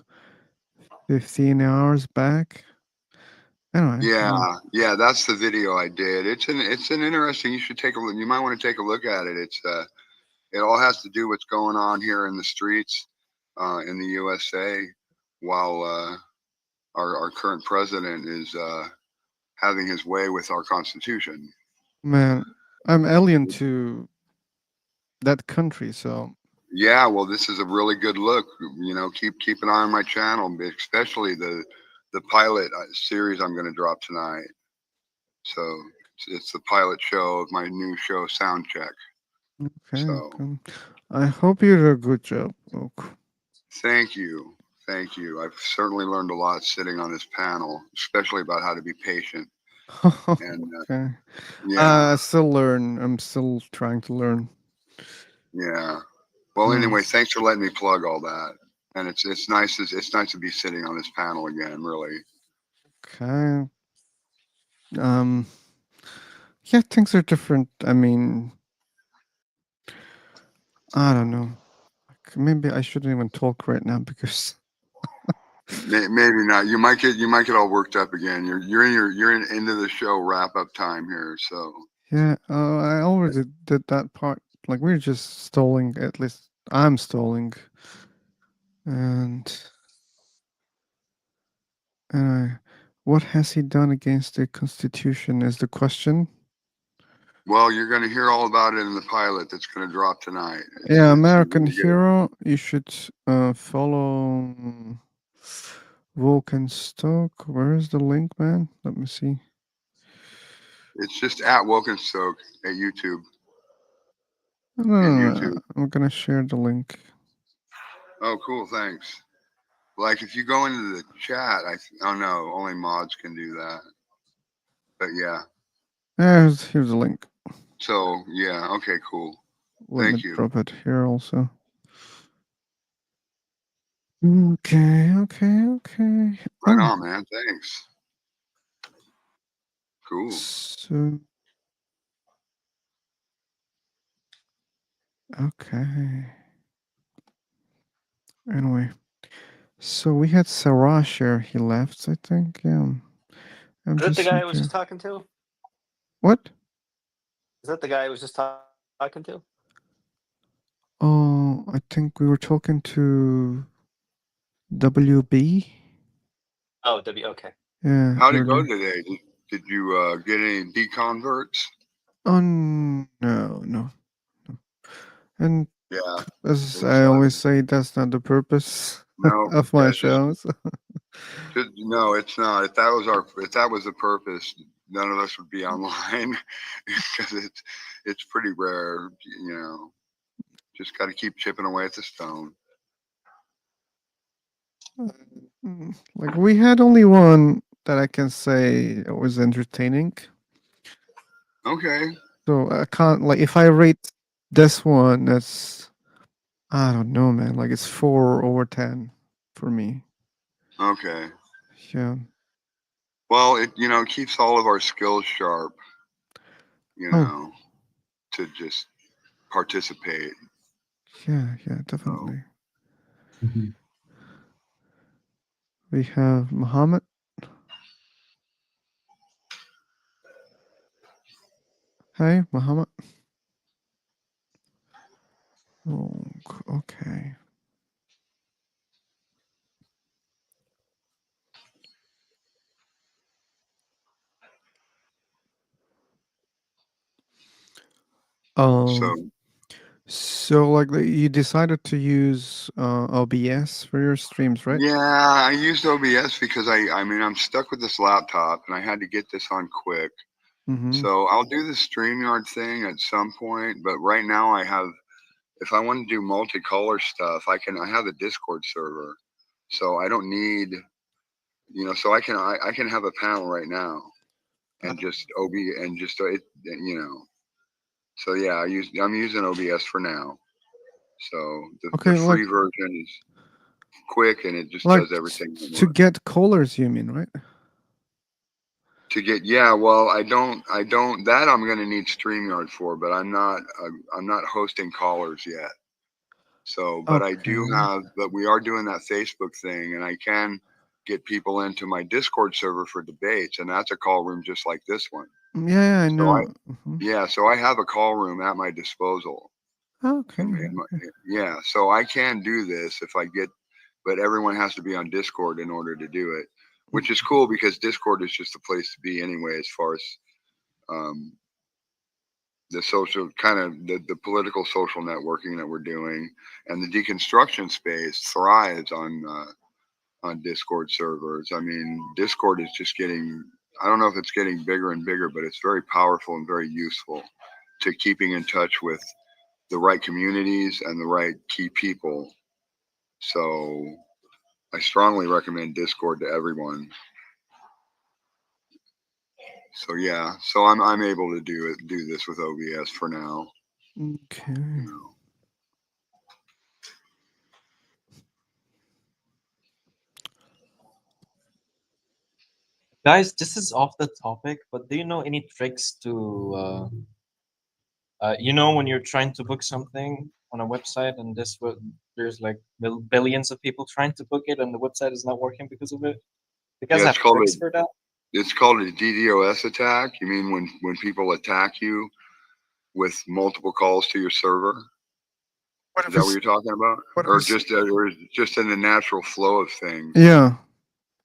15 hours back. Anyway. Yeah, that's the video I did. It's an interesting. You should take a look. You might want to take a look at it. It all has to do what's going on here in the streets in the USA while our current president is having his way with our Constitution. Man, I'm alien to that country, so Yeah, well, this is a really good look. Keep an eye on my channel, especially the pilot series I'm going to drop tonight. So it's the pilot show of my new show, Soundcheck. okay, So okay. I hope you did a good job. Okay. thank you, thank you. I've certainly learned a lot sitting on this panel, especially about how to be patient. And Okay. yeah, I still learn. I'm still trying to learn. yeah. Well, Mm. anyway, thanks for letting me plug all that. And it's nice to be sitting on this panel again. Really. Okay. Um. Yeah, things are different. I mean, I don't know. Maybe I shouldn't even talk right now because Maybe not. You might get all worked up again. You're in into the show wrap up time here. So yeah, I already did that part. Like we're just stalling. At least I'm stalling, and What has he done against the Constitution is the question. Well, you're going to hear all about it in the pilot that's going to drop tonight. Yeah, American really good. Hero. You should follow Woken Stoke. Where is the link, man? Let me see. It's just at Wokenstoke at YouTube. No. I'm gonna share the link. Oh, cool. Thanks. Like if you go into the chat, oh no, only mods can do that. But yeah. Here's the link. So yeah, okay, cool. Let Thank me you. drop it here also. Okay. Right on, man. Thanks. Cool. So, okay. Anyway, so we had Sarash here. He left, I think. Yeah. I'm Is that the just guy I here was to... just talking to? What? Is that the guy I was just talking to? Oh, I think we were talking to WB. Oh, W. Okay. Yeah. How'd it go Earlier. today? Did you get any deconverts? Oh no. And Yeah. as I always say, that's not the purpose No. of my Yeah, just shows. no, it's not. If that was the purpose, none of us would be online because it's pretty rare. You know, just got to keep chipping away at the stone. Like we had only one that I can say was entertaining. Okay. So I can't like if I rate this one, that's I don't know, man. Like it's 4/10 for me. Okay. Yeah. Well, it keeps all of our skills sharp. To just participate. Yeah, definitely. We have Muhammad. Hey, Muhammad. Oh, okay. So like you decided to use OBS for your streams, right? Yeah, I used OBS because I mean I'm stuck with this laptop and I had to get this on quick. Mm-hmm. So I'll do the StreamYard thing at some point, but right now if I want to do multicolor stuff, I have a Discord server. So I don't need so I can have a panel right now and just So yeah, I'm using OBS for now. So the free version is quick and it just like does everything. To get colors, you mean, right? Well, I don't that I'm going to need StreamYard for, but I'm not hosting callers yet. So, but but we are doing that Facebook thing and I can get people into my Discord server for debates and that's a call room just like this one. Yeah, I know. Yeah, so I have a call room at my disposal. Okay. Yeah, so I can do this but everyone has to be on Discord in order to do it, which is cool because Discord is just the place to be anyway, as far as the social kind of the political social networking that we're doing, and the deconstruction space thrives on Discord servers. I mean, Discord is just I don't know if it's getting bigger and bigger, but it's very powerful and very useful to keeping in touch with the right communities and the right key people. So I strongly recommend Discord to everyone. So yeah, so I'm able to do this with OBS for now. Okay. Guys, this is off the topic, but do you know any tricks to when you're trying to book something on a website and there's like billions of people trying to book it and the website is not working because of it? You guys have tricks for that? It's called a DDoS attack. You mean when people attack you with multiple calls to your server? Is that what you're talking about? Or just in the natural flow of things? Yeah.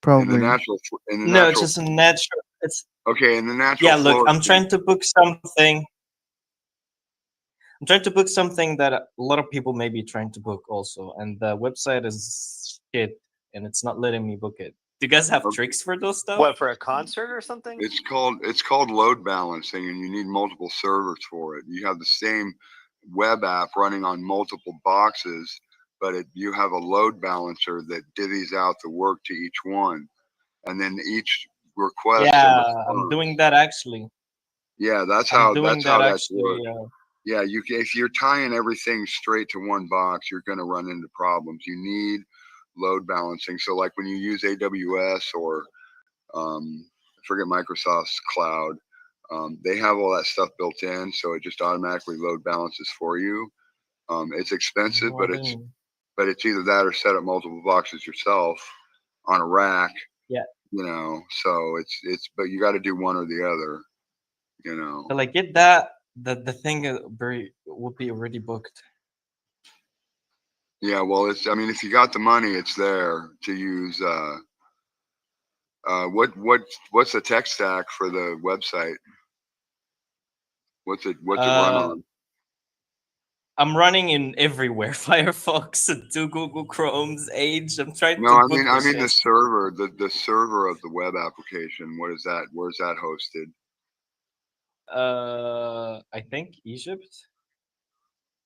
Probably. In the No, natural. it's just a natural. It's Okay, in the natural. yeah. Look, Florida. I'm trying to book something. I'm trying to book something that a lot of people may be trying to book also, and the website is shit, and it's not letting me book it. Do you guys have tricks for those stuff? What, for a concert or something? It's called load balancing, and you need multiple servers for it. You have the same web app running on multiple boxes, but you have a load balancer that divvies out the work to each one, and then each request. Yeah, I'm doing that actually. Yeah, that's I'm how doing that actually. works. Yeah, if you're tying everything straight to one box, you're going to run into problems. You need load balancing. So like when you use AWS or I forget Microsoft's cloud, they have all that stuff built in, so it just automatically load balances for you. It's expensive, but it's either that or set up multiple boxes yourself on a rack. Yeah. You know, so but you got to do one or the other. You know. So like get that the thing would be already booked. Yeah, well, I mean, if you got the money, it's there to use. What's the tech stack for the website? What's it run on? I'm running in everywhere. Firefox, to Google Chrome's, Edge. I'm trying No, to I book mean the server, the server of the web application. What is that? Where's that hosted? I think Egypt.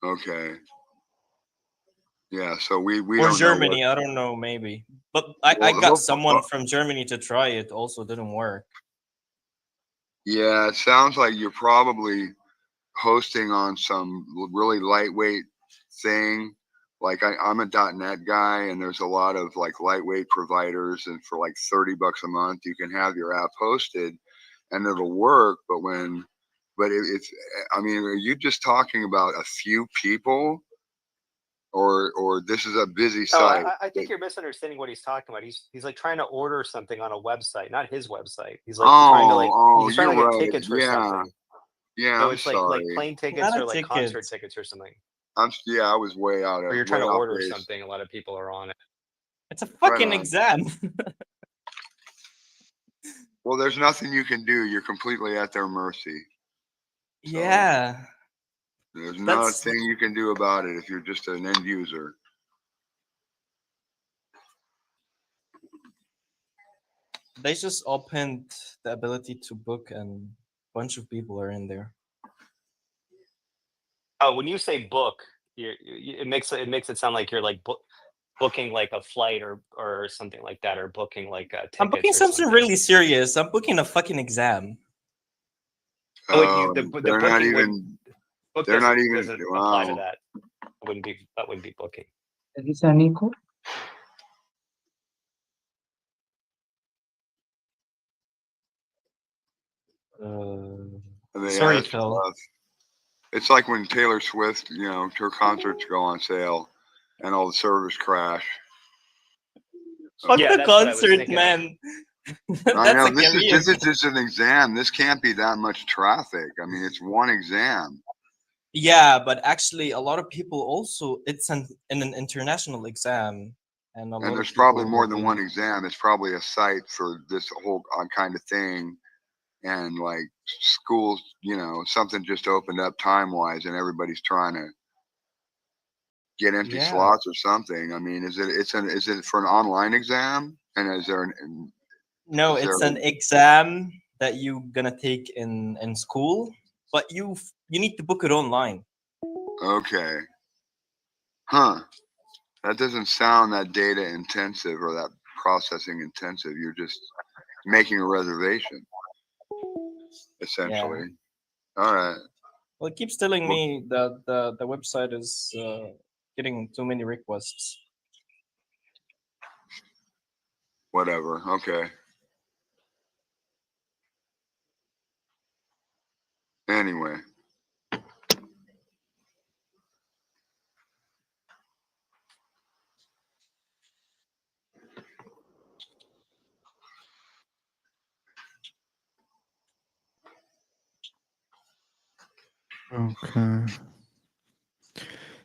Okay. Yeah, so we or don't Germany. know I don't know, maybe. But I got someone from Germany to try it. Also, didn't work. Yeah, it sounds like you're probably hosting on some really lightweight thing. Like I'm a .NET guy, and there's a lot of like lightweight providers, and for like $30 a month, you can have your app hosted, and it'll work. But it's, I mean, are you just talking about a few people, or this is a busy site? I think you're misunderstanding what he's talking about. He's like trying to order something on a website, not his website. He's like trying to get tickets for something. Yeah, So I'm it's sorry. like plane tickets or like concert tickets or something. I was way out of. Or you're trying to order something. A lot of people are on it. It's a fucking exam. Well, there's nothing you can do. You're completely at their mercy. So yeah. There's nothing you can do about it if you're just an end user. They just opened the ability to book, and a bunch of people are in there. Oh, when you say book, it makes it sound like you're like booking like a flight or something like that, or booking like tickets. I'm booking something really serious. I'm booking a fucking exam. Oh, the they're booking not even. Book They're not even. doesn't apply to that. That wouldn't be booking. Is this an echo? Sorry, Phil. It's like when Taylor Swift, her concerts go on sale, and all the servers crash. Fuck the concert, man. I know this is just an exam. This can't be that much traffic. I mean, it's one exam. Yeah, but actually, a lot of people also. It's an international exam, and there's probably more than one exam. It's probably a site for this whole kind of thing, and like schools, something just opened up time-wise, and everybody's trying to get empty slots or something. I mean, is it for an online exam? And is there No, it's an exam that you're gonna take in school, but you need to book it online. Okay. Huh. That doesn't sound that data intensive or that processing intensive. You're just making a reservation, essentially. Yeah. All right. Well, it keeps telling me that the website is getting too many requests. Whatever. Okay. Anyway. Okay.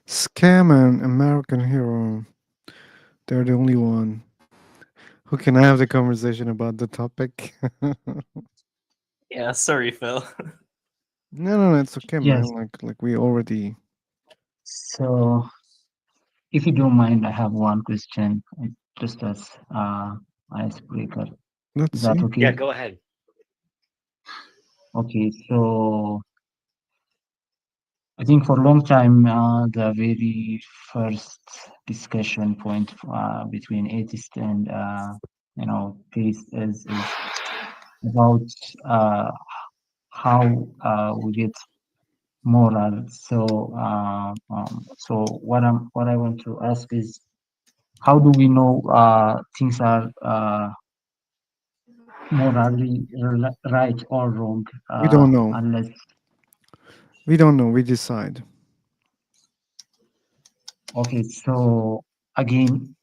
Scam and American Hero. They're the only one. Who can I have the conversation about the topic? Yeah, sorry, Phil. No, it's okay, man. Yes. Like we already. So, if you don't mind, I have one question, just as icebreaker. Let's Is that see. okay? Yeah, go ahead. Okay, so I think for a long time, the very first discussion point between atheist and theist is about how we get moral. So what I want to ask is, how do we know things are morally right or wrong We don't know. unless We don't know. We decide. okay, so again,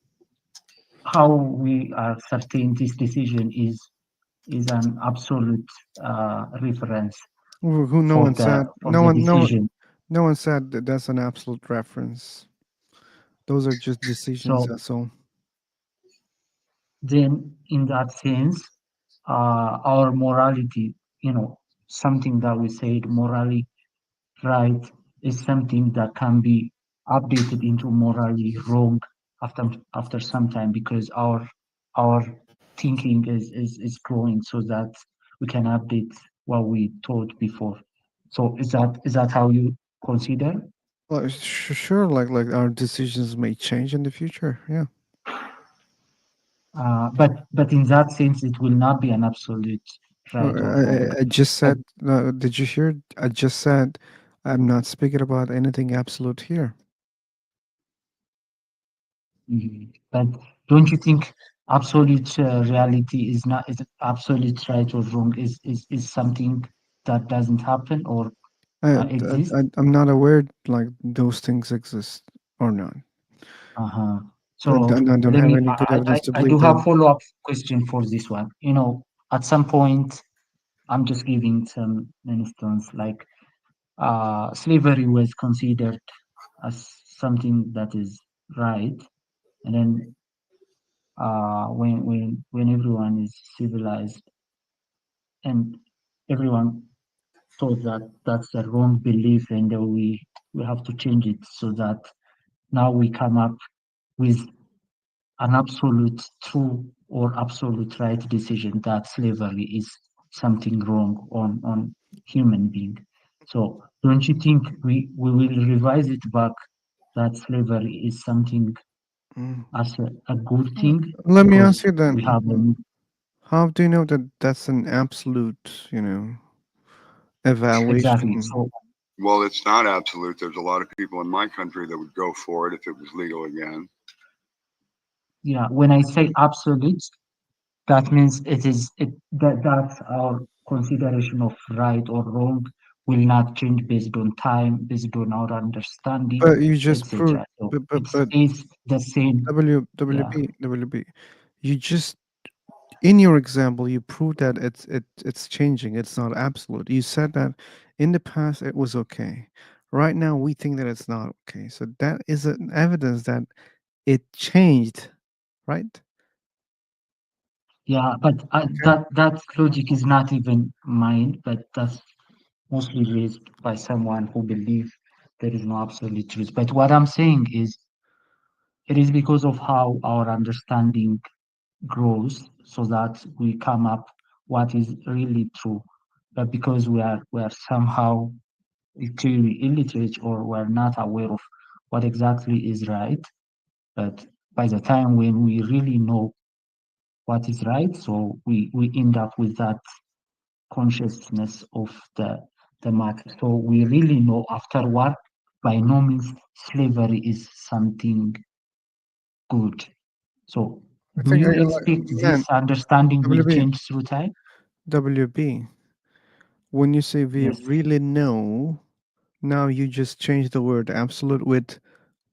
how we are certain this decision is an absolute reference Who? No one said. for No the one. No. decision. No one said that that's an absolute reference. Those are just decisions. So That's all. then, in that sense, our morality, something that we said morally right is something that can be updated into morally wrong after some time, because our thinking is growing, so that we can update what we thought before. So is that how you consider? Well, sure. Like our decisions may change in the future. Yeah. But in that sense, it will not be an absolute Well, right or wrong. I just But, said. Did you hear? I just said. I'm not speaking about anything absolute here. but don't you think absolute reality is not is absolute right or wrong is something that doesn't happen or exist? I'm not aware like those things exist or not. Uh-huh. And So I don't let have me. any good evidence to I believe do have that. follow-up question for this one. At some point, I'm just giving some instance, like slavery was considered as something that is right, and then when everyone is civilized and everyone thought that that's the wrong belief, and we have to change it, so that now we come up with an absolute true or absolute right decision that slavery is something wrong on human being. So don't you think we will revise it back, that slavery is something Mm. as a good thing, Let me because ask you we then. have a How do you know that that's an absolute, exactly. evaluation? So Well, it's not absolute. There's a lot of people in my country that would go for it if it was legal again. yeah, when I say absolute, that means that's our consideration of right or wrong will not change based on time, based on our understanding, But you just proved, etc. So but it stays the same. Yeah, WB, you just in your example you proved that it's changing. It's not absolute. You said that in the past it was okay. Right now we think that it's not okay. So that is an evidence that it changed, right? yeah, but Okay. that logic is not even mine, but that's mostly raised by someone who believes there is no absolute truth. But what I'm saying is, it is because of how our understanding grows, so that we come up what is really true. But because we are somehow clearly illiterate, or we're not aware of what exactly is right, but by the time when we really know what is right, so we end up with that consciousness of the matter. So we really know afterward, by no means slavery is something good. So I do think you expect man, this understanding will WB, change through time? WB. When you say we Yes. really know, now you just change the word absolute with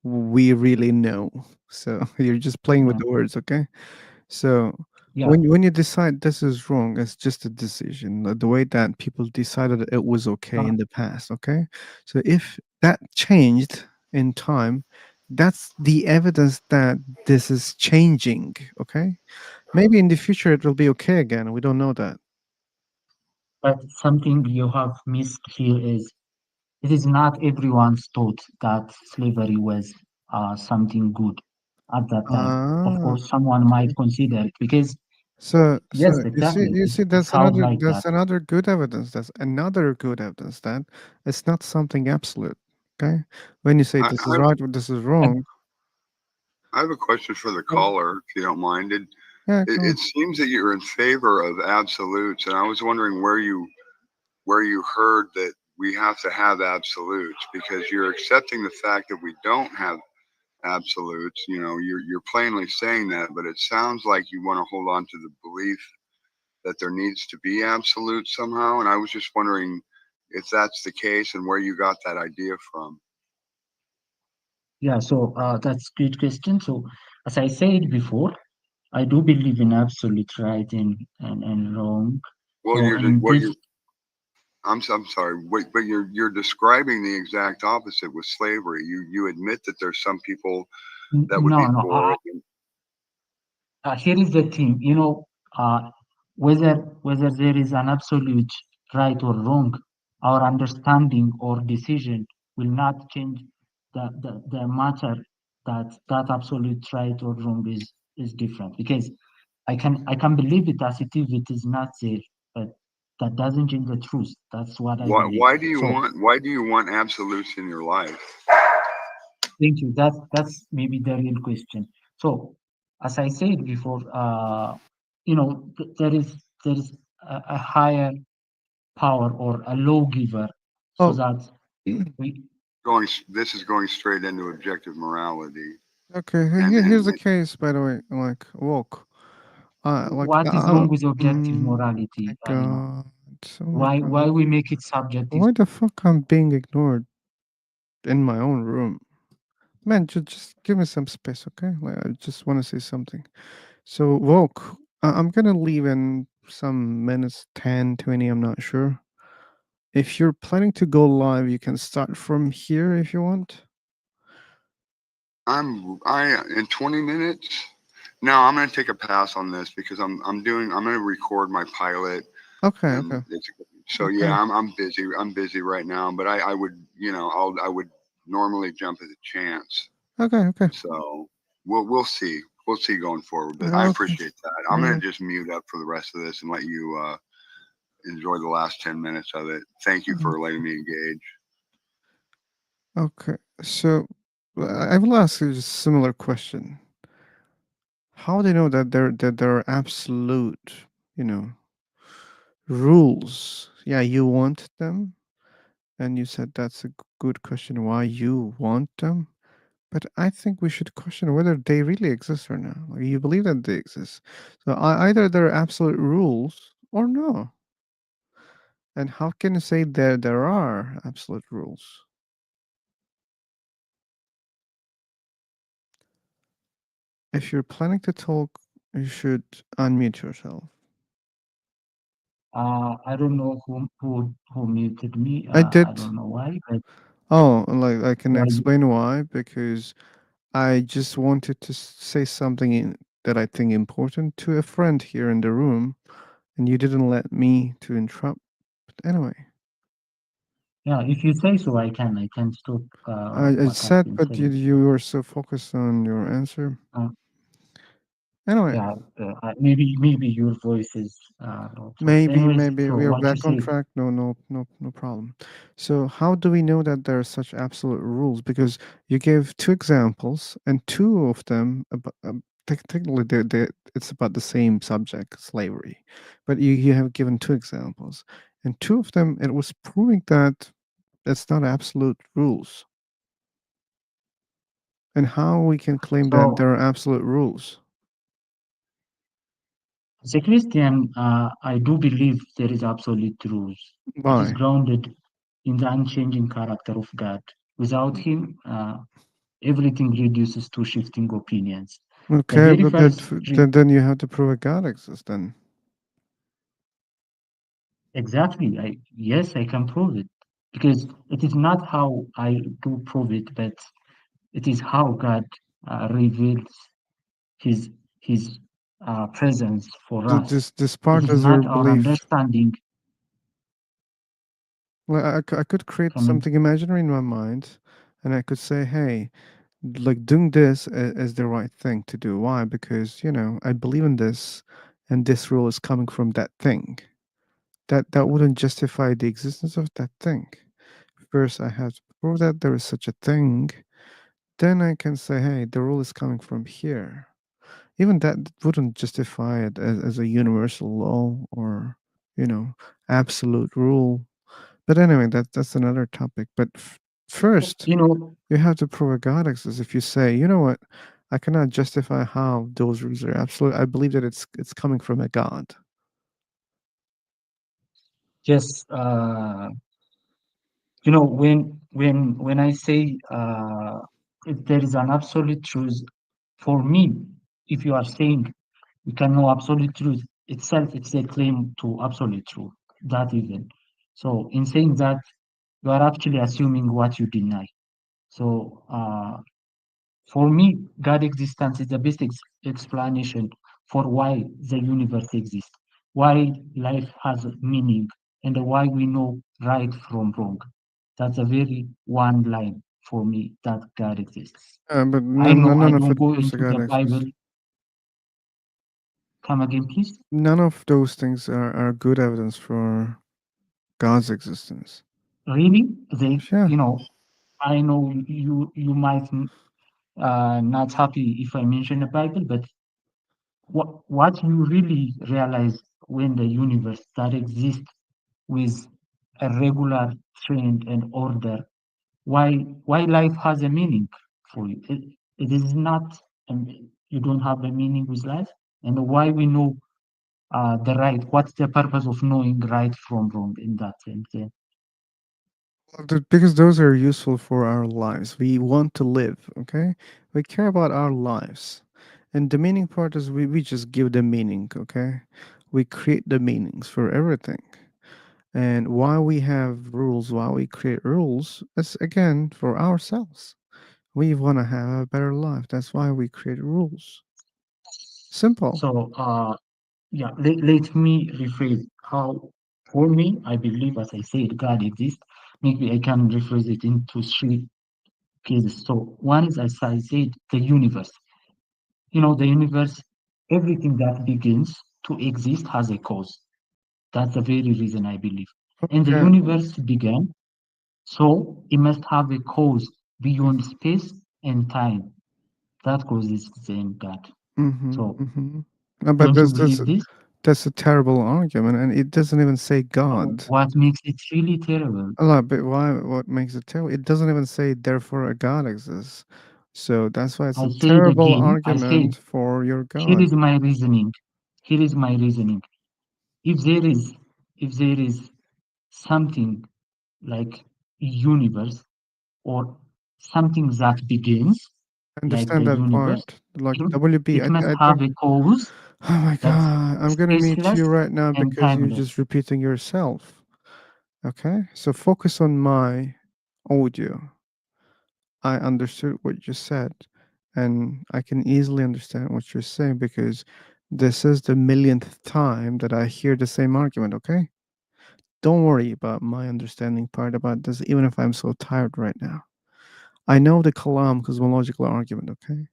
we really know. So you're just playing with Yeah. the words, okay? So Yeah. when you decide this is wrong, it's just a decision. The way that people decided it was okay Uh, in the past, okay? So if that changed in time, that's the evidence that this is changing, okay? Maybe in the future it will be okay again. We don't know that. But something you have missed here is it is not everyone's thought that slavery was something good at that time. Of Ah, course, someone might okay. consider it because So yes, you exactly, see, it sounds like that. that's another good evidence. That's another good evidence that it's not something absolute. Okay, when you say I, this is I, right or this is And wrong, I have a question for the oh, caller, if you don't mind. yeah, It seems that you're in favor of absolutes, and I was wondering where you heard that we have to have absolutes because you're accepting the fact that we don't have absolutes. You know, you're plainly saying that, but it sounds like you want to hold on to the belief that there needs to be absolutes somehow. And I was just wondering if that's the case and where you got that idea from. yeah, so that's good question. So as I said before, I do believe in absolute right and wrong. Well, So in what this, you're I'm sorry, wait, but you're describing the exact opposite with slavery. You admit that there's some people that would no, be no, for it. here is the thing, uh, whether there is an absolute right or wrong, our understanding or decision will not change the matter that absolute right or wrong is different because I can believe it as it is not there, but that doesn't change the truth. That's what I believe. So Why do you want absolutes in your life? thank you. That's maybe the real question. So, as I said before, there is a higher power or a lawgiver, so oh, that we This is going straight into objective morality. okay. Here's the case, by the way. Like, walk. what is wrong with objective My morality? God. Oh my Why God. we make it subjective? Why the fuck I'm being ignored in my own room? Man, just give me some space, okay? Like, I just want to say something. So, Volk, I'm gonna leave in some minutes, 10, 20, I'm not sure. If you're planning to go live, you can start from here if you want. I in 20 minutes. No, I'm gonna take a pass on this because I'm gonna record my pilot Okay, and okay. so Okay. yeah, I'm busy right now, but I would I would normally jump at a chance. Okay, okay. So we'll see. We'll see going forward. But I Okay. appreciate that. I'm gonna Yeah. just mute up for the rest of this and let you enjoy the last 10 minutes of it. Thank you Mhm. for letting me engage. Okay. So I will ask you a similar question. How do you know that there are absolute, you know, rules? Yeah, you want them, and you said that's a good question. Why you want them? But I think we should question whether they really exist or not. Like, you believe that they exist. So either there are absolute rules or no. And how can you say there are absolute rules? If you're planning to talk, you should unmute yourself. I don't know who muted me. I I did. don't know why, but Oh, like I can why? explain why. Because I just wanted to say something that I think important to a friend here in the room, and you didn't let me to interrupt. But anyway, Yeah, if you say so, I can stop I what has said, been but said. you were so focused on your answer. Uh, Anyway, yeah, maybe your voice is low. So, anyways, maybe so we are what you back on say? track. No problem. So how do we know that there are such absolute rules? Because you gave two examples, and two of them, technically, it's about the same subject, slavery. But you have given two examples, and two of them, it was proving that it's not absolute rules. And how we can claim that So, there are absolute rules? as a Christian, I do believe there is absolute rules. It is Why? grounded in the unchanging character of God. Without Him, everything reduces to shifting opinions. The Okay, very but first then you have to prove a God exists then. exactly. Yes, I can prove it because it is not how I do prove it, but it is how God reveals His His presence for us. This It part is is your not our belief. understanding. Well, I could create Come in. something imaginary in my mind, and I could say, hey, like doing this is the right thing to do. Why? Because I believe in this, and this rule is coming from that thing. That wouldn't justify the existence of that thing. First, I have to prove that there is such a thing. Then I can say, hey, the rule is coming from here. Even that wouldn't justify it as a universal law or, absolute rule. But anyway, that's another topic. But first, You know, you have to prove a God exists. If you say, you know what, I cannot justify how those rules are absolute. I believe that it's coming from a God. just when I say if there is an absolute truth, for me, if you are saying you can know absolute truth itself, it's a claim to absolute truth. That even. So in saying that, you are actually assuming what you deny. So for me, God existence is the best explanation for why the universe exists, why life has meaning, and why we know right from wrong. That's a very one line for me that God exists. But I know I none of don't it go proves a into God the Bible. exists. Come again, please. None of those things are good evidence for God's existence. Really, Yeah. I know you might not happy if I mention the Bible, but what you really realize when the universe that exists with a regular trend and order, why life has a meaning for you. It is not, and you don't have a meaning with life, and why we know the right. What's the purpose of knowing right from wrong in that sense? Yeah. Because those are useful for our lives. We want to live, okay? We care about our lives. And the meaning part is we just give the meaning, okay? We create the meanings for everything. And why we have rules, why we create rules, is again for ourselves. We want to have a better life. That's why we create rules. Simple. So yeah, let me rephrase how, for me, I believe, as I said, God exists. Maybe I can rephrase it into three cases. So one is, as I said, the universe. The universe, everything that begins to exist has a cause. That's the very reason I believe. And the Okay. universe began, so it must have a cause beyond space and time. That cause is the same God. So But don't you believe this? that's a terrible argument, and it doesn't even say God. What makes it really terrible? But why? What makes it terrible? It doesn't even say therefore a God exists. So that's why it's I a say it terrible again. I argument said, for your here God. is my reasoning. Here is my reasoning. If there is something like universe or something that begins, I like the understand that universe, part. Like WB, it must I have think. a cause Oh my that's God, I'm gonna mute spaceless you right now and because you're timeless. just repeating yourself. Okay, so focus on my audio. I understood what you said, and I can easily understand what you're saying because this is the millionth time that I hear the same argument, okay? Don't worry about my understanding part about this, even if I'm so tired right now. I know the Kalam cosmological argument, okay?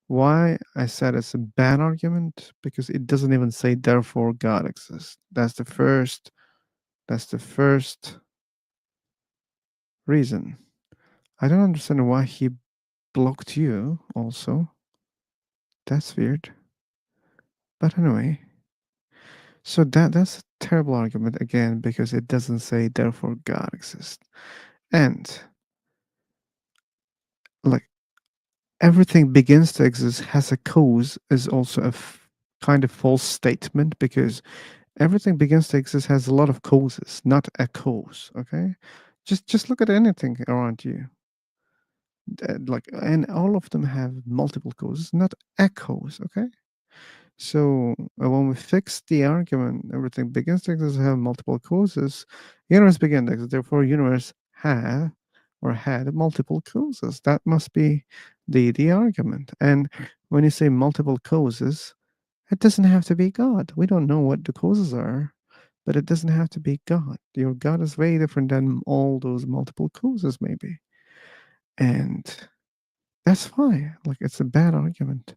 Why I said it's a bad argument? Because it doesn't even say therefore God exists. That's the first reason. I don't understand why he blocked you also. That's weird. But anyway, so that's a terrible argument again because it doesn't say therefore God exists. And like everything begins to exist has a cause is also kind of false statement because everything begins to exist has a lot of causes, not a cause, okay? Just look at anything around you. And all of them have multiple causes, not a cause, okay? So when we fix the argument, everything begins to exist have multiple causes. Universe began to exist, therefore universe have or had multiple causes. That must be the argument. And when you say multiple causes, It doesn't have to be God. We don't know what the causes are, but it doesn't have to be God. Your God is very different than all those multiple causes, maybe. And that's why, like, it's a bad argument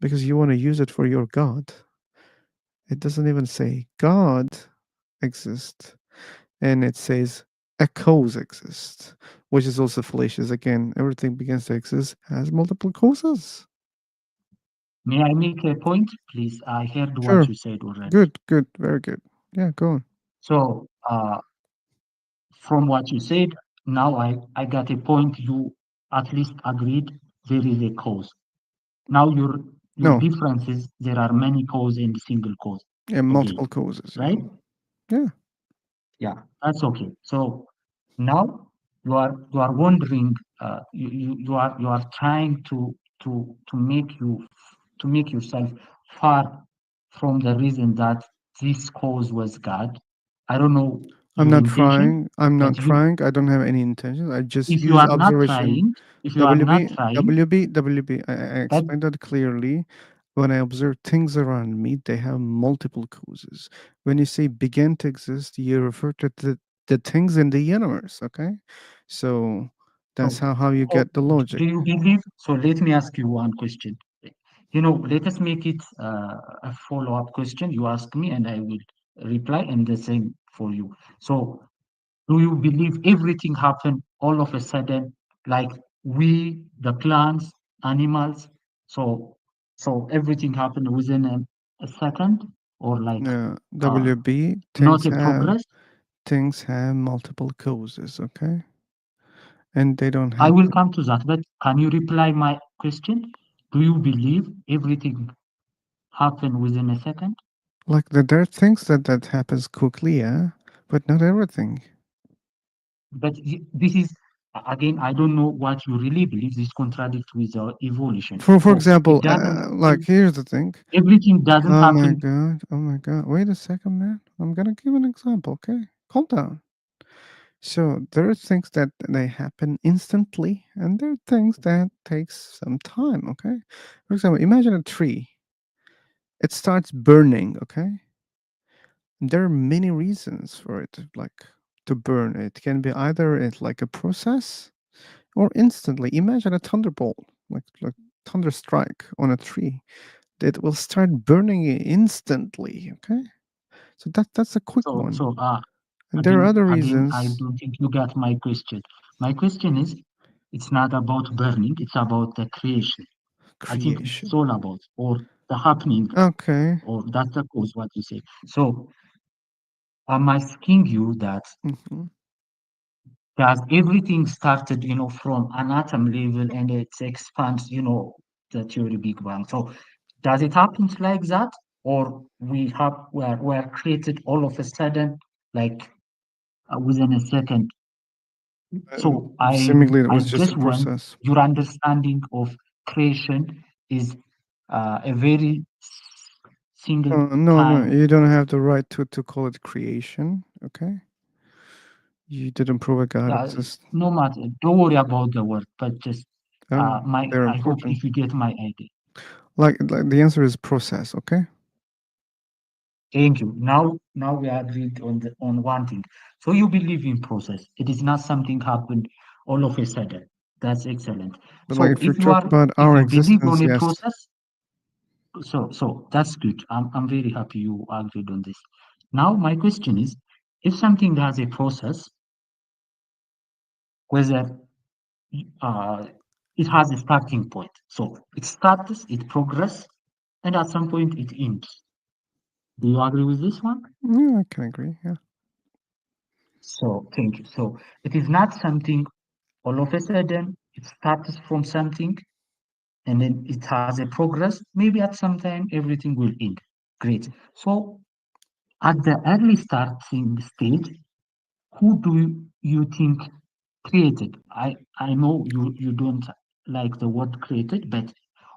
because you want to use it for your God. It doesn't even say God exists, and it says a cause exists, which is also fallacious. Again, everything begins to exist has multiple causes. May I make a point, please? I heard what Sure. you said already. Good, very good. Yeah, go on. So, from what you said, now I got a point. You at least agreed there is a cause. Now your No, difference is there are many causes and single cause. yeah, multiple causes. Yeah. Right? Yeah. Yeah, that's okay. So now you are wondering, you are trying to make yourself far from the reason that this cause was God. I don't know I'm your not intention, trying. I'm not but you trying. I don't have any intentions. I just if you use are not observation. trying, if you are not WB, trying, WB, WB. I that explained that clearly. When I observe things around me, they have multiple causes. When you say begin to exist, you refer to the things in the universe. Okay, so that's so, how you oh, get the logic. do you believe? So let me ask you one question. You know, let us make it a follow-up question. You ask me, and I will reply, and the same for you. So, do you believe everything happened all of a sudden, like we, the plants, animals? So, so everything happened within a second, or like WB not a progress? things have multiple causes. Okay, and they don't I will happen come to that, but can you reply my question? Do you believe everything happened within a second? like there are things that happens quickly. Yeah, but not everything. But this is again, I don't know what you really believe. This contradicts with evolution. For So example, it doesn't. like here's the thing. Everything doesn't Oh my happen. god! Oh my god! Wait a second, man. I'm gonna give an example. Okay, calm down. So there are things that they happen instantly, and there are things that takes some time. Okay, for example, imagine a tree. It starts burning. Okay, there are many reasons for it, like to burn. It can be either it's like a process or instantly. Imagine a thunderbolt, like thunder strike on a tree. It will start burning instantly. Okay, so that's a quick So one. so And there are other again, I reasons. don't think you got my question. My question is, it's not about burning. It's about the creation. I think it's Creation. all about or the happening, Okay. or that's the cause. What you say. So I'm asking you that. Mhm. Does everything started, from an atom level and it expands, the theory Big Bang. So does it happen like that? Or we're created all of a sudden, like within a second? So Seemingly, it I was just a just want process. your understanding of creation is a very single No. time. You don't have the right to call it creation. Okay. You didn't prove a God exists. No matter, don't worry about the word, but just Oh, they're I hope important. if you get my idea. Like the answer is process. Okay. Thank you. Now we are agreed on one thing. So you believe in process. It is not something happened all of a sudden. That's excellent. But like So if you talk about if our you believe existence, on a yes. process, so that's good. I'm very happy you agreed on this. Now my question is, if something has a process, whether uh, it has a starting point. So it starts, it progress, and at some point it ends. Do you agree with this one? Yeah, I can agree. Yeah. So thank you. So it is not something all of a sudden it starts from something and then it has a progress. Maybe at some time everything will end. Great. So at the early starting stage, who do you think created? I know you don't like the word created, but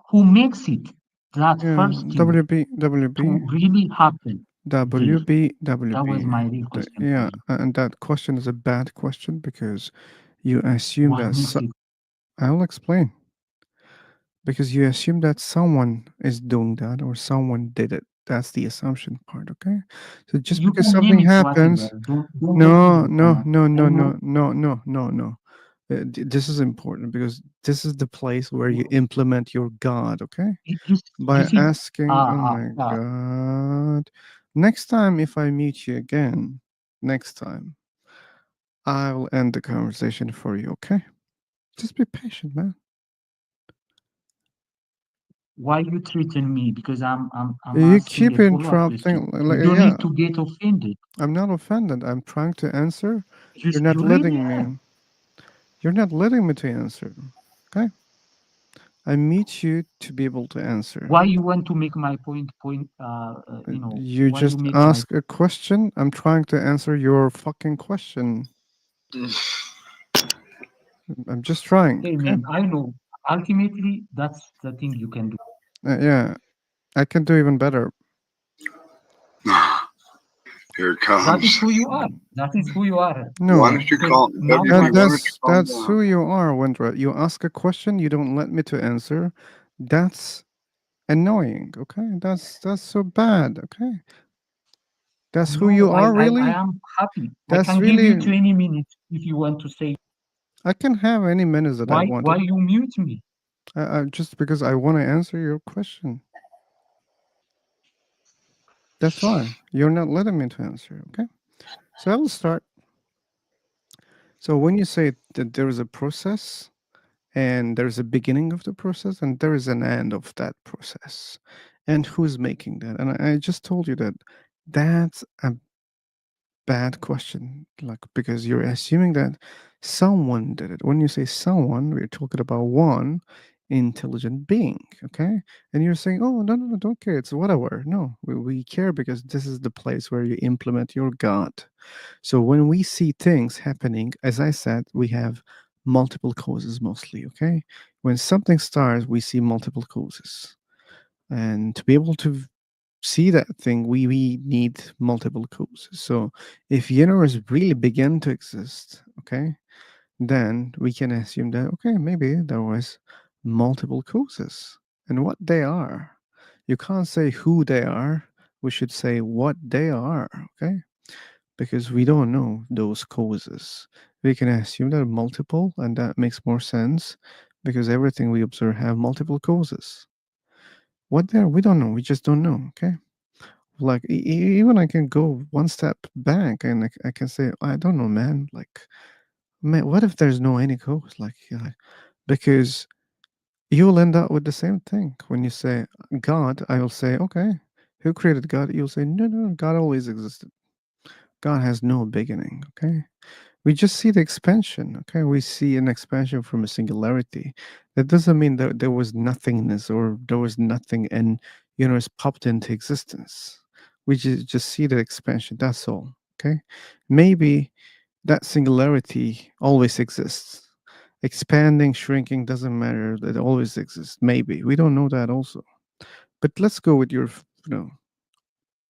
who makes it that Yeah. first thing to really happen there? That was my real question for Yeah, you. and that question is a bad question because you assume What that makes it? I'll explain. because you assume that someone is doing that or someone did it. That's the assumption part, okay? So just You because can name something it whatever. happens, Don't get no, me no, no, I no, know no, no, no, no, no. This is important because this is the place where you implement your God, okay? you By see asking, oh my God. Next time, if I meet you again, next time, I will end the conversation for you, okay? Just be patient, man. why you treating me? Because I'm You asking keep a follow-up question. interrupting. You Like, don't yeah, need to get offended. I'm not offended. I'm trying to answer. You're not You really letting are. me. You're not letting me to answer. Okay? I meet you to be able to answer. Why you want to make my point? You Why you just make my ask a question. I'm trying to answer your fucking question. I'm just trying. Hey Okay? man, I know. Ultimately, that's the thing you can do. Yeah, I can do even better. Here it That is comes. who you are. That is who you are. No, Why don't you Because call now WP? you Why are don't you calm that's down? who you are, Wendra. You ask a question, you don't let me to answer. That's annoying. Okay, that's so bad. Okay, that's who you no, are, I really. am happy. I That's can give you really. 20 minutes if you want to say. I can have any minutes that I want. Why you mute me? Just because I want to answer your question. That's why you're not letting me to answer. Okay, so I will start. So when you say that there is a process and there's a beginning of the process and there is an end of that process, and who's making that? And I just told you that that's a bad question, like, because you're assuming that someone did it. When you say someone, we're talking about one intelligent being, okay? And you're saying, oh, no, no, no, don't care, it's whatever. No, we care because this is the place where you implement your God. So when we see things happening, as I said, we have multiple causes mostly, okay? When something starts, we see multiple causes. And to be able to see that thing, we need multiple causes. So if universe really began to exist, okay, then we can assume that, okay, maybe there was multiple causes and what they are. You can't say who they are. We should say what they are, okay? Because we don't know those causes. We can assume they're multiple, and that makes more sense because everything we observe have multiple causes. What they're, we don't know. We just don't know. Okay. Like even I can go one step back and I can say I don't know, man. Like, man, what if there's no any cause? Like, yeah, because you'll end up with the same thing when you say God. I will say, okay, who created God? You'll say, no, no, God always existed. God has no beginning. Okay. We just see the expansion. Okay, we see an expansion from a singularity. That doesn't mean that there was nothingness or there was nothing and universe popped into existence. We just see the expansion. That's all. Okay, maybe that singularity always exists. Expanding, shrinking doesn't matter. It always exists. Maybe we don't know that also. But let's go with your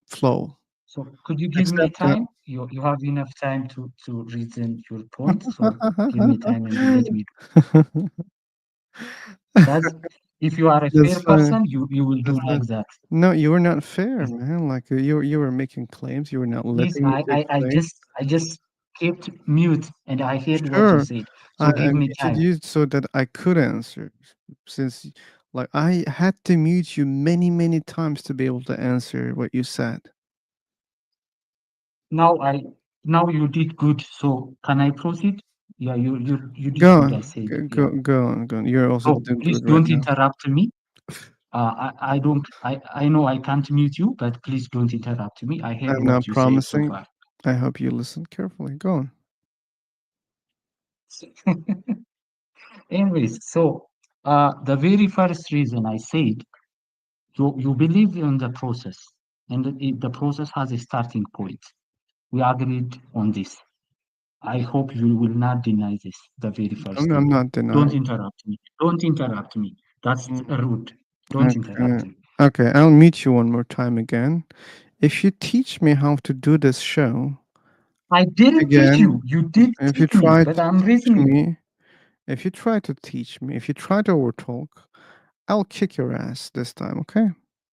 flow. So could you give me Accept that. time? You have enough time to reason your point. So give me time and let me. That's if you are a That's fair fine. person, you will do That's fine. like that. No, you were not fair, Please, man. Like you were making claims. You were not please, letting me to explain. I just kept mute and I heard what you Sure, said. I So give me muted time. you so that I could answer. Since, like, I had to mute you many, many times to be able to answer what you said. Now now you did good. So can I proceed? Yeah, you did Go good. I on, said yeah. go on, go on. You're also So doing please good right don't now. interrupt me. I don't I know I can't mute you, but please don't interrupt me. I heard I'm what not you said so promising. far. I hope you listen carefully. Go on. Anyways, so the very first reason I said you believe in the process, and the process has a starting point. We agreed on this. I hope you will not deny this. The very first thing. I'm not Don't denying. interrupt me. Don't interrupt me. That's rude. Don't interrupt Okay. me. Okay, I'll meet you one more time again. If you teach me how to do this show I didn't teach again, you. You did if you teach me, try but to I'm teach reasoning. me, if you try to teach me, if you try to overtalk, I'll kick your ass this time, okay?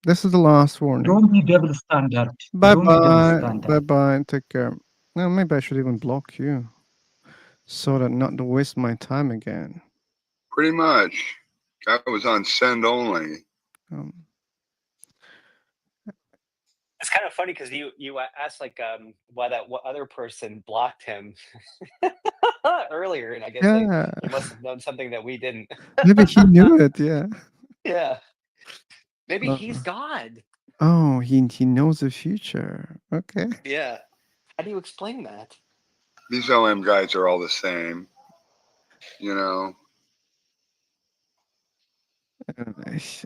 This is the last warning. Don't be double standard. Bye Don't be double bye. standard. Bye bye. Take care. No, maybe I should even block you. So that not to waste my time again. Pretty much. Guy was on send only. It's kind of funny because you asked like why that what other person blocked him earlier, and I guess like Yeah. he must have known something that we didn't. Maybe he knew it, yeah. Yeah. Maybe Uh, he's God. Oh, he knows the future. Okay. Yeah. How do you explain that? These OM guys are all the same. You know.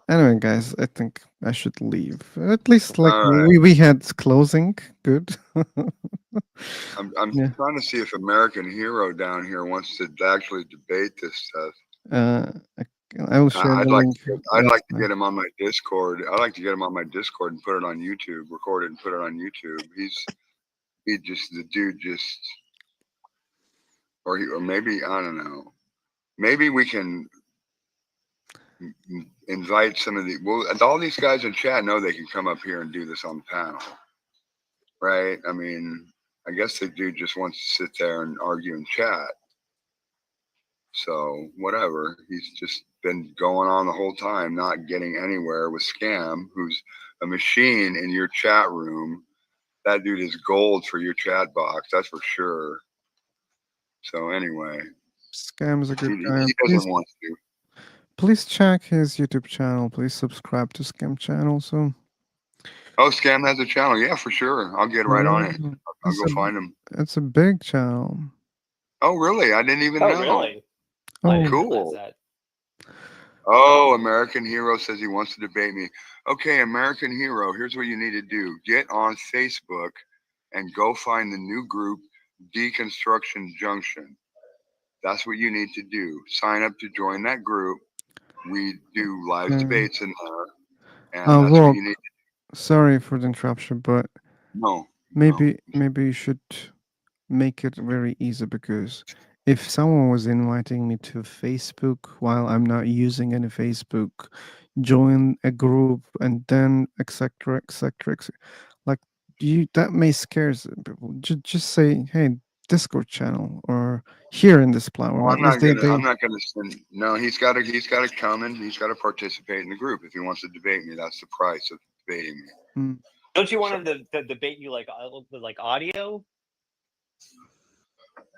Anyway, guys, I think I should leave. At least like All right. we had closing. Good. I'm Yeah. trying to see if American Hero down here wants to actually debate this stuff. I will share the link. I'd like to outside. get him on my Discord. I'd like to get him on my Discord and put it on YouTube, record it and put it on YouTube. The dude just, or maybe, I don't know. Maybe we can invite some of the, well, all these guys in chat know they can come up here and do this on the panel, right? I mean, I guess the dude just wants to sit there and argue and chat. So whatever, he's just been going on the whole time, not getting anywhere with Scam, who's a machine in your chat room. That dude is gold for your chat box, that's for sure. So anyway, Scam is a good guy. he Please, doesn't want to. please check his YouTube channel. Please subscribe to Scam channel. So Oh, Scam has a channel. Yeah, for sure. I'll get right on it. I'll go find him. It's a big channel. Oh, really? I didn't even know. Really? Oh, I didn't realize Cool. that. Oh, American Hero says he wants to debate me. Okay, American Hero, here's what you need to do. Get on Facebook and go find the new group, Deconstruction Junction. That's what you need to do. Sign up to join that group. We do live debates in there, and that's what Rob, you need. sorry for the interruption, but No, maybe you should make it very easy, because if someone was inviting me to Facebook while I'm not using any Facebook, join a group and then etc etc, like that may scare some people. Just say, hey, Discord channel or here in this platform. Well, At least I'm not gonna send. No, he's got to come and he's got to participate in the group if he wants to debate me. That's the price of debating me. Don't you want him to debate you like audio?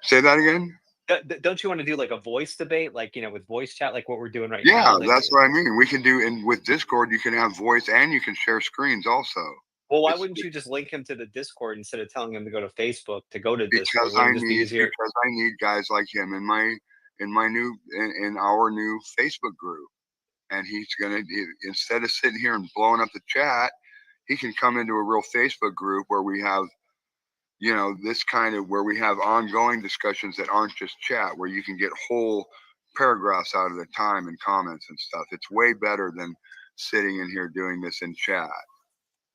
Say that again. Don't you want to do like a voice debate, like with voice chat, like what we're doing right now? Yeah, Like, that's what I mean. We can do, and with Discord, you can have voice and you can share screens also. well, why wouldn't you just link him to the Discord instead of telling him to go to Facebook to go to Discord? Because I Wouldn't it just be easier? need guys like him in our new Facebook group, and instead of sitting here and blowing up the chat, he can come into a real Facebook group where we have, this kind of where we have ongoing discussions that aren't just chat, where you can get whole paragraphs out of the time and comments and stuff. It's way better than sitting in here doing this in chat.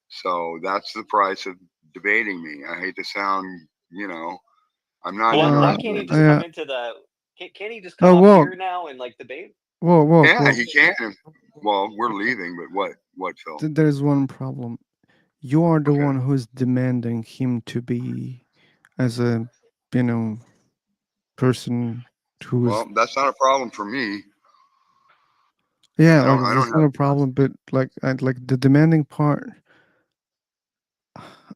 So that's the price of debating me. I hate to sound, I'm not. Why can't he just come into the? Can't he just come up here now and like debate? Whoa, yeah, he can. Well, we're leaving, but what, Phil? There's one problem. You are the one who's demanding him to be as a, person who is. Well, that's not a problem for me. Yeah, I like don't it's not a problem, but like the demanding part.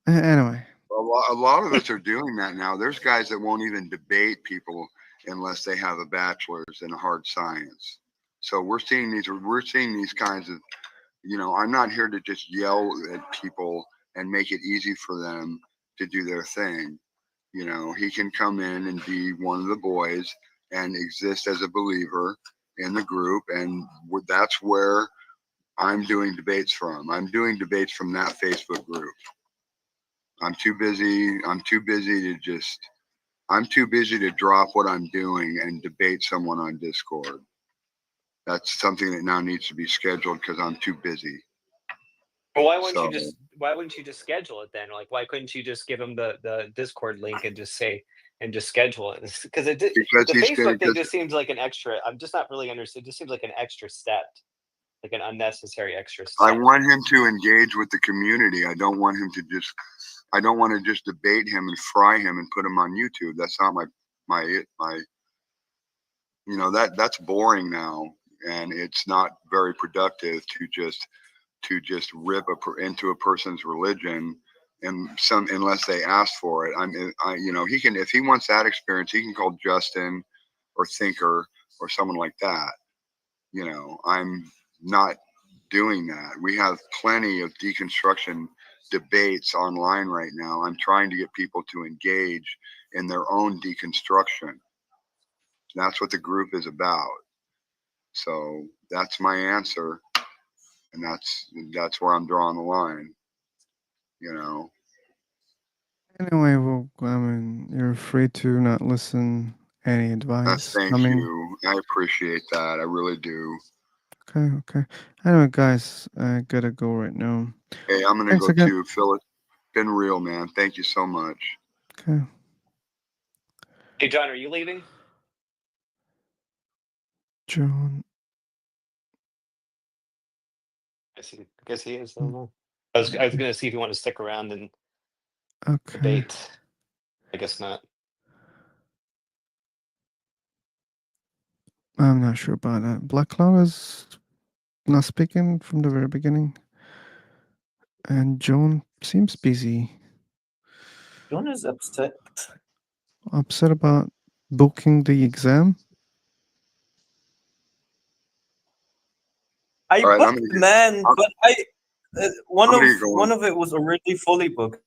Anyway. A lot of us are doing that now. There's guys that won't even debate people unless they have a bachelor's in hard science. So we're seeing these kinds of, I'm not here to just yell at people and make it easy for them to do their thing. He can come in and be one of the boys and exist as a believer in the group, and that's where I'm doing debates from. I'm doing debates from that Facebook group. I'm too busy to drop what I'm doing and debate someone on Discord. That's something that now needs to be scheduled because I'm too busy. Well, why wouldn't you just schedule it then? Like, why couldn't you just give him the Discord link and just schedule it? Because the Facebook thing just seems like an extra. I'm just not really understood. It just seems like an extra step. like an unnecessary extra I step. want him to engage with the community. I don't want him to just. I don't want to just debate him and fry him and put him on YouTube. That's not my. You know, that's boring now, and it's not very productive to just rip into a person's religion, and some unless they ask for it. You know, he can, if he wants that experience, he can call Justin or Thinker or someone like that. You know, I'm not doing that. We have plenty of deconstruction debates online right now. I'm trying to get people to engage in their own deconstruction. That's what the group is about. So that's my answer, and that's where I'm drawing the line. You know. Anyway, well, I mean, you're free to not listen any advice. Thank I mean, you. I appreciate that. I really do. okay, okay. Anyway, guys, I gotta go right now. Hey, I'm gonna Thanks go again. too. Phil, it's been real, man. Thank you so much. Okay. Hey, John, are you leaving? John. I guess he is. I don't know. I was going to see if you want to stick around and Okay. debate. I guess not. I'm not sure about that. Black Cloud is not speaking from the very beginning. And John seems busy. John is upset. Upset about booking the exam? I All right, I'm booked, gonna man, but I'm gonna get going. one of it was already fully booked.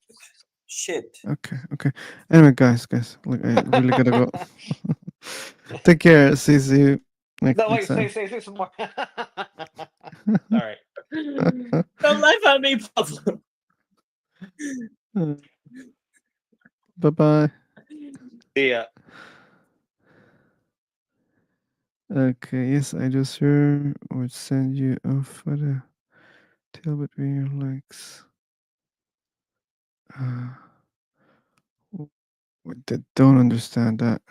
Shit. Okay, okay. Anyway, guys, look, I really gotta go. Take care. See you next No, wait, time. say some more. All right. Don't laugh at me, Pablo. Bye bye. See ya. Okay, yes, I just would send you off for the tail between your legs. Don't understand that.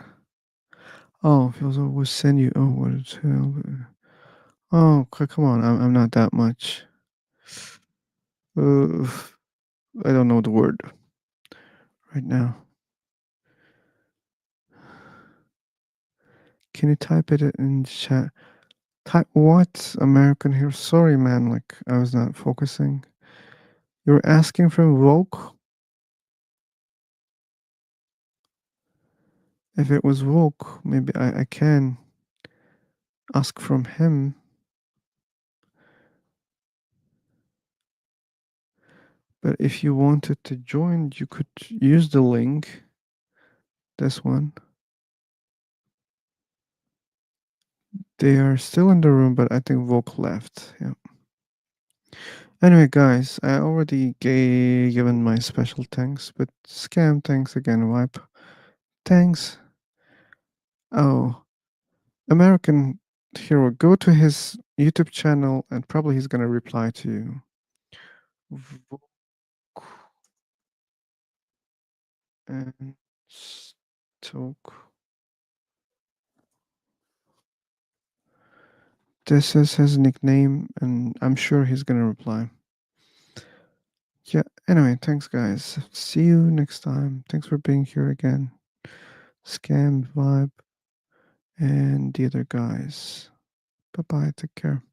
Oh, feels always send you over the tail. Oh, come on, I'm not that much. I don't know the word right now. Can you type it in chat? Type what? American here. Sorry, man. Like I was not focusing. You're asking from Woke? If it was Woke, maybe I can ask from him. But if you wanted to join, you could use the link. This one. They are still in the room, but I think Vogue left. Yeah. Anyway, guys, I already given my special thanks, but Scam, thanks again, Wipe. Thanks. Oh, American Hero, go to his YouTube channel and probably he's gonna reply to you. And talk. This is his nickname, and I'm sure he's gonna reply. Yeah, anyway, thanks, guys. See you next time. Thanks for being here again. Scam, Vibe, and the other guys. Bye bye. Take care.